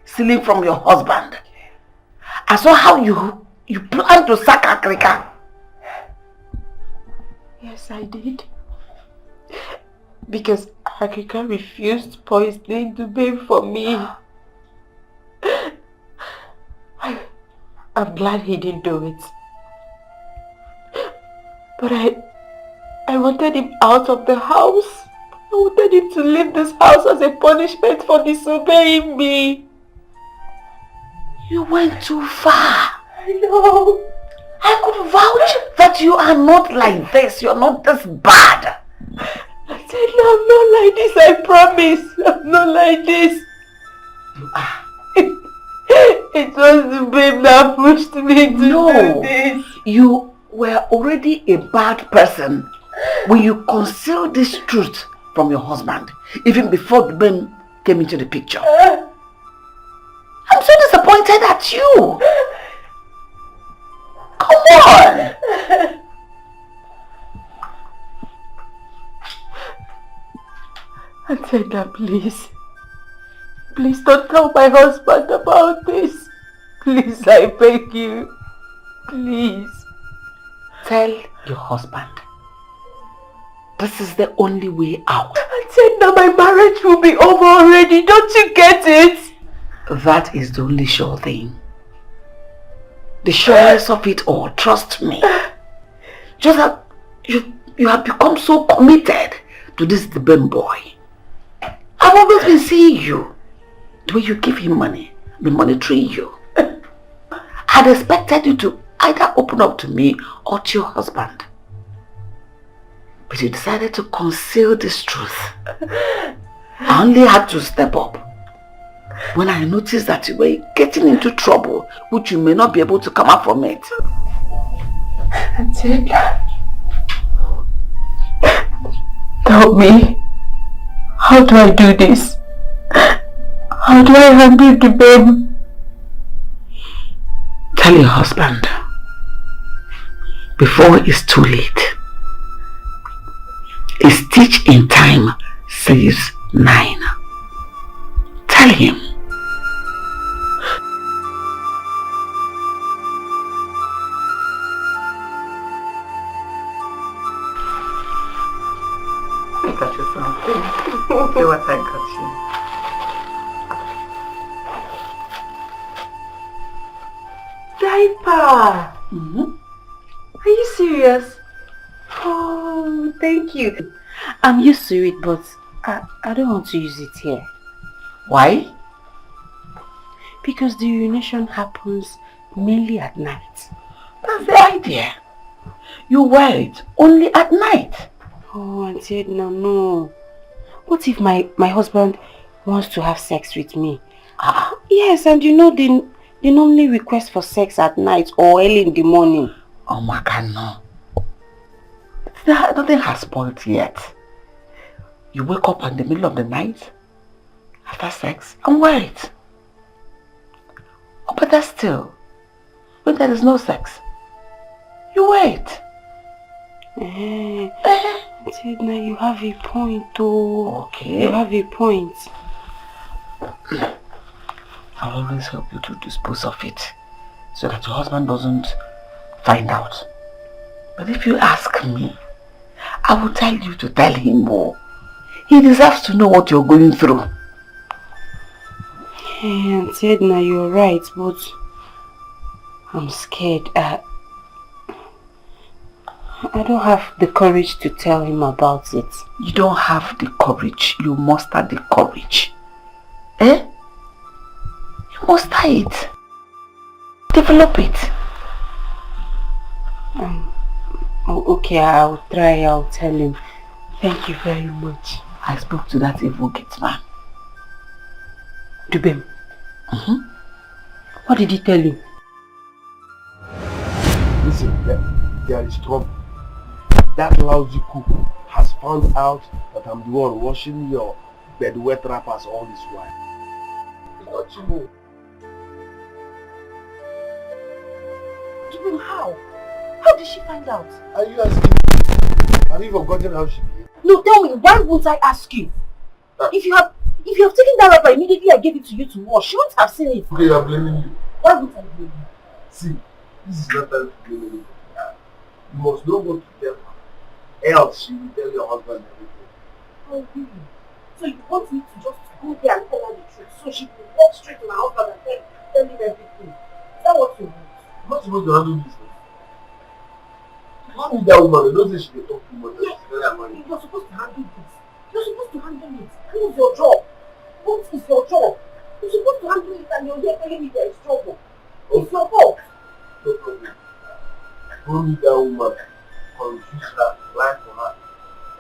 stealing from your husband? I saw how you plan to sack Africa. Yes, I did. Because Akika refused poisoning the babe for me. I'm glad he didn't do it. But I wanted him out of the house. I wanted him to leave this house as a punishment for disobeying me. You went too far. I know. I could vouch that you are not like this. You're not this bad. I said, no, I'm not like this. I promise. I'm not like this. You are. It was the babe that pushed me to do this. You were already a bad person when you concealed this truth from your husband, even before the babe came into the picture. I'm so disappointed at you. Come on. Atenda, please. Please don't tell my husband about this. Please, I beg you. Please. Tell your husband. This is the only way out. Atenda, my marriage will be over already. Don't you get it? That is the only sure thing. The surest of it all, trust me. Just that you have become so committed to this Deben boy. I've always been seeing you. The way you give him money, the monetary you. I'd expected you to either open up to me or to your husband. But you decided to conceal this truth. I only had to step up when I noticed that you were getting into trouble, which you may not be able to come out from it. Auntie, help me. How do I do this? How do I handle the babe? Tell your husband before it's too late. A stitch in time saves 9. Tell him. I got you something. See what I got you. Diaper! Are you serious? Oh, thank you. I'm used to it, but I don't want to use it here. Why? Because the urination happens mainly at night. That's the idea. You wear it only at night. Oh, Auntie Edna, no. What if my husband wants to have sex with me? Yes, and you know they normally request for sex at night or early in the morning. Oh my God, no. Nothing has spoiled yet. You wake up in the middle of the night after sex and wear it. Oh, but that's still, when there is no sex, you wear it. Now you have a point, though. Okay. You have a point. I'll always help you to dispose of it so that your husband doesn't find out. But if you ask me, I will tell you to tell him more. He deserves to know what you're going through. Hey, Auntie Edna, you're right, but I'm scared. I don't have the courage to tell him about it. You don't have the courage. You muster the courage. Eh? You muster it. Develop it. Okay, I'll try. I'll tell him. Thank you very much. I spoke to that evil Gateman. Dubem. What did he tell you? Listen, there is trouble. That lousy cook has found out that I'm the one washing your bedwet rappers all this while. It's not true. Even how? How did she find out? Are you asking? Have you forgotten how she behaved? No, tell me, why won't I ask you? If you have taken that wrapper immediately I gave it to you to wash, she wouldn't have seen it. Okay, you are blaming you. Why would I blame you? See, this is not time to blame anybody. You must know what to tell her. Else she will tell your husband everything. Oh, really? So you want me to just go there and tell her the truth so she can walk straight to my husband and tell him everything? Is that what you want? You're not supposed to handle this. You don't need that woman. You don't say she can talk too much. Yes, you're supposed to handle this. You're supposed to handle it. What is your job? What is your job? You're supposed to handle it and you're here telling me there is trouble. It's your fault. No problem. Don't need that woman. Confuse her. Lie for her.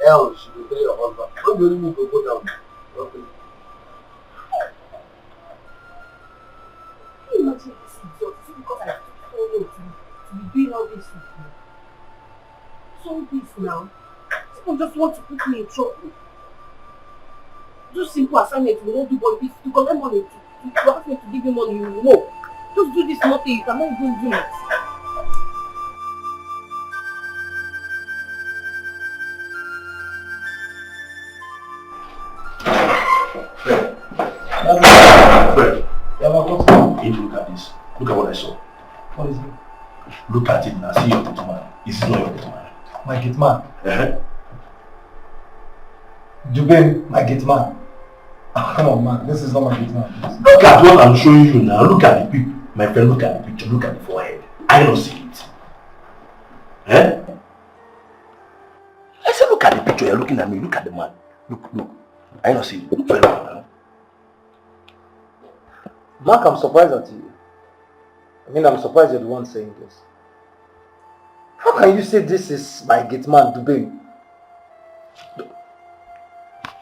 Else she will tell your husband. Don't you need to go down. Okay. Can you imagine this idiot? Is it because I told you to be doing all this with me? So this now. People just want to put me in trouble. Just simple assignment you don't do, but if you collect money to ask me to give you money, you will know. Just do this nothing, you cannot even do it. Fred, look at this. Look at what I saw. What is it? Look at it now. See your gate man. Is it not your gate man? My gate man. Dubem, my gate man. Oh, come on, man. This is not my gate man. Look at what I'm showing you now. Look at the picture. My friend, look at the picture. Look at the forehead. I don't see it. I said, look at the picture. You're looking at me. Look at the man. Look. I don't see it. Look very well now. Mark, I'm surprised at you. I'm surprised you're the one saying this. How can you say this is my gate man, Dubem?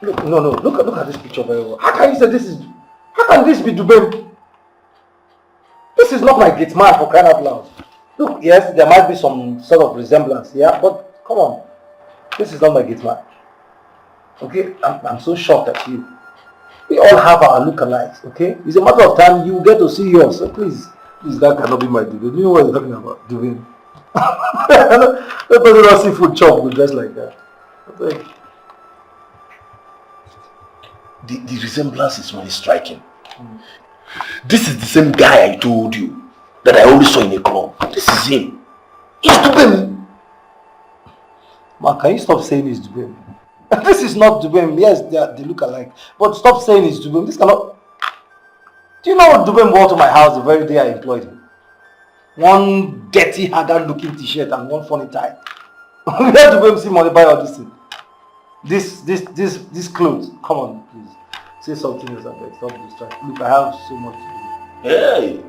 Look, no. Look at this picture very well. How can you say this is... How can this be Dubem? This is not my gate man, for crying out loud. Look, yes, there might be some sort of resemblance, yeah? But, come on. This is not my gate man. Okay? I'm so shocked at you. We all have our lookalikes, okay? It's a matter of time you will get to see yours. So please, that cannot be my Dubem. Do you know what you're talking about? Dubem. That person don't see food chop with just like that. Okay. The resemblance is really striking. This is the same guy I told you that I always saw in a club. This is him. It's Dubem. Man, can you stop saying it's Dubem? This is not Dubem. Yes, they look alike. But stop saying it's Dubem. This cannot... Do you know what Dubem wore to my house the very day I employed him? One dirty, haggard looking t-shirt and one funny tie. Where Dubem see money buy all this thing? This clothes. Come on, please. Say something else, I beg. Stop distracting. Look, I have so much to do. Hey!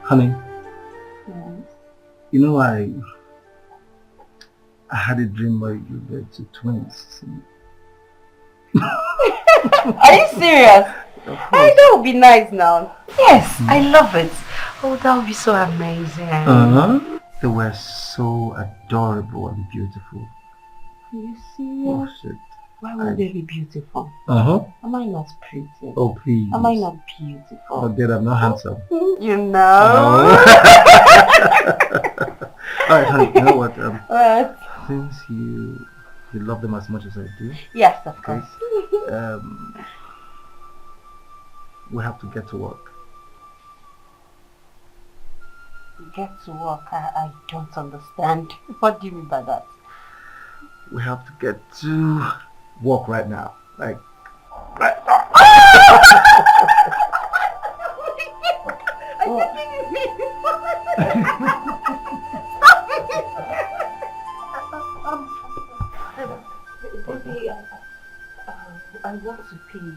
Honey, you know I had a dream where you were two twins. Are you serious? Hey, that would be nice now. Yes, I love it. Oh, that would be so amazing. They were so adorable and beautiful. Are you serious? Oh shit. Why would they be beautiful? Am I not pretty? Oh please. Am I not beautiful? Oh dear, I'm not handsome. You know? Alright honey, you know what? What? Since you love them as much as I do. Yes, of course. We have to get to work. Get to work? I don't understand. What do you mean by that? We have to get to work right now. Like, right now. I want to pee.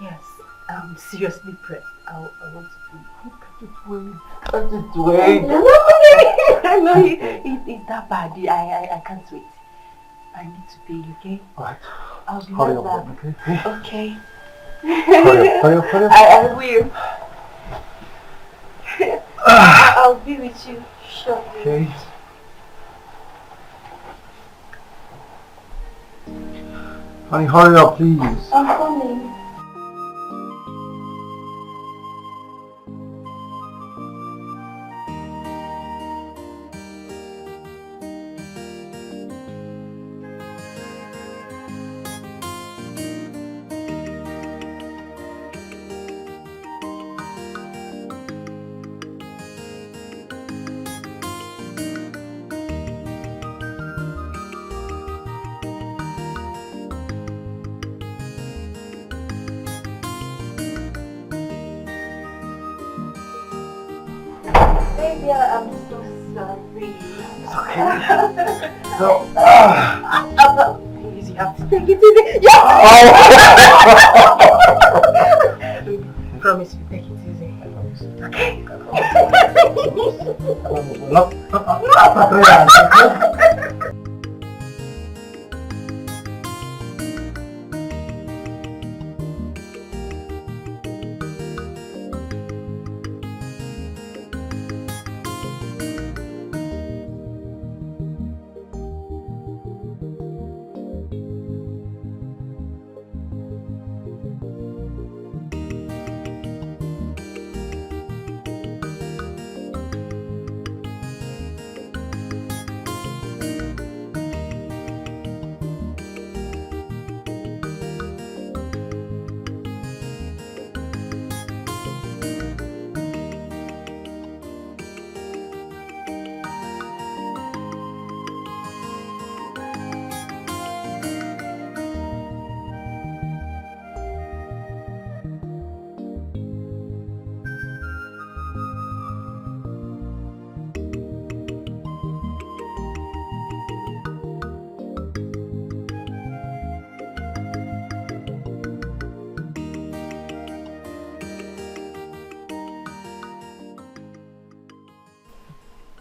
Yes, I'm seriously pressed. I want to pee. Can't it wait? No, it's that bad. I can't wait. I need to pee, okay? Alright. I'll be Hurry right up, back. then, okay? Okay. Hurry up. I will. I'll be with you shortly. Okay. Honey, hurry up, please. I'm coming. Baby, I'm so sorry. It's okay. So, please, you have to take it easy. Yes! I promise you, take it easy. Okay?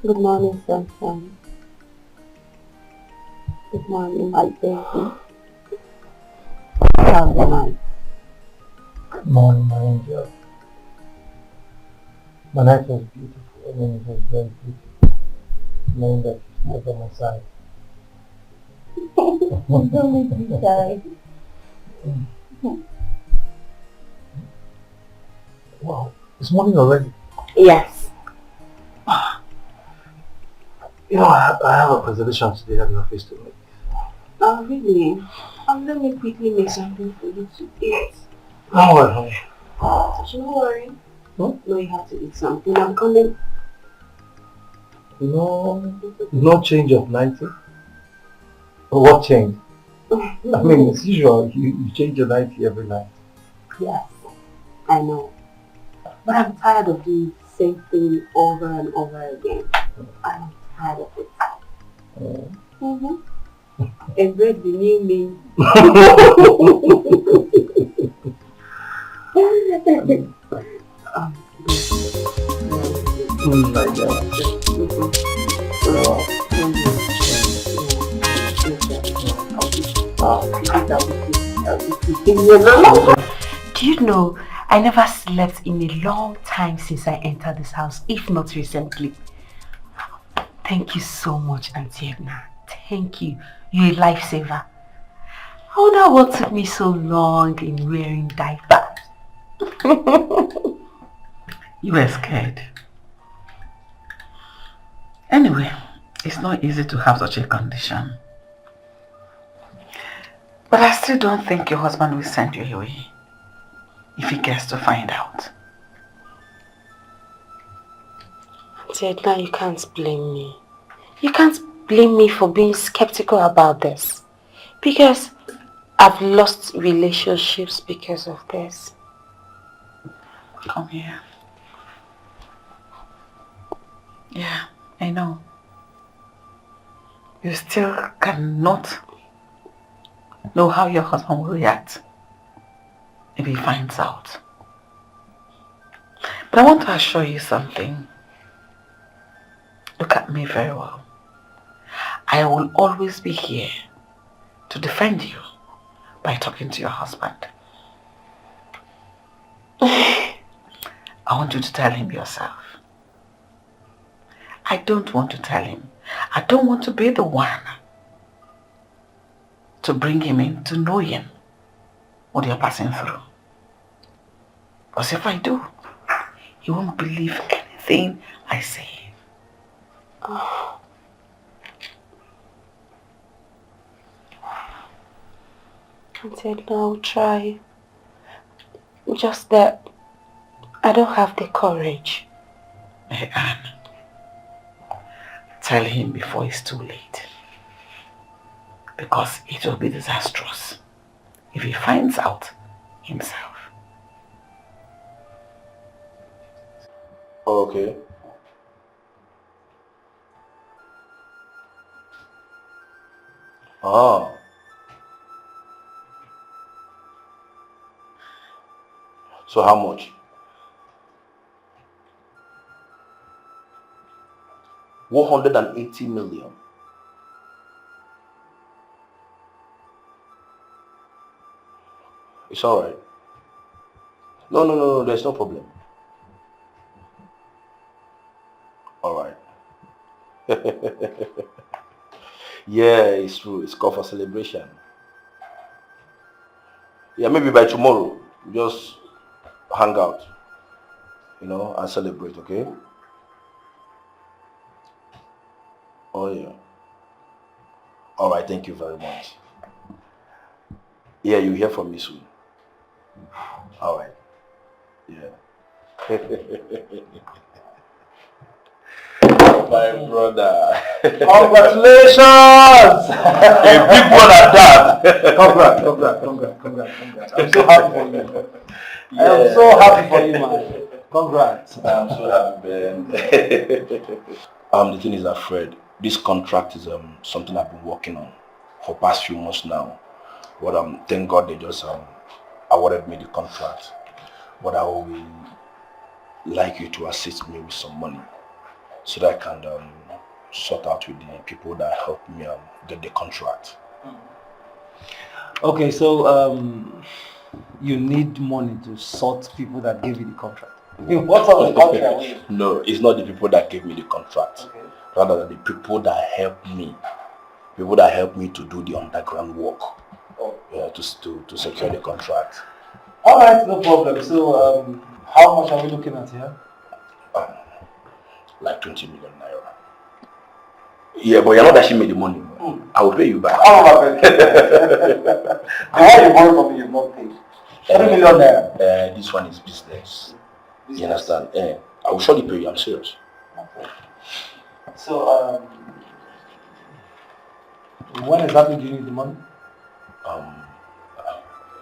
Good morning, sunshine. Good morning, my baby. How's the night? Good morning, my angel. My night was beautiful. I mean, it was very beautiful. Knowing that you're still by my side. Don't make me shy. Wow, it's morning already. Yes. You know, I have a presentation today at the office to make. Oh, really? Let me quickly make something for you to eat. Don't worry, honey. Don't worry. Hmm? No, you have to eat something. I'm coming. No change of 90? What change? I mean, it's usual. You change your 90 every night. Yes, I know. But I'm tired of doing the same thing over and over again. I'm tired of it. Embrace the new me. Do you know, I never slept in a long time since I entered this house, if not recently. Thank you so much, Auntie Edna. Thank you. You're a lifesaver. I wonder what took me so long in wearing diapers. You were scared. Anyway, it's not easy to have such a condition. But I still don't think your husband will send you away if he gets to find out. Auntie Edna, you can't blame me. You can't blame me for being skeptical about this. Because I've lost relationships because of this. Come here. Yeah, I know. You still cannot know how your husband will react if he finds out. But I want to assure you something. Look at me very well. I will always be here to defend you by talking to your husband. I want you to tell him yourself. I don't want to tell him. I don't want to be the one to bring him in to know him, what you're passing through. Because if I do, he won't believe anything I say. Oh. Auntie, I'll try. Just that I don't have the courage. Hey, Anne, tell him before it's too late. Because it will be disastrous if he finds out himself. Okay. Ah. So how much? 180 million. It's all right. No, there's no problem. All right. Yeah, it's true. It's called for celebration. Yeah, maybe by tomorrow, just hang out, and celebrate, okay? Oh, yeah. All right, thank you very much. Yeah, you hear from me soon. All right. Yeah. My brother. Congratulations! A big one at that. Congrats. I'm so happy for you. Yeah. I am so happy for you, man. Congrats. I'm so happy, man. The thing is that, Fred, this contract is something I've been working on for past few months now. But thank God they just awarded me the contract. But I will like you to assist me with some money so that I can sort out with the people that helped me get the contract. Okay, so you need money to sort people that gave you the contract. What sort of contract? No, it's not the people that gave me the contract. Okay. Rather the people that helped me. People that helped me to do the underground work. Oh. Yeah, to secure the contract. Alright, no problem. So how much are we looking at here? Like 20 million naira. Yeah, but you're not that she made the money. I will pay you back. Oh, the one you borrowed from me, you've not paid. 3 million naira. This one is business. You understand? I will surely pay you. I'm serious. Okay. So, when exactly do you need the money?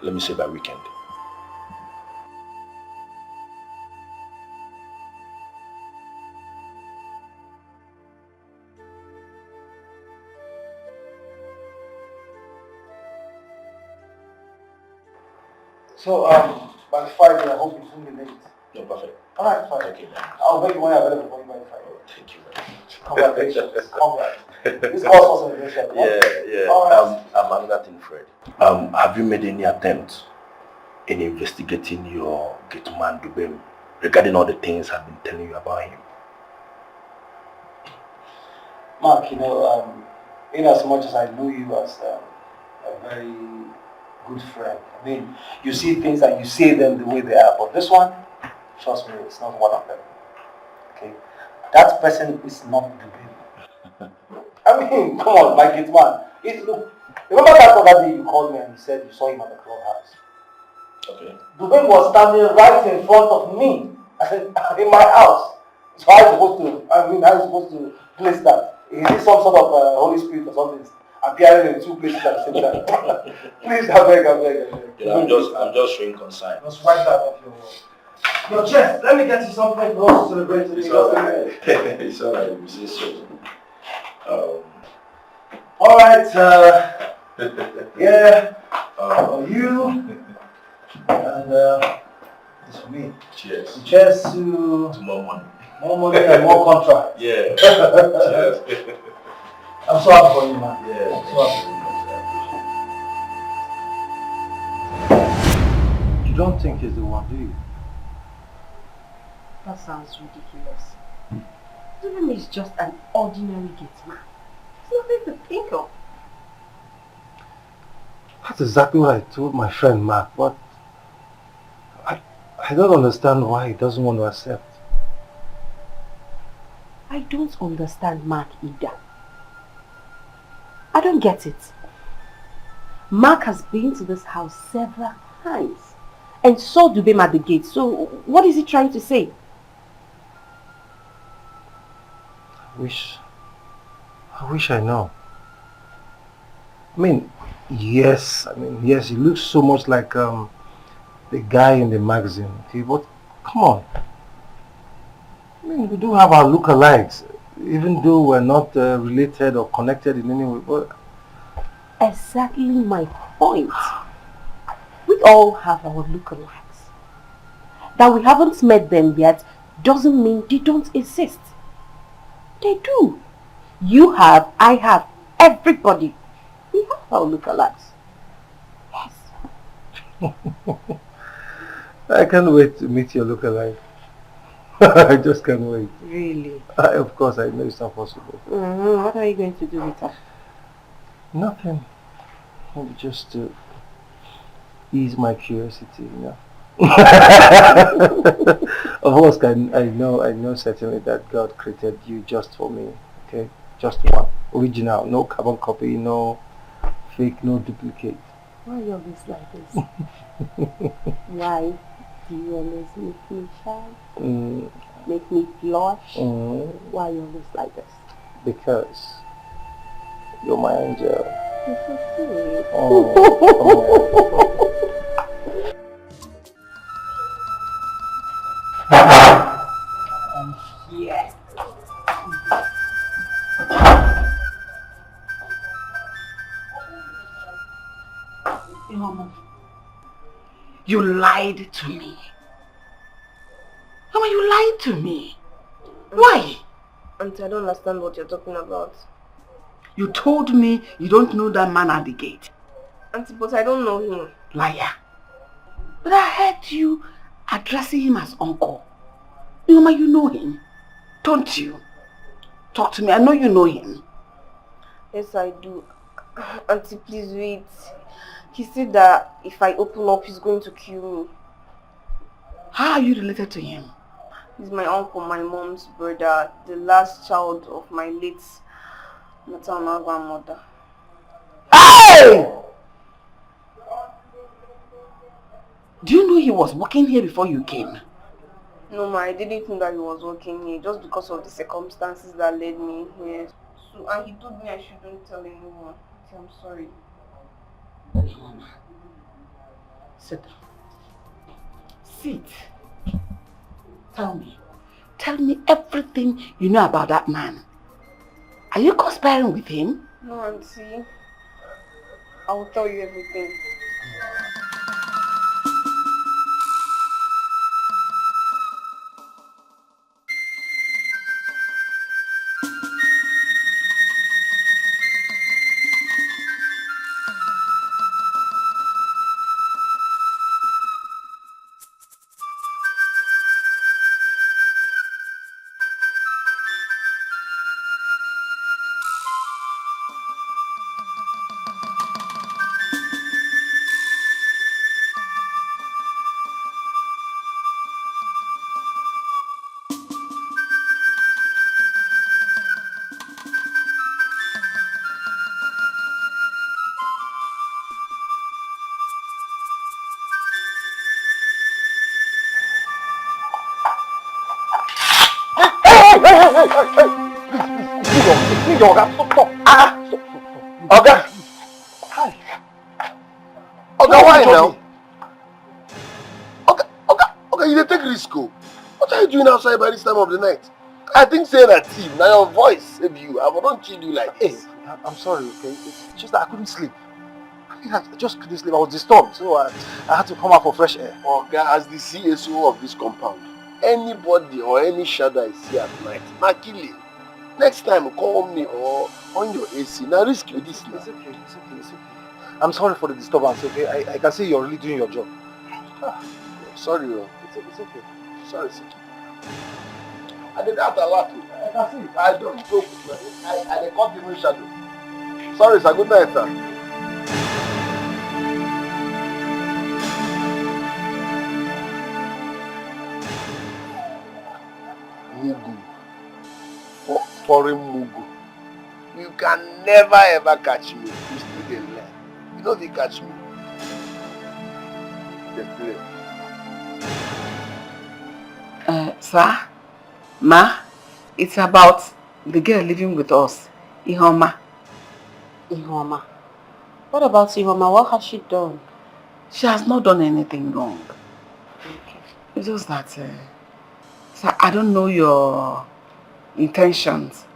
Let me say by weekend. So, by Friday, I hope you won't be late. No, perfect. Alright, fine. Okay, man. I'll make money available for you by Friday. Oh, thank you very much. Congratulations. Congrats. This calls for celebration. Yeah. Alright. Another thing, Fred. Have you made any attempt in investigating your Gateman Dubem regarding all the things I've been telling you about him? Mark, in as much as I know you as a very good friend, I mean, you see things and you say them the way they are, but this one, trust me, it's not one of them. Okay? That person is not Dubem. I mean, come on, my Gateman. Look, remember that other day you called me and you said you saw him at the clubhouse? Okay. Dubem was standing right in front of me, in my house. So how are you supposed to place that? Is it some sort of Holy Spirit or something appearing in two places at the same time? Please, I beg. I'm just showing concern. Just wipe that off your chest. Let me get you something for us to celebrate today. It's alright. It's alright. We say so. Alright, yeah. For you. And this for me. Cheers. Cheers to more money. More money and more contract. Yeah. Cheers. I'm so happy for you, man. Yeah. I'm so happy. You don't think he's the one, do you? That sounds ridiculous. Even is just an ordinary gateman. There's nothing to think of. That's exactly what I told my friend Mark, but I don't understand why he doesn't want to accept. I don't understand Mark either. I don't get it. Mark has been to this house several times and saw Dubem at the gate. So what is he trying to say? I wish I know. I mean, yes, he looks so much like the guy in the magazine, okay, but come on. I mean, we do have our lookalikes, even though we're not related or connected in any way, but... Exactly my point. We all have our lookalikes. That we haven't met them yet doesn't mean they don't exist. They do. You have, I have, everybody. We have our lookalikes. Yes. I can't wait to meet your lookalike. I just can't wait. Really? Of course, I know it's not possible. What are you going to do with her? Nothing. Maybe just to ease my curiosity, you know. Of course, I know certainly that God created you just for me. Okay, just one, original, no carbon copy, no fake, no duplicate. Why are you always like this? Why do you always make me shy? Make me blush? Why are you always like this? Because you're my angel. You're so sweet. Yes. Mama, you lied to me. Mama, you lied to me. Why? Auntie, I don't understand what you're talking about. You told me you don't know that man at the gate. Auntie, but I don't know him. Liar. But I heard you addressing him as uncle. Mama, you know him, don't you? Talk to me, I know you know him. Yes, I do. Auntie, please wait. He said that if I open up, he's going to kill me. How are you related to him? He's my uncle, my mom's brother, the last child of my late maternal grandmother. Hey! Do you know he was working here before you came? No, ma, I didn't think that he was working here just because of the circumstances that led me here. So, and he told me I shouldn't tell anyone. So I'm sorry. Mama, sit down. Sit. Tell me everything you know about that man. Are you conspiring with him? No, Auntie. I will tell you everything. Please, Oga, stop. Oga. Hi. Oga, why now? Oga, you dey take risk. What are you doing outside by this time of the night? I think saying a team, now your voice save you. I won't kill you like this. Hey, I'm sorry, okay? It's just that I couldn't sleep. I just couldn't sleep. I was disturbed, so I had to come out for fresh air. Oga, as the CSO of this compound, anybody or any shadow I see at night, na killing. Next time, call me or on your AC. Now risk you this now. It's okay. I'm sorry for the disturbance, okay? I can see you're really doing your job. Sorry, it's okay. Sorry, sir. I did that a lot. I can see. I don't joke with my I can't even shadow. Sorry, sir. Good night, sir. Mugu. Foreign Mugu. You can never ever catch me. You still dey learn. You know if you catch me. They play. Sir, Ma, it's about the girl living with us, Ihoma. Ihoma. What about Ihoma? What has she done? She has not done anything wrong. Okay. It's just that, sir, I don't know your intentions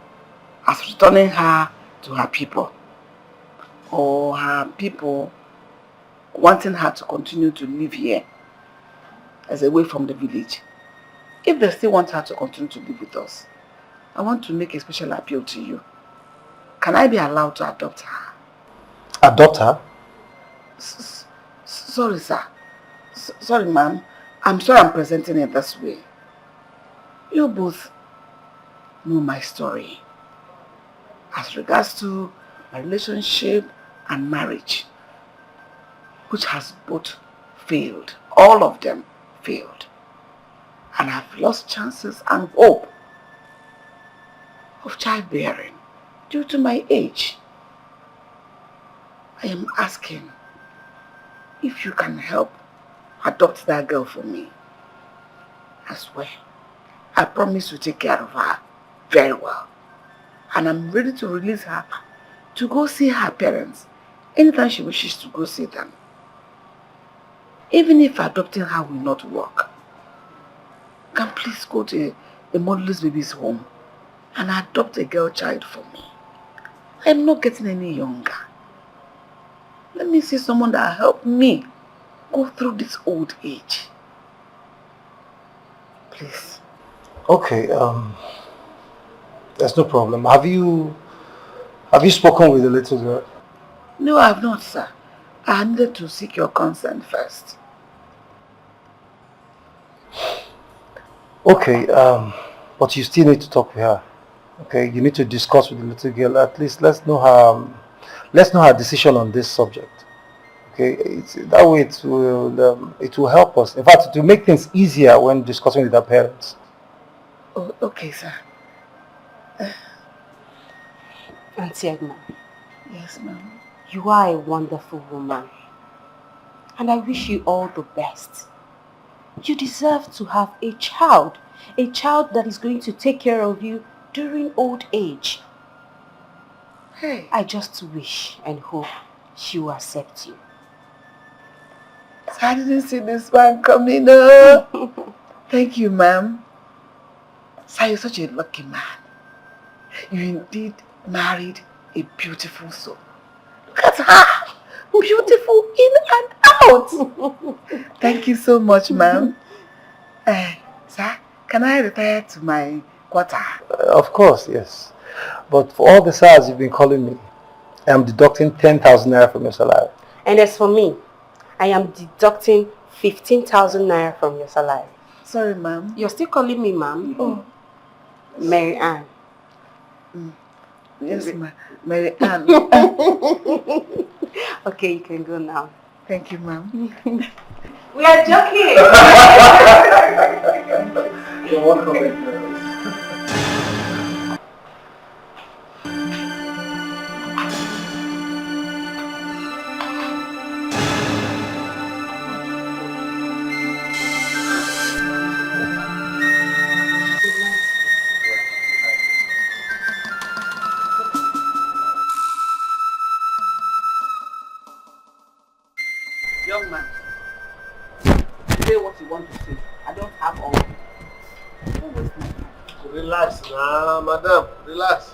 as returning her to her people, or her people wanting her to continue to live here as away from the village. If they still want her to continue to live with us, I want to make a special appeal to you. Can I be allowed to adopt her? Adopt her? Sorry, sir. Sorry, ma'am. I'm sorry I'm presenting it this way. You both know my story as regards to my relationship and marriage, which has both failed. All of them failed. And I've lost chances and hope of childbearing due to my age. I am asking if you can help adopt that girl for me. I swear, I promise to take care of her very well. And I'm ready to release her to go see her parents anytime she wishes to go see them. Even if adopting her will not work, can please go to a motherless baby's home and adopt a girl child for me. I'm not getting any younger. Let me see someone that will help me go through this old age. Please. Okay, there's no problem. Have you spoken with the little girl? No, I have not, sir. I needed to seek your consent first. Okay, but you still need to talk with her. Okay, you need to discuss with the little girl. At least let's know her decision on this subject. Okay, that way it will help us. In fact, it will make things easier when discussing with our parents. Oh, okay, sir. Auntie Egma. Yes, ma'am. You are a wonderful woman. And I wish you all the best. You deserve to have a child that is going to take care of you during old age. Hey. I just wish and hope she will accept you. I didn't see this one coming up. Thank you, ma'am. Sir, you're such a lucky man. You indeed married a beautiful soul. Look at her. Beautiful in and out. Thank you so much, ma'am. Sir, can I retire to my quarter? Of course, yes. But for all the sirs you've been calling me, I am deducting 10,000 naira from your salary. And as for me, I am deducting 15,000 naira from your salary. Sorry, ma'am. You're still calling me ma'am? Oh. Mary Ann. Yes, ma'am. Mary Ann. Okay, you can go now. Thank you, ma'am. We are joking. You're welcome. Young man, say what you want to say. I don't have all. Don't waste my time. Relax now, madam. Relax.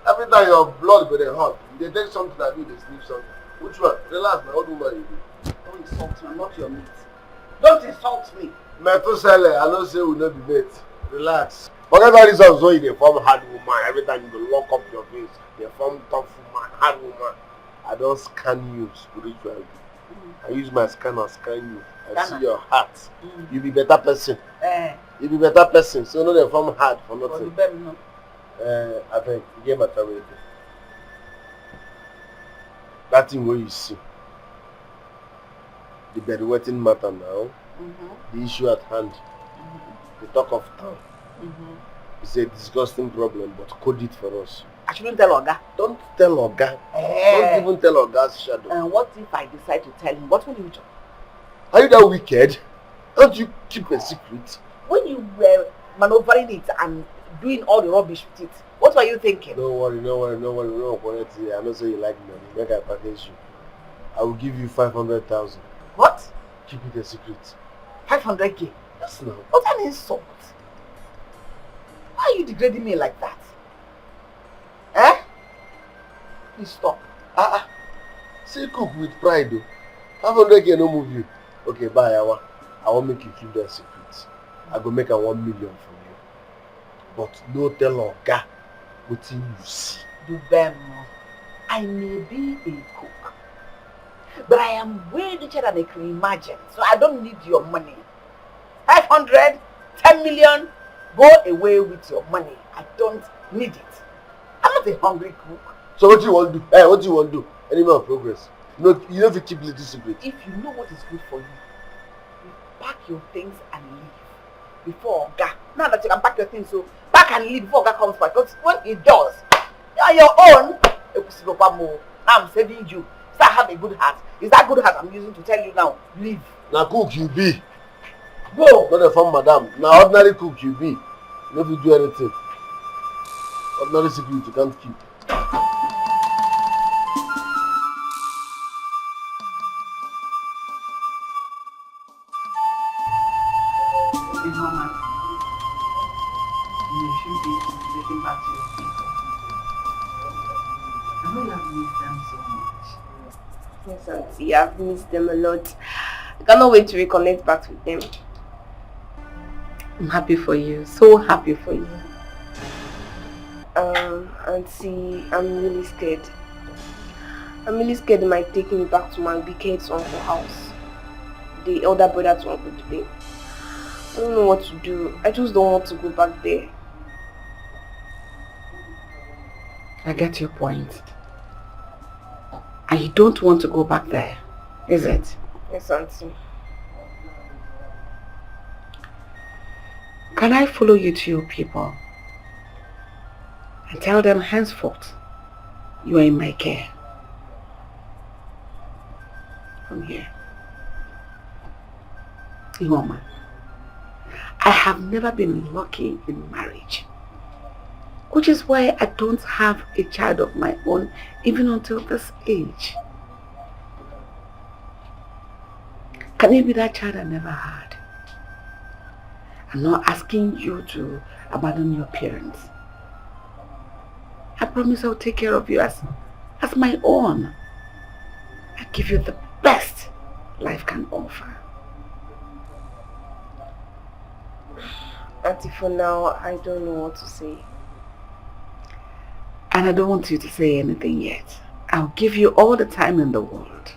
Every time your blood go dey hot, you dey take something that you dey sleep something. Which one? Relax, my old woman you do. Don't insult me, I'm not your mate. Don't insult me. Metusele, I know say we no be mate. Relax. Forget all these ones when you dey form hard woman. Every time you go lock up your face, you form tough woman, hard woman. I don't scan you spiritually. I use my scanner scan you. I see Scanner. your heart. You be better person. Eh. You be better person. So no they form hard for nothing. No. I think you get matter with it. That thing where you see. The bedwetting matter now. The issue at hand. The talk of town. It's a disgusting problem, but code it for us. I shouldn't tell Oga. Don't tell Oga. Don't even tell Oga's shadow. And what if I decide to tell him? What will you do? Are you that wicked? Don't you keep a secret? When you were maneuvering it and doing all the rubbish with it, what were you thinking? Don't worry. No, I know say you like money. Make I package you. I will give you 500,000. What? Keep it a secret. 500k? Yes, no. What an insult. Why are you degrading me like that? Eh? Please stop. Say cook with pride though. 500k no move you. Okay, bye. I want make you keep that secret. I go make a 1 million from you. But no tell Oga what you see. Do them. I may be a cook, but I am way richer than I can imagine. So I don't need your money. 500, 10 million, go away with your money. I don't need it. I'm not a hungry cook. So what do you want to do? Hey, what do you want to do? Any more progress? No, you don't have to keep little secret. If you know what is good for you, you pack your things and leave before Oga. Now that you can pack your things, so pack and leave before Oga comes back. Because when he does, you are your own. Now I'm saving you. So I have a good heart. Is that good heart I'm using to tell you now? Leave. Now cook you be. Go. Not a farm madam. Now ordinary cook you be. You don't do anything. Ordinary secret you can't keep. You should be taking back to your people. I know you have missed them so much. Yes, auntie, I've missed them a lot. I cannot wait to reconnect back with them. I'm happy for you. So happy for you. Auntie, I'm really scared. I'm really scared they might take me back to my Bcos uncle house. The elder brother to uncle today. I don't know what to do. I just don't want to go back there. I get your point. And you don't want to go back there, is it? Yes, auntie. Can I follow you to your people and tell them henceforth you are in my care? From here. Woman, I have never been lucky in marriage, which is why I don't have a child of my own even until this age. Can you be that child I never had? I'm not asking you to abandon your parents. I promise I'll take care of you as my own. I give you the best life can offer. Auntie, for now, I don't know what to say. And I don't want you to say anything yet. I'll give you all the time in the world.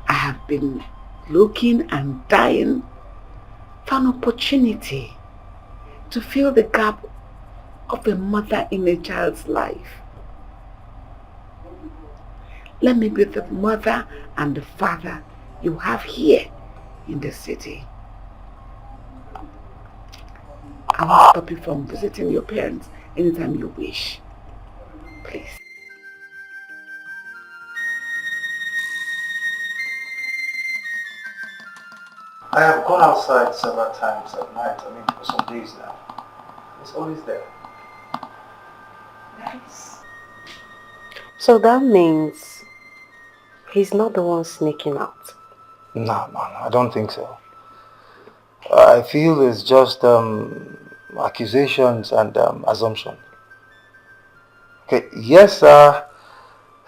I have been looking and dying for an opportunity to fill the gap of a mother in a child's life. Let me be the mother and the father you have here in the city. I won't stop you from visiting your parents anytime you wish. Please. I have gone outside several times at night, for some days now. It's always there. Nice. So that means he's not the one sneaking out. No, I don't think so. I feel it's just accusations and assumption. Okay, yes,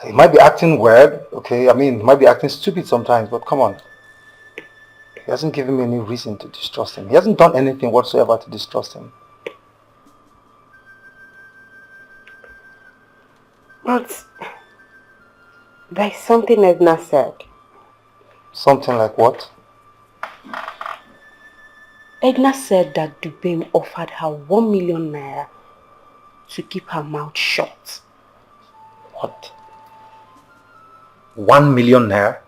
he might be acting weird, okay? He might be acting stupid sometimes, but come on. He hasn't given me any reason to distrust him. He hasn't done anything whatsoever to distrust him. But there's something Edna said. Something like what? Edna said that Dubem offered her 1 million naira to keep her mouth shut. What? 1 million naira?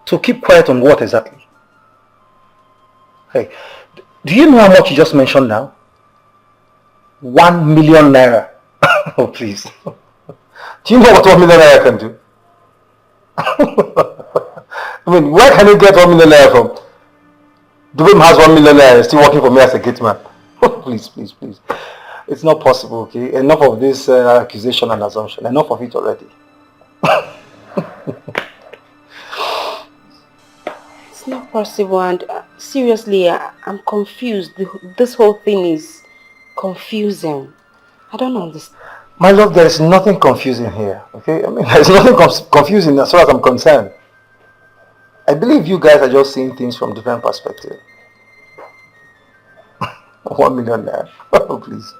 To keep quiet on what exactly? Hey, do you know how much you just mentioned now? 1 million naira. Oh, please. Do you know what 1 million naira can do? I mean, where can you get 1 million naira from? Dubem has 1 million naira and is still working for me as a gateman. Please, please, please. It's not possible, okay? Enough of this accusation and assumption. Enough of it already. It's not possible, and seriously, I'm confused. This whole thing is confusing. I don't understand. My love, there is nothing confusing here, okay? I mean, there's nothing confusing as far as I'm concerned. I believe you guys are just seeing things from different perspectives. 1 million naira. Oh, please.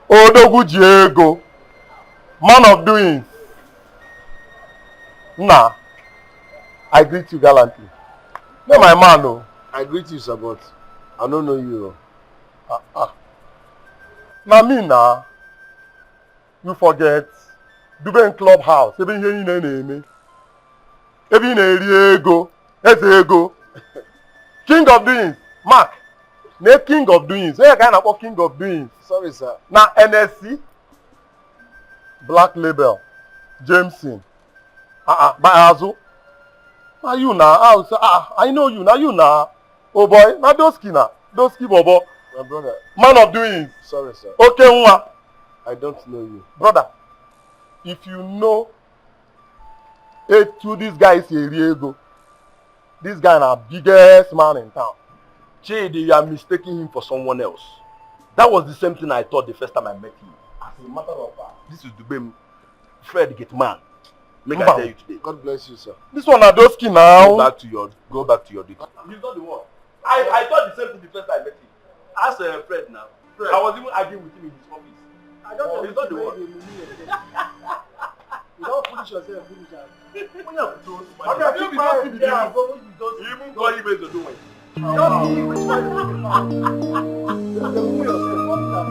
Odogwu ji ego, man of doing. Nah, I greet you gallantly. No, my man, no. I greet you, sir, but I don't know you. Now me now, you forget. Dubem clubhouse, even here in name. Even ego, ego. King of doings, Mark. Ne king of doings. Where kind of king of doings? Sorry, sir. Now NSC, Black Label, Jameson. By Azu. Now you now. I know you. Now you now. Oh boy, now those kina. Those bobo. My brother. Man of doings. Sorry, sir. Okay, nwa. I don't know you. Brother, if you know to this guy is Eriego, this guy is the biggest man in town. Chidi, you are mistaking him for someone else. That was the same thing I thought the first time I met him. As a matter of fact, this is Dubem, Fred Gateman. Make I tell you today. God bless you, sir. This one are those skin now. Go back to your duty. He's not the one. I thought the same thing the first time I met him. Ask Fred now. Fred. I was even arguing with him in his office. I don't know. He's not the one. You don't finish yourself, finish yourself. When you have to even call him to do it. Don't see which one you looking for. Just remove yourself, one time.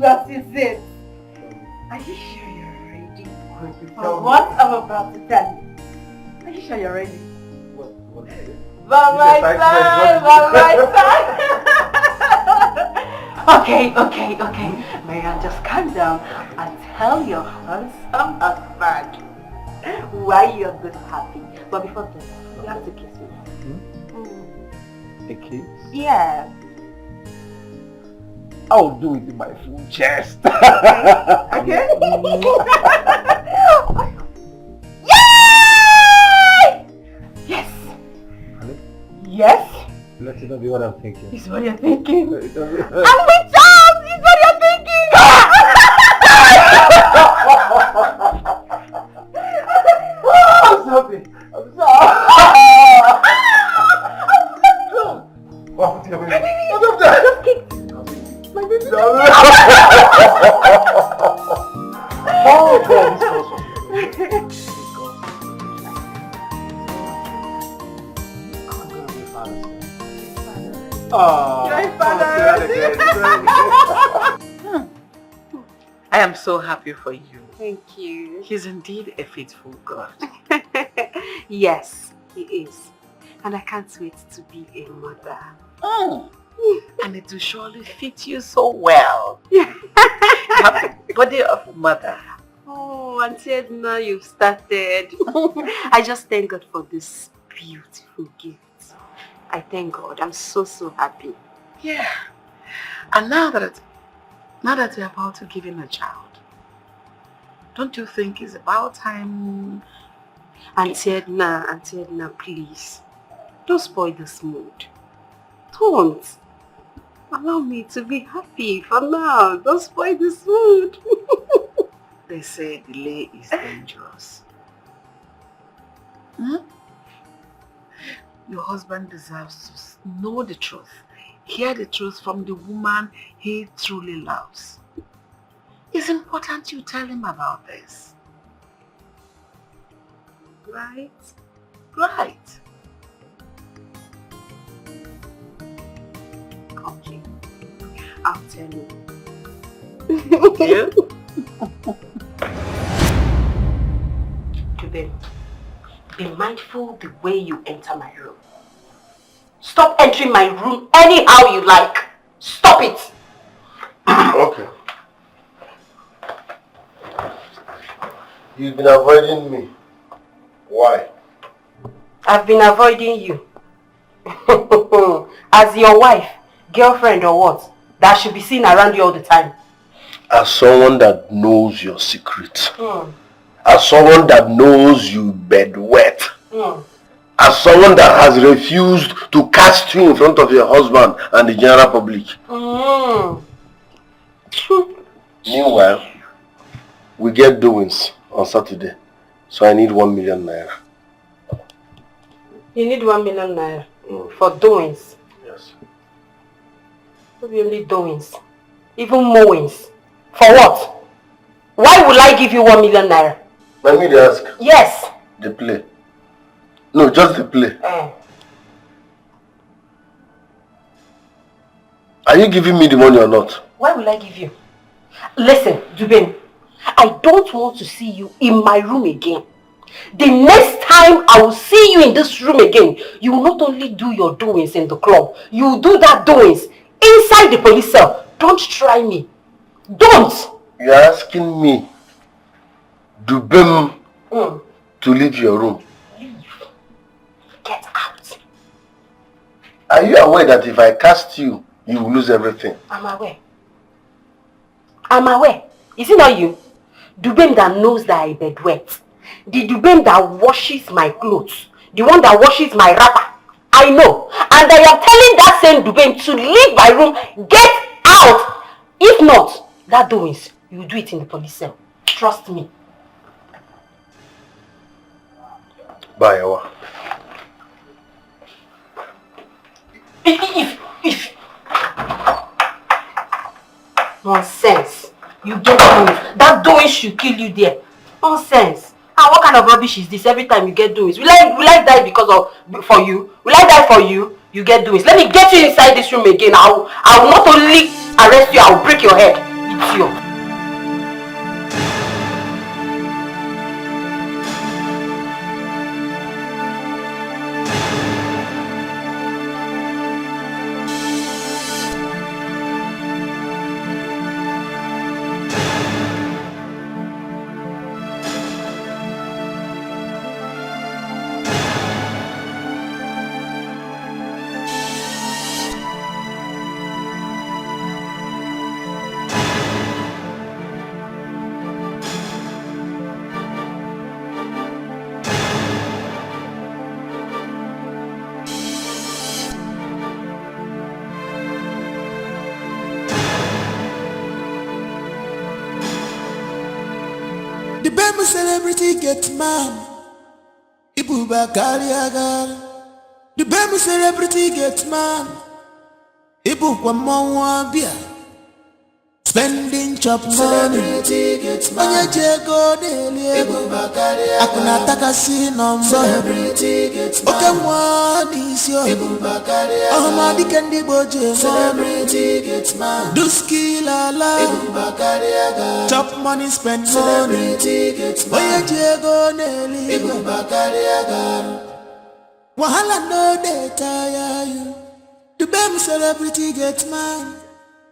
What is it? Are you sure you're ready? For what I'm about to tell you? Are you sure you're ready? What is it? By my side, by my side. Okay. Marian, just calm down and tell your handsome husband why you're this happy. But before that, you have to kiss me. A kiss? Yeah. I'll do it in my full chest. Okay. Yay! Yes. Honey? Yes. Let it not be what I'm thinking. It's what you're thinking. No, it doesn't. I'm with Charles! It's what you're thinking! I'm sorry. I'm sorry. What happened to your baby? What's up there? Just kick. My baby. Oh, God, this was Oh, I am so happy for you. Thank you. He's indeed a faithful God. Yes, he is. And I can't wait to be a mother. And it will surely fit you so well. You have the body of a mother. Oh, Auntie Edna, you've started. I just thank God for this beautiful gift. I thank God. I'm so happy. Yeah. And now that you're about to give him a child, don't you think it's about time? Auntie Edna, please. Don't spoil this mood. Don't. Allow me to be happy for now. Don't spoil this mood. They say delay is dangerous. Your husband deserves to know the truth. Hear the truth from the woman he truly loves. It's important you tell him about this. Right? Right. Okay. I'll tell you. You? Today, be mindful the way you enter my room. Stop entering my room anyhow you like. Stop it. Okay. You've been avoiding me. Why? I've been avoiding you. As your wife, girlfriend or what? That should be seen around you all the time. As someone that knows your secret. As someone that knows you bedwet. As someone that has refused to cast you in front of your husband and the general public. Meanwhile, we get doings on Saturday. So I need 1 million naira. You need 1 million naira for doings? Yes. Not only doings, even mowings. For what? Why will I give you 1 million naira? Let me ask. Yes. The play. No, just the play. Are you giving me the money or not? Why will I give you? Listen, Dubin, I don't want to see you in my room again. The next time I will see you in this room again, you will not only do your doings in the club, you will do that doings inside the police cell. Don't try me. Don't! You're asking me, Dubin, to leave your room. Leave. Get out. Are you aware that if I cast you, you will lose everything? I'm aware. I'm aware. Is it not you? Dubin that knows that I bedwet. The Dubin that washes my clothes. The one that washes my wrapper. I know. And I am telling that same Dubin to leave my room. Get out. If not, that doings, you will do it in the police cell. Trust me. Bye, Awa. If. Nonsense. You get doings. That doings should kill you there. Nonsense. And what kind of rubbish is this every time you get doings? Will I die because of for you? Will I die for you? You get doings. Let me get you inside this room again. I will not only arrest you, I will break your head. Idiot. The baby celebrity get man. Ibu bakari agar. The baby celebrity get man. Ibu kwa mwa bia. Spending chop money. Onye jego deli. Ibu bakari agar. Akuna takasi number. Celebrity get man. Oke mwani isyo. Ibu bakari agar. Ahmadi kendi boje. Celebrity get man. Duski lala. Ibu bakari agar. Chop money, spend money. Celebrity get man. Onye jego deli. Ibu bakari agar. Wahala no dey tire you. The baby celebrity get man.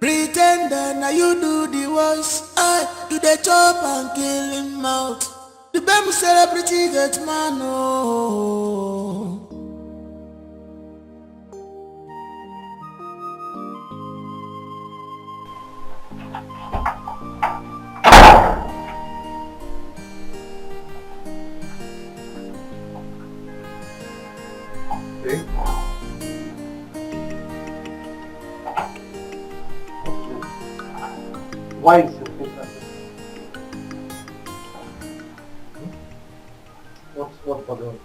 Pretender, now you do the voice. I do the chop and kill him out. The baby celebrity get man. Oh. Why is your face like this? What's bothering you?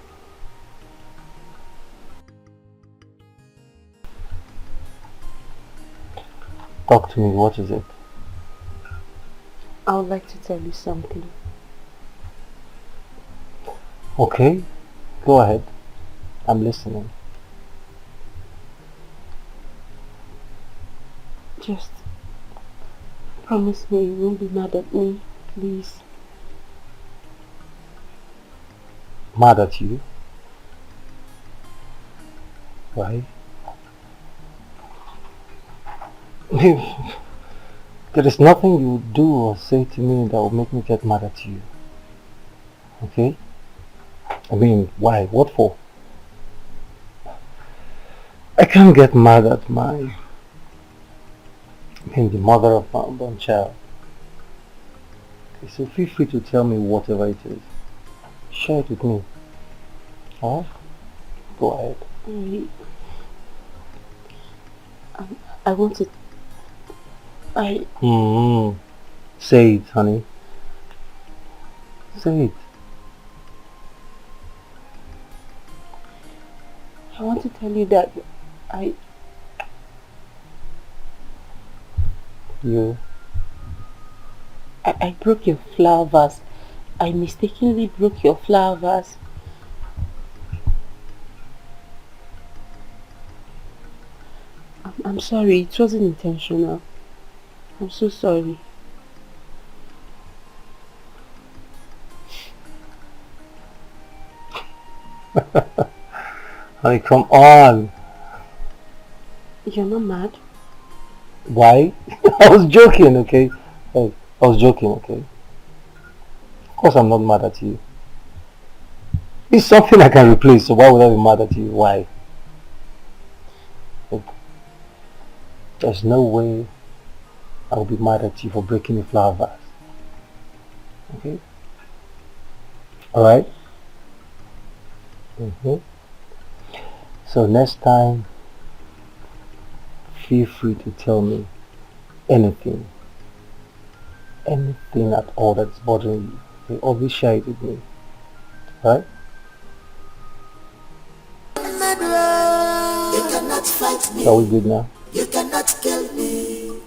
Talk to me, what is it? I would like to tell you something. Okay, go ahead. I'm listening. Just promise me you won't be mad at me, please. Mad at you? Why? There is nothing you do or say to me that will make me get mad at you. Okay? I mean, why? What for? I can't get mad at the mother of my unborn child. Okay, so feel free to tell me whatever it is. Share it with me. Alright? Go ahead. I want to... Say it, honey. Say it. I want to tell you that I broke your flower vase. I mistakenly broke your flower vase. I'm sorry, it wasn't intentional. I'm so sorry. Honey, come on. You're not mad? Why? I was joking, okay? I was joking, okay? Of course I'm not mad at you. It's something I can replace, so why would I be mad at you? Why? Look, there's no way I will be mad at you for breaking a flower vase. Okay? Alright? So next time, feel free to tell me anything at all that's bothering you. Okay? Always share it with me. Alright? You cannot fight me. Are we good now? You cannot kill me.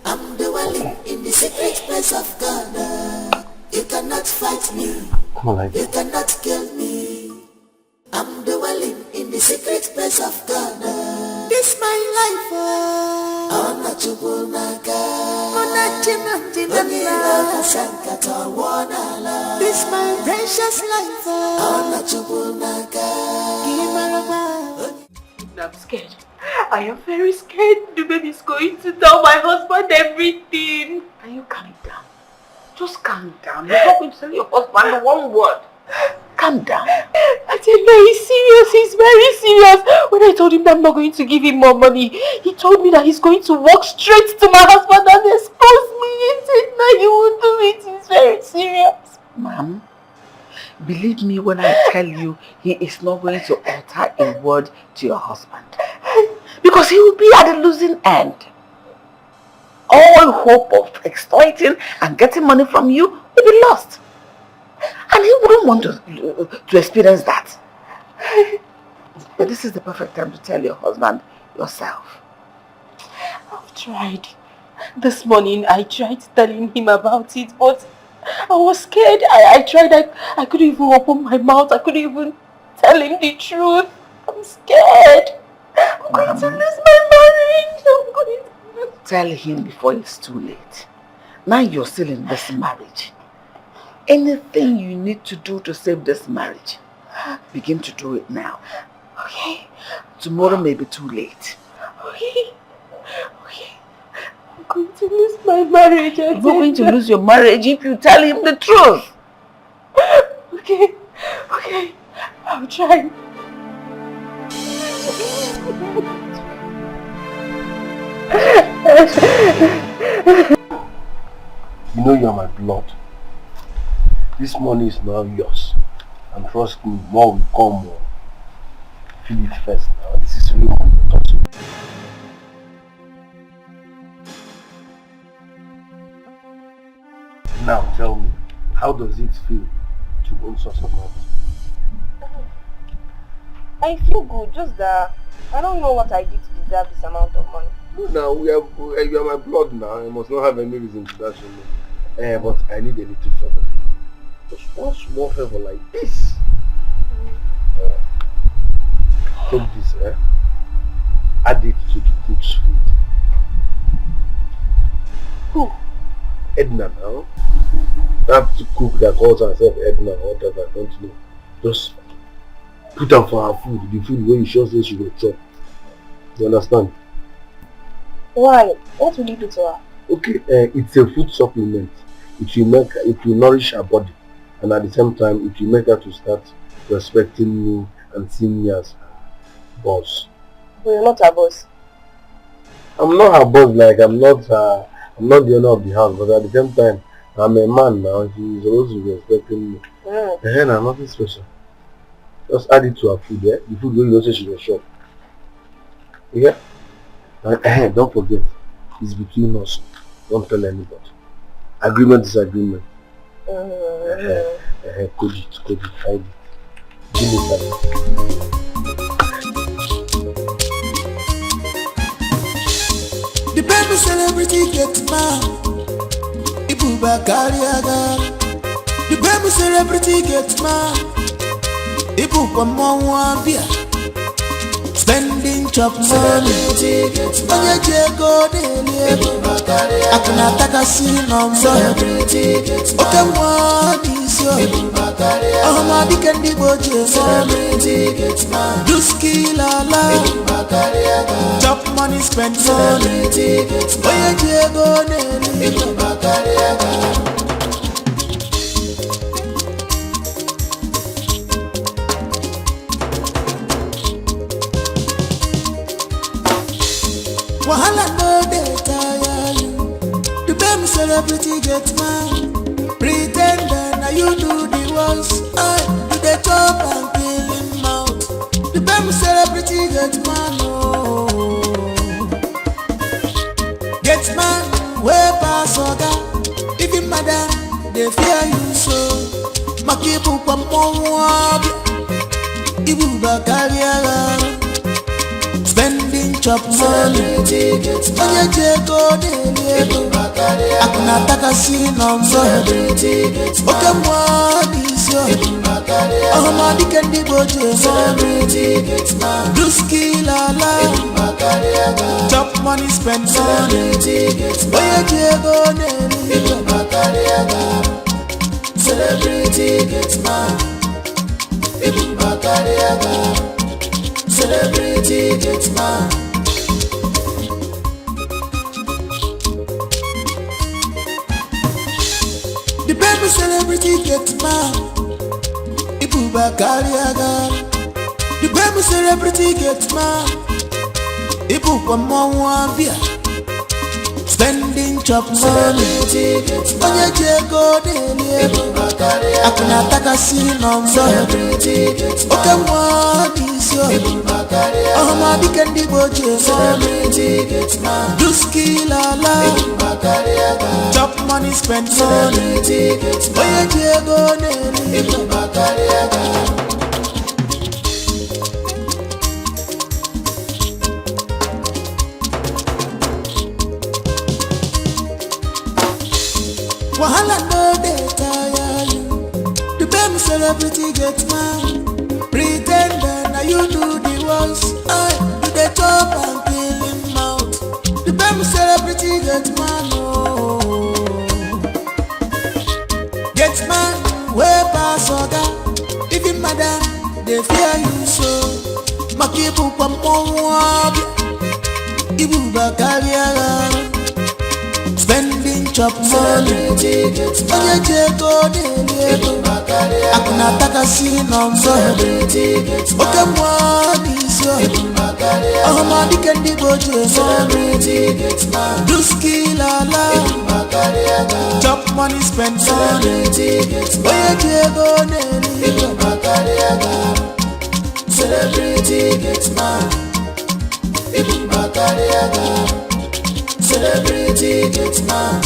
I'm dwelling in the secret place of God. You cannot fight me. Come on, like You cannot kill me. I'm dwelling in the secret place of God. This my life. Oh, not you will not go. This my precious life. Oh, not you will not go. I'm scared. I am very scared. The baby's going to tell my husband everything. Can you calm down? Just calm down. You're not going to tell your husband one word. Calm down. I said very serious. He's very serious. When I told him that I'm not going to give him more money, he told me that he's going to walk straight to my husband and expose me. He said no, he won't do it. He's very serious. Ma'am, believe me when I tell you, he is not going to utter a word to your husband. Because he will be at the losing end. All hope of exploiting and getting money from you will be lost. And he wouldn't want to experience that. But this is the perfect time to tell your husband yourself. I've tried. This morning I tried telling him about it, but I was scared. I tried. I couldn't even open my mouth. I couldn't even tell him the truth. I'm scared. I'm going to lose my marriage. I'm going to lose. Tell him before it's too late. Now you're still in this marriage. Anything you need to do to save this marriage, begin to do it now. Okay. Tomorrow may be too late. Okay. Okay. I'm going to lose my marriage. You're not going to lose your marriage if you tell him the truth. Okay. Okay. I'll try. You know you're my blood. This money is now yours. And trust me, more will come more. Feel it first now. This is real money. Now tell me, how does it feel to own such a amount? I feel good, just that I don't know what I did to deserve this amount of money. No, now you are my blood now. You must not have any reason to dash me. But I need a little favor. Just one small favor like this. Take this, add it to the cook's food. Who? Edna now. That cook that calls herself Edna or whatever, I don't know. Just put her for her food, the food where you sure say she will chop. You understand? Why? What will you do to her? Okay, it's a food supplement. It will nourish her body, and at the same time it will make her to start respecting me and seeing me as her boss. But you're not her boss. I'm not her boss, like I'm not the owner of the house, but at the same time I'm a man now. She's supposed to be respecting me. And I'm nothing special. Just add it to her food, The food where you don't say she will shop. Yeah? And don't forget, it's between us. Don't tell anybody. Agreement is agreement. Code it, hide it. Give me time. The baby celebrity gets mad. Ibuba Kariaga. The baby celebrity gets mad. Ibuba Mwambia. Spending chop money. Onye jego nelie. Akuna taka sinomso. Oke mwani sio. Ohama dikendi boje. Duski lala. Chop money, spend money. Onye jego nelie. Wahala no dey tire you. The baby celebrity get mad. Pretender, now you do the worst. You dey chop and kill him out. The baby celebrity get mad, oh. Get mad, way pass oga. Even madam, they fear you so. Makibu kwa mwabi. Ibu bakariara. Spending chop money. Onye jego nelie. Akuna taka sinomso. Oke mwani sio. Ohama dikendi boje. Duski lala. Chop money, spend money. Onye jego nelie. Celebrity gets mad. Celebrity gets mad. The baby celebrity gets mad. Ibuba Kariaga. The baby celebrity gets mad. Ibuba Mwambia. Spending chop money. Onye jego nelie. Akuna taka sinomso. Oke mwani is your oh my weekend boje celebrity Gateman do skill ala chop money spend money oye jego neri wahala no dey tire you the baby celebrity Gateman pretender now you do the ones I do the chop and kill him out the baby celebrity Gateman oh Gateman way pass oga even madam they fear you so makibu kwa mwabi ibu bakariara spending chop money oye jego neledo akuna taka si nonso oke mwani sio oh ma dikendi boje do skill ala chop money spend money oye jego neledo celebrity Gateman Ibn Bakariaga celebrity Gateman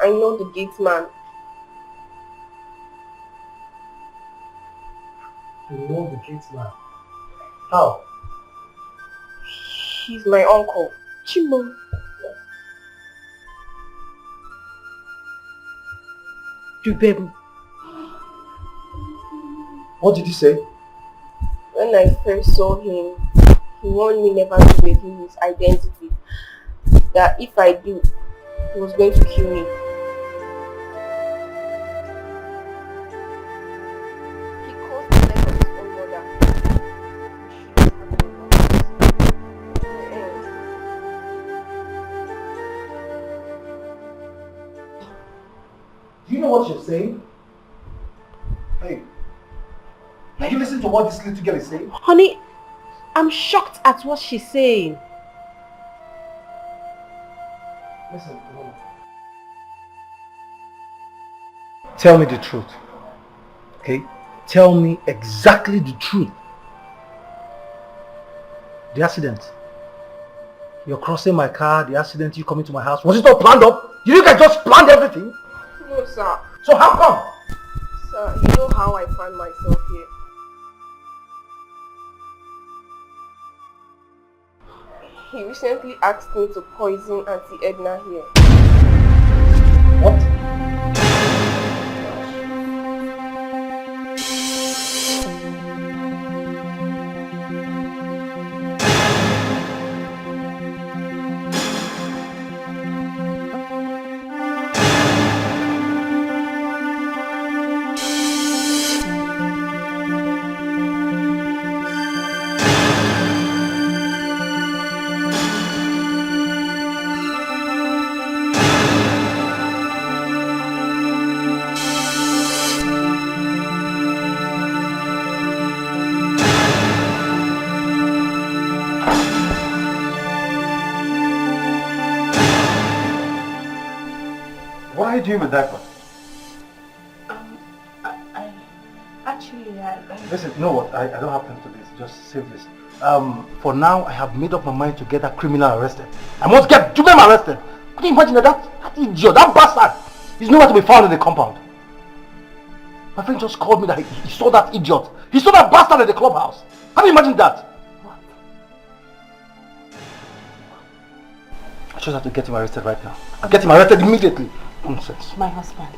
I know the Gateman. You know the Gateman? How? He's my uncle, Chimo. Baby. What did he say? When I first saw him, he warned me never to reveal his identity. That if I do, he was going to kill me. He caused the death of his own mother. Do you know what you're saying? Hey, can you listen to what this little girl is saying? Honey, I'm shocked at what she's saying. Listen, Mama. Tell me the truth. Okay? Tell me exactly the truth. The accident. You're crossing my car, the accident, you coming to my house. Was it all planned up? Did you guys just planned everything? No, sir. So how come? Sir, you know how I find myself here. He recently asked me to poison Auntie Edna here. What? What are you doing with that one? Listen, you know what? I don't have time to this. Just save this. For now, I have made up my mind to get that criminal arrested. I must get Gateman arrested. Can you imagine that idiot, that bastard? He's nowhere to be found in the compound. My friend just called me that he saw that idiot. He saw that bastard at the clubhouse. Can you imagine that? I just have to get him arrested right now. Get him arrested immediately. Nonsense. My husband.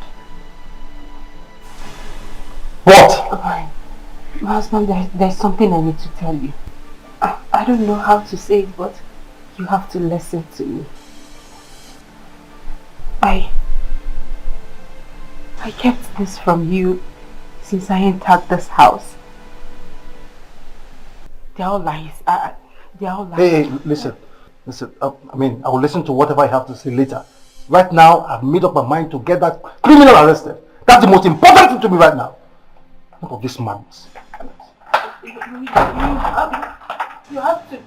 What? My husband, there's something I need to tell you. I don't know how to say it, but you have to listen to me. I kept this from you since I entered this house. They're all lies. They're all lies. Hey, listen. I will listen to whatever I have to say later. Right now, I've made up my mind to get that criminal arrested. That's the most important thing to me right now. Enough of this madness. You have to.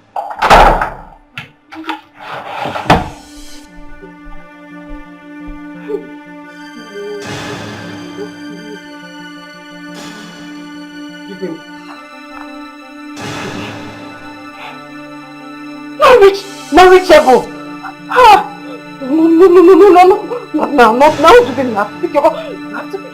Not reachable. No, not now. You didn't have to pick your phone. You have to pick.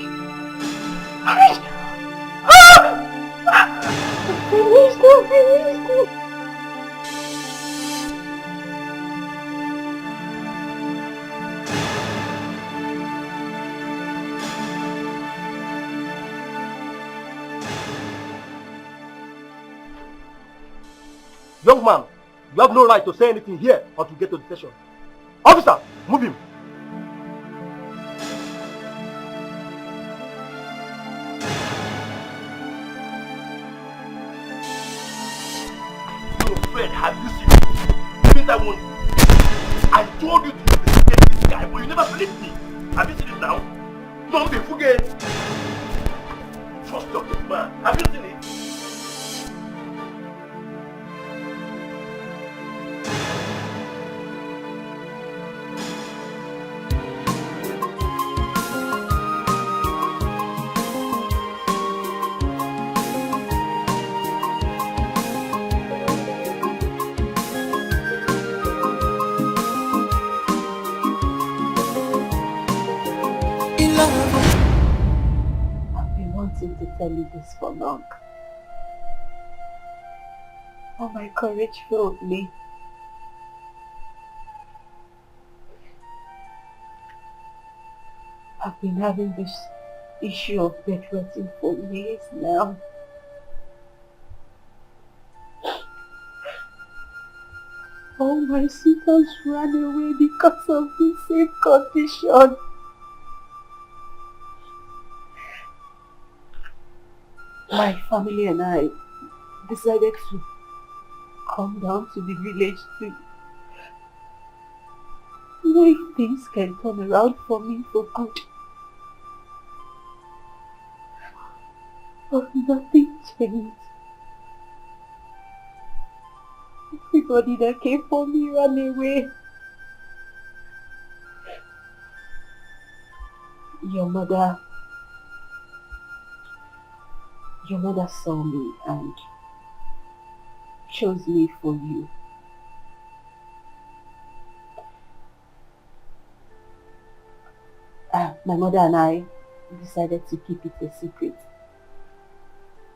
Young man, you have no right to say anything here or to get to the station. Officer, move him. Fred, have you seen him? Didn't I warn you? I told you to investigate this guy, but you never believed me. Have you seen him now? Don't be forget. Trust your good man. Have you seen it? To tell you this for long. Oh, my courage failed me. I've been having this issue of bedwetting for years now. All my sisters ran away because of the same condition. My family and I decided to come down to the village to know if things can turn around for me for good. But nothing changed. Everybody that came for me ran away. Your mother saw me and chose me for you. My mother and I decided to keep it a secret.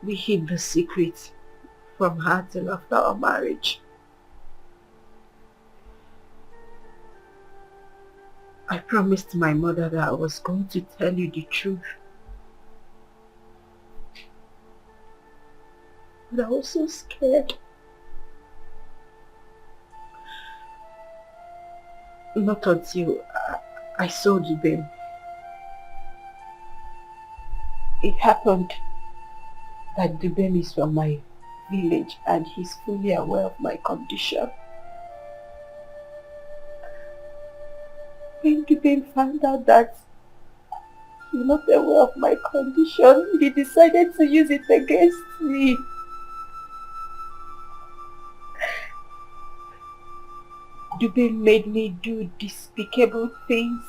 We hid the secret from her till after our marriage. I promised my mother that I was going to tell you the truth. But I was so scared. Not until I saw Gateman. It happened that Gateman is from my village and he's fully aware of my condition. When Gateman found out that you're not aware of my condition, he decided to use it against me. Gateman made me do despicable things.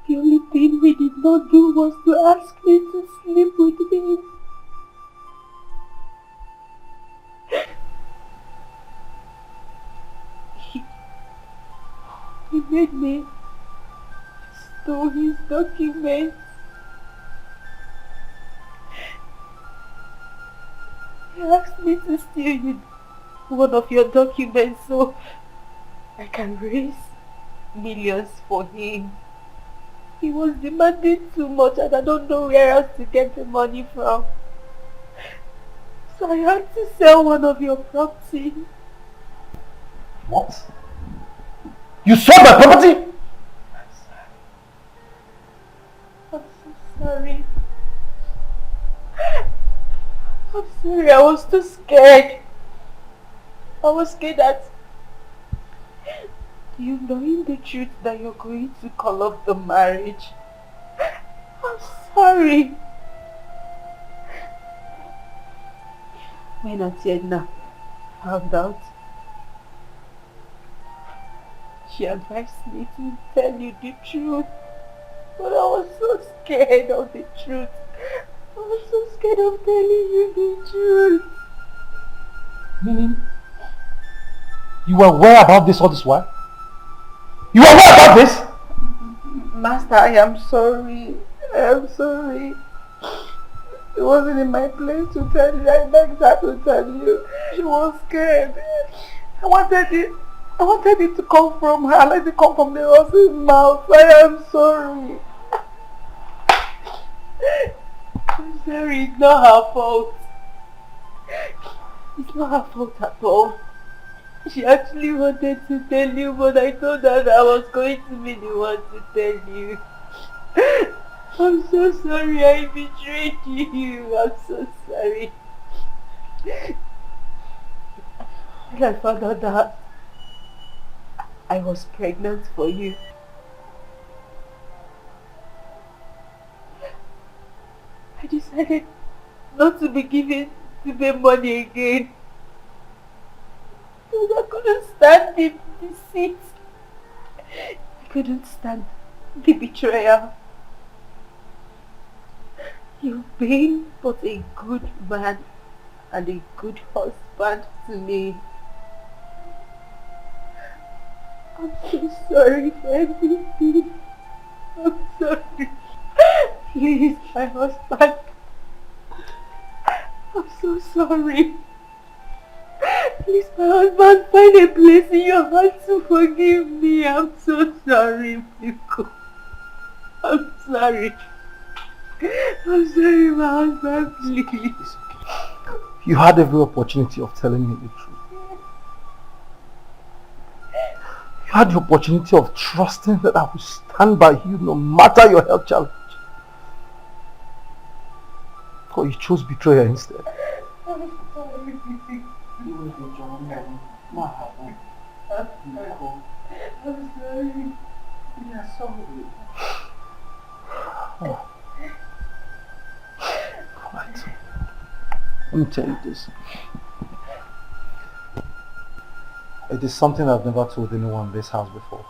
The only thing he did not do was to ask me to sleep with him. made me stole his documents. He asked me to steal one of your documents so I can raise millions for him. He was demanding too much and I don't know where else to get the money from. So I had to sell one of your property. What? You sold my property? I'm so sorry. I'm sorry, I was too scared. I was scared that you knowing the truth that you're going to call off the marriage. I'm sorry. When Auntie Edna found out, she advised me to tell you the truth. But I was so scared of the truth. I was so scared of telling you the truth. Meaning, you were aware about this all this while? You were aware about this? Master, I am sorry. I am sorry. It wasn't in my place to tell you. I begged her to tell you. She was scared. I wanted it to come from her. Let it come from the horse's mouth. I am sorry. I'm sorry. It's not her fault. It's not her fault at all. She actually wanted to tell you, but I told her that I was going to be the one to tell you. I'm so sorry I betrayed you. I'm so sorry. When I found out that I was pregnant for you, I decided not to be given to the money again. Because I couldn't stand the deceit. I couldn't stand the betrayal. You've been but a good man and a good husband to me. I'm so sorry for everything. I'm sorry. Please, my husband. I'm so sorry. Please, my husband, find a place in your heart to forgive me. I'm so sorry, Bcos. I'm sorry. I'm sorry, my husband, please. You had every opportunity of telling me the truth. You had the opportunity of trusting that I would stand by you no matter your health challenge. But you chose betrayal instead. I'm sorry. I'm sorry. We are sorry. Oh. Right. Let me tell you this. It is something I've never told anyone in this house before.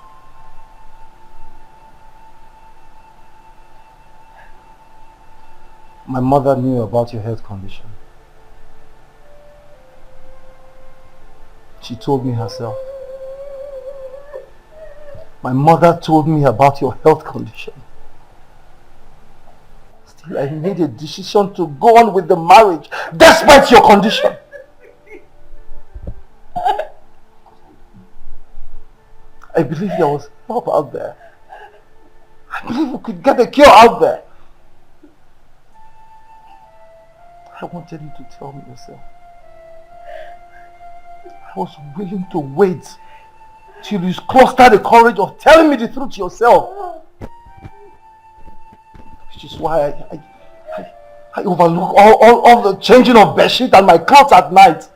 My mother knew about your health condition. She told me herself. My mother told me about your health condition. Still, I made a decision to go on with the marriage despite your condition. I believe there was help out there. I believe we could get a cure out there. I wanted you to tell me yourself. I was willing to wait till you clustered the courage of telling me the truth yourself. Which is why I overlook all the changing of bedsheet and my couch at night.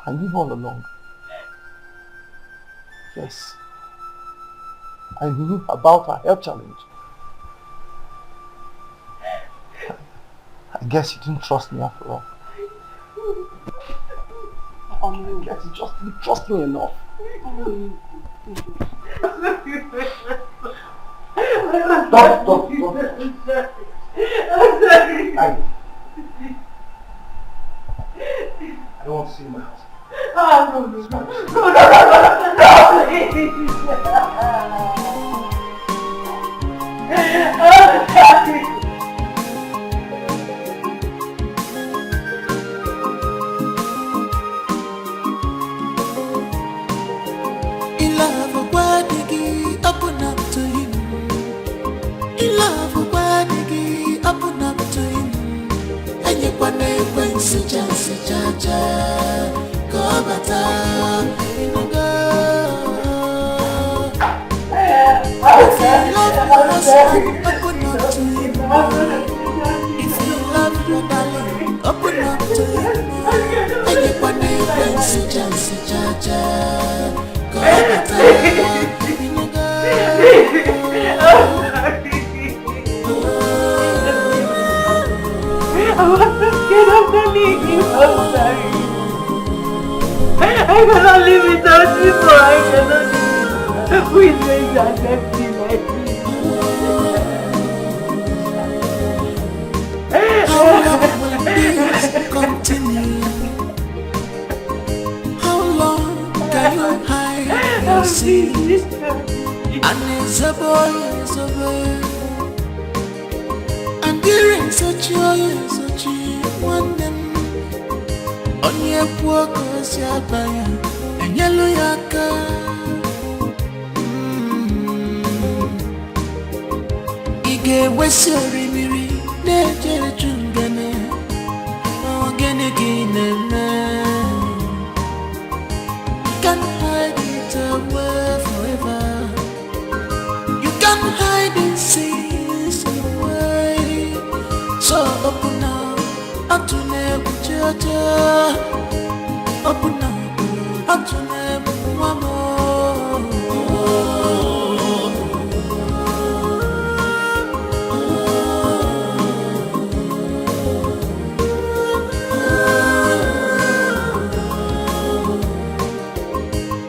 I knew all along. Yes. I knew about her health challenge. I guess you didn't trust me after all. I guess you just didn't trust me enough. Stop. I'm sorry. I don't want to see you in my house. No. I cannot live without you, I cannot live. Please make that left me like this. How long will this continue? How long can you hide your sins? And it's a boy, it's a boy. And during such one them on your walk, your buyer, and yellow yaka. Ige wesori miri, neje chungene, ogene gine me. You can't hide it away forever. You can't hide it since away. So open up, to never judge. Open up to them one more.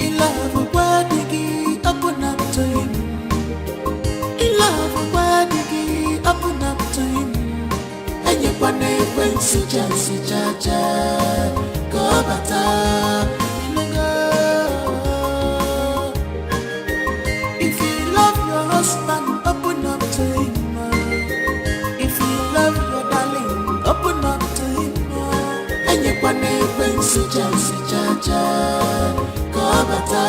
In love, where did he open up to him? In love, where did he open up to him? And you want to win, si jaja. Go bata, if you love your husband, open up to him. If you love your darling, open up to him. And you want to bring si jaja. Go bata,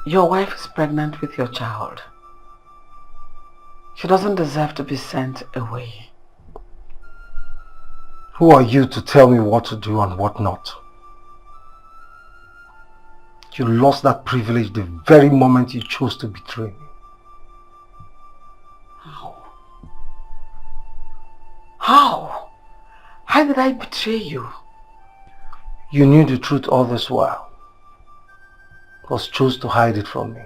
Your wife is pregnant with your child. She doesn't deserve to be sent away. Who are you to tell me what to do and what not? You lost that privilege the very moment you chose to betray me. How? How did I betray you? You knew the truth all this while, but chose to hide it from me.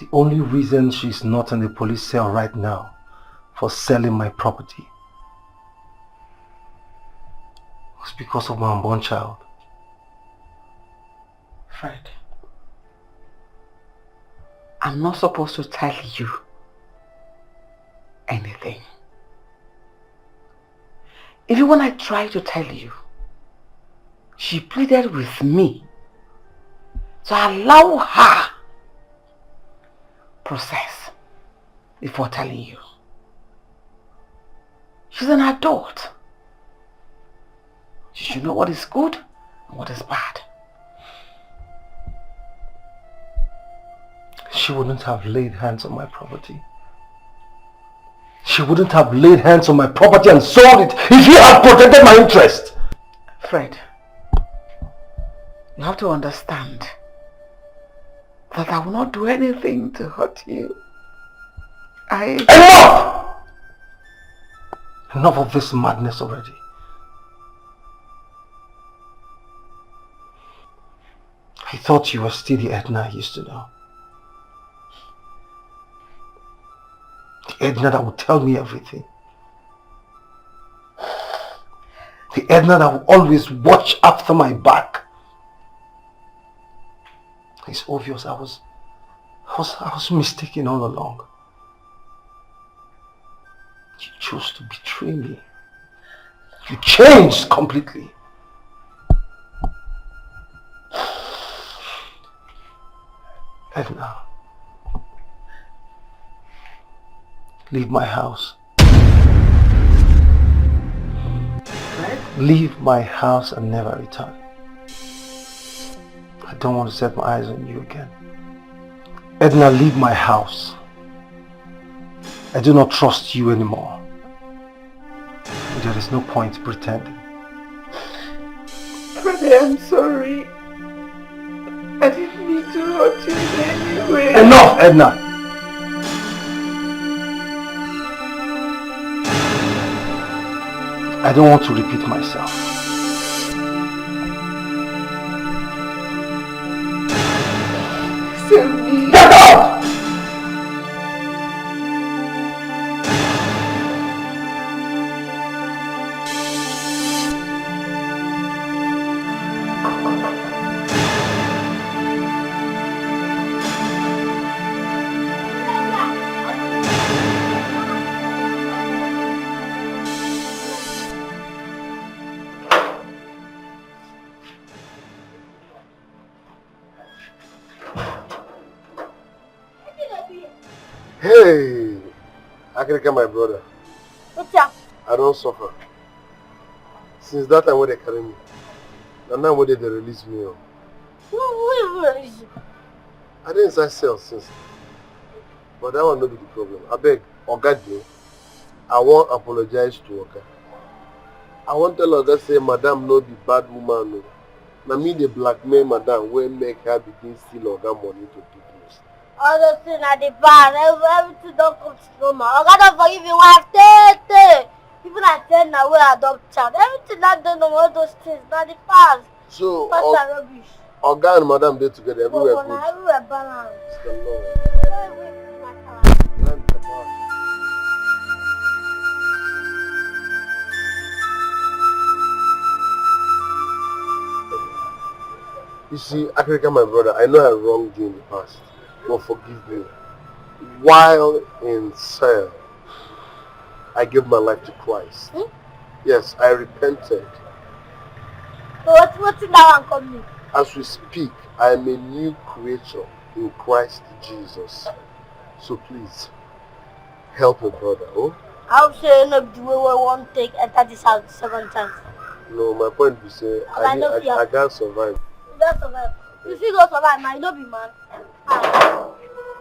The only reason she's not in the police cell right now for selling my property was because of my unborn child. Fred, I'm not supposed to tell you anything. Even when I tried to tell you, she pleaded with me to allow her process before telling you. She's an adult. She should know what is good and what is bad. She wouldn't have laid hands on my property. She wouldn't have laid hands on my property and sold it if you had protected my interest. Fred, you have to understand that I will not do anything to hurt you. Enough! Enough of this madness already. I thought you were still the Edna I used to know. The Edna that would tell me everything. The Edna that would always watch after my back. It's obvious I was mistaken all along. You chose to betray me. You changed completely. Edna, leave my house. Leave my house and never return. I don't want to set my eyes on you again. Edna, leave my house. I do not trust you anymore. There is no point pretending. Freddie, I'm sorry. I didn't mean to hurt you in any way. Enough, Edna! I don't want to repeat myself. Get out! Hey, I can get my brother. What's up? I don't suffer. Since that time when they carry me, and now when they release me, Who release you? I didn't inside cell since. But that will not be the problem. I beg, Oga Joe, I won't apologize to Oga. I won't tell Oga say Madam no be bad woman. No. Now me the blackmail Madam will make her begin steal Oga money to do this. All those things are the bad. Everything don't come to normal. I don't forgive you, wife. Even I tell now where I adopt child. Everything that don't know all those things, not the past. So, Past are rubbish. Oga and Madam they together everywhere good. Everywhere balanced. It's the Lord. Everywhere You see, Africa, my brother, I know I wronged you in the past, but forgive me. While in cell, I gave my life to Christ. Yes, I repented. What's in that one coming? As we speak, I am a new creature in Christ Jesus. So please, help me, brother. Oh? I'll say no the way we won't take enter this house the second chance. No, my point is say I can't survive. You don't survive. You see go survive, man. You don't be man.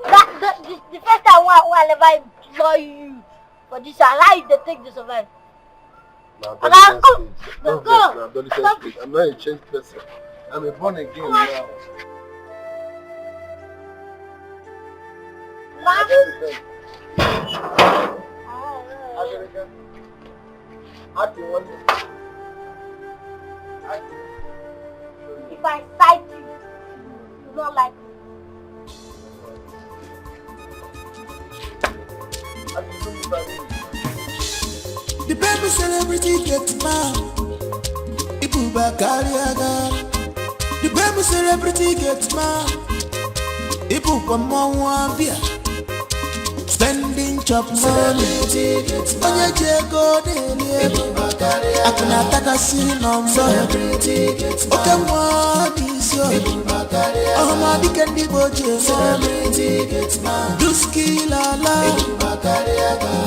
The first time I ever saw you for this, how you take the survive? Now, I'm not a changed person. I'm a born again now. If I sight you, you don't like me. The baby celebrity gets mad. Ibu Bakariaga. The baby celebrity gets mad. Ibu Kwamawambia. Spending chop money. Onye jego dele. Akuna taka sinomba. Oke mwadi sio. Ohama dikendi boje mo. Duski lala.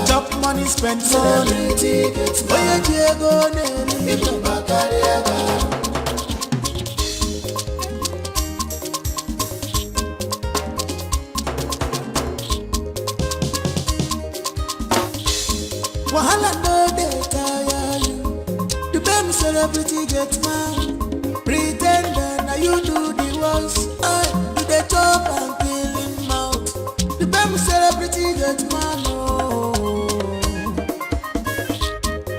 Chop money, spend money. Onye jego dele. Wahala no dey tire you. The baby celebrity get mad. Pretender now you do the worst. You dey chop and kill him out. The baby celebrity get mad. Oh.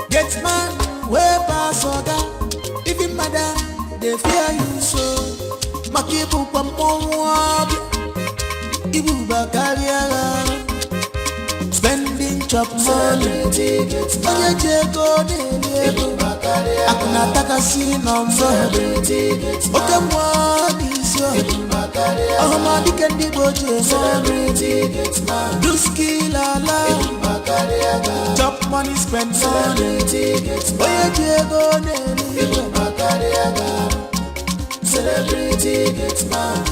Get mad way pass oga. Even madam they fear you so. Makibu kwa mwabi. Ibu Bakariaga. Spending chop money. Onye jego dele. Akuna taka sinomba. Oke mwani sio. Ohama dikendi boje mo. Duski lala. Chop money, spend money. Onye jego dele. Celebrity gets mad.